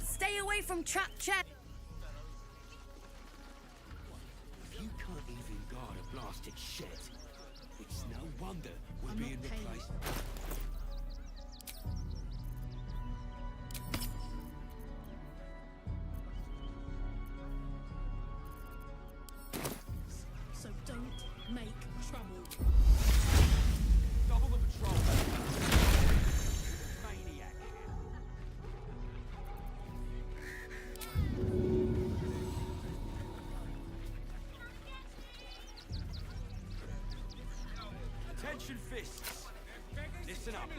Stay away from trap check. If you can't even guard a blasted shed, it's no wonder we're being replaced. So don't make trouble. Double the patrol. Maniac. Attention fists. Listen up.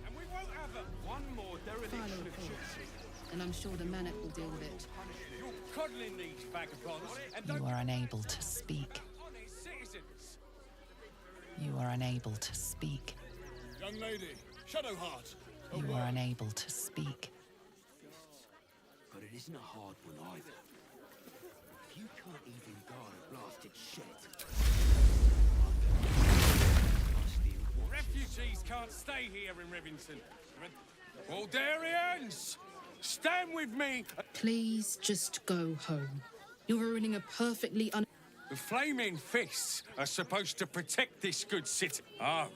And we won't have one more dereliction of duty. And I'm sure the Manic will deal with it. You're coddling these vagabonds and You are unable to speak. honest citizens. You are unable to speak. Young lady, Shadowheart. You are unable to speak. But it isn't a hard one either. If you can't even guard a blasted shed, Refugees can't stay here in Rivington. Baldurians, stand with me. Please just go home. You're ruining a perfectly The flaming fists are supposed to protect this good city. Oh,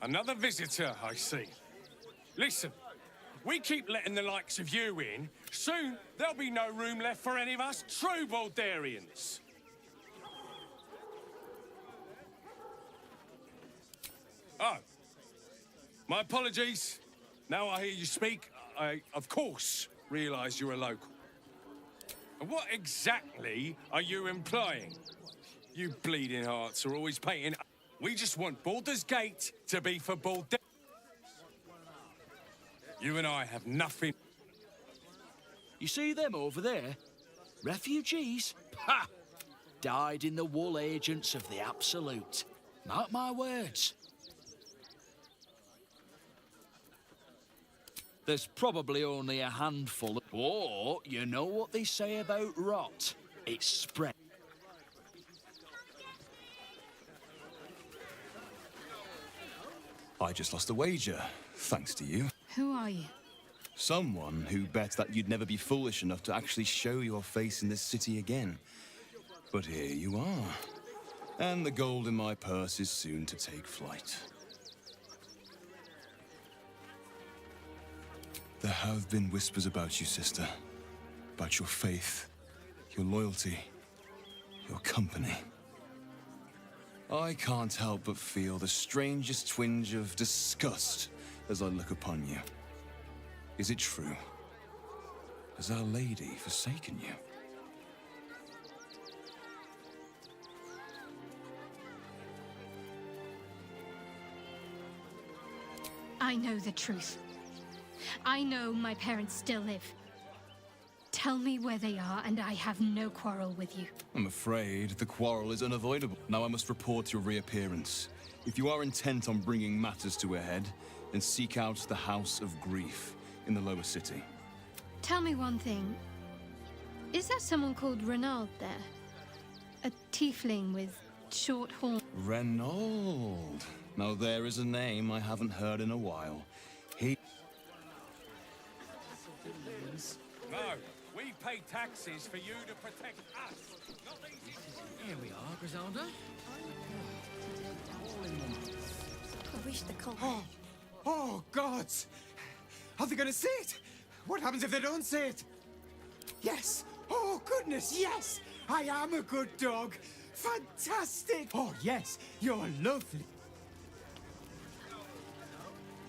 another visitor, I see. Listen, we keep letting the likes of you in. Soon, there'll be no room left for any of us true Baldurians. Oh, my apologies. Now I hear you speak, I, of course, realise you're a local. And what exactly are you implying? You bleeding hearts are always painting. We just want Baldurs Gate to be for Baldur. You and I have nothing. You see them over there? Refugees? Ha! Died in the wool agents of the Absolute. Mark my words. There's probably only a handful. Or, you know what they say about rot? It's spread. I just lost a wager, thanks to you. Who are you? Someone who bet that you'd never be foolish enough to actually show your face in this city again. But here you are. And the gold in my purse is soon to take flight. There have been whispers about you, sister. About your faith, your loyalty, your company. I can't help but feel the strangest twinge of disgust as I look upon you. Is it true? Has Our Lady forsaken you? I know the truth. I know my parents still live. Tell me where they are, and I have no quarrel with you. I'm afraid the quarrel is unavoidable. Now I must report your reappearance. If you are intent on bringing matters to a head, then seek out the House of Grief in the lower city. Tell me one thing. Is there someone called Renaud there? A tiefling with short horn. Renaud. Now there is a name I haven't heard in a while. He... No, we pay taxes for you to protect us. Not these... Here we are, Griselda. I wish the cult... Oh, gods! Are they gonna see it? What happens if they don't see it? Yes! Oh, goodness, yes! I am a good dog! Fantastic! Oh, yes, you're lovely.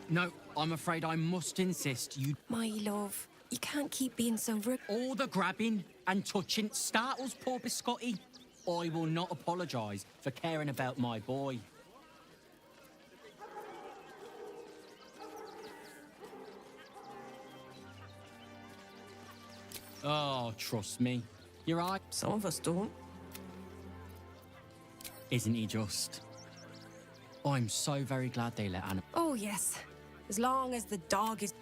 No, I'm afraid I must insist you... My love, you can't keep being so rude. All the grabbing and touching startles poor Biscotti. I will not apologise for caring about my boy. Oh, trust me. You're right. Some of us don't. Isn't he just? I'm so very glad they let Anna... Oh, yes. As long as the dog is...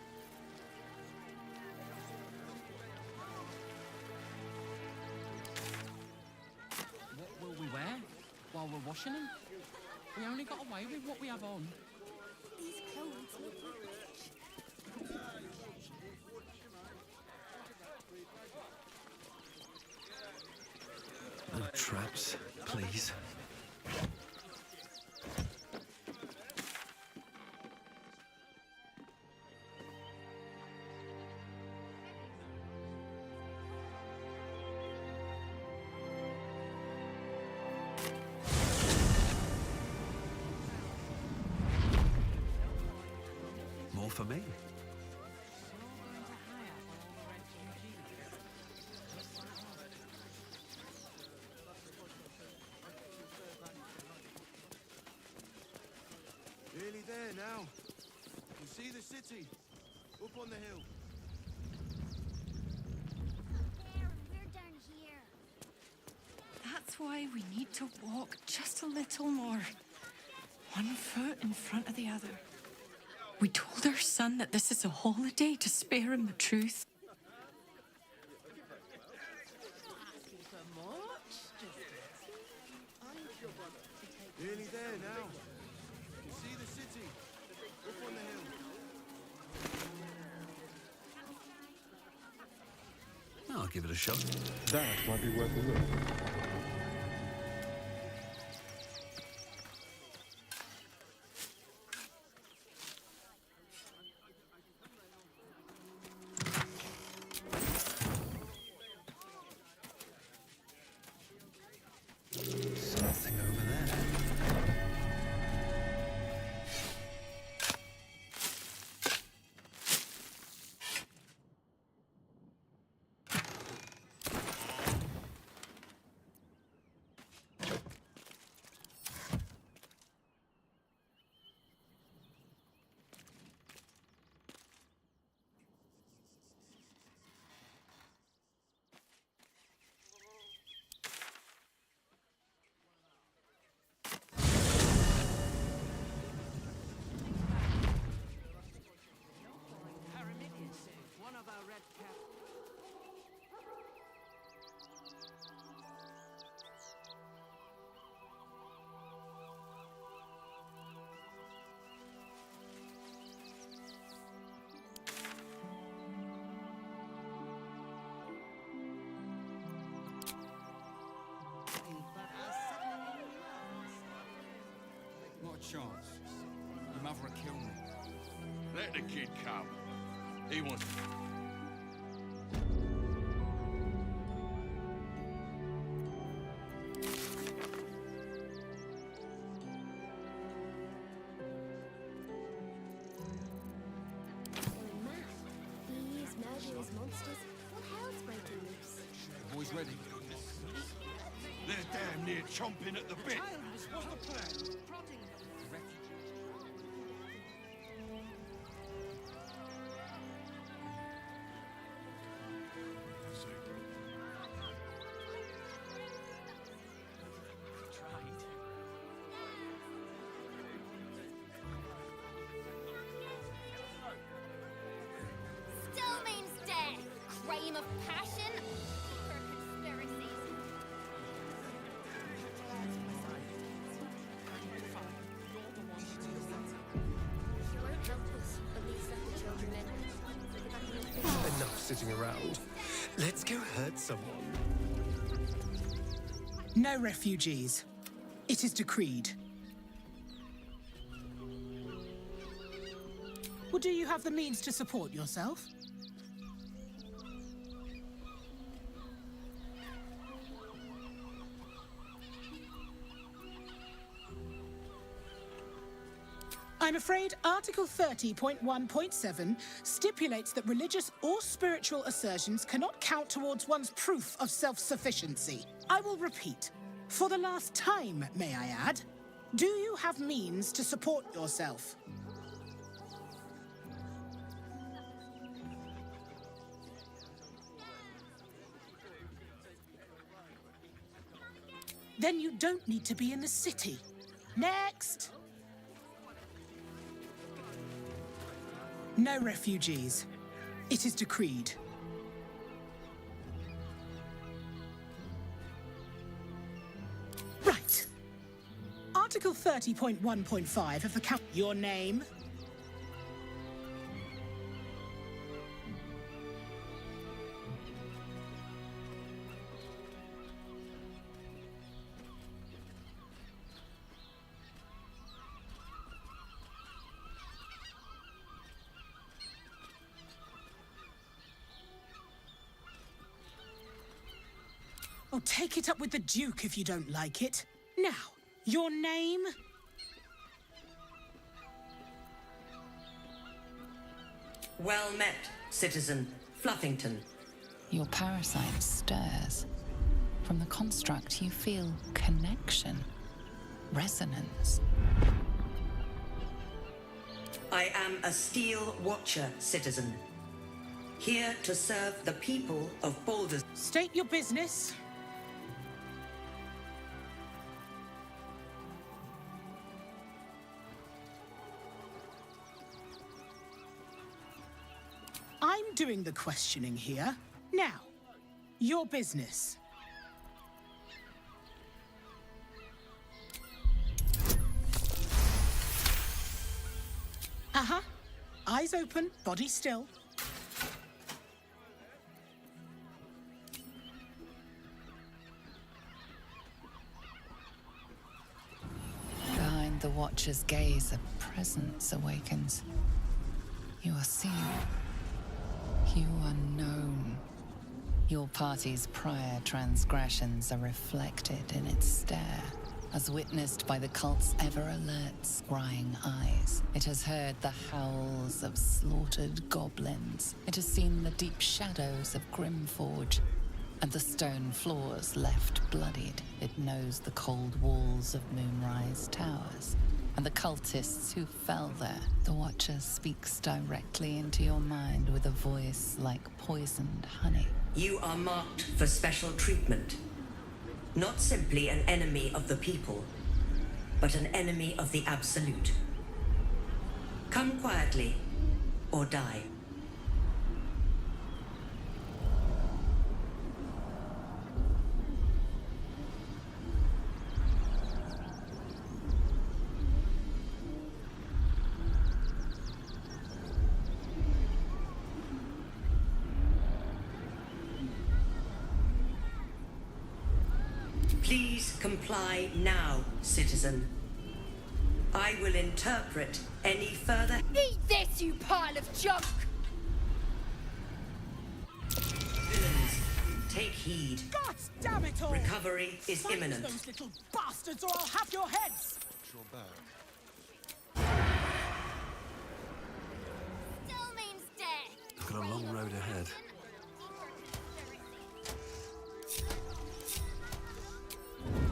What will we wear while we're washing him? We only got away with what we have on. These clothes look rich. No traps, please. More for me. Nearly there now. You see the city? Up on the hill. There, we're down here. That's why we need to walk just a little more. One foot in front of the other. We told our son that this is a holiday to spare him the truth. Nearly there now. You see the city? Up on the hill. I'll give it a shot. That might be worth a look. Something over there. chance, your mother would kill me. Let the kid come. He wants... Thieves, murderers, monsters. What hell's breaking loose? The boy's ready. They're damn near chomping at the bit. What's the plan? Still means death. Crime of passion. Deeper conspiracies. You won't help us, but least let the children in. Enough sitting around. Let's go hurt someone. No refugees. It is decreed. Well, do you have the means to support yourself? I'm afraid Article 30.1.7 stipulates that religious or spiritual assertions cannot count towards one's proof of self-sufficiency. I will repeat, for the last time, may I add, do you have means to support yourself? Then you don't need to be in the city. Next! No refugees. It is decreed. Right. Article 30.1.5 of the Count. Your name? Oh, take it up with the Duke if you don't like it. Now, your name? Well met, citizen Fluffington. Your parasite stirs. From the construct, you feel connection, resonance. I am a Steel Watcher, citizen. Here to serve the people of Baldurs. State your business. I'm doing the questioning here. Now, your business. Uh-huh. Eyes open, body still. Behind the Watcher's gaze, a presence awakens. You are seen. You are known. Your party's prior transgressions are reflected in its stare, as witnessed by the cult's ever-alert, scrying eyes. It has heard the howls of slaughtered goblins. It has seen the deep shadows of Grimforge, and the stone floors left bloodied. It knows the cold walls of Moonrise Towers, and the cultists who fell there. The Watcher speaks directly into your mind with a voice like poisoned honey. You are marked for special treatment. Not simply an enemy of the people, but an enemy of the Absolute. Come quietly, or die. Please comply now, citizen. I will interpret any further. Eat this, you pile of junk! Villains, take heed. God damn it all! Recovery is Find imminent. those little bastards, or I'll have your heads! Your bag. Still means death. I've got a long road ahead.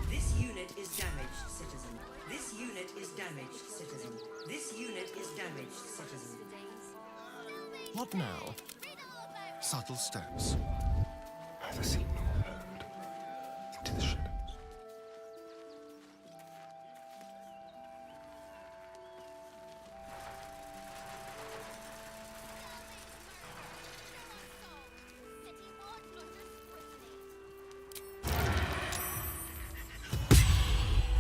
This unit is damaged, citizen. This unit is damaged, citizen. This unit is damaged, citizen. What now? Subtle steps. Neither seen nor heard. Into the shadows.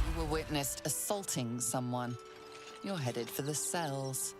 You were witnessed assaulting someone. You're headed for the cells.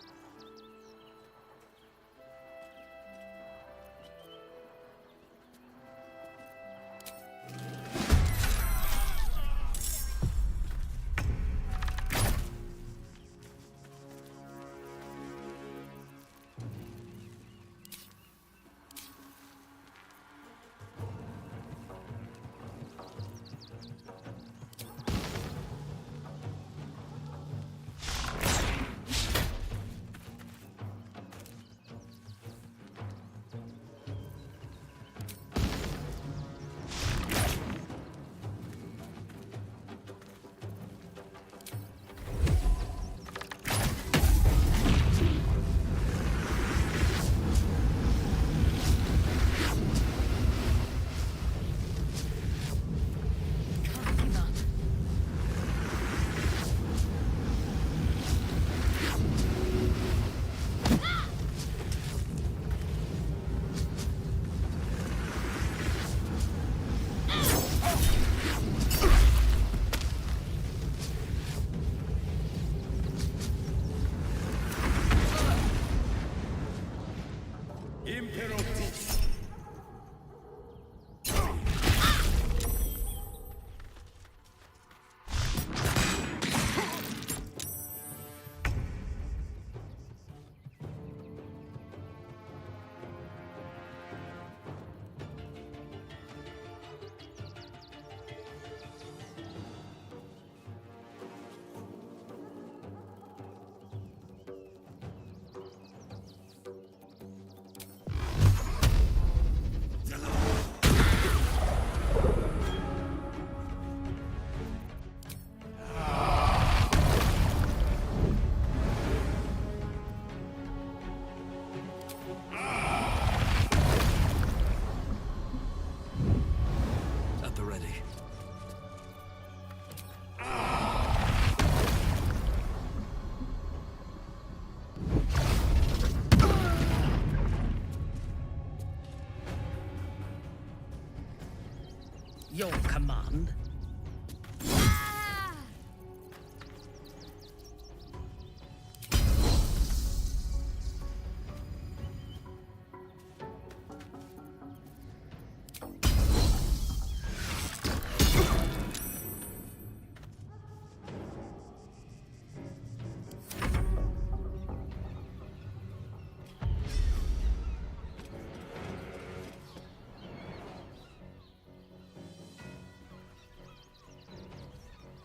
Your command?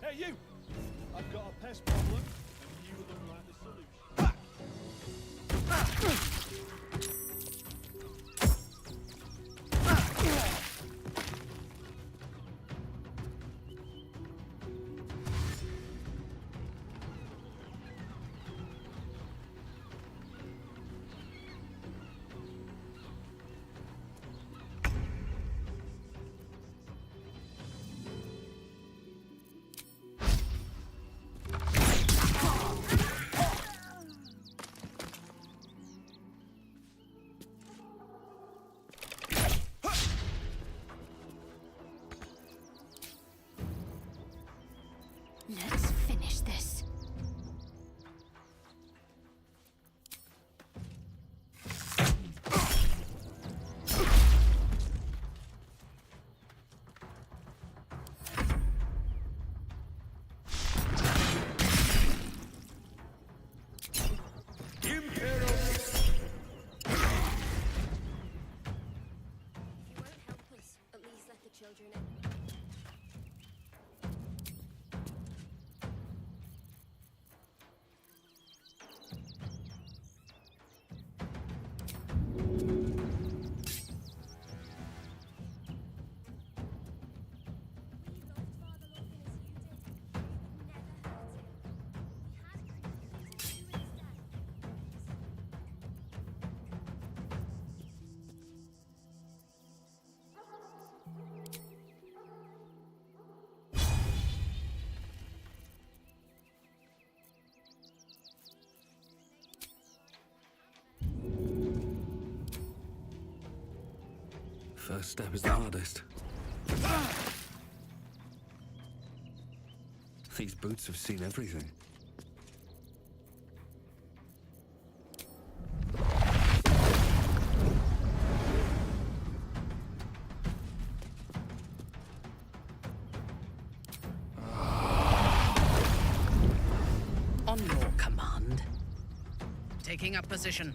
Hey, you! I've got a pest problem, and you look like the solution. First step is the hardest. These boots have seen everything. On your command. Taking up position.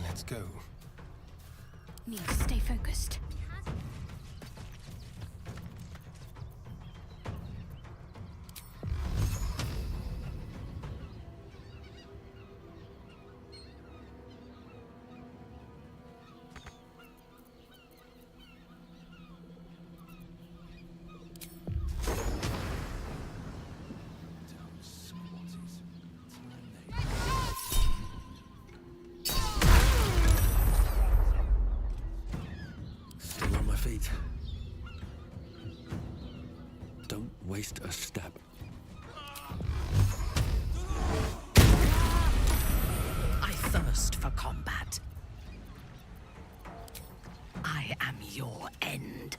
Let's go. Need to stay focused. Still on my feet. Don't waste a step. I thirst for combat. I am your end.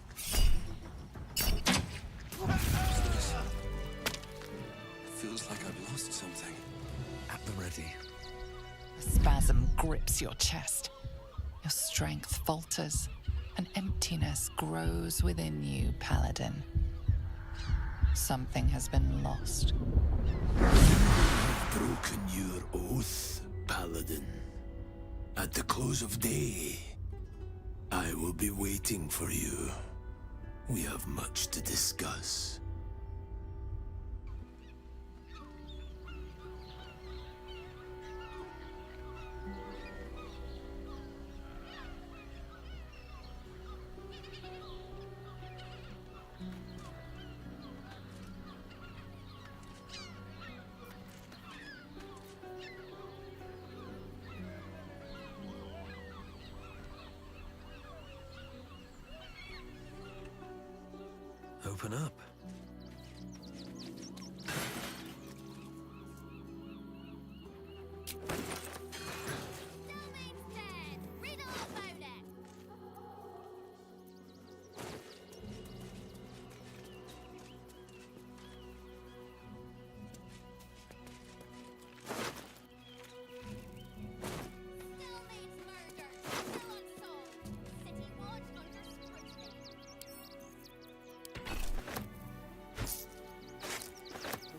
Feels like I've lost something. At the ready. A spasm grips your chest. Your strength falters. An emptiness grows within you, Paladin. Something has been lost. You've broken your oath, Paladin. At the close of day, I will be waiting for you. We have much to discuss. Open up.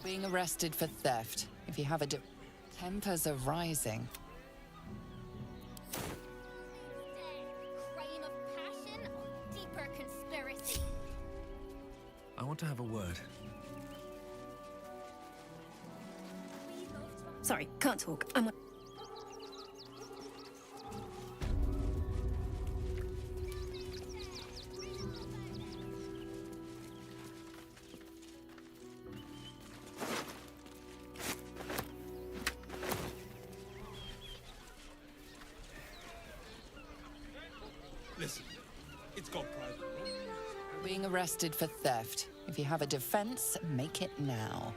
Being arrested for theft. If you have a tempers are rising. Crime of passion or deeper conspiracy? I want to have a word. Sorry, can't talk. I'm on. Listen, it's got private room. Being arrested for theft. If you have a defense, make it now.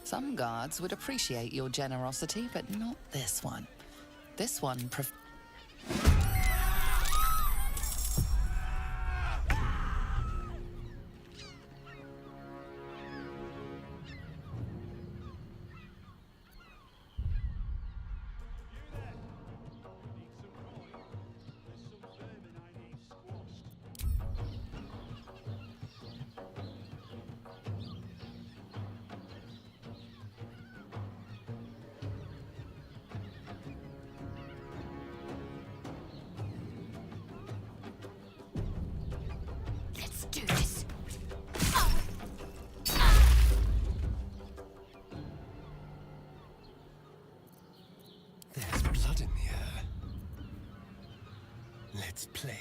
Some guards would appreciate your generosity, but not this one. This one do this. There's blood in the air. Let's play.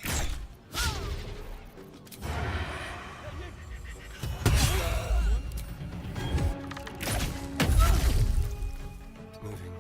Moving.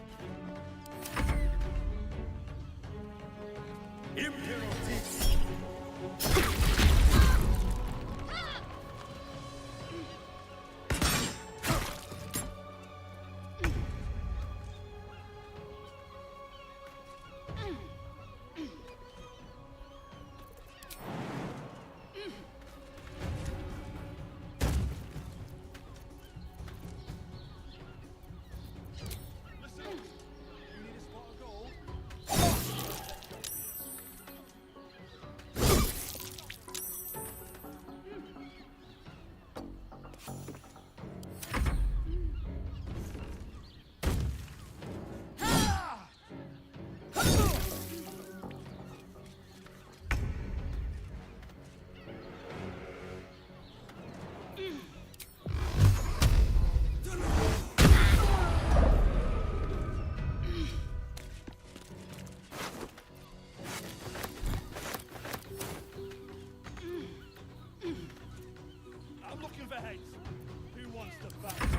I'm looking for heads. Who wants to fight?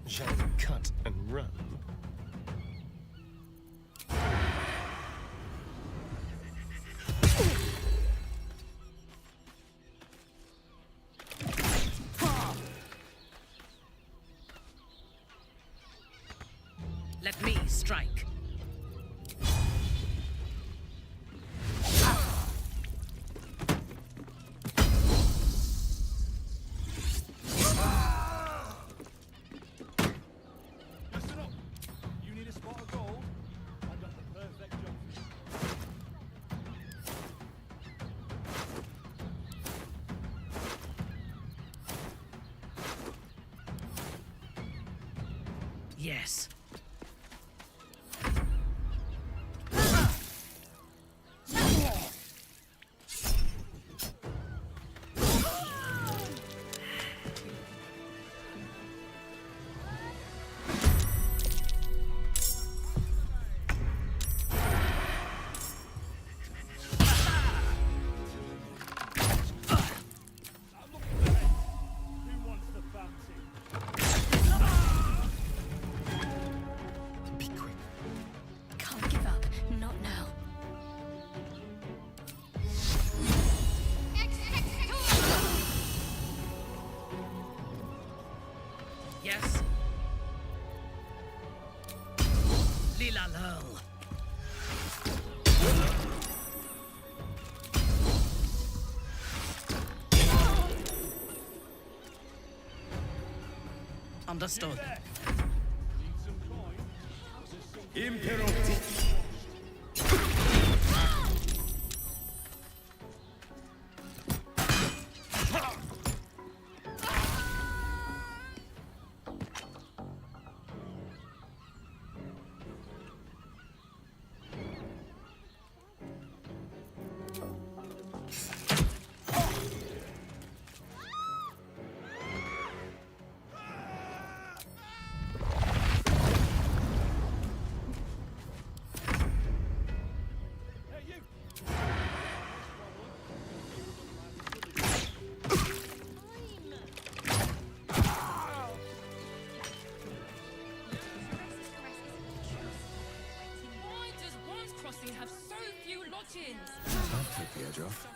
Shall we cut and run? Let me strike. Listen up. You need a spot of gold? I've got the perfect job for you. Yes. Who wants the bounty? Be quick. Can't give up. Not now. Yes. Lila Lurl. Understood. lodgings. I'll take the edge off.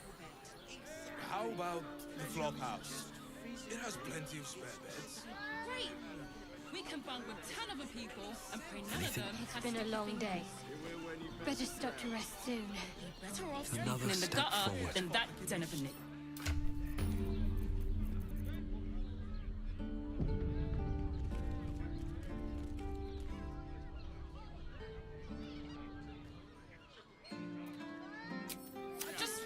How about the flop house? It has plenty of spare beds. Great. We can bunk with 10 other people and pray none of them It's have been a sticky long fingers. day. Better stop to rest soon. Better off Another sleeping in the step gutter forward. than that den of a nick. Just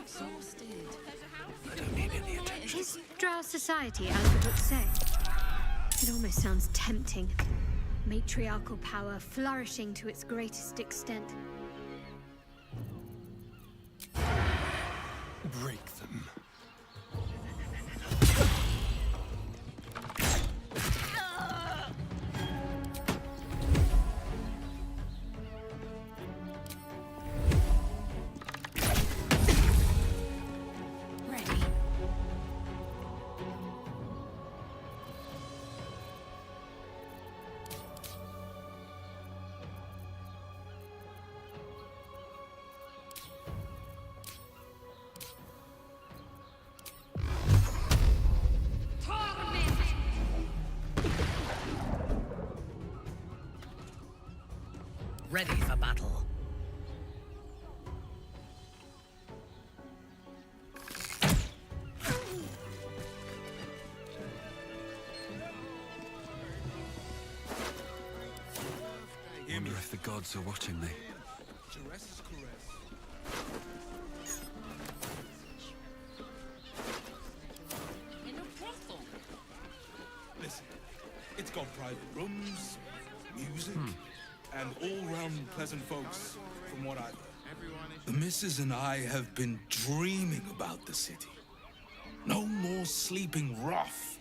exhausted. I don't need any attention. Is Drow society as the books say? It almost sounds tempting. Matriarchal power flourishing to its greatest extent. Break them. Ready. Ready for battle. Wonder if the gods are watching me. Caress is caress. In a brothel. Listen, it's got private rooms, music, and all-round pleasant folks, from what I've heard. The missus and I have been dreaming about the city. No more sleeping rough.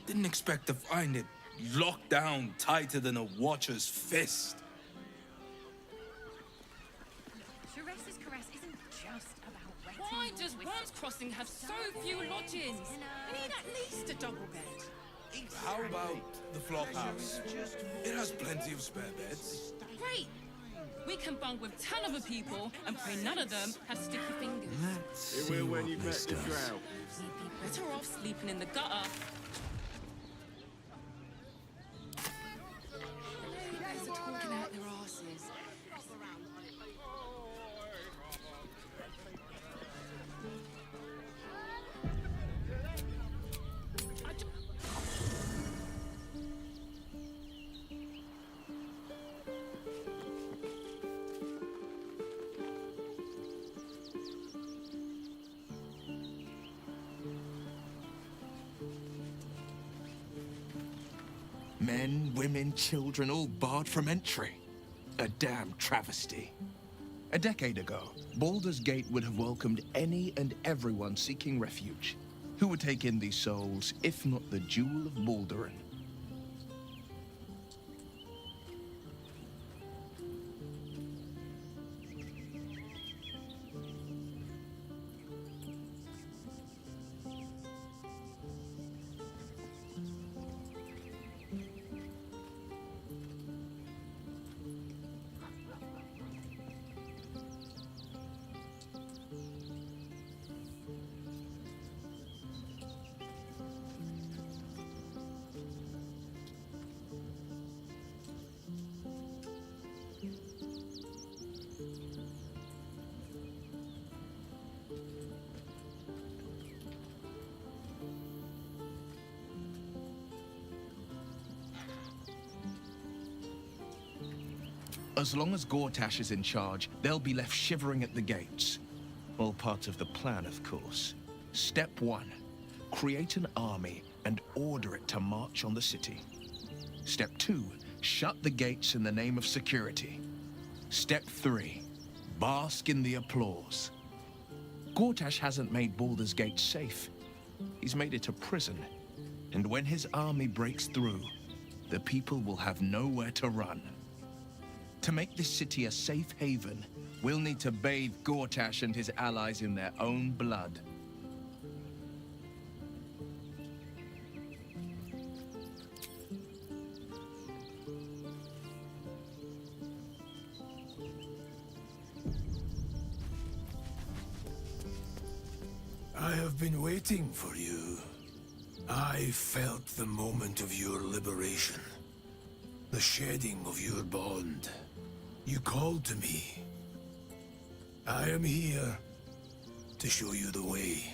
Didn't expect to find it locked down tighter than a watcher's fist. Teresa's caress isn't just about wetting. Why does Worm's Crossing have so few lodgings? We need at least a double bed. How about the flop house? It has plenty of spare beds. Great. We can bunk with 10 other people and pray none of them have sticky fingers. Let's see what this does. We'd be better off sleeping in the gutter. You guys are talking out their asses. Men, women, children, all barred from entry. A damn travesty. A decade ago, Baldurs Gate would have welcomed any and everyone seeking refuge. Who would take in these souls, if not the Jewel of Balduran? As long as Gortash is in charge, they'll be left shivering at the gates. All part of the plan, of course. Step 1. Create an army and order it to march on the city. Step 2. Shut the gates in the name of security. Step 3. Bask in the applause. Gortash hasn't made Baldurs Gate safe. He's made it a prison. And when his army breaks through, the people will have nowhere to run. To make this city a safe haven, we'll need to bathe Gortash and his allies in their own blood. I have been waiting for you. I felt the moment of your liberation. The shedding of your bond. You called to me. I am here to show you the way.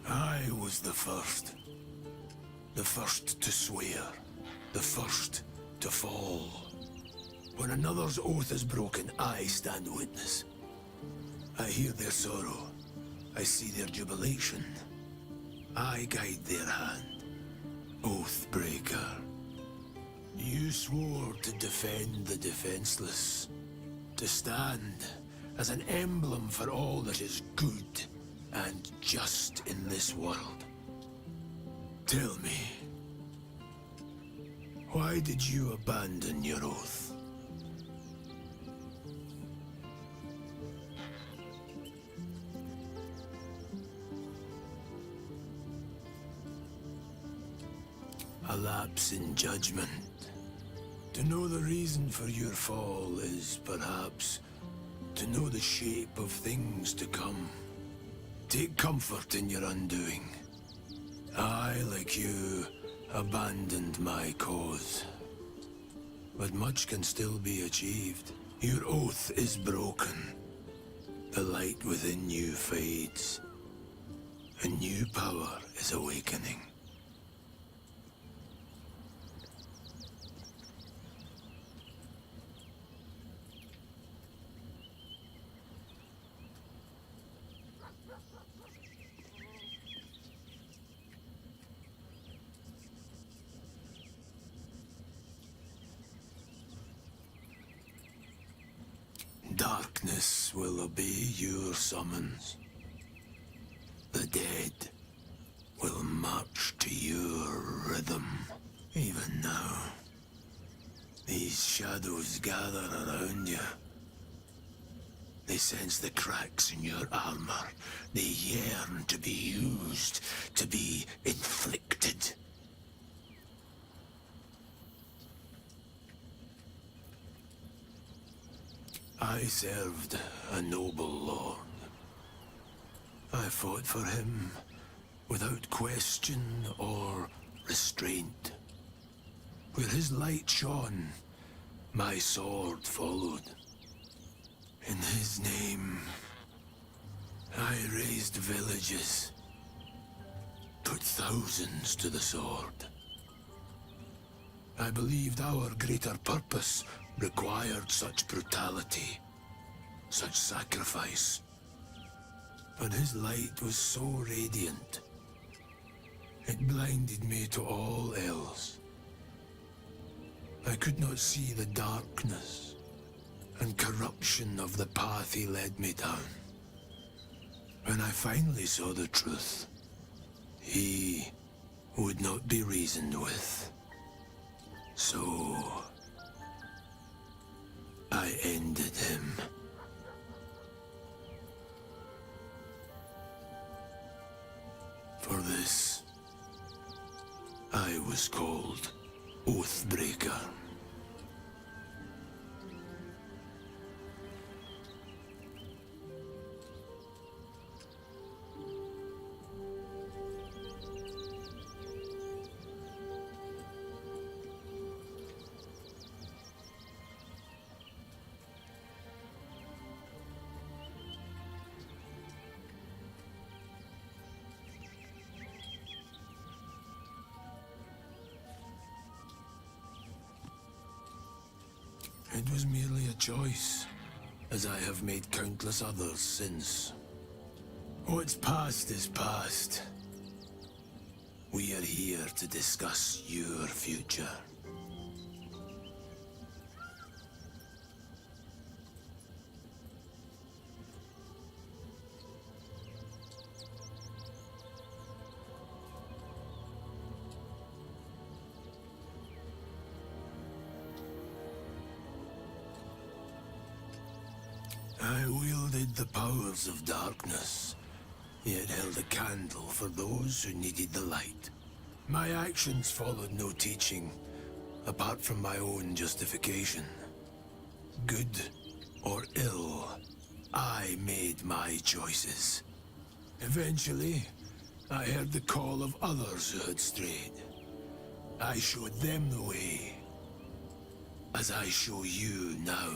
I was the first. The first to swear. The first to fall. When another's oath is broken, I stand witness. I hear their sorrow. I see their jubilation. I guide their hand. Oathbreaker. You swore to defend the defenseless. To stand as an emblem for all that is good and just in this world. Tell me, why did you abandon your oath? A lapse in judgment. To know the reason for your fall is, perhaps, to know the shape of things to come. Take comfort in your undoing. I, like you, abandoned my cause. But much can still be achieved. Your oath is broken. The light within you fades. A new power is awakening. Darkness will obey your summons. The dead will march to your rhythm. Even now, these shadows gather around you. They sense the cracks in your armor. They yearn to be used, to be inflicted. I served a noble lord. I fought for him without question or restraint. Where his light shone, my sword followed. In his name, I raised villages, put thousands to the sword. I believed our greater purpose required such brutality, such sacrifice. But his light was so radiant, it blinded me to all else. I could not see the darkness and corruption of the path he led me down. When I finally saw the truth, he would not be reasoned with. So I ended him. For this, I was called Oathbreaker. It was merely a choice, as I have made countless others since. What's past is past. We are here to discuss your future. I wielded the powers of darkness, yet held a candle for those who needed the light. My actions followed no teaching, apart from my own justification. Good or ill, I made my choices. Eventually, I heard the call of others who had strayed. I showed them the way, as I show you now.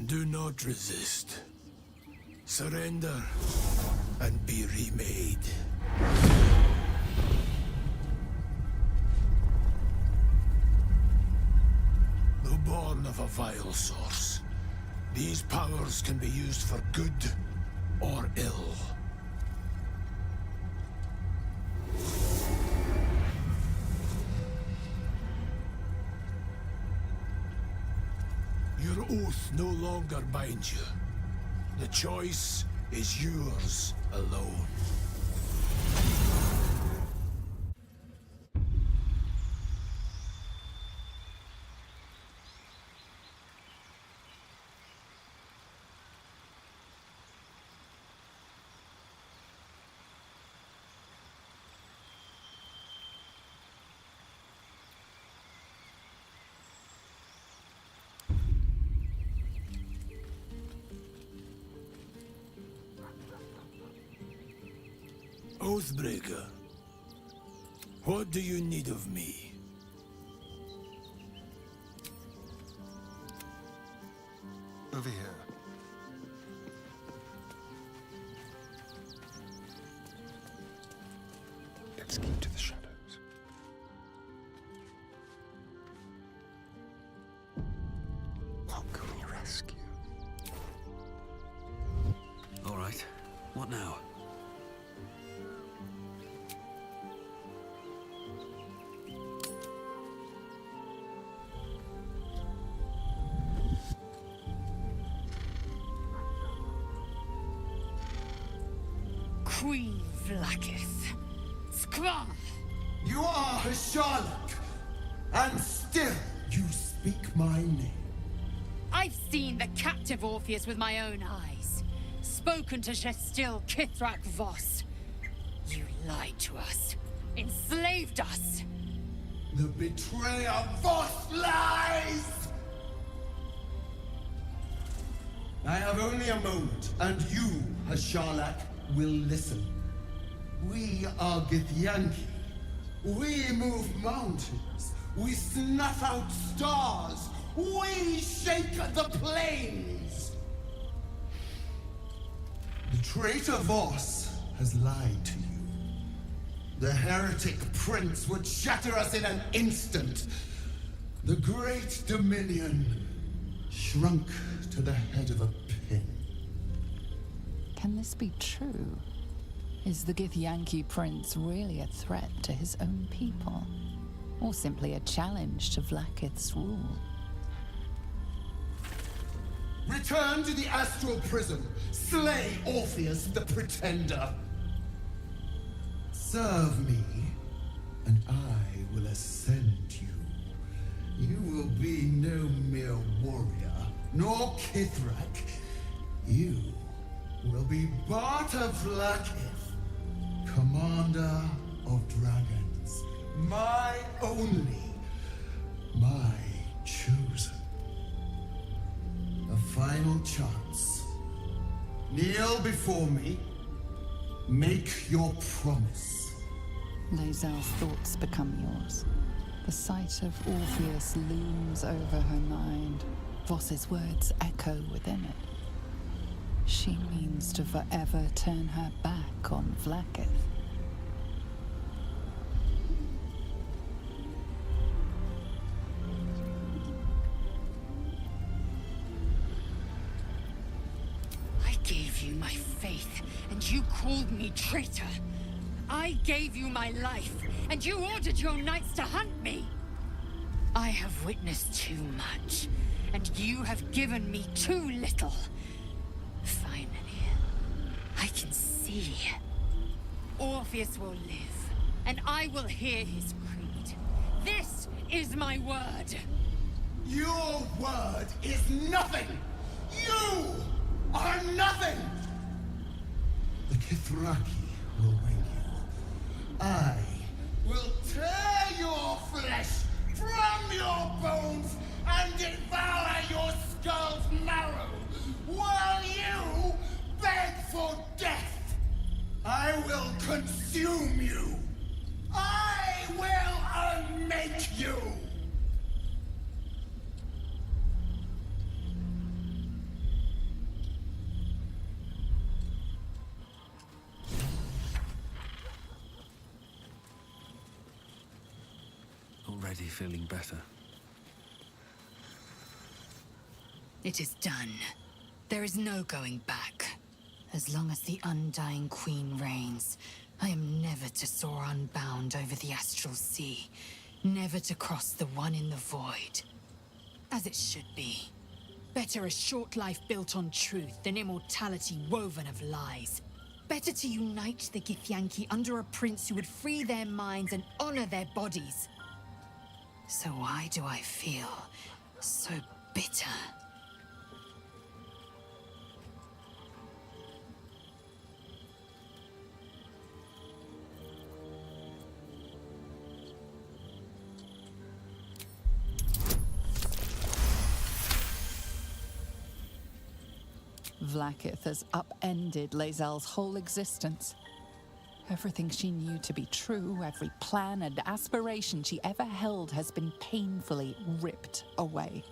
Do not resist. Surrender and be remade. Though born of a vile source, these powers can be used for good or ill. Your oath no longer binds you. The choice is yours alone. Oathbreaker, what do you need of me? Over here. Let's keep to the shadows. What can we rescue? All right. What now? Queen Vlaakith. Skra! You are a Charlotte, and still you speak my name. I've seen the captive Orpheus with my own eyes. Spoken to Gestil Kithrak Voss. You lied to us. Enslaved us. The betrayer Voss lies! I have only a moment, and you, Hasharlak, will listen. We are Githyanki. We move mountains. We snuff out stars. We shake the plains. The traitor Voss has lied to you. The heretic prince would shatter us in an instant. The great Dominion shrunk to the head of a pin. Can this be true? Is the Githyanki prince really a threat to his own people? Or simply a challenge to Vlaakith's rule? Return to the astral prism. Slay Orpheus the Pretender. Serve me, and I will ascend you. You will be no mere warrior, nor Kithrak. You will be Barta Vlaakith, commander of dragons. My only, my chosen. A final chance. Kneel before me. Make your promise. Lae'zel's thoughts become yours. The sight of Orpheus looms over her mind. Voss's words echo within it. She means to forever turn her back on Vlaakith. I gave you my faith, and you called me traitor. I gave you my life, and you ordered your knights to hunt me. I have witnessed too much, and you have given me too little. Finally, I can see. Orpheus will live, and I will hear his creed. This is my word. Your word is nothing! You are nothing! The Kithraki will bring you. I will tear your flesh from your bones and devour your skull's marrow while you beg for death. I will consume you. I will unmake you. Already feeling better. It is done. There is no going back. As long as the Undying Queen reigns, I am never to soar unbound over the astral sea, never to cross the one in the void. As it should be. Better a short life built on truth than immortality woven of lies. Better to unite the Githyanki under a prince who would free their minds and honor their bodies. So why do I feel so bitter? Vlaakith has upended Lae'zel's whole existence. Everything she knew to be true, every plan and aspiration she ever held has been painfully ripped away.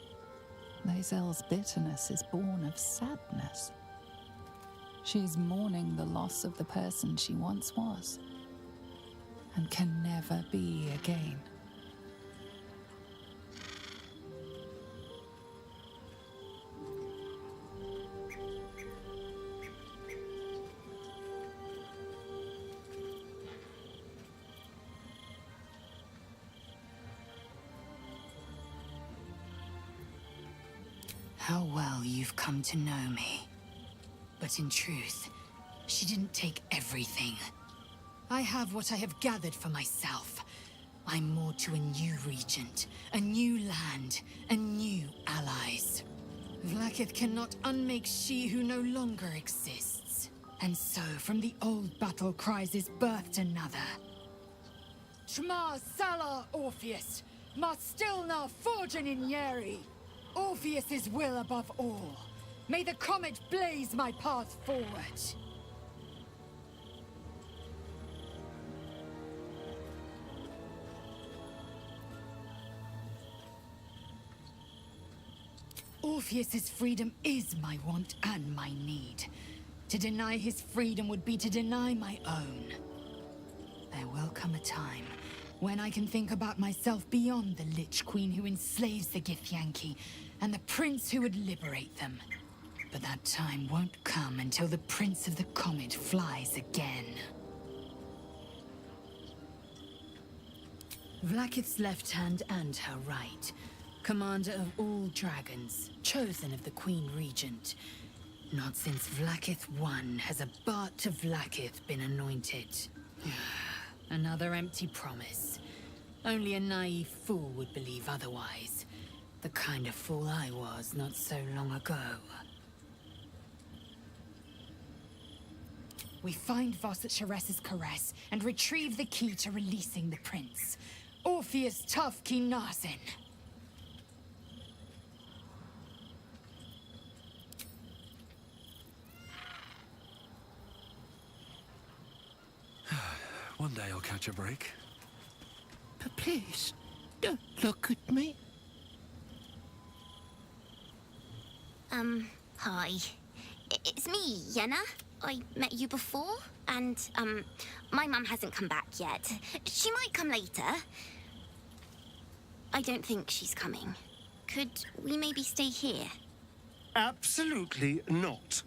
Lae'zel's bitterness is born of sadness. She's mourning the loss of the person she once was, and can never be again. How well you've come to know me. But in truth, she didn't take everything. I have what I have gathered for myself. I'm moored to a new regent, a new land, and new allies. Vlaakith cannot unmake she who no longer exists. And so, from the old battle cries is birthed another. Shma Salar Orpheus, Marstilna Forgin in Yeri. Orpheus's will above all. May the comet blaze my path forward. Orpheus's freedom is my want and my need. To deny his freedom would be to deny my own. There will come a time when I can think about myself beyond the Lich Queen who enslaves the Githyanki and the prince who would liberate them. But that time won't come until the Prince of the Comet flies again. Vlaakith's left hand and her right. Commander of all dragons, chosen of the Queen Regent. Not since Vlaakith I has a Bart to Vlaakith been anointed. Another empty promise. Only a naive fool would believe otherwise. The kind of fool I was not so long ago. We find Voss at Sharess's caress and retrieve the key to releasing the prince. Orpheus Tough Kinarsin. One day I'll catch a break. But please, don't look at me. Hi. It's me, Yenna. I met you before, and, my mum hasn't come back yet. She might come later. I don't think she's coming. Could we maybe stay here? Absolutely not.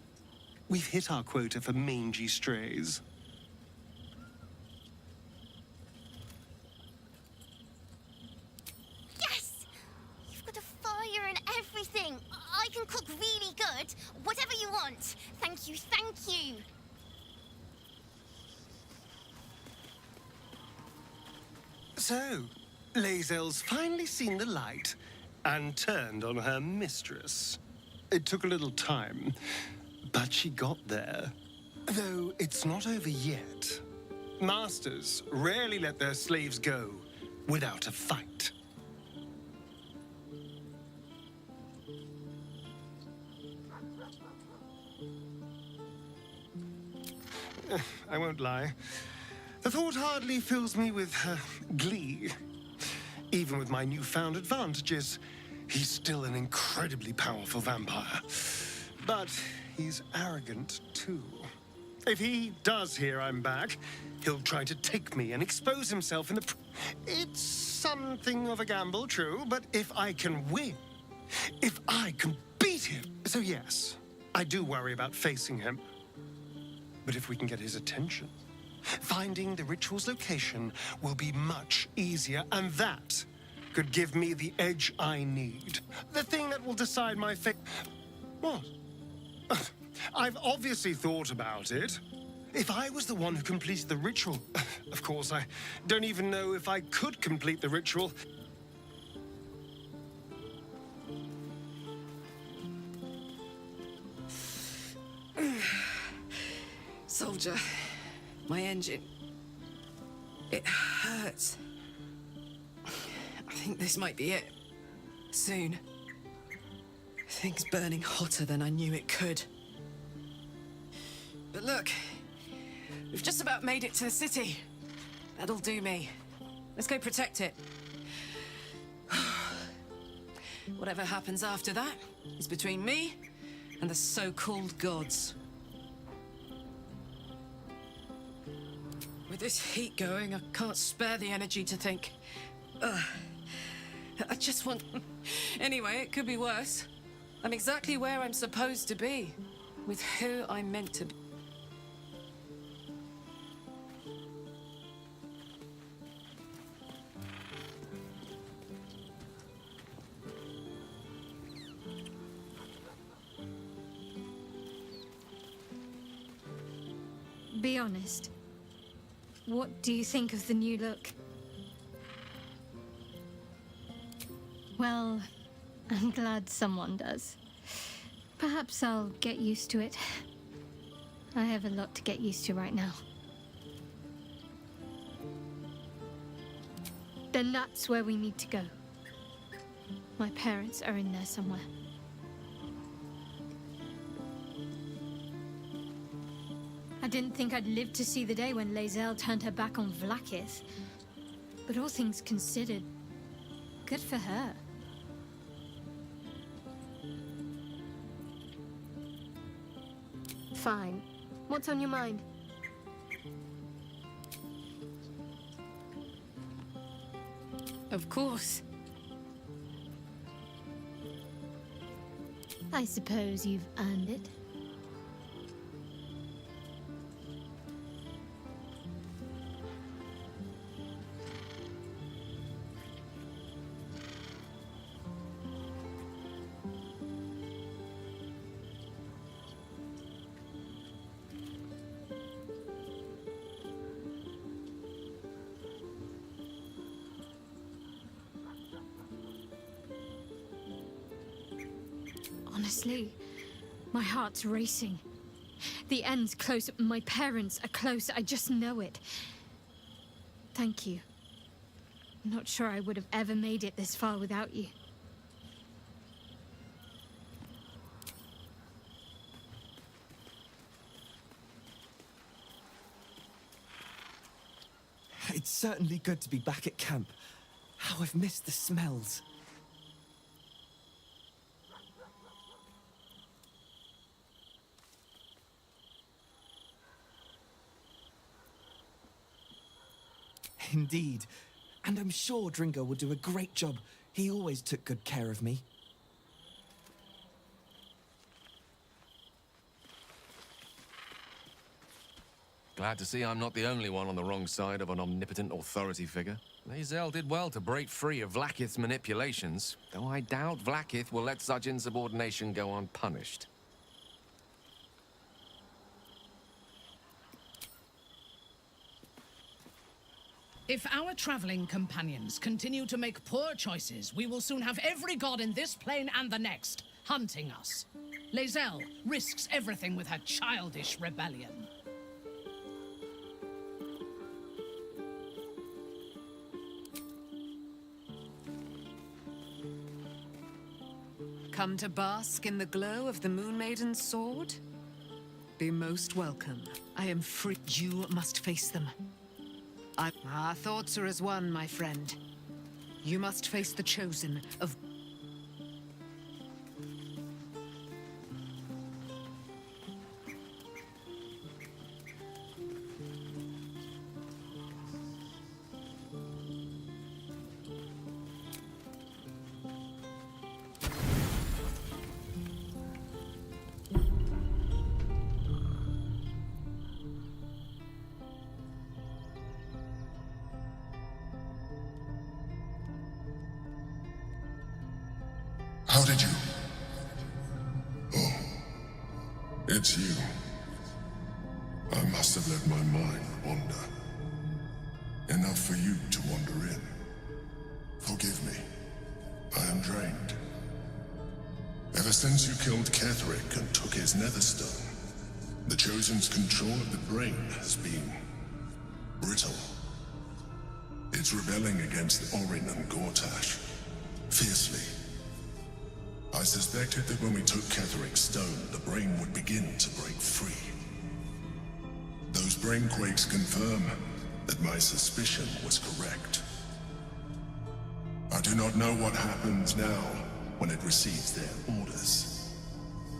We've hit our quota for mangy strays. Yes! You've got a fire and everything. I can cook really good. Whatever you want. Thank you, thank you. So, Lae'zel's finally seen the light and turned on her mistress. It took a little time, but she got there. Though it's not over yet. Masters rarely let their slaves go without a fight. I won't lie. The thought hardly fills me with glee. Even with my newfound advantages, he's still an incredibly powerful vampire. But he's arrogant, too. If he does hear I'm back, he'll try to take me and expose himself in the... It's something of a gamble, true, but if I can win, if I can beat him... So yes, I do worry about facing him. But if we can get his attention, finding the ritual's location will be much easier, and that could give me the edge I need. The thing that will decide my fate. What? I've obviously thought about it. If I was the one who completed the ritual, of course, I don't even know if I could complete the ritual. Soldier, my engine. It hurts. I think this might be it. Soon. Things burning hotter than I knew it could. But look, we've just about made it to the city. That'll do me. Let's go protect it. Whatever happens after that is between me and the so-called gods. With this heat going, I can't spare the energy to think. I just want... Anyway, it could be worse. I'm exactly where I'm supposed to be, with who I'm meant to be. Be honest. What do you think of the new look? Well, I'm glad someone does. Perhaps I'll get used to it. I have a lot to get used to right now. Then that's where we need to go. My parents are in there somewhere. I didn't think I'd live to see the day when Lae'zel turned her back on Vlaakith. But all things considered, good for her. Fine. What's on your mind? Of course. I suppose you've earned it. Honestly, my heart's racing. The end's close. My parents are close. I just know it. Thank you. I'm not sure I would have ever made it this far without you. It's certainly good to be back at camp. How I've missed the smells. Indeed. And I'm sure Dringo will do a great job. He always took good care of me. Glad to see I'm not the only one on the wrong side of an omnipotent authority figure. Lae'zel did well to break free of Vlaakith's manipulations, though I doubt Vlaakith will let such insubordination go unpunished. If our traveling companions continue to make poor choices, we will soon have every god in this plane and the next hunting us. Lae'zel risks everything with her childish rebellion. Come to bask in the glow of the Moon Maiden's sword? Be most welcome. I am free. You must face them. Our thoughts are as one, my friend. You must face the chosen of... How did you? Oh, it's you. I must have let my mind wander. Enough for you to wander in. Forgive me. I am drained. Ever since you killed Ketheric and took his netherstone, the Chosen's control of the brain has been brittle. It's rebelling against Orin and Gortash fiercely. I suspected that when we took Ketheric's stone, the brain would begin to break free. Those brain quakes confirm that my suspicion was correct. I do not know what happens now when it receives their orders,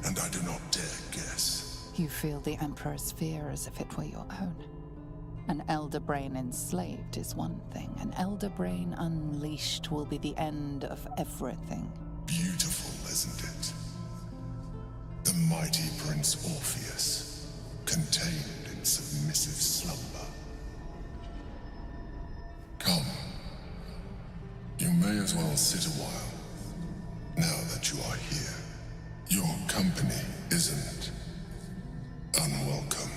and I do not dare guess. You feel the Emperor's fear as if it were your own. An elder brain enslaved is one thing. An elder brain unleashed will be the end of everything. Beautiful, isn't it? The mighty Prince Orpheus, contained in submissive slumber. Come. You may as well sit a while, now that you are here. Your company isn't unwelcome.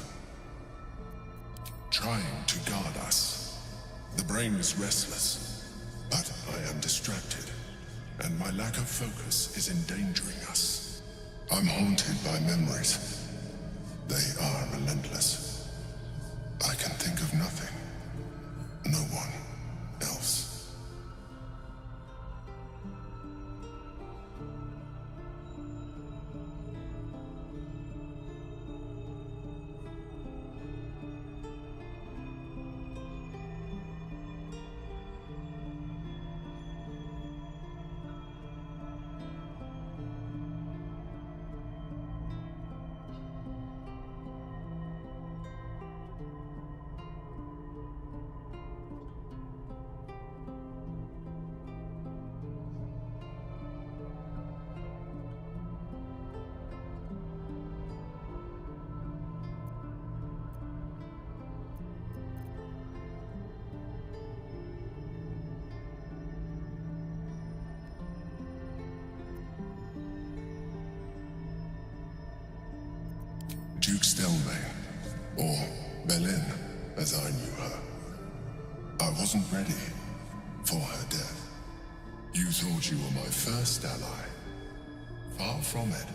Trying to guard us. The brain is restless, but I am distracted. And my lack of focus is endangering us. I'm haunted by memories. They are relentless. I can think of nothing. No one else. Duke Stelmane, or Belin, as I knew her. I wasn't ready for her death. You thought you were my first ally. Far from it.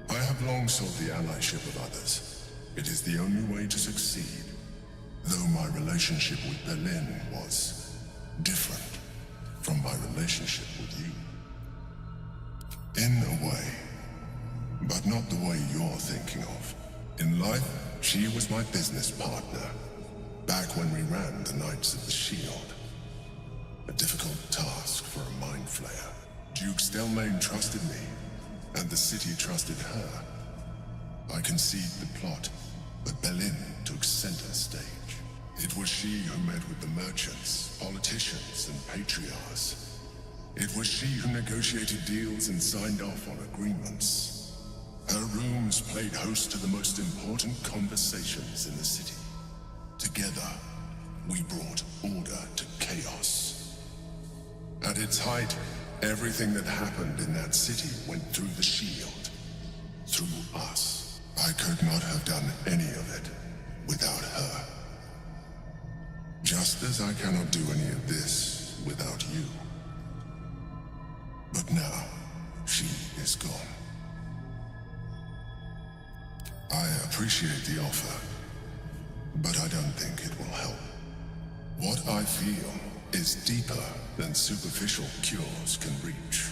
I have long sought the allyship of others. It is the only way to succeed. Though my relationship with Belin was different from my relationship with you. In a way. But not the way you're thinking of. In life, she was my business partner. Back when we ran the Knights of the Shield. A difficult task for a mind flayer. Duke Stelmane trusted me, and the city trusted her. I conceived the plot, but Belin took center stage. It was she who met with the merchants, politicians, and patriarchs. It was she who negotiated deals and signed off on agreements. Her rooms played host to the most important conversations in the city. Together, we brought order to chaos. At its height, everything that happened in that city went through the shield. Through us. I could not have done any of it without her. Just as I cannot do any of this without you. But now, she is gone. I appreciate the offer, but I don't think it will help. What I feel is deeper than superficial cures can reach,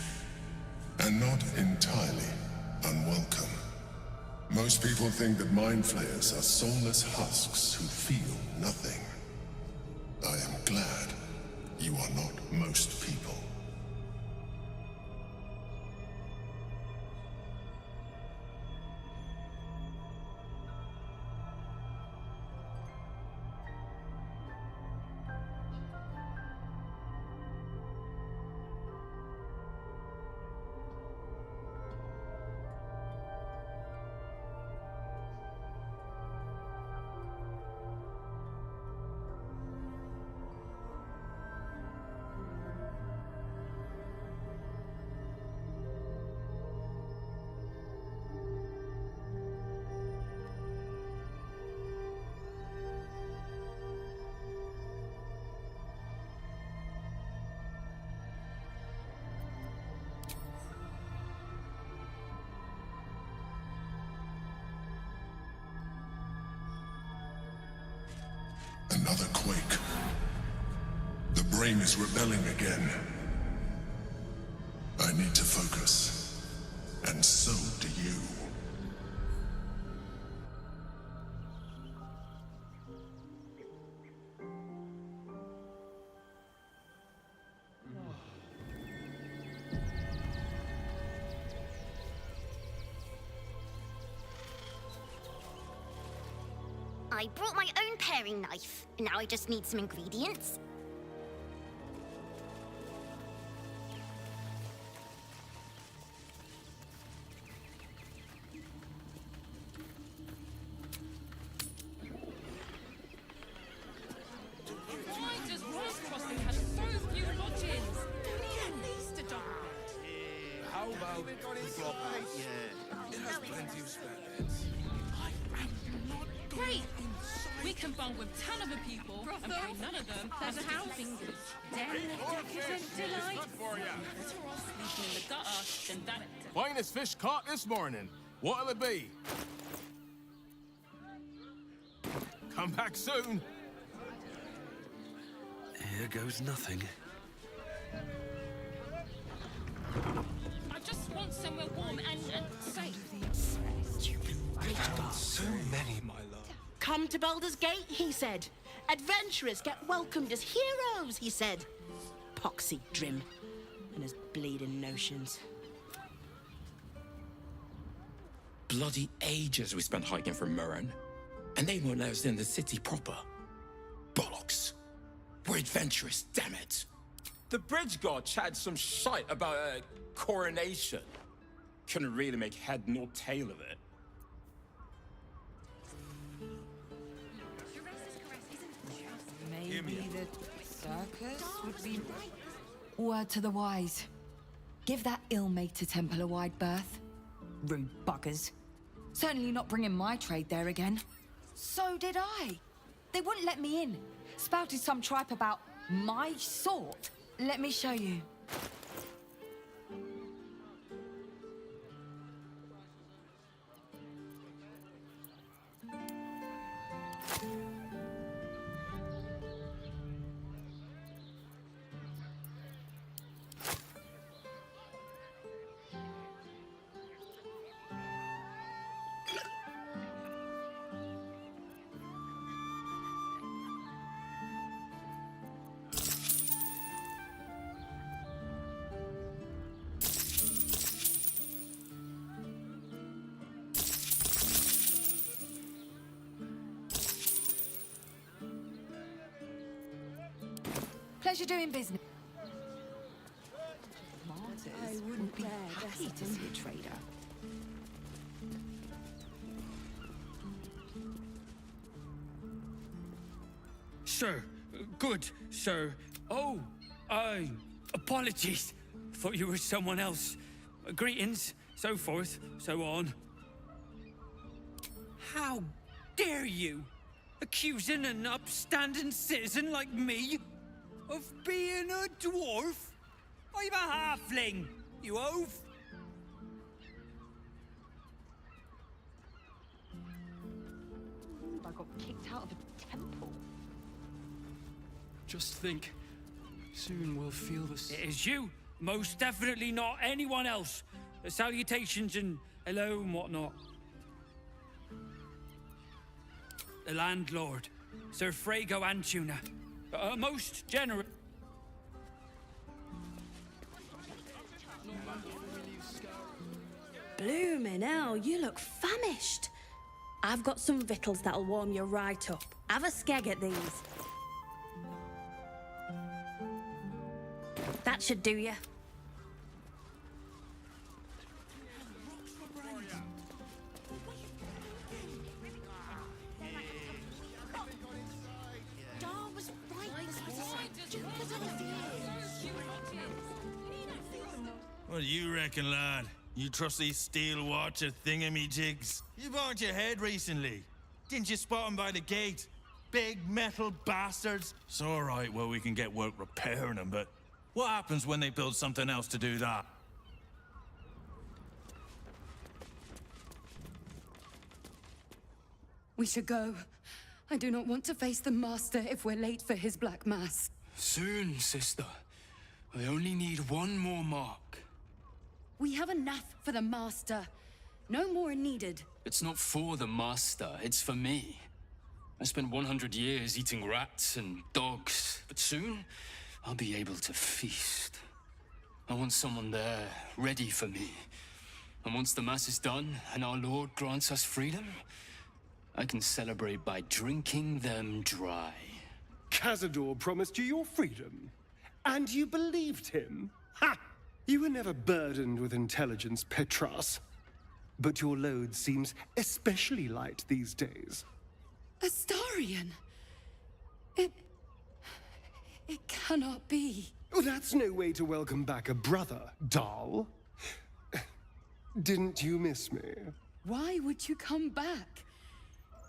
and not entirely unwelcome. Most people think that mind flayers are soulless husks who feel nothing. I am glad you are not most people. Another quake. The brain is rebelling again. I need to focus. And so do you. I brought my own paring knife. Now I just need some ingredients. How about we drop out? Yeah. It has plenty of spare beds. Great! We can bond with 10 other people and pay none of them. There's a house. Den of decadent delight. Better off sleeping in the gutter than that. Finest fish caught this morning. What'll it be? Come back soon. Here goes nothing. I just want somewhere warm and safe. So many, my love. Come to Baldurs Gate, he said. Adventurers get welcomed as heroes, he said. Poxy Drim and his bleeding notions. Bloody ages we spent hiking from Murren, and they won't let us in the city proper. Bollocks. We're adventurous, damn it. The bridge god chatted some shite about a coronation. Couldn't really make head nor tail of it. Maybe the circus would be... Word to the wise. Give that ill-mated temple a wide berth. Rude buggers. Certainly not bringing my trade there again. So did I. They wouldn't let me in. Spouted some tripe about my sort. Let me show you. Pleasure doing business. I wouldn't be happy to see a trader. Sir, good, sir. Oh, apologies. Thought you were someone else. Greetings, so forth, so on. How dare you? Accusing an upstanding citizen like me of being a dwarf? I'm a halfling, you oaf. I got kicked out of a temple. Just think, soon we'll feel this. It is you, most definitely not anyone else. The salutations and hello and whatnot. The landlord, Sir Frago Antuna, a most generous. Bloomin' hell, you look famished. I've got some victuals that'll warm you right up. Have a skeg at these. That should do you. What do you reckon, lad? You trust these steel watcher thingamajigs? You bonked your head recently. Didn't you spot them by the gate? Big metal bastards. It's all right, well, we can get work repairing them, but what happens when they build something else to do that? We should go. I do not want to face the Master if we're late for his Black Mass. Soon, sister. I only need one more mark. We have enough for the Master. No more needed. It's not for the Master, it's for me. I spent 100 years eating rats and dogs, but soon I'll be able to feast. I want someone there, ready for me. And once the Mass is done and our Lord grants us freedom, I can celebrate by drinking them dry. Cazador promised you your freedom, and you believed him? Ha! You were never burdened with intelligence, Petras. But your load seems especially light these days. Astarion? It cannot be. Oh, that's no way to welcome back a brother, doll. Didn't you miss me? Why would you come back?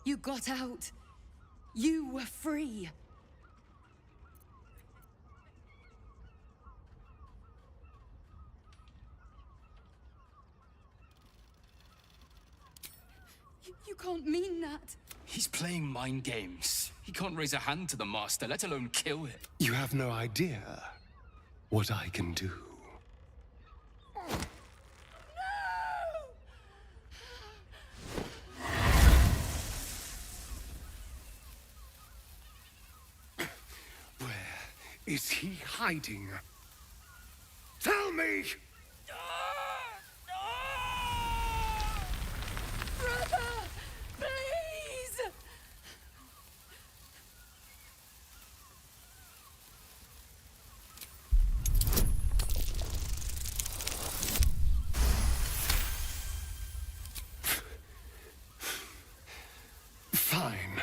You got out. You were free. You can't mean that. He's playing mind games. He can't raise a hand to the Master, let alone kill him. You have no idea what I can do. Where is he hiding? Tell me! Brother, please! Fine.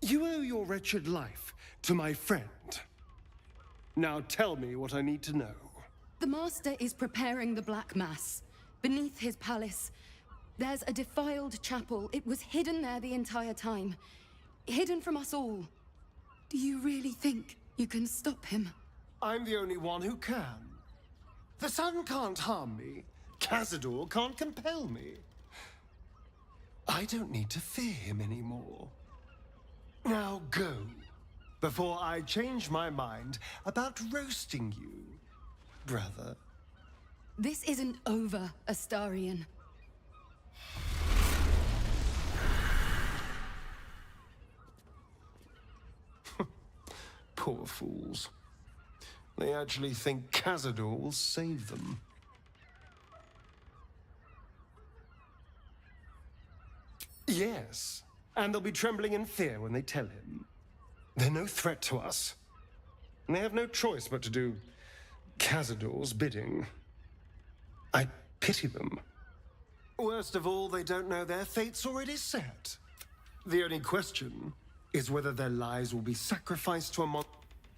You owe your wretched life to my friend. Now tell me what I need to know. The Master is preparing the Black Mass. Beneath his palace, there's a defiled chapel. It was hidden there the entire time. Hidden from us all. Do you really think you can stop him? I'm the only one who can. The sun can't harm me. Cazador can't compel me. I don't need to fear him anymore. Now go, before I change my mind about roasting you, brother. This isn't over, Astarion. Poor fools. They actually think Cazador will save them. Yes, and they'll be trembling in fear when they tell him. They're no threat to us. And they have no choice but to do Cazador's bidding. I pity them. Worst of all, they don't know their fate's already set. The only question is whether their lives will be sacrificed to a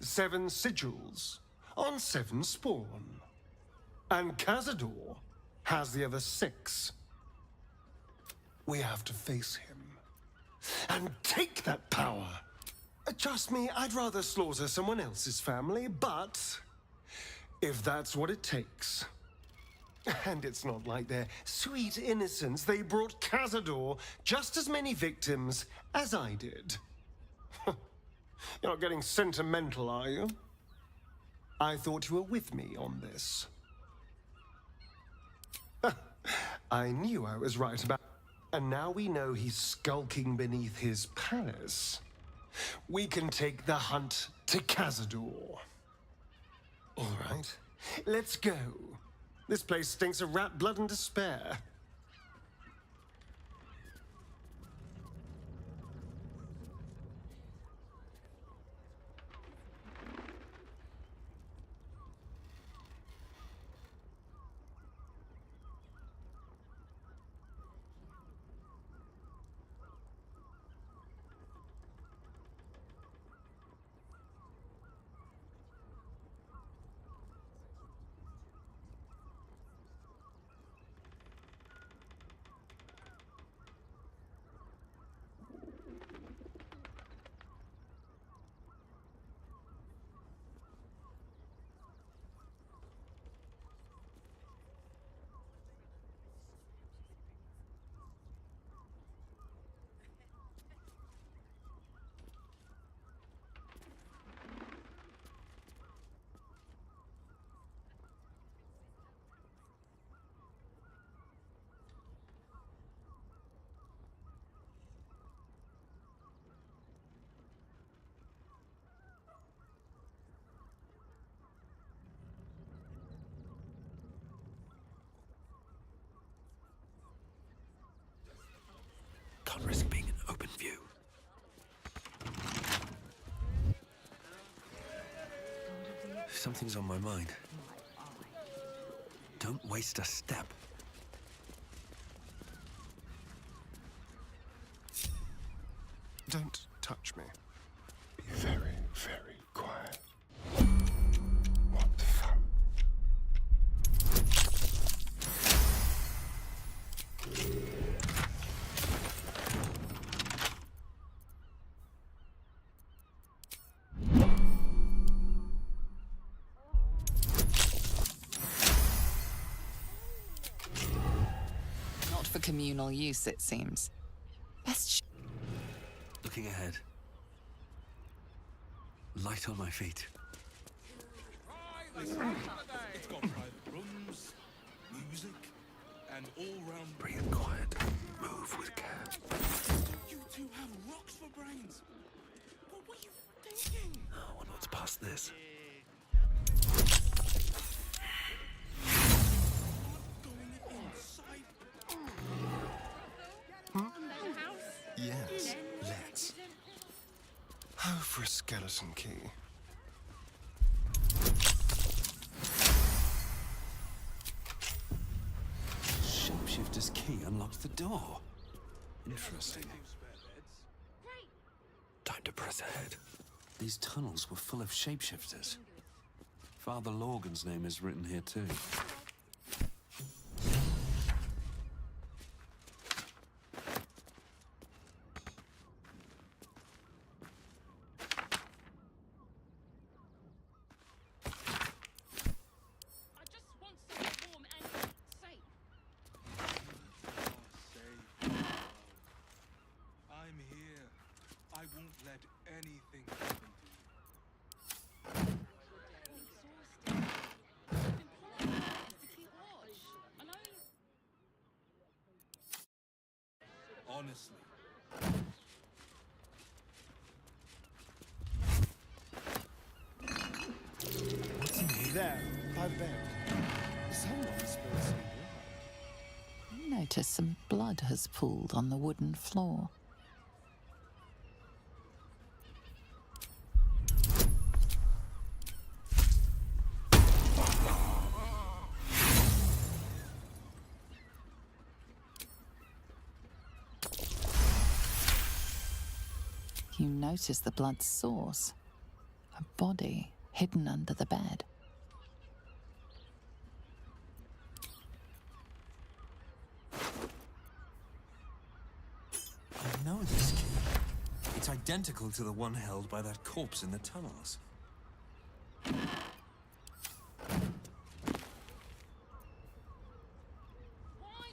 7 sigils on 7 spawn. And Cazador has the other 6. We have to face him and take that power. Trust me, I'd rather slaughter someone else's family, but if that's what it takes. And it's not like their sweet innocence. They brought Cazador just as many victims as I did. You're not getting sentimental, are you? I thought you were with me on this. I knew I was right about... And now we know he's skulking beneath his palace. We can take the hunt to Cazador. All right, let's go. This place stinks of rat blood and despair. Can't risk being in open view. Something's on my mind. Don't waste a step. Don't touch me. Be very, very quiet. What fun. Not for communal use, it seems. Best Looking ahead. Light on my feet. It's got private rooms, music, and all-round... Breathe quiet. Move with care. You two have rocks for brains. What were you thinking? I wonder what's past this. Yes, let's. Oh, for a skeleton key. Shapeshifter's key unlocks the door. Interesting. Time to press ahead. These tunnels were full of shapeshifters. Father Lorgan's name is written here too. I'm here. I won't let anything happen to you. Honestly. What's in here? There, by the bed. Someone spilled some blood. You notice some blood has pooled on the wooden floor. You notice the blood's source. A body hidden under the bed. I know this key. It's identical to the one held by that corpse in the tunnels. Why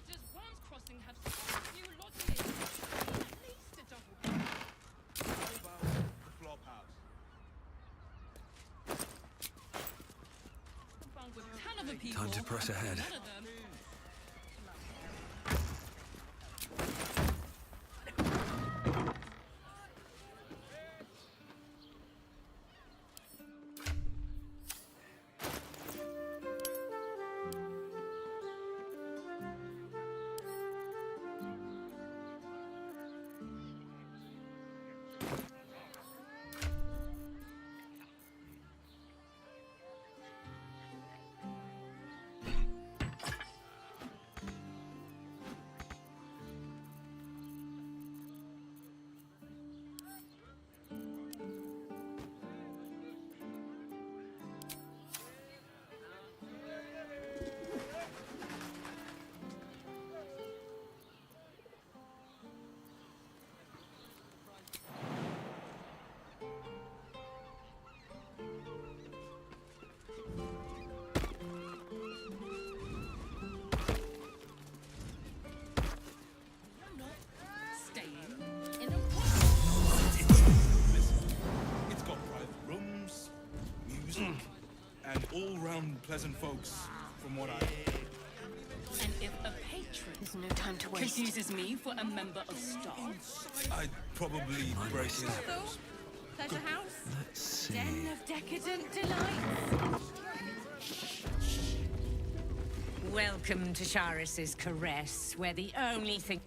does one's crossing have so few lodges? At least a double. Over the flop house. Bung with a ton of the people. Time to press ahead. None of them. It's got private rooms, music, and all-round pleasant folks, from what I... And if a patron There's no time to waste. confuses me for a member of staff, I'd probably break his... pleasure house, Let's see. den of decadent delights. Welcome to Charis's Caress, where the only thing...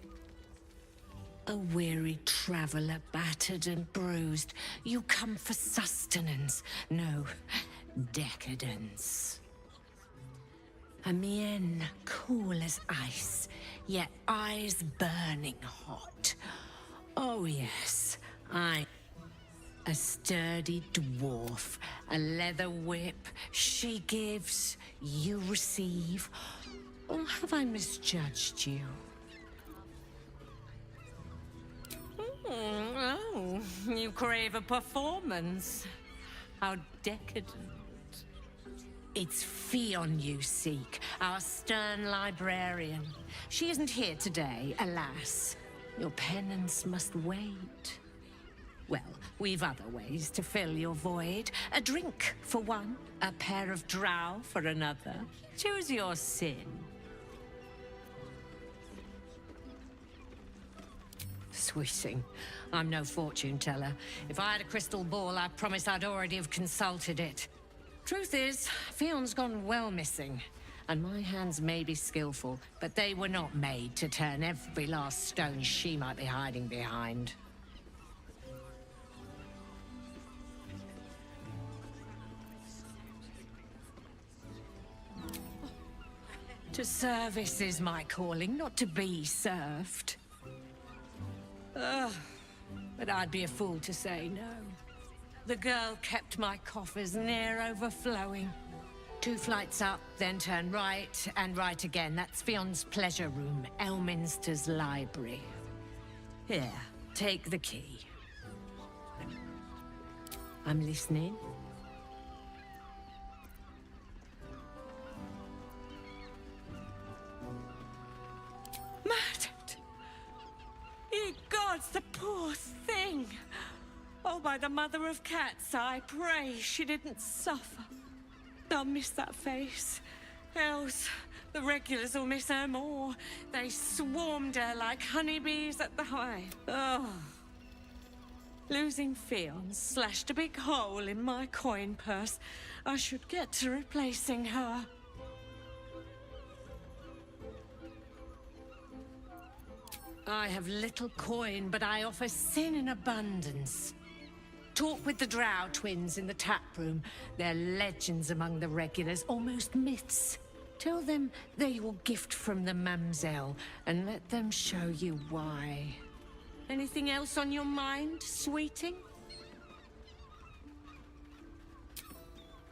A weary traveller, battered and bruised. You come for sustenance, no decadence. A mien cool as ice, yet eyes burning hot. Oh yes, a sturdy dwarf, a leather whip. She gives, you receive. Or have I misjudged you? Oh, you crave a performance. How decadent. It's Fionn you seek, our stern librarian. She isn't here today, alas. Your penance must wait. Well, we've other ways to fill your void. A drink for one, a pair of drow for another. Choose your sin. Sweeting, I'm no fortune teller. If I had a crystal ball, I promise I'd already have consulted it. Truth is, Fionn's gone well missing. And my hands may be skillful, but they were not made to turn every last stone she might be hiding behind. To service is my calling, not to be served. Ugh, but I'd be a fool to say no. The girl kept my coffers near overflowing. 2 flights up, then turn right, and right again. That's Fionn's pleasure room, Elminster's library. Here, take the key. I'm listening. Murdered! Ye gods, the poor thing! Oh, by the mother of cats, I pray she didn't suffer. They'll miss that face. Else, the regulars will miss her more. They swarmed her like honeybees at the hive. Oh. Losing Fionn slashed a big hole in my coin purse. I should get to replacing her. I have little coin, but I offer sin in abundance. Talk with the Drow twins in the tap room. They're legends among the regulars, almost myths. Tell them they will gift from the Mamselle, and let them show you why. Anything else on your mind, sweeting?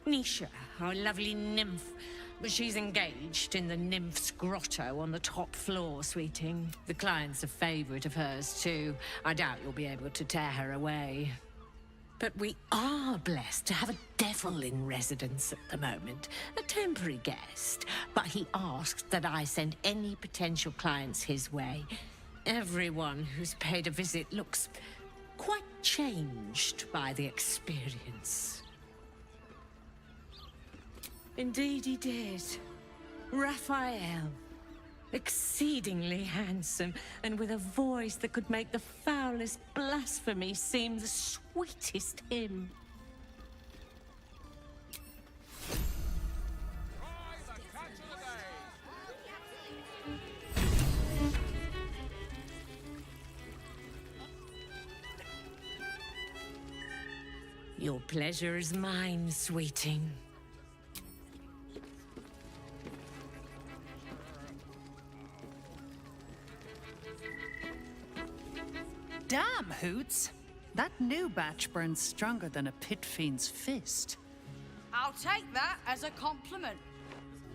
Nisha, our lovely nymph. But she's engaged in the nymph's grotto on the top floor, sweeting. The client's a favourite of hers, too. I doubt you'll be able to tear her away. But we are blessed to have a devil in residence at the moment. A temporary guest. But he asked that I send any potential clients his way. Everyone who's paid a visit looks quite changed by the experience. Indeed he did. Raphael. Exceedingly handsome, and with a voice that could make the foulest blasphemy seem the sweetest hymn. Your pleasure is mine, sweeting. Damn, Hoots! That new batch burns stronger than a pit fiend's fist. I'll take that as a compliment.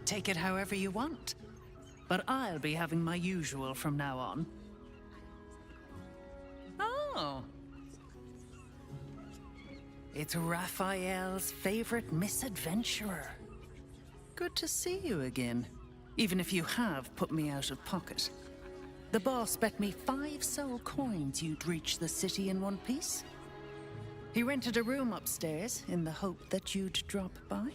Take it however you want. But I'll be having my usual from now on. Oh. It's Raphael's favorite misadventurer. Good to see you again, even if you have put me out of pocket. The boss bet me 5 soul coins you'd reach the city in one piece. He rented a room upstairs in the hope that you'd drop by.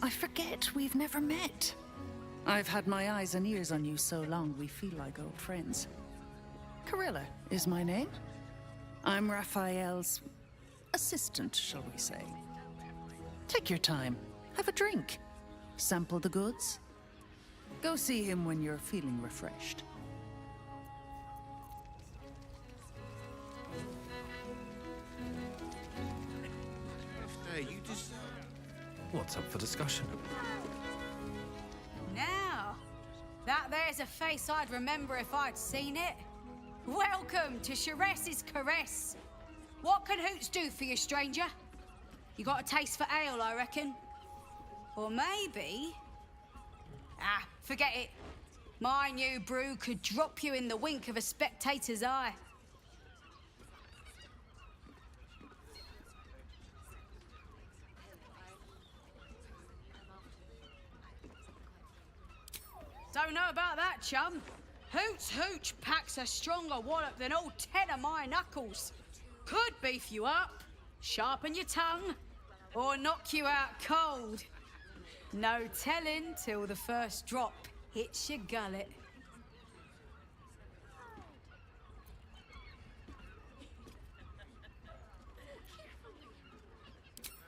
I forget we've never met. I've had my eyes and ears on you so long we feel like old friends. Carilla is my name. I'm Raphael's assistant, shall we say. Take your time, have a drink, sample the goods. Go see him when you're feeling refreshed. You just... What's up for discussion? Now, that there's a face I'd remember if I'd seen it. Welcome to Sharess's Caress. What can Hoots do for you, stranger? You got a taste for ale, I reckon? Or maybe... Ah, forget it. My new brew could drop you in the wink of a spectator's eye. Don't know about that, chum. Hoots Hooch packs a stronger wallop than all 10 of my knuckles. Could beef you up, sharpen your tongue, or knock you out cold. No telling till the first drop hits your gullet.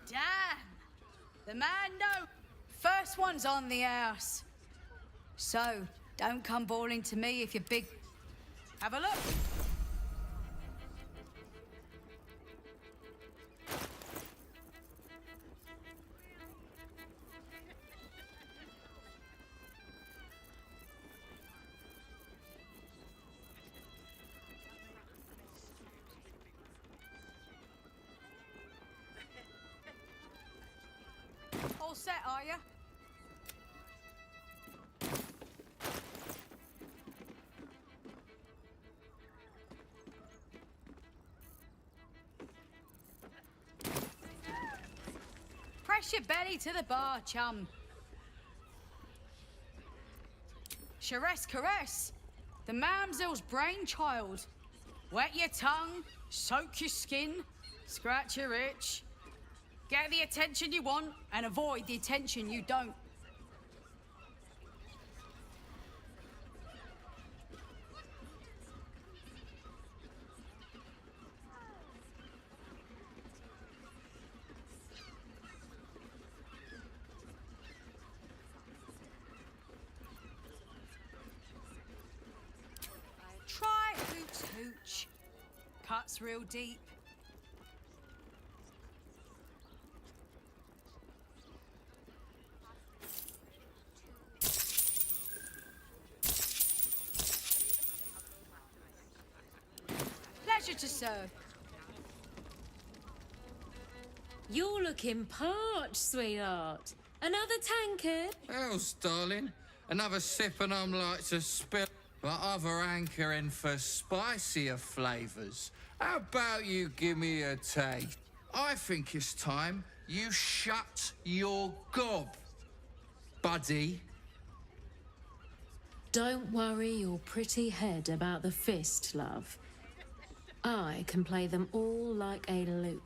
Damn! The man knows. First one's on the house. So, don't come bawling to me if you're big... Have a look. All set, are you? Press your belly to the bar, chum. Sharess Caress, the mamsel's brainchild. Wet your tongue, soak your skin, scratch your itch. Get the attention you want and avoid the attention you don't. That's real deep. Pleasure to serve. You're looking parched, sweetheart. Another tankard? Else, darling. Another sip and I'm like to spill. But other hankering for spicier flavours. How about you give me a taste? I think it's time you shut your gob, buddy. Don't worry your pretty head about the fist, love. I can play them all like a lute.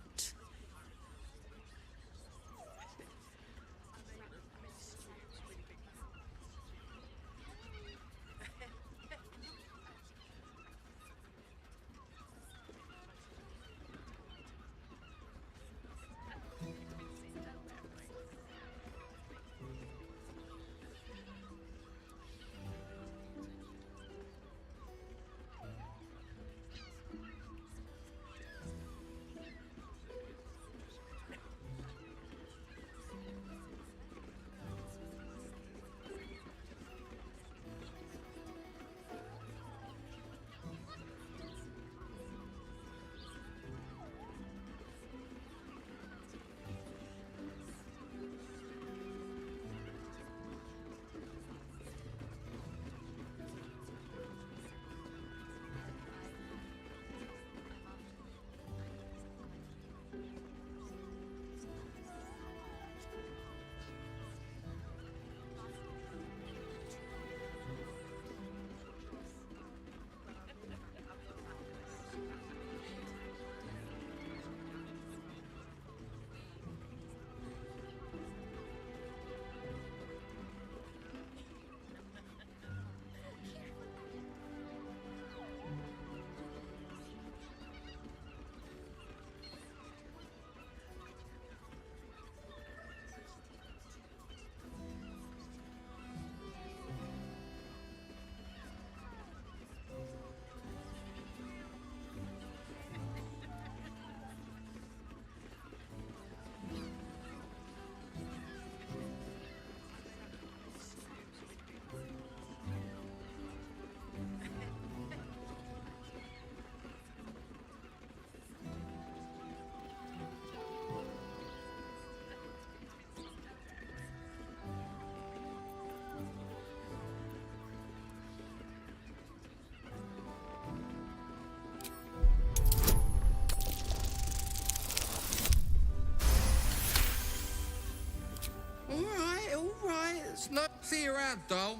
All right. It's not see you around, doll.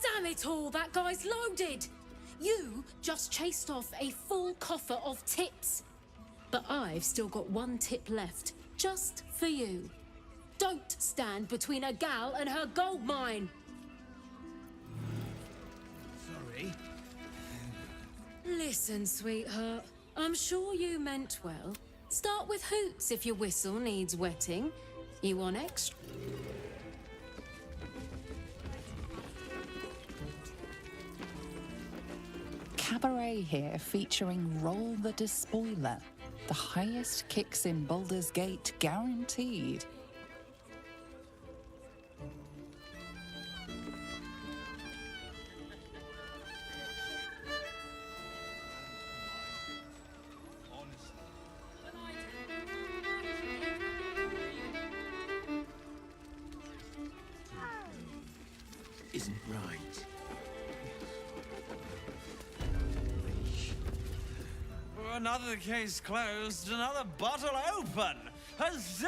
Damn it all, that guy's loaded! You just chased off a full coffer of tips. But I've still got one tip left, just for you. Don't stand between a gal and her gold mine! Sorry. Listen, sweetheart, I'm sure you meant well. Start with hoots if your whistle needs wetting. You want extra? Cabaret here featuring Roll the Despoiler. The highest kicks in Baldurs Gate guaranteed. Isn't right. Another case closed, another bottle open. Huzzah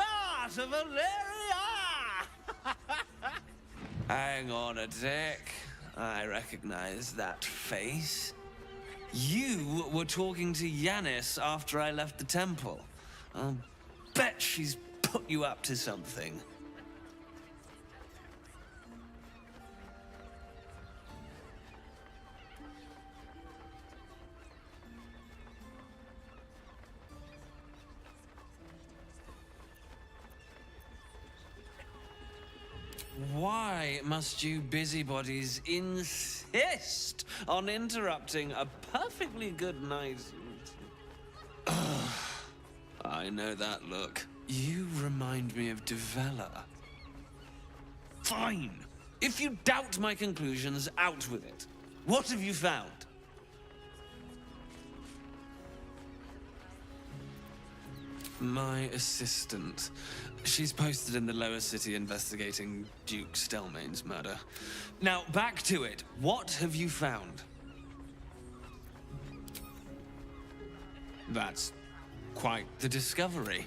to Valeria! Hang on a tick. I recognize that face. You were talking to Yanis after I left the temple. I'll bet she's put you up to something. Why must you busybodies insist on interrupting a perfectly good night? I know that look. You remind me of Devella. Fine. If you doubt my conclusions, out with it. What have you found? My assistant. She's posted in the lower city investigating Duke Stelmane's murder. Now, back to it. What have you found? That's quite the discovery.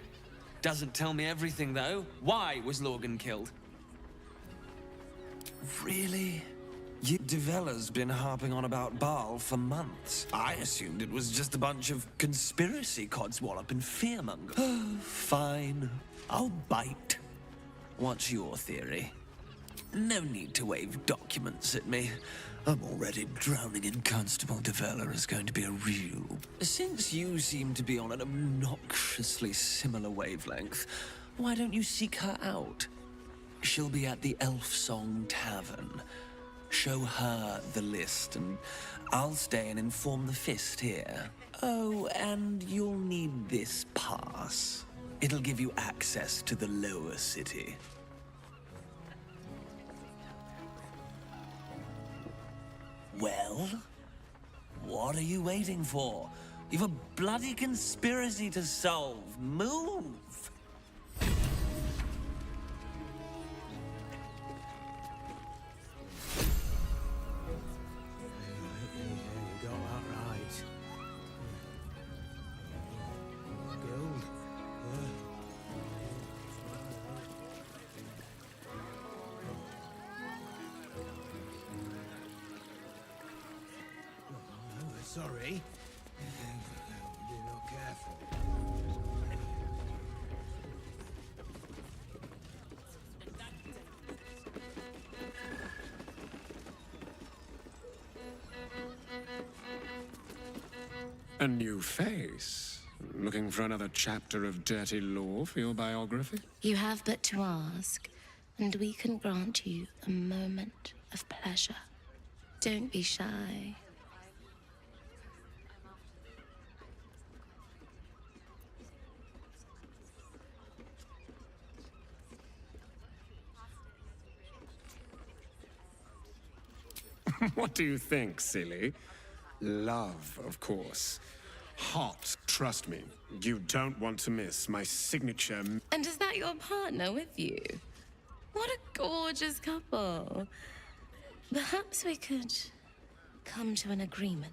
Doesn't tell me everything, though. Why was Lorgan killed? Really? Devella's been harping on about Baal for months. I assumed it was just a bunch of conspiracy codswallop and fearmonger. Fine. I'll bite. What's your theory? No need to wave documents at me. I'm already drowning in Constable Devella is going to be a real... Since you seem to be on an obnoxiously similar wavelength, why don't you seek her out? She'll be at the Elf Song Tavern. Show her the list, and I'll stay and inform the Fist here. Oh, and you'll need this pass. It'll give you access to the lower city. Well, what are you waiting for? You've a bloody conspiracy to solve. Move! You got that right. Guild. Sorry. Be not careful. A new face. Looking for another chapter of dirty lore for your biography? You have but to ask, and we can grant you a moment of pleasure. Don't be shy. What do you think, silly? Love, of course. Hot, trust me. You don't want to miss my signature... And is that your partner with you? What a gorgeous couple. Perhaps we could come to an agreement.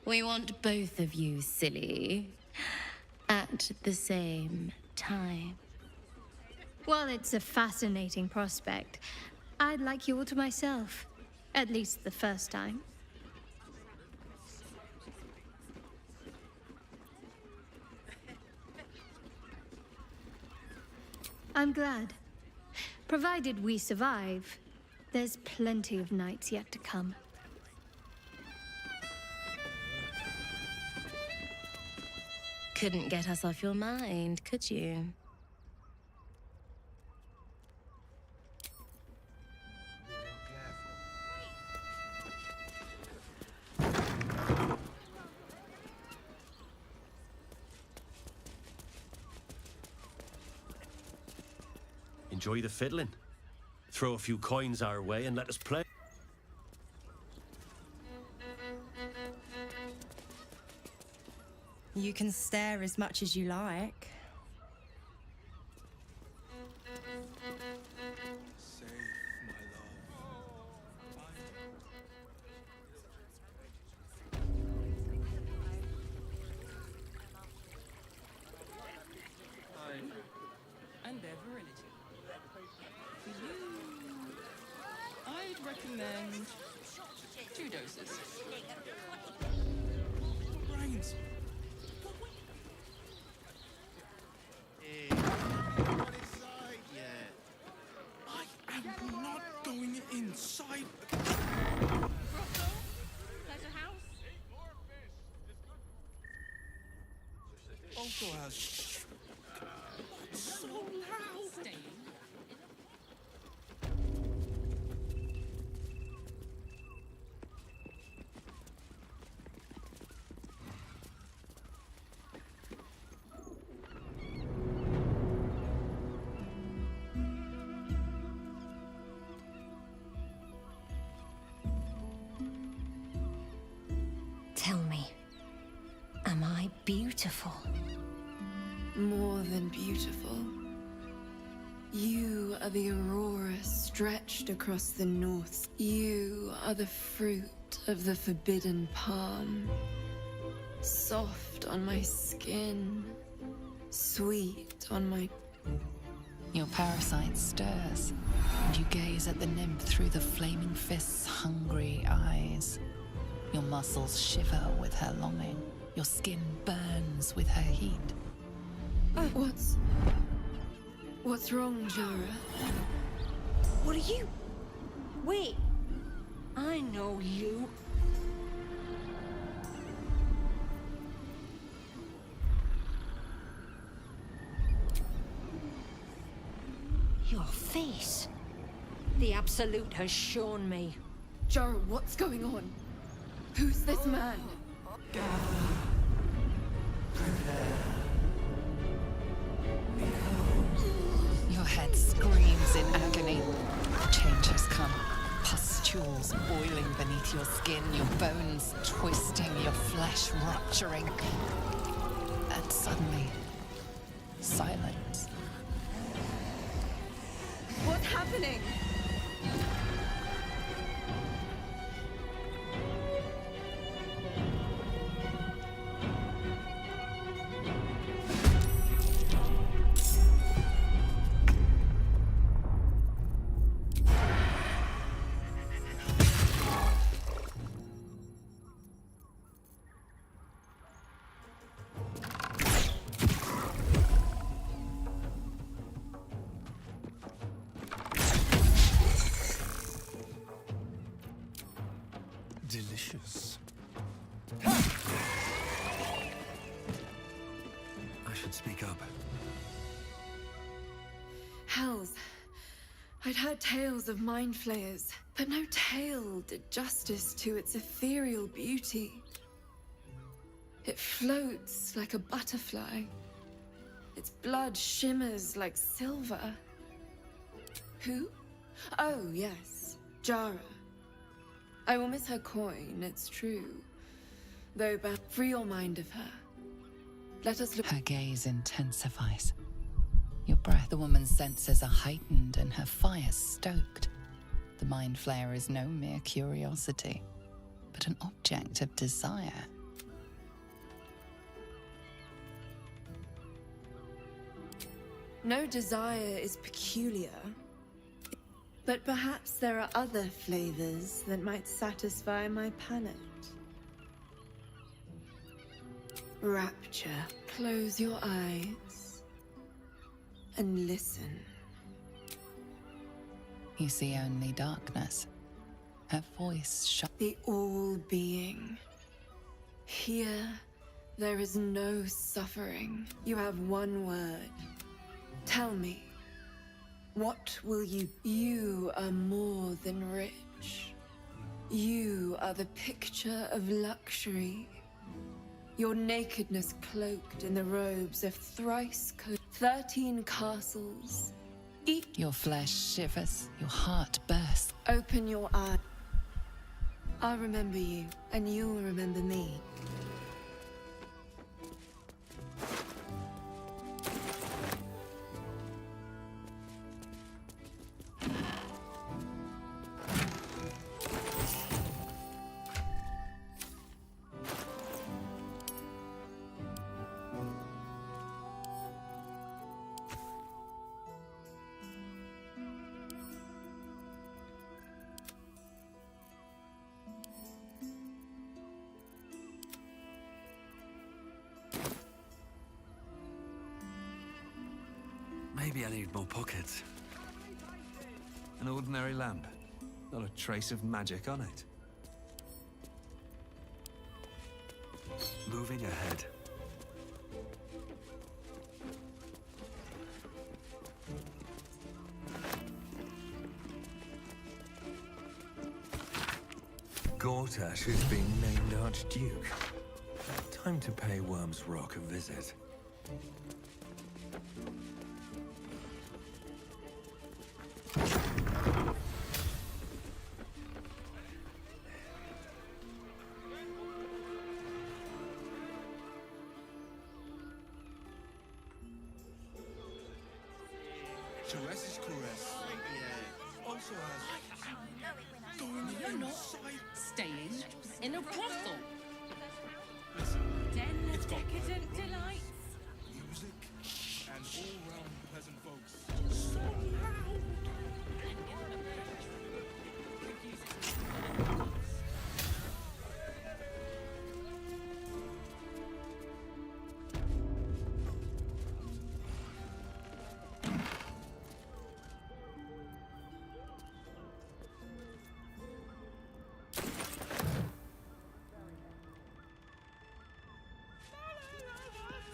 We want both of you, silly, at the same time. Well, it's a fascinating prospect. I'd like you all to myself. At least the first time. I'm glad. Provided we survive, there's plenty of nights yet to come. Couldn't get us off your mind, could you? Enjoy the fiddling. Throw a few coins our way and let us play. You can stare as much as you like. And their virility. For you, I'd recommend 2 doses. Brains. I am not going inside. Pleasure house. Also has so loud. Staying. beautiful. More than beautiful. You are the aurora stretched across the north. You are the fruit of the forbidden palm. Soft on my skin, sweet on my... Your parasite stirs, and you gaze at the nymph through the flaming fist's hungry eyes. Your muscles shiver with her longing. Your skin burns with her heat. What's wrong, Jara? What are you? Wait. I know you. Your face. The Absolute has shown me. Jara, what's going on? Who's this man? Your head screams in agony. Change has come. Pustules boiling beneath your skin, your bones twisting, your flesh rupturing. And suddenly, silence. What's happening? Delicious. I should speak up. Hells. I'd heard tales of mind flayers, but no tale did justice to its ethereal beauty. It floats like a butterfly. Its blood shimmers like silver. Who? Oh, yes, Jara. I will miss her coin, it's true. Though, but free your mind of her. Let us look. Her gaze intensifies. Your breath, the woman's senses are heightened and her fire stoked. The mind flayer is no mere curiosity, but an object of desire. No desire is peculiar. But perhaps there are other flavors that might satisfy my palate. Rapture. Close your eyes and listen. You see only darkness. Her voice shut. The all-being. Here, there is no suffering. You have one word. Tell me. What will you? You are more than rich. You are the picture of luxury. Your nakedness cloaked in the robes of 13 castles. Your flesh shivers, your heart bursts. Open your eyes. I'll remember you, and you'll remember me. Maybe I need more pockets. An ordinary lamp. Not a trace of magic on it. Moving ahead. Gortash is being named Archduke. Time to pay Worm's Rock a visit. Ceres's caress also has... You're not staying in a brothel. Listen, Den it's of got decadent private rooms, delights. music, and all-round pleasant folks.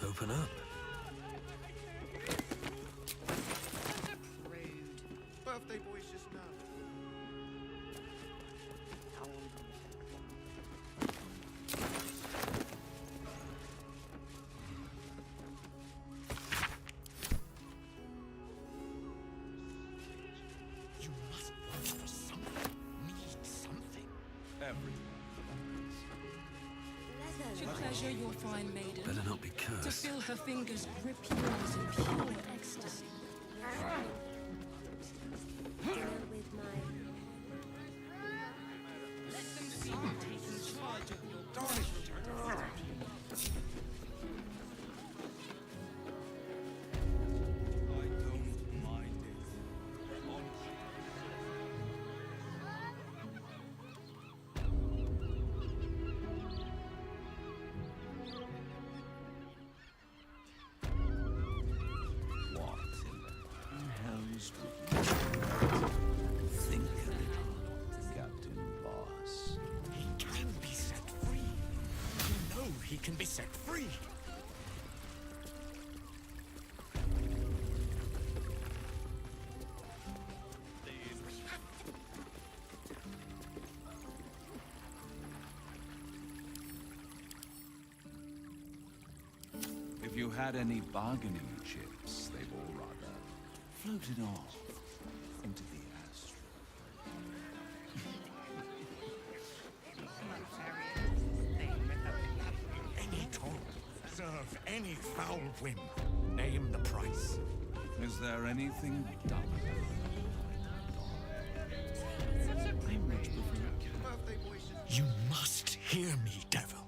Open up. Birthday boy's just now. You must want for something, need something. Everything. To pleasure your fine maiden. Better not be To cursed. feel her fingers grip yours in pure ecstasy. Let them see you taking charge of your body. I don't mind it. Honestly. What in the hell's think a little, Captain Boss. He can be set free. You know he can be set free. If you had any bargaining chips, they've all rather floated off into the astral. Any toll, serve any foul whim. Name the price. Is there anything dumb? You must hear me, devil.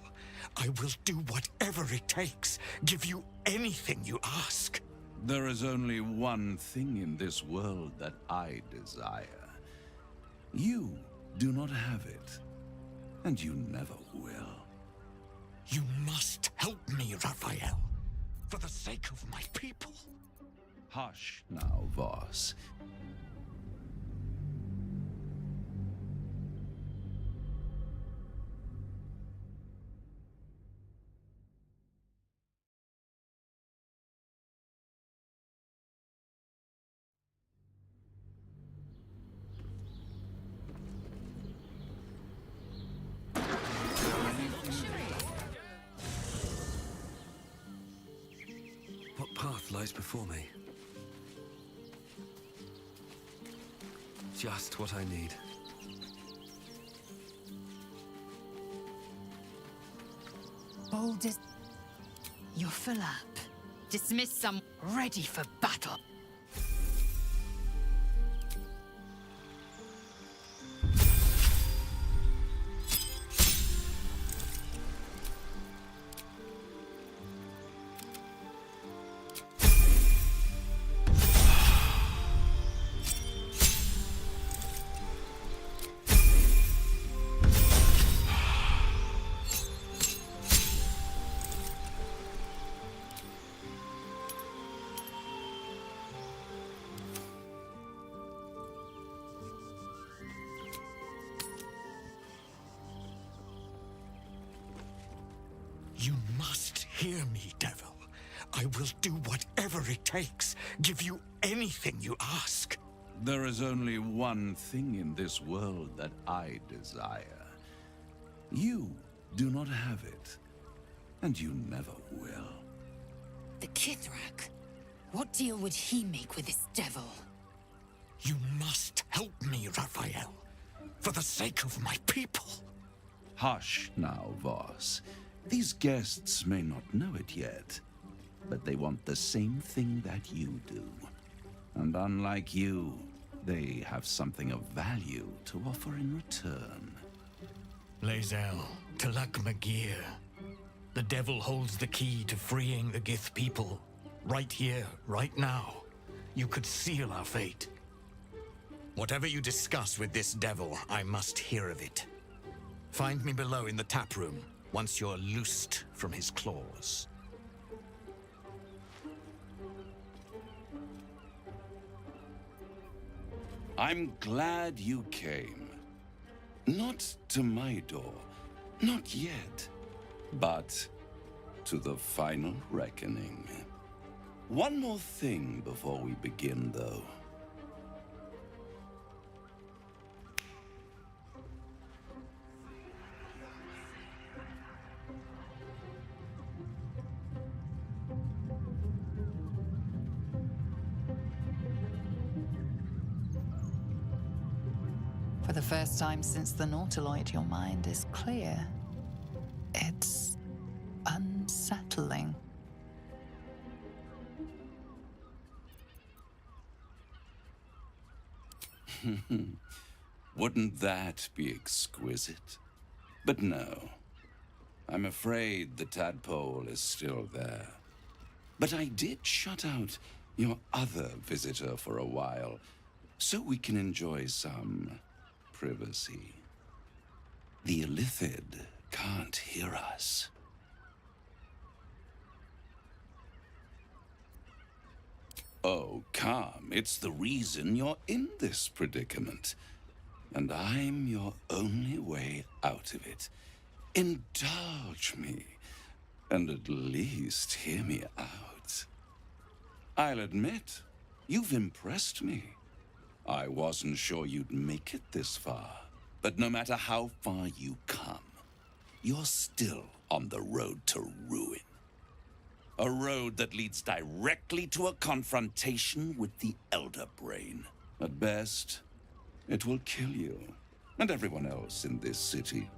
I will do whatever it takes. Give you anything you ask. There is only one thing in this world that I desire. You do not have it, and you never will. You must help me, Raphael. For the sake of my people. Hush now, Voss. What path lies before me? Just what I need. Baldurs, you're full up. Dismiss some ready for battle. You must hear me, devil. I will do whatever it takes. Give you anything you ask. There is only one thing in this world that I desire. You do not have it, and you never will. The Kithrak. What deal would he make with this devil? You must help me, Raphael. For the sake of my people. Hush now, Voss. These guests may not know it yet, but they want the same thing that you do. And unlike you, they have something of value to offer in return. Lae'zel, Talak Magir. The devil holds the key to freeing the Gith people. Right here, right now. You could seal our fate. Whatever you discuss with this devil, I must hear of it. Find me below in the tap room, once you're loosed from his claws. I'm glad you came. Not to my door, not yet, but to the final reckoning. One more thing before we begin, though. For the first time since the Nautiloid, your mind is clear. It's unsettling. Wouldn't that be exquisite? But no. I'm afraid the tadpole is still there. But I did shut out your other visitor for a while, so we can enjoy some privacy. The Illithid can't hear us. Oh, come. It's the reason you're in this predicament. And I'm your only way out of it. Indulge me, and at least hear me out. I'll admit, you've impressed me. I wasn't sure you'd make it this far. But no matter how far you come, you're still on the road to ruin. A road that leads directly to a confrontation with the Elder Brain. At best, it will kill you, and everyone else in this city.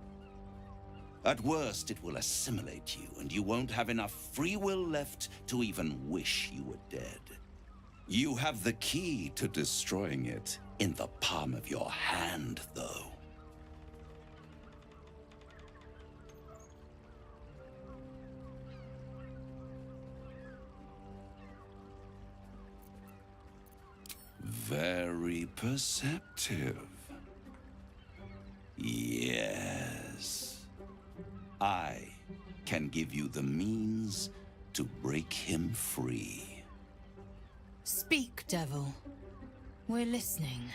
At worst, it will assimilate you, and you won't have enough free will left to even wish you were dead. You have the key to destroying it in the palm of your hand, though. Very perceptive. Yes. I can give you the means to break him free. Speak, devil. We're listening.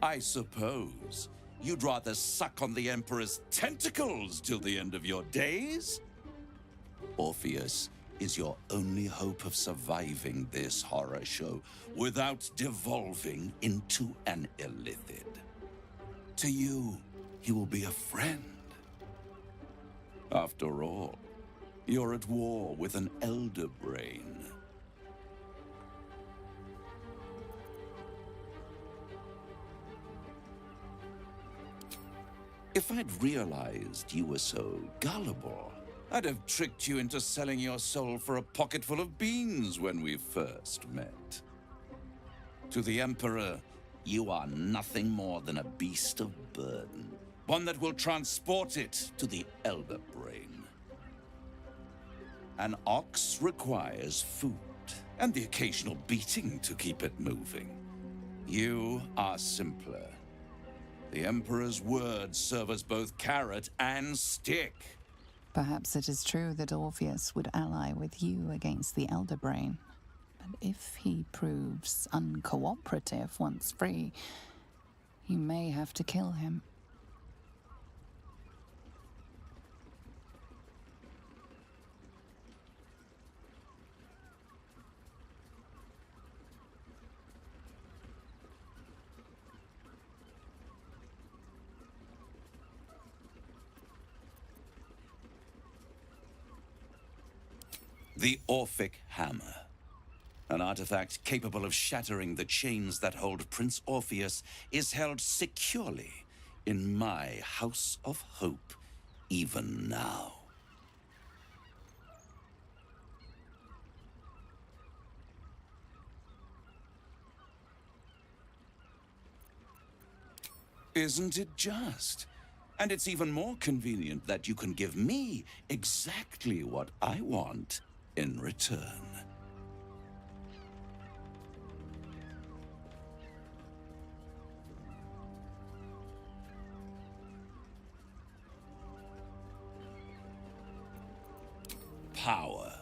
I suppose you'd rather suck on the Emperor's tentacles till the end of your days? Orpheus is your only hope of surviving this horror show without devolving into an Illithid. To you, he will be a friend. After all, you're at war with an Elder Brain. If I'd realized you were so gullible, I'd have tricked you into selling your soul for a pocketful of beans when we first met. To the Emperor, you are nothing more than a beast of burden, one that will transport it to the Elder Brain. An ox requires food, and the occasional beating to keep it moving. You are simpler. The Emperor's words serve as both carrot and stick. Perhaps it is true that Orpheus would ally with you against the Elder Brain. But if he proves uncooperative once free, you may have to kill him. The Orphic Hammer. An artifact capable of shattering the chains that hold Prince Orpheus is held securely in my House of Hope, even now. Isn't it just? And it's even more convenient that you can give me exactly what I want in return. Power.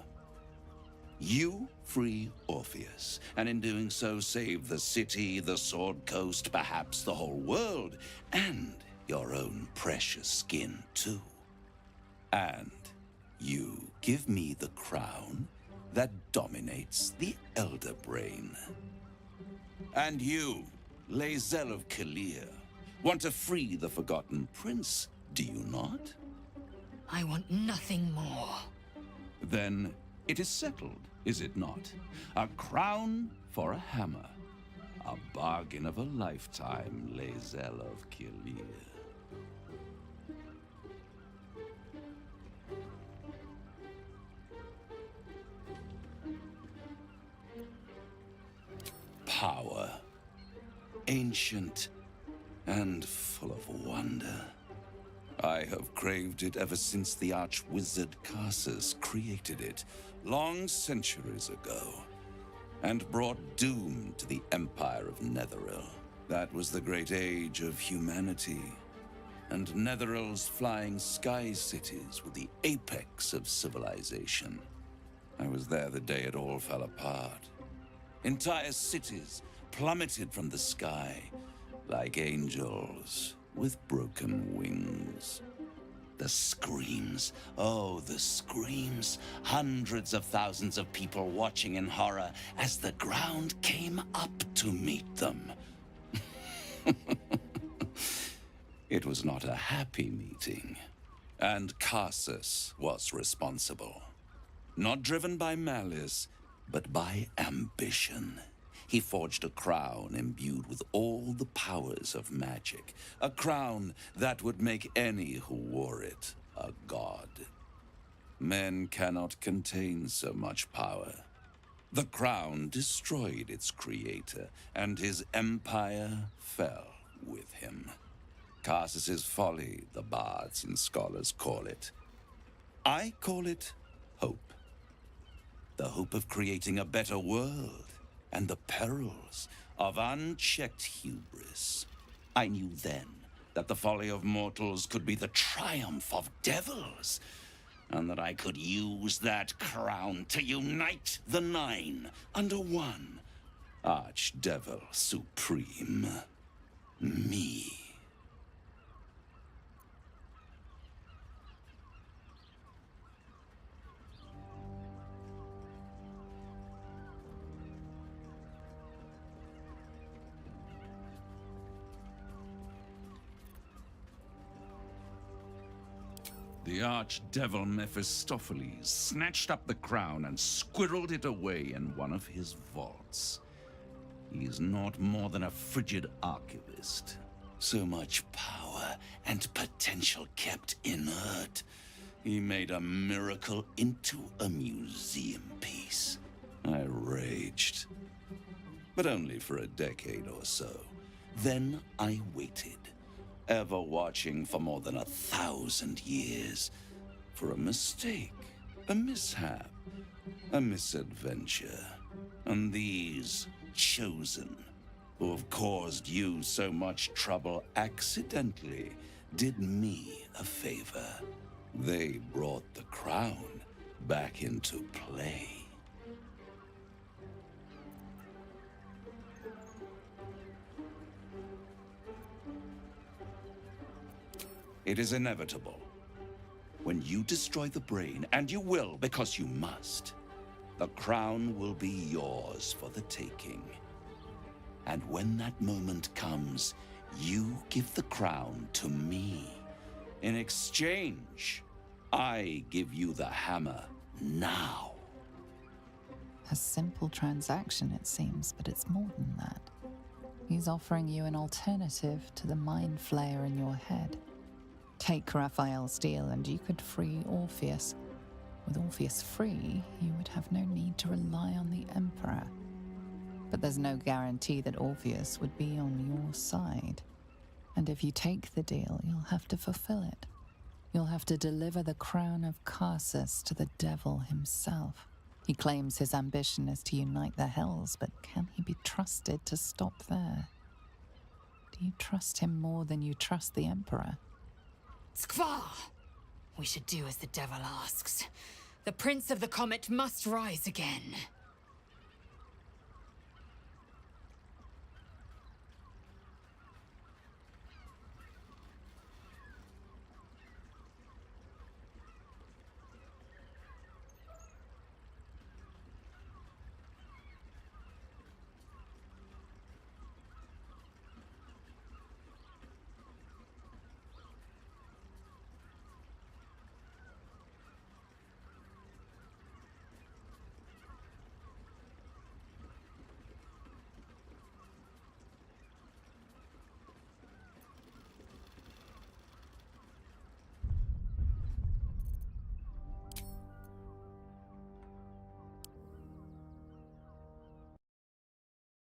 You free Orpheus, and in doing so save the city, the Sword Coast, perhaps the whole world, and your own precious skin too. And you give me the crown that dominates the Elder Brain. And you, Lae'zel of Kalir, want to free the Forgotten Prince, do you not? I want nothing more. Then it is settled, is it not? A crown for a hammer. A bargain of a lifetime, Lae'zel of Kalir. Power. Ancient and full of wonder. I have craved it ever since the arch-wizard Karsus created it, long centuries ago, and brought doom to the Empire of Netheril. That was the great age of humanity, and Netheril's flying sky cities were the apex of civilization. I was there the day it all fell apart. Entire cities plummeted from the sky like angels with broken wings. The screams, oh, the screams. Hundreds of thousands of people watching in horror as the ground came up to meet them. It was not a happy meeting, and Karsus was responsible. Not driven by malice, but by ambition. He forged a crown imbued with all the powers of magic. A crown that would make any who wore it a god. Men cannot contain so much power. The crown destroyed its creator, and his empire fell with him. Karsus's folly, the bards and scholars call it. I call it hope. The hope of creating a better world, and the perils of unchecked hubris. I knew then that the folly of mortals could be the triumph of devils, and that I could use that crown to unite the Nine under one Archdevil Supreme. Me. The archdevil Mephistopheles snatched up the crown and squirreled it away in one of his vaults. He is not more than a frigid archivist. So much power and potential kept inert. He made a miracle into a museum piece. I raged. But only for a decade or so. Then I waited. Ever watching for more than 1,000 years. For a mistake, a mishap, a misadventure. And these chosen, who have caused you so much trouble accidentally, did me a favor. They brought the crown back into play. It is inevitable. When you destroy the brain, and you will because you must, the crown will be yours for the taking. And when that moment comes, you give the crown to me. In exchange, I give you the hammer now. A simple transaction, it seems, but it's more than that. He's offering you an alternative to the mind flayer in your head. Take Raphael's deal and you could free Orpheus. With Orpheus free, you would have no need to rely on the Emperor. But there's no guarantee that Orpheus would be on your side. And if you take the deal, you'll have to fulfill it. You'll have to deliver the crown of Karsus to the devil himself. He claims his ambition is to unite the Hells, but can he be trusted to stop there? Do you trust him more than you trust the Emperor? Skvar! We should do as the devil asks. The Prince of the Comet must rise again.